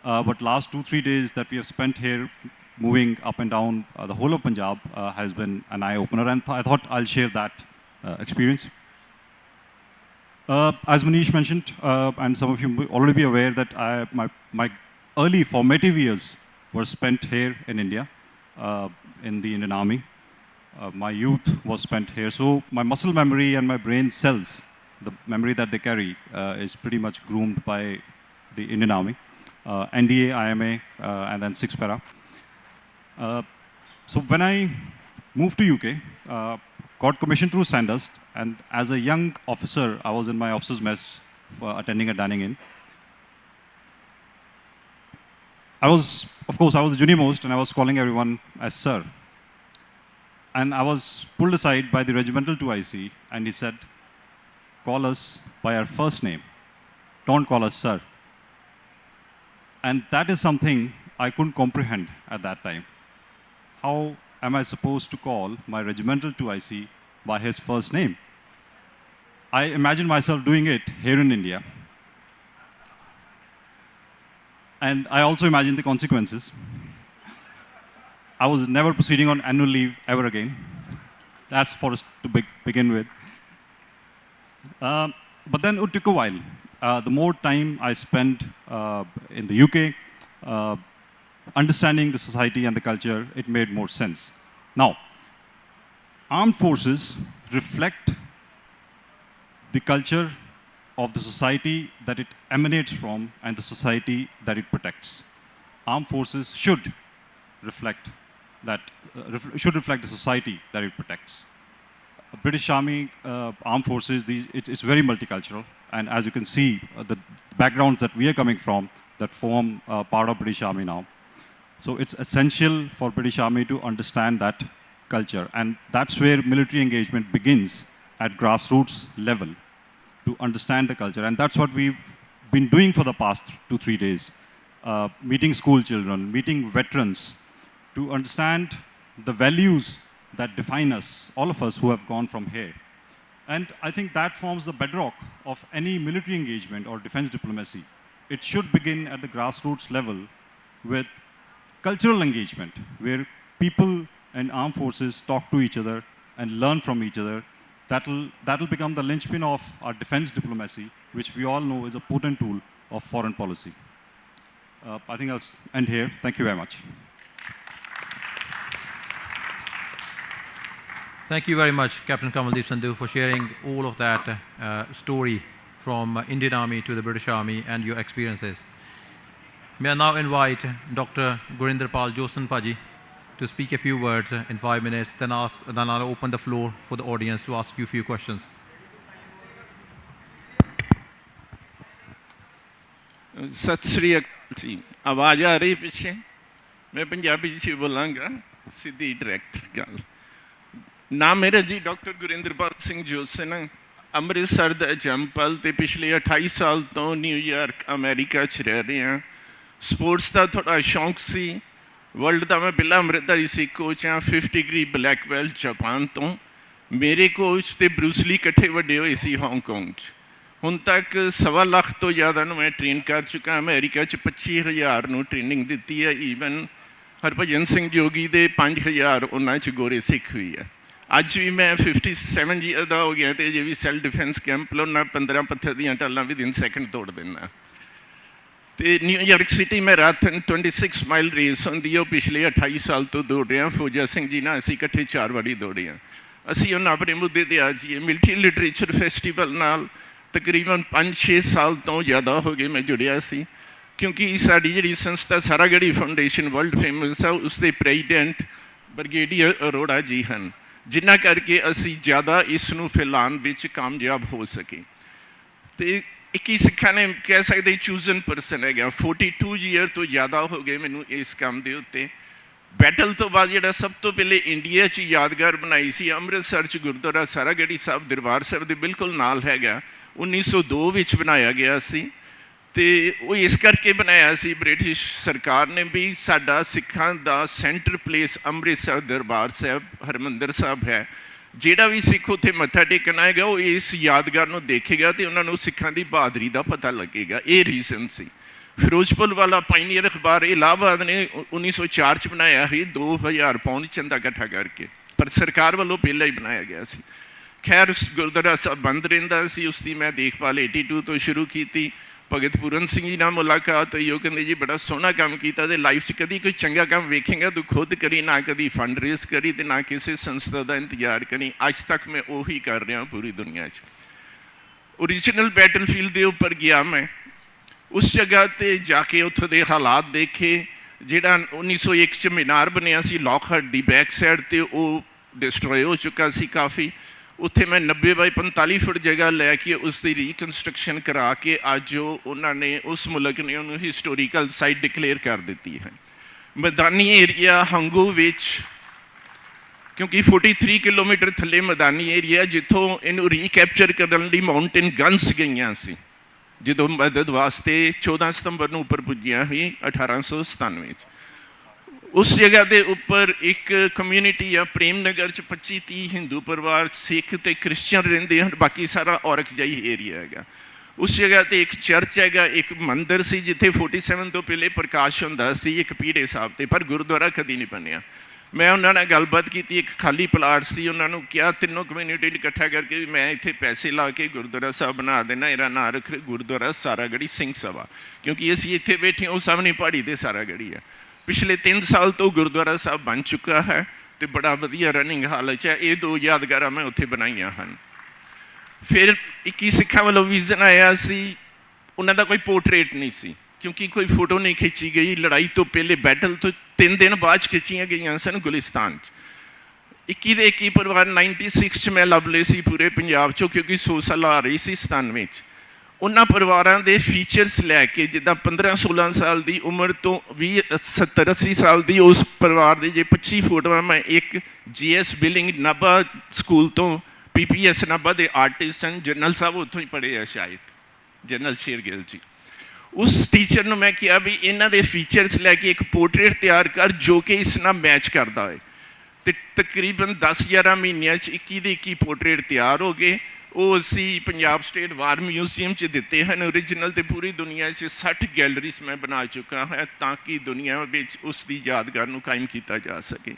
But last 2-3 days that we have spent here moving up and down the whole of Punjab has been an eye-opener, and I thought I'll share that experience. As Manish mentioned, and some of you will already be aware that my early formative years were spent here in India, in the Indian Army. My youth was spent here. So my muscle memory and my brain cells, the memory that they carry, is pretty much groomed by the Indian Army, NDA, IMA, and then 6 para. So when I moved to UK, got commissioned through Sandhurst, and as a young officer, I was in my officer's mess for attending a dining in. Of course, I was the junior most, and I was calling everyone as sir. And I was pulled aside by the regimental 2IC, and he said, call us by our first name. Don't call us sir. And that is something I couldn't comprehend at that time. How am I supposed to call my regimental 2IC by his first name? I imagine myself doing it here in India. And I also imagine the consequences. I was never proceeding on annual leave ever again. That's for us to begin with. But then it took a while. The more time I spent in the UK, understanding the society and the culture, it made more sense. Now, armed forces reflect the culture of the society that it emanates from and the society that it protects. Armed forces should reflect that, should reflect the society that it protects. British Army, armed forces, it's very multicultural, and as you can see, the backgrounds that we are coming from that form part of British Army now. So it's essential for British Army to understand that culture, and that's where military engagement begins at grassroots level, to understand the culture, and that's what we've been doing for the past 2-3 days, meeting school children, meeting veterans, to understand the values that define us, all of us who have gone from here. And I think that forms the bedrock of any military engagement or defense diplomacy. It should begin at the grassroots level with cultural engagement, where people and armed forces talk to each other and learn from each other. That'll become the linchpin of our defense diplomacy, which we all know is a potent tool of foreign policy. I think I'll end here. Thank you very much. Thank you very much, Captain Kamaldeep Sandhu, for sharing all of that story from Indian Army to the British Army and your experiences. May I now invite Dr. Gurinder Pal Josan Paji to speak a few words in 5 minutes, then I'll open the floor for the audience to ask you a few questions. सत श्री अकाल जी, आवाज़ आ रही पीछे? मैं पंजाबी च बोलांगा, सीधी direct गल। नाम मेरा जी डॉक्टर गुरिंदरपाल सिंह जोसन, ਅੰਮ੍ਰਿਤਸਰ ਦਾ ਜੰਮਪਲ ਤੇ ਪਿਛਲੇ 28 ਸਾਲ ਤੋਂ ਨਿਊਯਾਰਕ ਅਮਰੀਕਾ 'ਚ ਰਹਿ ਰਿਹਾ। ਸਪੋਰਟਸ ਦਾ ਥੋੜ੍ਹਾ ਸ਼ੌਂਕ ਸੀ। ਵਰਲਡ ਦਾ ਮੈਂ ਪਹਿਲਾ ਅੰਮ੍ਰਿਤਧਾਰੀ ਸਿੱਖ ਕੋਚ ਹਾਂ, 5th degree black belt Japan ਤੋਂ। ਮੇਰੇ ਕੋਚ ਤੇ ਬਰੂਸਲੀ ਇਕੱਠੇ ਵੱਡੇ ਹੋਏ ਸੀ ਹਾਂਗਕਾਂਗ 'ਚ। ਹੁਣ ਤੱਕ 1.25 ਲੱਖ ਤੋਂ ਜ਼ਿਆਦਾ ਨੂੰ ਮੈਂ ਟ੍ਰੇਨ ਕਰ ਚੁੱਕਾ। ਅਮਰੀਕਾ 'ਚ 25,000 ਨੂੰ ਟ੍ਰੇਨਿੰਗ ਦਿੱਤੀ ਹੈ। ਈਵਨ ਹਰਭਜਨ ਸਿੰਘ ਜੋਗੀ ਦੇ 5,000 ਉਹਨਾਂ 'ਚ ਗੋਰੇ ਸਿੱਖ ਵੀ ਹੈ। ਅੱਜ ਵੀ ਮੈਂ 57 ਈਅਰ ਦਾ ਹੋ ਗਿਆ ਅਤੇ ਅਜੇ ਵੀ ਸੈਲਫ ਡਿਫੈਂਸ ਕੈਂਪ ਲਾਉਣਾ, 15 ਪੱਥਰ ਦੀਆਂ ਟਾਲਾਂ ਵੀ ਦਿਨ ਸੈਕਿੰਡ ਤੋੜ ਦਿੰਦਾ। ਅਤੇ New York city marathon 26 mile race ਹੁੰਦੀ ਹੈ, ਉਹ ਪਿਛਲੇ 28 ਸਾਲ ਤੋਂ ਦੌੜ ਰਿਹਾ। ਫੌਜਾ ਸਿੰਘ ਜੀ ਨਾਲ ਅਸੀਂ ਇਕੱਠੇ 4 ਵਾਰੀ ਦੌੜੇ ਹਾਂ। ਅਸੀਂ ਹੁਣ ਆਪਣੇ ਮੁੱਦੇ 'ਤੇ ਆ ਜਾਈਏ। ਮਿਲਟਰੀ ਲਿਟਰੇਚਰ ਫੈਸਟੀਵਲ ਨਾਲ ਤਕਰੀਬਨ 5-6 ਸਾਲ ਤੋਂ ਜ਼ਿਆਦਾ ਹੋ ਗਏ ਮੈਂ ਜੁੜਿਆ ਸੀ, ਕਿਉਂਕਿ ਸਾਡੀ ਜਿਹੜੀ ਸੰਸਥਾ ਸਾਰਾਗੜ੍ਹੀ ਫਾਊਂਡੇਸ਼ਨ ਵਰਲਡ ਫੇਮਸ ਆ, ਉਸ ਦੇ ਪ੍ਰੈਜ਼ੀਡੈਂਟ ਬ੍ਰਿਗੇਡੀਅਰ ਅਰੋੜਾ ਜੀ ਹਨ, ਜਿਨ੍ਹਾਂ ਕਰਕੇ ਅਸੀਂ ਜ਼ਿਆਦਾ ਇਸ ਨੂੰ ਫੈਲਾਉਣ ਵਿੱਚ ਕਾਮਯਾਬ ਹੋ ਸਕੇ। ਅਤੇ 21 ਸਿੱਖਾਂ ਨੇ ਕਹਿ ਸਕਦੇ ਚੂਜ਼ਨ ਪਰਸਨ ਹੈਗਾ। 42 ਈਅਰ ਤੋਂ ਜ਼ਿਆਦਾ ਹੋ ਗਏ ਮੈਨੂੰ ਇਸ ਕੰਮ ਦੇ ਉੱਤੇ। ਬੈਟਲ ਤੋਂ ਬਾਅਦ ਜਿਹੜਾ ਸਭ ਤੋਂ ਪਹਿਲੇ ਇੰਡੀਆ 'ਚ ਯਾਦਗਾਰ ਬਣਾਈ ਸੀ ਅੰਮ੍ਰਿਤਸਰ 'ਚ ਗੁਰਦੁਆਰਾ ਸਾਰਾਗੜ੍ਹੀ ਸਾਹਿਬ ਦਰਬਾਰ ਸਾਹਿਬ ਦੇ ਬਿਲਕੁਲ ਨਾਲ ਹੈਗਾ, 1902 ਵਿੱਚ ਬਣਾਇਆ ਗਿਆ ਸੀ। ਅਤੇ ਉਹ ਇਸ ਕਰਕੇ ਬਣਾਇਆ ਸੀ ਬ੍ਰਿਟਿਸ਼ ਸਰਕਾਰ ਨੇ ਵੀ ਸਾਡਾ ਸਿੱਖਾਂ ਦਾ ਸੈਂਟਰ ਪਲੇਸ ਅੰਮ੍ਰਿਤਸਰ ਦਰਬਾਰ ਸਾਹਿਬ ਹਰਿਮੰਦਰ ਸਾਹਿਬ ਹੈ। ਜਿਹੜਾ ਵੀ ਸਿੱਖ ਉੱਥੇ ਮੱਥਾ ਟੇਕਣ ਆਏਗਾ ਉਹ ਇਸ ਯਾਦਗਾਰ ਨੂੰ ਦੇਖੇਗਾ ਅਤੇ ਉਹਨਾਂ ਨੂੰ ਸਿੱਖਾਂ ਦੀ ਬਹਾਦਰੀ ਦਾ ਪਤਾ ਲੱਗੇਗਾ। ਇਹ ਰੀਜ਼ਨ ਸੀ। ਫਿਰੋਜ਼ਪੁਰ ਵਾਲਾ ਪਾਇਨੀਅਰ ਅਖਬਾਰ ਇਲਾਹਾਬਾਦ ਨੇ 1904 'ਚ ਬਣਾਇਆ ਸੀ 2000 ਪਾਉਂਡ ਚੰਦਾ ਇਕੱਠਾ ਕਰਕੇ, ਪਰ ਸਰਕਾਰ ਵੱਲੋਂ ਪਹਿਲਾਂ ਹੀ ਬਣਾਇਆ ਗਿਆ ਸੀ। ਖੈਰ ਗੁਰਦੁਆਰਾ ਸਾਹਿਬ ਬੰਦ ਰਹਿੰਦਾ ਸੀ, ਉਸ ਦੀ ਮੈਂ ਦੇਖਭਾਲ 82 ਤੋਂ ਸ਼ੁਰੂ ਕੀਤੀ। ਭਗਤ ਪੂਰਨ ਸਿੰਘ ਜੀ ਨਾਲ ਮੁਲਾਕਾਤ ਹੋਈ। ਉਹ ਕਹਿੰਦੇ ਜੀ ਬੜਾ ਸੋਹਣਾ ਕੰਮ ਕੀਤਾ ਅਤੇ ਲਾਈਫ 'ਚ ਕਦੀ ਕੋਈ ਚੰਗਾ ਕੰਮ ਵੇਖੇਗਾ ਤੂੰ ਖੁਦ ਕਰੀ, ਨਾ ਕਦੀ ਫੰਡ ਰੇਜ਼ ਕਰੀ ਅਤੇ ਨਾ ਕਿਸੇ ਸੰਸਥਾ ਦਾ ਇੰਤਜ਼ਾਰ ਕਰੀ। ਅੱਜ ਤੱਕ ਮੈਂ ਉਹੀ ਕਰ ਰਿਹਾ ਪੂਰੀ ਦੁਨੀਆ 'ਚ। ਓਰੀਜਨਲ ਬੈਟਲਫੀਲਡ ਦੇ ਉੱਪਰ ਗਿਆ ਮੈਂ, ਉਸ ਜਗ੍ਹਾ 'ਤੇ ਜਾ ਕੇ ਉੱਥੋਂ ਦੇ ਹਾਲਾਤ ਦੇਖੇ। ਜਿਹੜਾ 1901 'ਚ ਮੀਨਾਰ ਬਣਿਆ ਸੀ ਲੌਕਹਾਰਟ ਦੀ ਬੈਕ ਸਾਈਡ 'ਤੇ, ਉਹ ਡਿਸਟਰੋਏ ਹੋ ਚੁੱਕਾ ਸੀ ਕਾਫੀ। ਉੱਥੇ ਮੈਂ 90 ਬਾਈ 45 ਫੁੱਟ ਜਗ੍ਹਾ ਲੈ ਕੇ ਉਸ ਦੀ ਰੀਕਨਸਟਰਕਸ਼ਨ ਕਰਾ ਕੇ ਅੱਜ ਉਹਨਾਂ ਨੇ ਉਸ ਮੁਲਕ ਨੇ ਉਹਨੂੰ ਹਿਸਟੋਰੀਕਲ ਸਾਈਟ ਡਿਕਲੇਅਰ ਕਰ ਦਿੱਤੀ ਹੈ। ਮੈਦਾਨੀ ਏਰੀਆ ਹੰਗੂ ਵਿੱਚ, ਕਿਉਂਕਿ 43 ਕਿਲੋਮੀਟਰ ਥੱਲੇ ਮੈਦਾਨੀ ਏਰੀਆ ਜਿੱਥੋਂ ਇਹਨੂੰ ਰੀਕੈਪਚਰ ਕਰਨ ਲਈ ਮਾਊਂਟੇਨ ਗਨਸ ਗਈਆਂ ਸੀ ਜਦੋਂ ਮਦਦ ਵਾਸਤੇ 14 ਸਤੰਬਰ ਨੂੰ ਉੱਪਰ ਪੁੱਜੀਆਂ ਸੀ 1897 'ਚ। ਉਸ ਜਗ੍ਹਾ ਦੇ ਉੱਪਰ ਇੱਕ ਕਮਿਊਨਿਟੀ ਆ ਪ੍ਰੇਮ ਨਗਰ 'ਚ 25-30 ਹਿੰਦੂ ਪਰਿਵਾਰ, ਸਿੱਖ ਅਤੇ ਕ੍ਰਿਸਚਨ ਰਹਿੰਦੇ ਹਨ, ਬਾਕੀ ਸਾਰਾ ਔਰਕਜਾਈ ਏਰੀਆ ਹੈਗਾ। ਉਸ ਜਗ੍ਹਾ 'ਤੇ ਇੱਕ ਚਰਚ ਹੈਗਾ, ਇੱਕ ਮੰਦਿਰ ਸੀ ਜਿੱਥੇ 47 ਤੋਂ ਪਹਿਲੇ ਪ੍ਰਕਾਸ਼ ਹੁੰਦਾ ਸੀ, ਇੱਕ ਪੀੜੇ ਸਾਹਿਬ 'ਤੇ, ਪਰ ਗੁਰਦੁਆਰਾ ਕਦੀ ਨਹੀਂ ਬਣਿਆ। ਮੈਂ ਉਹਨਾਂ ਨਾਲ ਗੱਲਬਾਤ ਕੀਤੀ, ਇੱਕ ਖਾਲੀ ਪਲਾਟ ਸੀ, ਉਹਨਾਂ ਨੂੰ ਕਿਹਾ ਤਿੰਨੋਂ ਕਮਿਊਨਿਟੀ ਨੂੰ ਇਕੱਠਾ ਕਰਕੇ ਵੀ ਮੈਂ ਇੱਥੇ ਪੈਸੇ ਲਾ ਕੇ ਗੁਰਦੁਆਰਾ ਸਾਹਿਬ ਬਣਾ ਦੇਣਾ, ਇਹਦਾ ਨਾਂ ਰੱਖ ਗੁਰਦੁਆਰਾ ਸਾਰਾਗੜ੍ਹੀ ਸਿੰਘ ਸਭਾ, ਕਿਉਂਕਿ ਅਸੀਂ ਇੱਥੇ ਬੈਠੇ ਉਹ ਸਾਹਮਣੇ ਪਹਾੜੀ 'ਤੇ ਸਾਰਾਗੜ੍ਹੀ ਹੈ। ਪਿਛਲੇ 3 ਸਾਲ ਤੋਂ ਗੁਰਦੁਆਰਾ ਸਾਹਿਬ ਬਣ ਚੁੱਕਾ ਹੈ ਅਤੇ ਬੜਾ ਵਧੀਆ ਰਨਿੰਗ ਹਾਲਤ 'ਚ ਹੈ। ਇਹ 2 ਯਾਦਗਾਰਾਂ ਮੈਂ ਉੱਥੇ ਬਣਾਈਆਂ ਹਨ। ਫਿਰ 21 ਸਿੱਖਾਂ ਵੱਲੋਂ ਵਿਜ਼ਨ ਆਇਆ ਸੀ, ਉਹਨਾਂ ਦਾ ਕੋਈ ਪੋਰਟਰੇਟ ਨਹੀਂ ਸੀ ਕਿਉਂਕਿ ਕੋਈ ਫੋਟੋ ਨਹੀਂ ਖਿੱਚੀ ਗਈ। ਲੜਾਈ ਤੋਂ ਪਹਿਲੇ ਬੈਟਲ ਤੋਂ 3 ਦਿਨ ਬਾਅਦ ਖਿੱਚੀਆਂ ਗਈਆਂ ਸਨ ਗੁਲਿਸਤਾਨ 'ਚ। 21 ਦੇ 21 ਪਰਿਵਾਰ 96 'ਚ ਮੈਂ ਲੱਭ ਲਏ ਸੀ ਪੂਰੇ ਪੰਜਾਬ 'ਚੋਂ, ਕਿਉਂਕਿ 100 ਸਾਲ ਆ ਰਹੀ ਸੀ 97 'ਚ। ਉਹਨਾਂ ਪਰਿਵਾਰਾਂ ਦੇ ਫੀਚਰਸ ਲੈ ਕੇ, ਜਿੱਦਾਂ 15-16 ਸਾਲ ਦੀ ਉਮਰ ਤੋਂ 70-80 ਸਾਲ ਦੀ ਉਸ ਪਰਿਵਾਰ ਦੀ ਜੇ 25 ਫੋਟੋਆਂ ਮੈਂ ਇੱਕ GS ਬਿਲਿੰਗ ਨਾਭਾ ਸਕੂਲ ਤੋਂ, PPS ਨਾਭਾ ਦੇ ਆਰਟਿਸਟ ਹਨ, ਜਨਰਲ ਸਾਹਿਬ ਉੱਥੋਂ ਹੀ ਪੜ੍ਹੇ ਆ ਸ਼ਾਇਦ, ਜਨਰਲ ਸ਼ੇਰਗਿੱਲ ਜੀ। ਉਸ ਟੀਚਰ ਨੂੰ ਮੈਂ ਕਿਹਾ ਵੀ ਇਹਨਾਂ ਦੇ ਫੀਚਰਸ ਲੈ ਕੇ ਇੱਕ ਪੋਰਟਰੇਟ ਤਿਆਰ ਕਰ ਜੋ ਕਿ ਇਸ ਨਾਲ ਮੈਚ ਕਰਦਾ ਹੋਏ, ਅਤੇ ਤਕਰੀਬਨ 10-11 ਮਹੀਨਿਆਂ 'ਚ 21 ਦੇ 21 ਪੋਰਟਰੇਟ ਤਿਆਰ ਹੋ ਗਏ। ਉਹ ਅਸੀਂ ਪੰਜਾਬ ਸਟੇਟ ਵਾਰ ਮਿਊਜ਼ੀਅਮ 'ਚ ਦਿੱਤੇ ਹਨ ਓਰੀਜਨਲ, ਅਤੇ ਪੂਰੀ ਦੁਨੀਆ 'ਚ 60 ਗੈਲਰੀਜ਼ ਮੈਂ ਬਣਾ ਚੁੱਕਾ ਹਾਂ ਤਾਂ ਕਿ ਦੁਨੀਆ ਵਿੱਚ ਉਸ ਦੀ ਯਾਦਗਾਰ ਨੂੰ ਕਾਇਮ ਕੀਤਾ ਜਾ ਸਕੇ।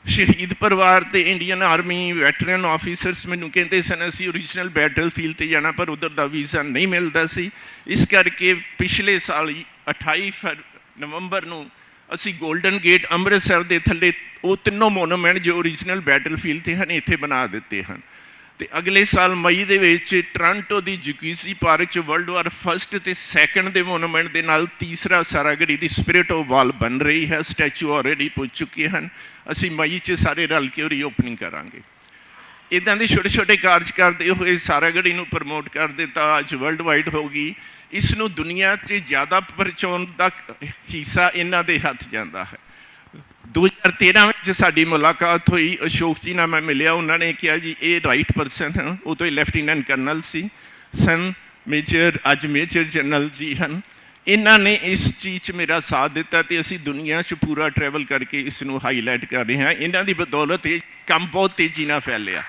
ਸ਼ਹੀਦ ਪਰਿਵਾਰ ਅਤੇ ਇੰਡੀਅਨ ਆਰਮੀ ਵੈਟਰਨ ਆਫਿਸਰਸ ਮੈਨੂੰ ਕਹਿੰਦੇ ਸਨ ਅਸੀਂ ਓਰੀਜਨਲ ਬੈਟਲਫੀਲਡ 'ਤੇ ਜਾਣਾ, ਪਰ ਉੱਧਰ ਦਾ ਵੀਜ਼ਾ ਨਹੀਂ ਮਿਲਦਾ ਸੀ। ਇਸ ਕਰਕੇ ਪਿਛਲੇ ਸਾਲ 28 ਨਵੰਬਰ ਨੂੰ ਅਸੀਂ ਗੋਲਡਨ ਗੇਟ ਅੰਮ੍ਰਿਤਸਰ ਦੇ ਥੱਲੇ ਉਹ ਤਿੰਨੋਂ ਮੋਨੂਮੈਂਟ ਜੋ ਓਰੀਜਨਲ ਬੈਟਲਫੀਲਡ 'ਤੇ ਹਨ ਇੱਥੇ ਬਣਾ ਦਿੱਤੇ ਹਨ। ਤੇ ਅਗਲੇ ਸਾਲ ਮਈ ਦੇ ਵਿੱਚ ਟੋਰਾਂਟੋ ਦੀ ਜੁਕੀਸੀ ਪਾਰਕ 'ਚ ਵਰਲਡ ਵਾਰ ਫਸਟ ਤੇ ਸੈਕੰਡ ਦੇ ਮੋਨੂਮੈਂਟ ਦੇ ਨਾਲ ਤੀਸਰਾ ਸਾਰਾਗੜੀ ਦੀ ਸਪਿਰਿਟ ਆਫ ਵਾਲ ਬਣ ਰਹੀ ਹੈ। ਸਟੈਚੂ ਆਲਰੇਡੀ ਪੁੱਜ ਚੁੱਕੇ ਹਨ। ਅਸੀਂ ਮਈ 'ਚ ਸਾਰੇ ਰਲ ਕੇ ਉਹਦੀ ਓਪਨਿੰਗ ਕਰਾਂਗੇ। ਇੱਦਾਂ ਦੇ ਛੋਟੇ ਛੋਟੇ ਕਾਰਜ ਕਰਦੇ ਹੋਏ ਸਾਰਾਗੜੀ ਨੂੰ ਪ੍ਰਮੋਟ ਕਰ ਦਿੱਤਾ, ਅੱਜ ਵਰਲਡ ਵਾਈਡ ਹੋ ਗਈ। ਇਸ ਨੂੰ ਦੁਨੀਆ 'ਚ ਜ਼ਿਆਦਾ ਪਹੁੰਚਾਉਣ ਦਾ ਹਿੱਸਾ ਇਹਨਾਂ ਦੇ ਹੱਥ ਜਾਂਦਾ ਹੈ। 2013 ਵਿੱਚ ਸਾਡੀ ਮੁਲਾਕਾਤ ਹੋਈ, ਅਸ਼ੋਕ ਜੀ ਨਾਲ ਮੈਂ ਮਿਲਿਆ। ਉਹਨਾਂ ਨੇ ਕਿਹਾ ਜੀ ਇਹ ਰਾਈਟ ਪਰਸਨ ਹਨ। ਉਦੋਂ ਹੀ ਲੈਫਟੀਨੈਂਟ ਕਰਨਲ ਸਨ, ਮੇਜਰ ਅੱਜ ਮੇਜਰ ਜਨਰਲ ਜੀ ਹਨ। ਇਹਨਾਂ ਨੇ ਇਸ ਚੀਜ਼ 'ਚ ਮੇਰਾ ਸਾਥ ਦਿੱਤਾ ਤੇ ਅਸੀਂ ਦੁਨੀਆ 'ਚ ਪੂਰਾ ਟਰੈਵਲ ਕਰਕੇ ਇਸ ਨੂੰ ਹਾਈਲਾਈਟ ਕਰ ਰਹੇ ਹਾਂ। ਇਹਨਾਂ ਦੀ ਬਦੌਲਤ ਇਹ ਕੰਮ ਬਹੁਤ ਤੇਜ਼ੀ ਨਾਲ ਫੈਲਿਆ।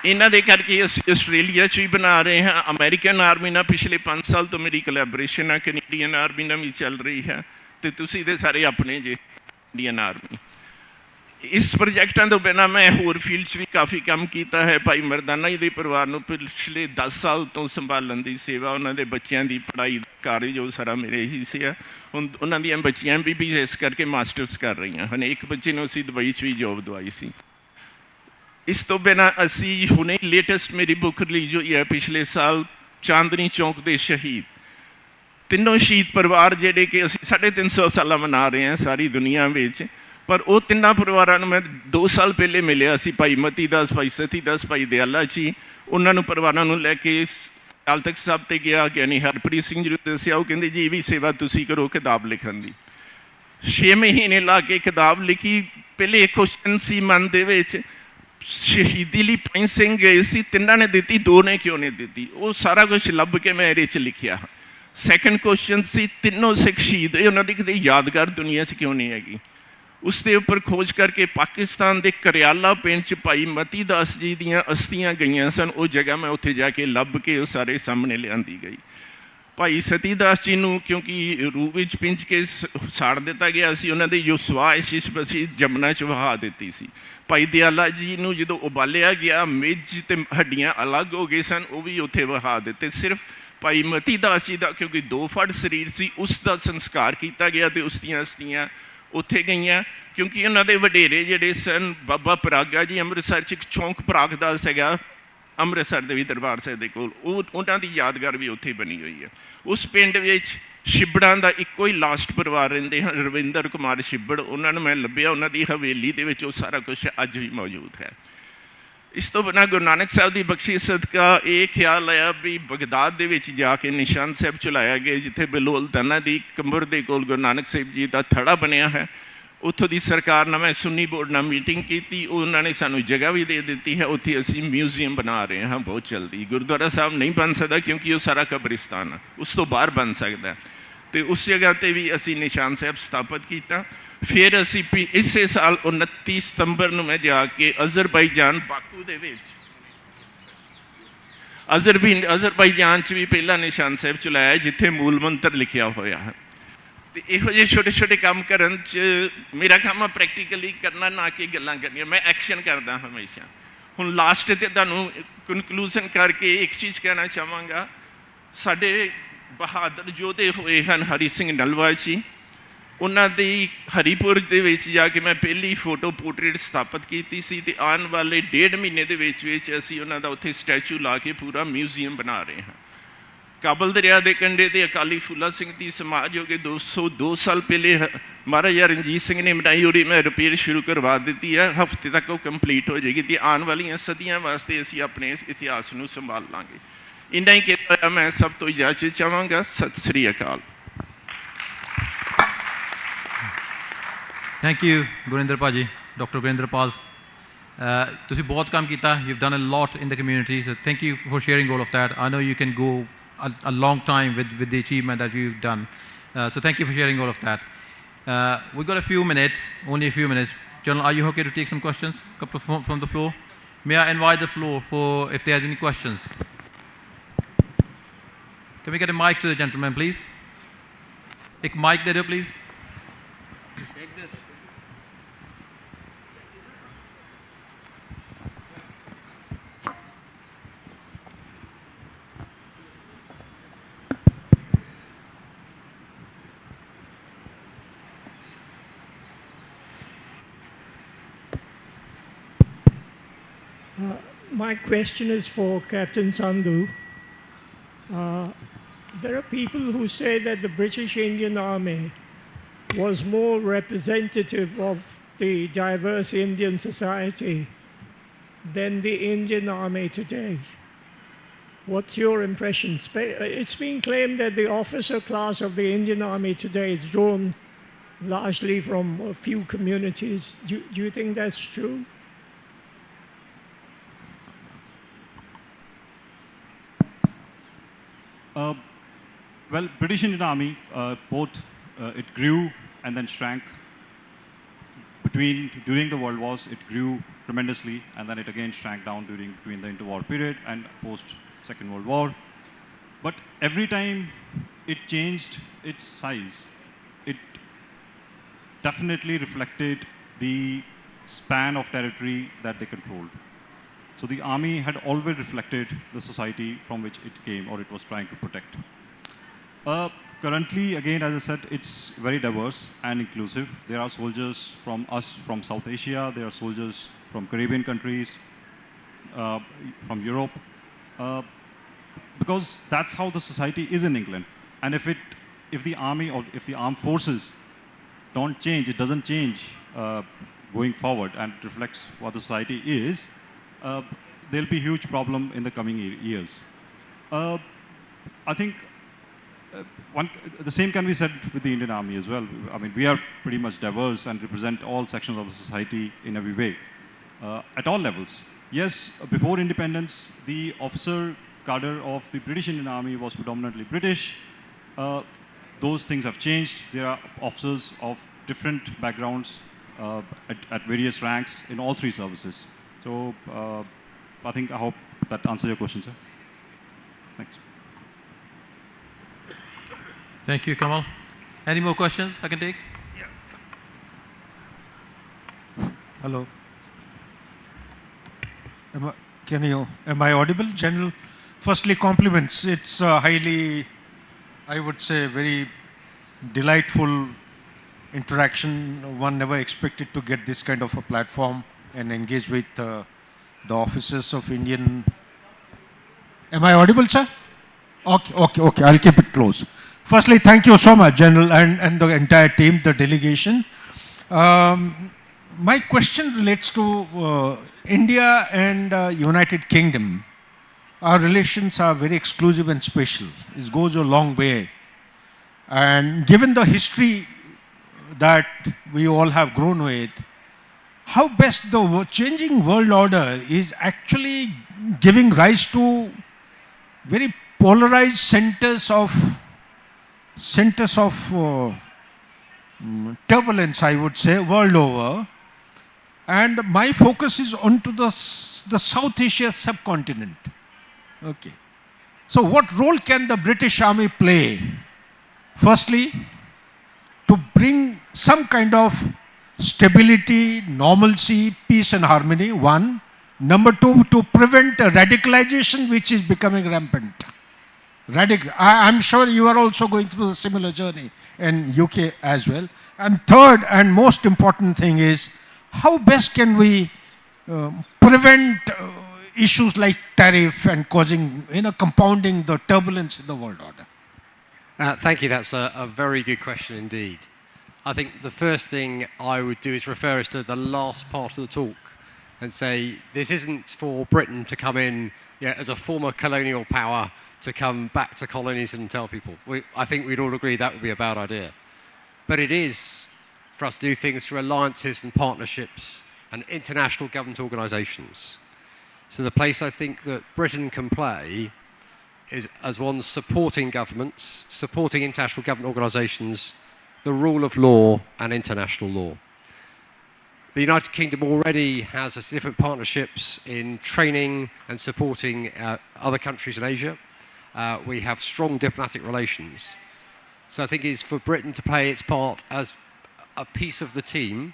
ਇਹਨਾਂ ਦੇ ਕਰਕੇ ਅਸੀਂ ਆਸਟ੍ਰੇਲੀਆ 'ਚ ਵੀ ਬਣਾ ਰਹੇ ਹਾਂ। ਅਮਰੀਕਨ ਆਰਮੀ ਨਾਲ ਪਿਛਲੇ 5 ਸਾਲ ਤੋਂ ਮੇਰੀ ਕੋਲੈਬੋਰੇਸ਼ਨ ਹੈ। ਕੈਨੇਡੀਅਨ ਆਰਮੀ ਨਾਲ ਵੀ ਚੱਲ ਰਹੀ ਹੈ ਤੇ ਤੁਸੀਂ ਦੇ ਸਾਰੇ ਆਪਣੇ ਜੇ ਇੰਡੀਅਨ ਆਰਮੀ। ਇਸ ਪ੍ਰੋਜੈਕਟਾਂ ਤੋਂ ਬਿਨਾਂ ਮੈਂ ਹੋਰ ਫੀਲਡਸ ਵੀ ਕਾਫੀ ਕੰਮ ਕੀਤਾ ਹੈ। ਭਾਈ ਮਰਦਾਨਾ ਜੀ ਦੇ ਪਰਿਵਾਰ ਨੂੰ ਪਿਛਲੇ 10 ਸਾਲ ਤੋਂ ਸੰਭਾਲਣ ਦੀ ਸੇਵਾ, ਉਹਨਾਂ ਦੇ ਬੱਚਿਆਂ ਦੀ ਪੜ੍ਹਾਈ ਦਾ ਕਾਰਜ ਉਹ ਸਾਰਾ ਮੇਰੇ ਹੀ ਸੀ। ਹੁਣ ਉਹਨਾਂ ਦੀਆਂ ਬੱਚੀਆਂ ਵੀ ਇਸ ਕਰਕੇ ਮਾਸਟਰਸ ਕਰ ਰਹੀਆਂ ਹਨ। ਇੱਕ ਬੱਚੇ ਨੂੰ ਅਸੀਂ ਦੁਬਈ 'ਚ ਵੀ ਜੋਬ ਦਵਾਈ ਸੀ। ਇਸ ਤੋਂ ਬਿਨਾਂ ਅਸੀਂ ਹੁਣੇ ਲੇਟੈਸਟ ਮੇਰੀ ਬੁੱਕ ਰਿਲੀਜ਼ ਹੋਈ ਹੈ ਪਿਛਲੇ ਸਾਲ, ਚਾਂਦਨੀ ਚੌਂਕ ਦੇ ਸ਼ਹੀਦ। ਤਿੰਨੋਂ ਸ਼ਹੀਦ ਪਰਿਵਾਰ ਜਿਹੜੇ ਕਿ ਅਸੀਂ 350 ਸਾਲਾਂ ਮਨਾ ਰਹੇ ਹਾਂ ਸਾਰੀ ਦੁਨੀਆ ਵਿੱਚ, ਪਰ ਉਹ ਤਿੰਨਾਂ ਪਰਿਵਾਰਾਂ ਨੂੰ ਮੈਂ 2 ਸਾਲ ਪਹਿਲੇ ਮਿਲਿਆ ਸੀ। ਭਾਈ ਮਤੀ ਦਾਸ, ਭਾਈ ਸਤੀ ਦਾਸ, ਭਾਈ ਦਿਆਲਾ ਜੀ। ਉਹਨਾਂ ਨੂੰ ਪਰਿਵਾਰਾਂ ਨੂੰ ਲੈ ਕੇ ਅਕਾਲ ਤਖਤ ਸਾਹਿਬ 'ਤੇ ਗਿਆ। ਗਿਆਨੀ ਹਰਪ੍ਰੀਤ ਸਿੰਘ ਜੀ ਨੂੰ ਦੱਸਿਆ, ਉਹ ਕਹਿੰਦੇ ਜੀ ਇਹ ਵੀ ਸੇਵਾ ਤੁਸੀਂ ਕਰੋ ਕਿਤਾਬ ਲਿਖਣ ਦੀ। 6 ਮਹੀਨੇ ਲਾ ਕੇ ਕਿਤਾਬ ਲਿਖੀ। ਪਹਿਲੇ ਇੱਕ ਕੁਐਸਚਨ ਸੀ ਮਨ ਦੇ ਵਿੱਚ, ਸ਼ਹੀਦੀ ਲਈ 5 ਸਿੰਘ ਗਏ ਸੀ, 3 ਨੇ ਦਿੱਤੀ, 2 ਨੇ ਕਿਉਂ ਨਹੀਂ ਦਿੱਤੀ? ਉਹ ਸਾਰਾ ਕੁਝ ਲੱਭ ਕੇ ਮੈਂ ਇਹਦੇ 'ਚ ਲਿਖਿਆ। ਸੈਕੰਡ ਕੁਐਸਚਨ ਸੀ, 3 ਸਿੱਖ ਸ਼ਹੀਦ ਹੋਏ, ਉਹਨਾਂ ਦੀ ਕਿਤੇ ਯਾਦਗਾਰ ਦੁਨੀਆ 'ਚ ਕਿਉਂ ਨਹੀਂ ਹੈਗੀ? ਉਸ ਦੇ ਉੱਪਰ ਖੋਜ ਕਰਕੇ ਪਾਕਿਸਤਾਨ ਦੇ ਕਰਿਆਲਾ ਪਿੰਡ 'ਚ ਭਾਈ ਮਤੀ ਦਾਸ ਜੀ ਦੀਆਂ ਅਸਥੀਆਂ ਗਈਆਂ ਸਨ। ਉਹ ਜਗ੍ਹਾ ਮੈਂ ਉੱਥੇ ਜਾ ਕੇ ਲੱਭ ਕੇ ਉਹ ਸਾਰੇ ਸਾਹਮਣੇ ਲਿਆਂਦੀ ਗਈ। ਭਾਈ ਸਤੀ ਦਾਸ ਜੀ ਨੂੰ ਕਿਉਂਕਿ ਰੂਹ ਵਿੱਚ ਪਿੰਜ ਕੇ ਸਾੜ ਦਿੱਤਾ ਗਿਆ ਸੀ, ਉਹਨਾਂ ਦੀ ਜੋ ਸਵਾਇਸ਼ਿਸ਼ ਬਸੀ ਜਮਨਾ 'ਚ ਵਹਾ ਦਿੱਤੀ ਸੀ। ਭਾਈ ਦਿਆਲਾ ਜੀ ਨੂੰ ਜਦੋਂ ਉਬਾਲਿਆ ਗਿਆ, ਮਿੱਝ ਤੇ ਹੱਡੀਆਂ ਅਲੱਗ ਹੋ ਗਏ ਸਨ, ਉਹ ਵੀ ਉੱਥੇ ਵਹਾ ਦਿੱਤੇ। ਸਿਰਫ ਭਾਈ ਮਤੀ ਦਾਸ ਜੀ ਦਾ ਕਿਉਂਕਿ 2 ਫੁੱਟ ਸਰੀਰ ਸੀ, ਉਸ ਦਾ ਸੰਸਕਾਰ ਕੀਤਾ ਗਿਆ ਤੇ ਉਸ ਦੀਆਂ ਅਸਥੀਆਂ ਉੱਥੇ ਗਈਆਂ। ਕਿਉਂਕਿ ਉਹਨਾਂ ਦੇ ਵਡੇਰੇ ਜਿਹੜੇ ਸਨ, ਬਾਬਾ ਪਰਾਗਾ ਜੀ ਅੰਮ੍ਰਿਤਸਰ 'ਚ ਇੱਕ ਚੌਂਕ ਪਰਾਗ ਦਾ ਸੀਗਾ, ਅੰਮ੍ਰਿਤਸਰ ਦੇ ਵੀ ਦਰਬਾਰ ਸਾਹਿਬ ਦੇ ਕੋਲ, ਉਹਨਾਂ ਦੀ ਯਾਦਗਾਰ ਵੀ ਉੱਥੇ ਬਣੀ ਹੋਈ ਹੈ। ਉਸ ਪਿੰਡ ਵਿੱਚ ਛਿੱਬੜਾਂ ਦਾ ਇੱਕੋ ਹੀ ਲਾਸਟ ਪਰਿਵਾਰ ਰਹਿੰਦੇ ਹਨ, ਰਵਿੰਦਰ ਕੁਮਾਰ ਛਿੱਬੜ। ਉਹਨਾਂ ਨੂੰ ਮੈਂ ਲੱਭਿਆ, ਉਹਨਾਂ ਦੀ ਹਵੇਲੀ ਦੇ ਵਿੱਚ ਉਹ ਸਾਰਾ ਕੁਛ ਅੱਜ ਵੀ ਮੌਜੂਦ ਹੈ। ਇਸ ਤੋਂ ਬਿਨਾਂ ਗੁਰੂ ਨਾਨਕ ਸਾਹਿਬ ਦੀ ਬਖਸ਼ਿਸ਼ ਸਦਕਾ ਇਹ ਖਿਆਲ ਆਇਆ ਵੀ ਬਗਦਾਦ ਦੇ ਵਿੱਚ ਜਾ ਕੇ ਨਿਸ਼ਾਨ ਸਾਹਿਬ ਚਲਾਇਆ ਗਿਆ, ਜਿੱਥੇ ਬਿਲੋਲ ਦਾਨਾ ਦੀ ਕਮਰ ਦੇ ਕੋਲ ਗੁਰੂ ਨਾਨਕ ਸਾਹਿਬ ਜੀ ਦਾ ਥੜਾ ਬਣਿਆ ਹੈ। ਉੱਥੋਂ ਦੀ ਸਰਕਾਰ ਨਾਲ ਮੈਂ ਸੁੰਨੀ ਬੋਰਡ ਨਾਲ ਮੀਟਿੰਗ ਕੀਤੀ, ਉਹਨਾਂ ਨੇ ਸਾਨੂੰ ਜਗ੍ਹਾ ਵੀ ਦੇ ਦਿੱਤੀ ਹੈ। ਉੱਥੇ ਅਸੀਂ ਮਿਊਜ਼ੀਅਮ ਬਣਾ ਰਹੇ ਹਾਂ ਬਹੁਤ ਜਲਦੀ। ਗੁਰਦੁਆਰਾ ਸਾਹਿਬ ਨਹੀਂ ਬਣ ਸਕਦਾ ਕਿਉਂਕਿ ਉਹ ਸਾਰਾ ਕਬਰਿਸਤਾਨ ਹੈ, ਉਸ ਤੋਂ ਬਾਹਰ ਬਣ ਸਕਦਾ। ਅਤੇ ਉਸ ਜਗ੍ਹਾ 'ਤੇ ਵੀ ਅਸੀਂ ਨਿਸ਼ਾਨ ਸਾਹਿਬ ਸਥਾਪਿਤ ਕੀਤਾ। ਫਿਰ ਅਸੀਂ ਇਸੇ ਸਾਲ 29 ਸਤੰਬਰ ਨੂੰ ਮੈਂ ਜਾ ਕੇ ਅਜ਼ਰਬਾਈਜਾਨ ਬਾਕੂ ਦੇ ਵਿੱਚ ਅਜ਼ਰਬਾਈਜਾਨ 'ਚ ਵੀ ਪਹਿਲਾ ਨਿਸ਼ਾਨ ਸਾਹਿਬ ਚਲਾਇਆ, ਜਿੱਥੇ ਮੂਲ ਮੰਤਰ ਲਿਖਿਆ ਹੋਇਆ ਹੈ। ਅਤੇ ਇਹੋ ਜਿਹੇ ਛੋਟੇ ਛੋਟੇ ਕੰਮ ਕਰਨ 'ਚ ਮੇਰਾ ਕੰਮ ਆ ਪ੍ਰੈਕਟੀਕਲੀ ਕਰਨਾ, ਨਾ ਕਿ ਗੱਲਾਂ ਕਰਨੀਆਂ। ਮੈਂ ਐਕਸ਼ਨ ਕਰਦਾ ਹਮੇਸ਼ਾ। ਹੁਣ ਲਾਸਟ 'ਤੇ ਤੁਹਾਨੂੰ ਕਨਕਲੂਜ਼ਨ ਕਰਕੇ ਇੱਕ ਚੀਜ਼ ਕਹਿਣਾ ਚਾਹਾਂਗਾ। ਸਾਡੇ ਬਹਾਦਰ ਯੋਧੇ ਹੋਏ ਹਨ ਹਰੀ ਸਿੰਘ ਨਲਵਾ ਜੀ, ਉਹਨਾਂ ਦੀ ਹਰੀਪੁਰ ਦੇ ਵਿੱਚ ਜਾ ਕੇ ਮੈਂ ਪਹਿਲੀ ਫੋਟੋ ਪੋਰਟਰੇਟ ਸਥਾਪਿਤ ਕੀਤੀ ਸੀ ਅਤੇ ਆਉਣ ਵਾਲੇ 1.5 ਮਹੀਨੇ ਦੇ ਵਿੱਚ ਅਸੀਂ ਉਹਨਾਂ ਦਾ ਉੱਥੇ ਸਟੈਚੂ ਲਾ ਕੇ ਪੂਰਾ ਮਿਊਜ਼ੀਅਮ ਬਣਾ ਰਹੇ ਹਾਂ। ਕਾਬਲ ਦਰਿਆ ਦੇ ਕੰਢੇ 'ਤੇ ਅਕਾਲੀ ਫੂਲਾ ਸਿੰਘ ਦੀ ਸਮਾਜ ਹੋ ਕੇ 202 ਸਾਲ ਪਹਿਲੇ ਮਹਾਰਾਜਾ ਰਣਜੀਤ ਸਿੰਘ ਨੇ ਬਣਾਈ, ਉਹਦੀ ਮੈਂ ਰਿਪੇਅਰ ਸ਼ੁਰੂ ਕਰਵਾ ਦਿੱਤੀ ਹੈ। ਹਫ਼ਤੇ ਤੱਕ ਉਹ ਕੰਪਲੀਟ ਹੋ ਜਾਏਗੀ ਅਤੇ ਆਉਣ ਵਾਲੀਆਂ ਸਦੀਆਂ ਵਾਸਤੇ ਅਸੀਂ ਆਪਣੇ ਇਤਿਹਾਸ ਨੂੰ ਸੰਭਾਲ ਲਾਂਗੇ। ਇੰਨਾ ਹੀ ਕਹਿ ਮੈਂ ਸਭ ਤੋਂ ਇਜਾਜ਼ਤ ਚਾਹਾਂਗਾ। ਸਤਿ ਸ੍ਰੀ ਅਕਾਲ। Thank you, Gurinder Paji, Dr. Gurinder Pal. ਤੁਸੀਂ ਬਹੁਤ ਕੰਮ ਕੀਤਾ. You've done a lot in the community, so thank you for sharing all of that. I know you can go a long time with the achievement that you've done. So thank you for sharing all of that. We've got a few minutes, only a few minutes. General, are you okay to take some questions from the floor? May I invite the floor for if there are any questions? Can we get a mic to the gentleman, please? Ek mic de do, please. Take this. My question is for Captain Sandhu. There are people who say that the British Indian Army was more representative of the diverse Indian society than the Indian Army today. What's your impression? It's been claimed that the officer class of the Indian Army today is drawn largely from a few communities. Do you think that's true? Well, British Indian Army, it grew and then shrank. During the World Wars, it grew tremendously, and then it again shrank down between the interwar period and post Second World War. But every time it changed its size, it definitely reflected the span of territory that they controlled. So the army had always reflected the society from which it came or it was trying to protect. Currently, again, as I said, it's very diverse and inclusive. There are soldiers from South Asia, there are soldiers from Caribbean countries, from Europe, because that's how the society is in England. And if the army or if the armed forces don't change, it doesn't change going forward and reflects what the society is, there'll be a huge problem in the coming years. I think the same can be said with the Indian Army as well. I mean, we are pretty much diverse and represent all sections of the society in every way, at all levels. Yes, before independence, the officer cadre of the British Indian Army was predominantly British. Those things have changed. There are officers of different backgrounds at various ranks in all three services. So I hope that answers your question, sir. Thanks. Thank you, Kamal. Any more questions I can take? Yeah. Hello. Am I audible? General, firstly, compliments. It's highly, I would say, very delightful interaction. One never expected to get this kind of a platform and engage with the officers of Indian. Am I audible, sir? Okay. I'll keep it close. Firstly, thank you so much, General, and the entire team, the delegation. My question relates to India and United Kingdom. Our relations are very exclusive and special. It goes a long way. And given the history that we all have grown with, how best the changing world order is actually giving rise to very polarized centers of turbulence, I would say, world over. And my focus is onto the South Asia subcontinent. Okay. So what role can the British Army play? Firstly, to bring some kind of stability, normalcy, peace and harmony, one. Number two, to prevent a radicalization which is becoming rampant. I'm sure you are also going through a similar journey in UK as well. And third and most important thing is, how best can we prevent issues like tariff and causing, compounding the turbulence in the world order? Thank you. That's a very good question indeed. I think the first thing I would do is refer us to the last part of the talk and say this isn't for Britain to come in as a former colonial power to come back to colonies and tell people. I think we'd all agree that would be a bad idea. But it is for us to do things through alliances and partnerships and international government organisations. So the place I think that Britain can play is as one supporting governments, supporting international government organisations, the rule of law and international law. The United Kingdom already has significant partnerships in training and supporting other countries in Asia. We have strong diplomatic relations. So I think it's for Britain to play its part as a piece of the team,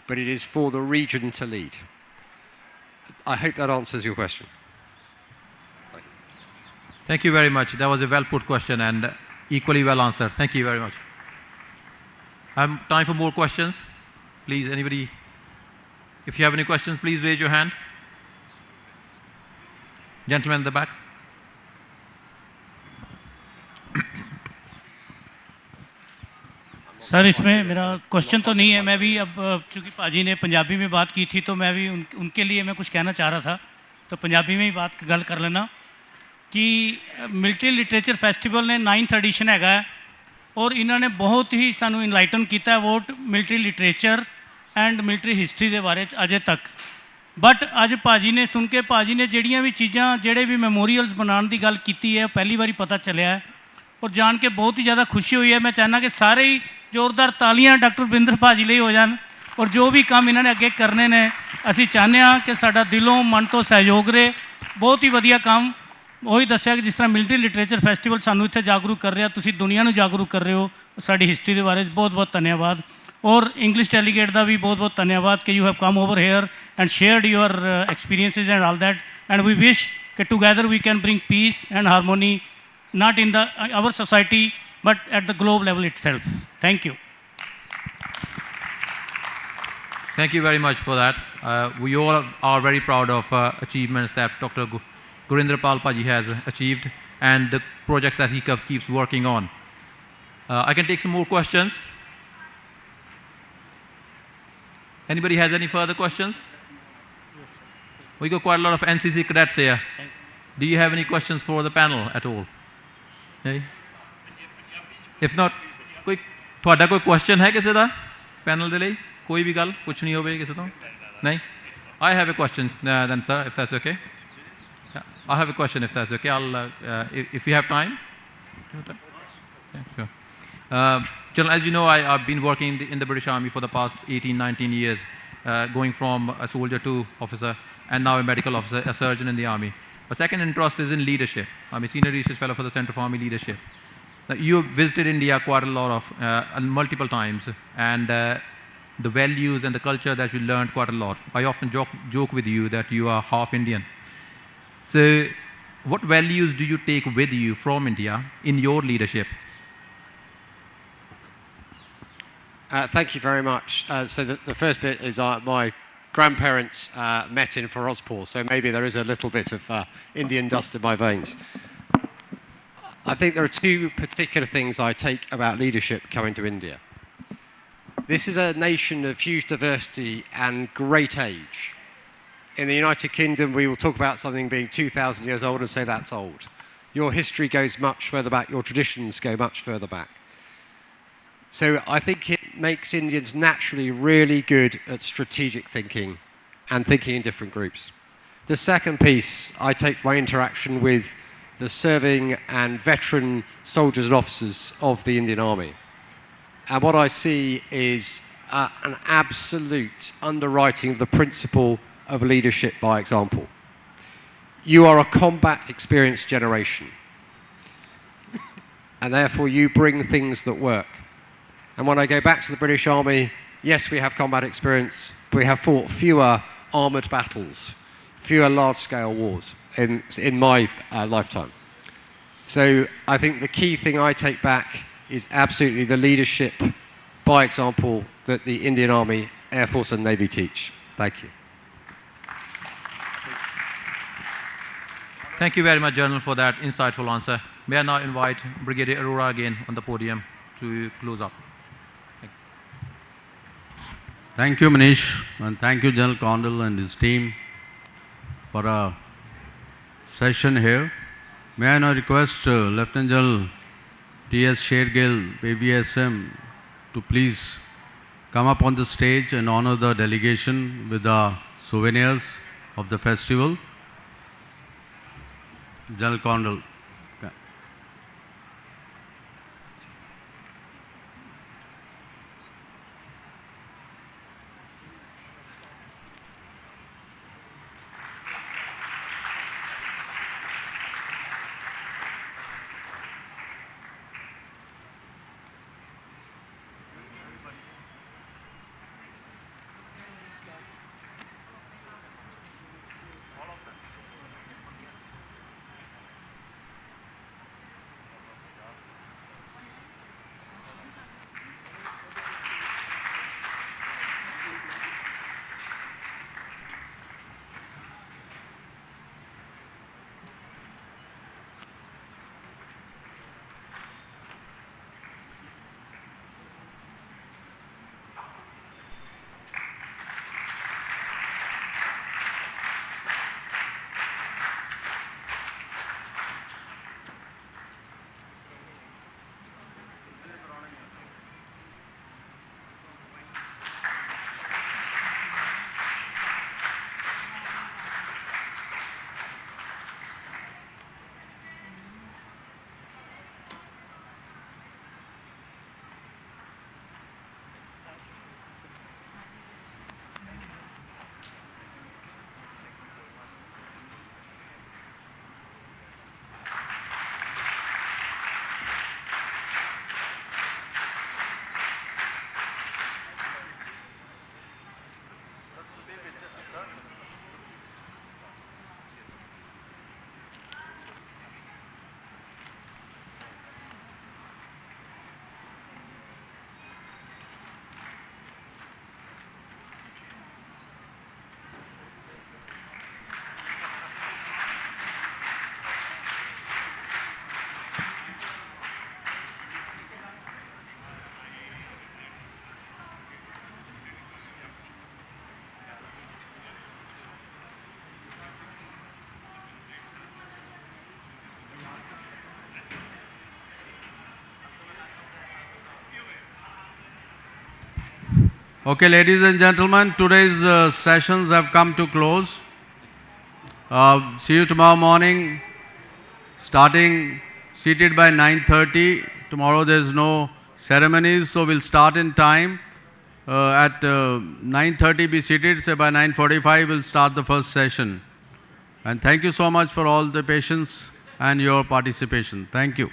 but it is for the region to lead. I hope that answers your question. Thank you very much. That was a well-put question and equally well answered. Thank you very much. Time for more questions. Please, anybody, if you have any questions, please raise your hand. Gentleman in the back. Sir इसमें मेरा question तो नहीं है, मैं भी अब चूँकि पाजी ने पंजाबी में बात की थी तो मैं भी उनके लिए मैं कुछ कहना चाह रहा था, तो पंजाबी में ही बात गल कर लेना कि मिलिट्री लिटरेचर फैसटिवल ने 9th एडिशन हैगा और इन्होंने बहुत ही सानू इनलाइटन किया about military literature and military history के बारे अजे तक। बट अज पाजी ने सुन के पाजी ने जड़ियाँ भी चीज़ां जेड़े भी मैमोरीअल्स बनाने की गल की है पहली बारी पता चलिया है और जान के बहुत ही ज़्यादा खुशी हुई है। मैं चाहना कि सारे ही जोरदार तालियां डॉक्टर बिंदर भाजी लिए हो जान और जो भी काम इन्होंने अगे करने ने असी चाहते हैं कि साडा दिलों मन तो सहयोग रहे। बहुत ही वधिया काम वही दसिया कि जिस तरह मिलिट्री लिटरेचर फैसटिवल सानू इत्थे जागरूक कर रहा, तुसी दुनिया नू जागरूक कर रहे हो साडी हिस्ट्री के बारे बहुत बहुत धन्यवाद। और इंग्लिश डेलीगेट का भी बहुत बहुत धन्यवाद कि you have come over here and shared your experiences and all that and we wish कि together we can bring peace and harmony not in our society but at the globe level itself. Thank you. Thank you very much for that. We all are very proud of achievements that Dr. Gurinder Pal Paji has achieved and the project that he keeps working on. I can take some more questions. Anybody has any further questions? Yes. We got quite a lot of NCC cadets here. Do you have any questions for the panel at all? नहीं? If not, कोई थोड़ा कोई question है किसी का panel दे लिए कोई भी गल कुछ नहीं हो गई किसी तो नहीं? I have a question then sir, if that's okay. Yeah, I have a question if that's okay. I'll if you have time. Yeah, sure. General, as you know, I've been working in the British Army for the past 18-19 years, going from a soldier to officer, and now a medical officer, a surgeon in the army. My second interest is in leadership. I'm a senior research fellow for the Center for Army Leadership. Now, you have visited India quite a lot of, multiple times, and the values and the culture that you learned quite a lot. I often joke with you that you are half Indian. So, what values do you take with you from India in your leadership? Thank you very much. So the first bit is my grandparents met in Ferozpur, so maybe there is a little bit of Indian dust in my veins. I think there are two particular things I take about leadership coming to India. This is a nation of huge diversity and great age. In the United Kingdom, we will talk about something being 2,000 years old and say that's old. Your history goes much further back, your traditions go much further back. So I think it makes Indians naturally really good at strategic thinking and thinking in different groups. The second piece I take from my interaction with the serving and veteran soldiers and officers of the Indian Army. And what I see is an absolute underwriting of the principle of leadership by example. You are a combat experienced generation, and therefore you bring things that work. And when I go back to the British Army, yes, we have combat experience, but we have fought fewer armoured battles, fewer large-scale wars in my lifetime. So I think the key thing I take back is absolutely the leadership by example that the Indian Army, Air Force and Navy teach. Thank you. Thank you very much, General, for that insightful answer. May I now invite Brigadier Arora again on the podium to close up. Thank you, Manish, and thank you, General Condell and his team for a session here. May I now request Lieutenant General T.S. Shergill, BBSM, to please come up on the stage and honor the delegation with the souvenirs of the festival. General Condell. Okay, ladies and gentlemen, today's sessions have come to close. See you tomorrow morning, starting seated by 9:30. Tomorrow there's no ceremonies, so we'll start in time. At 9:30 be seated, say by 9:45 we'll start the first session. And thank you so much for all the patience and your participation. Thank you.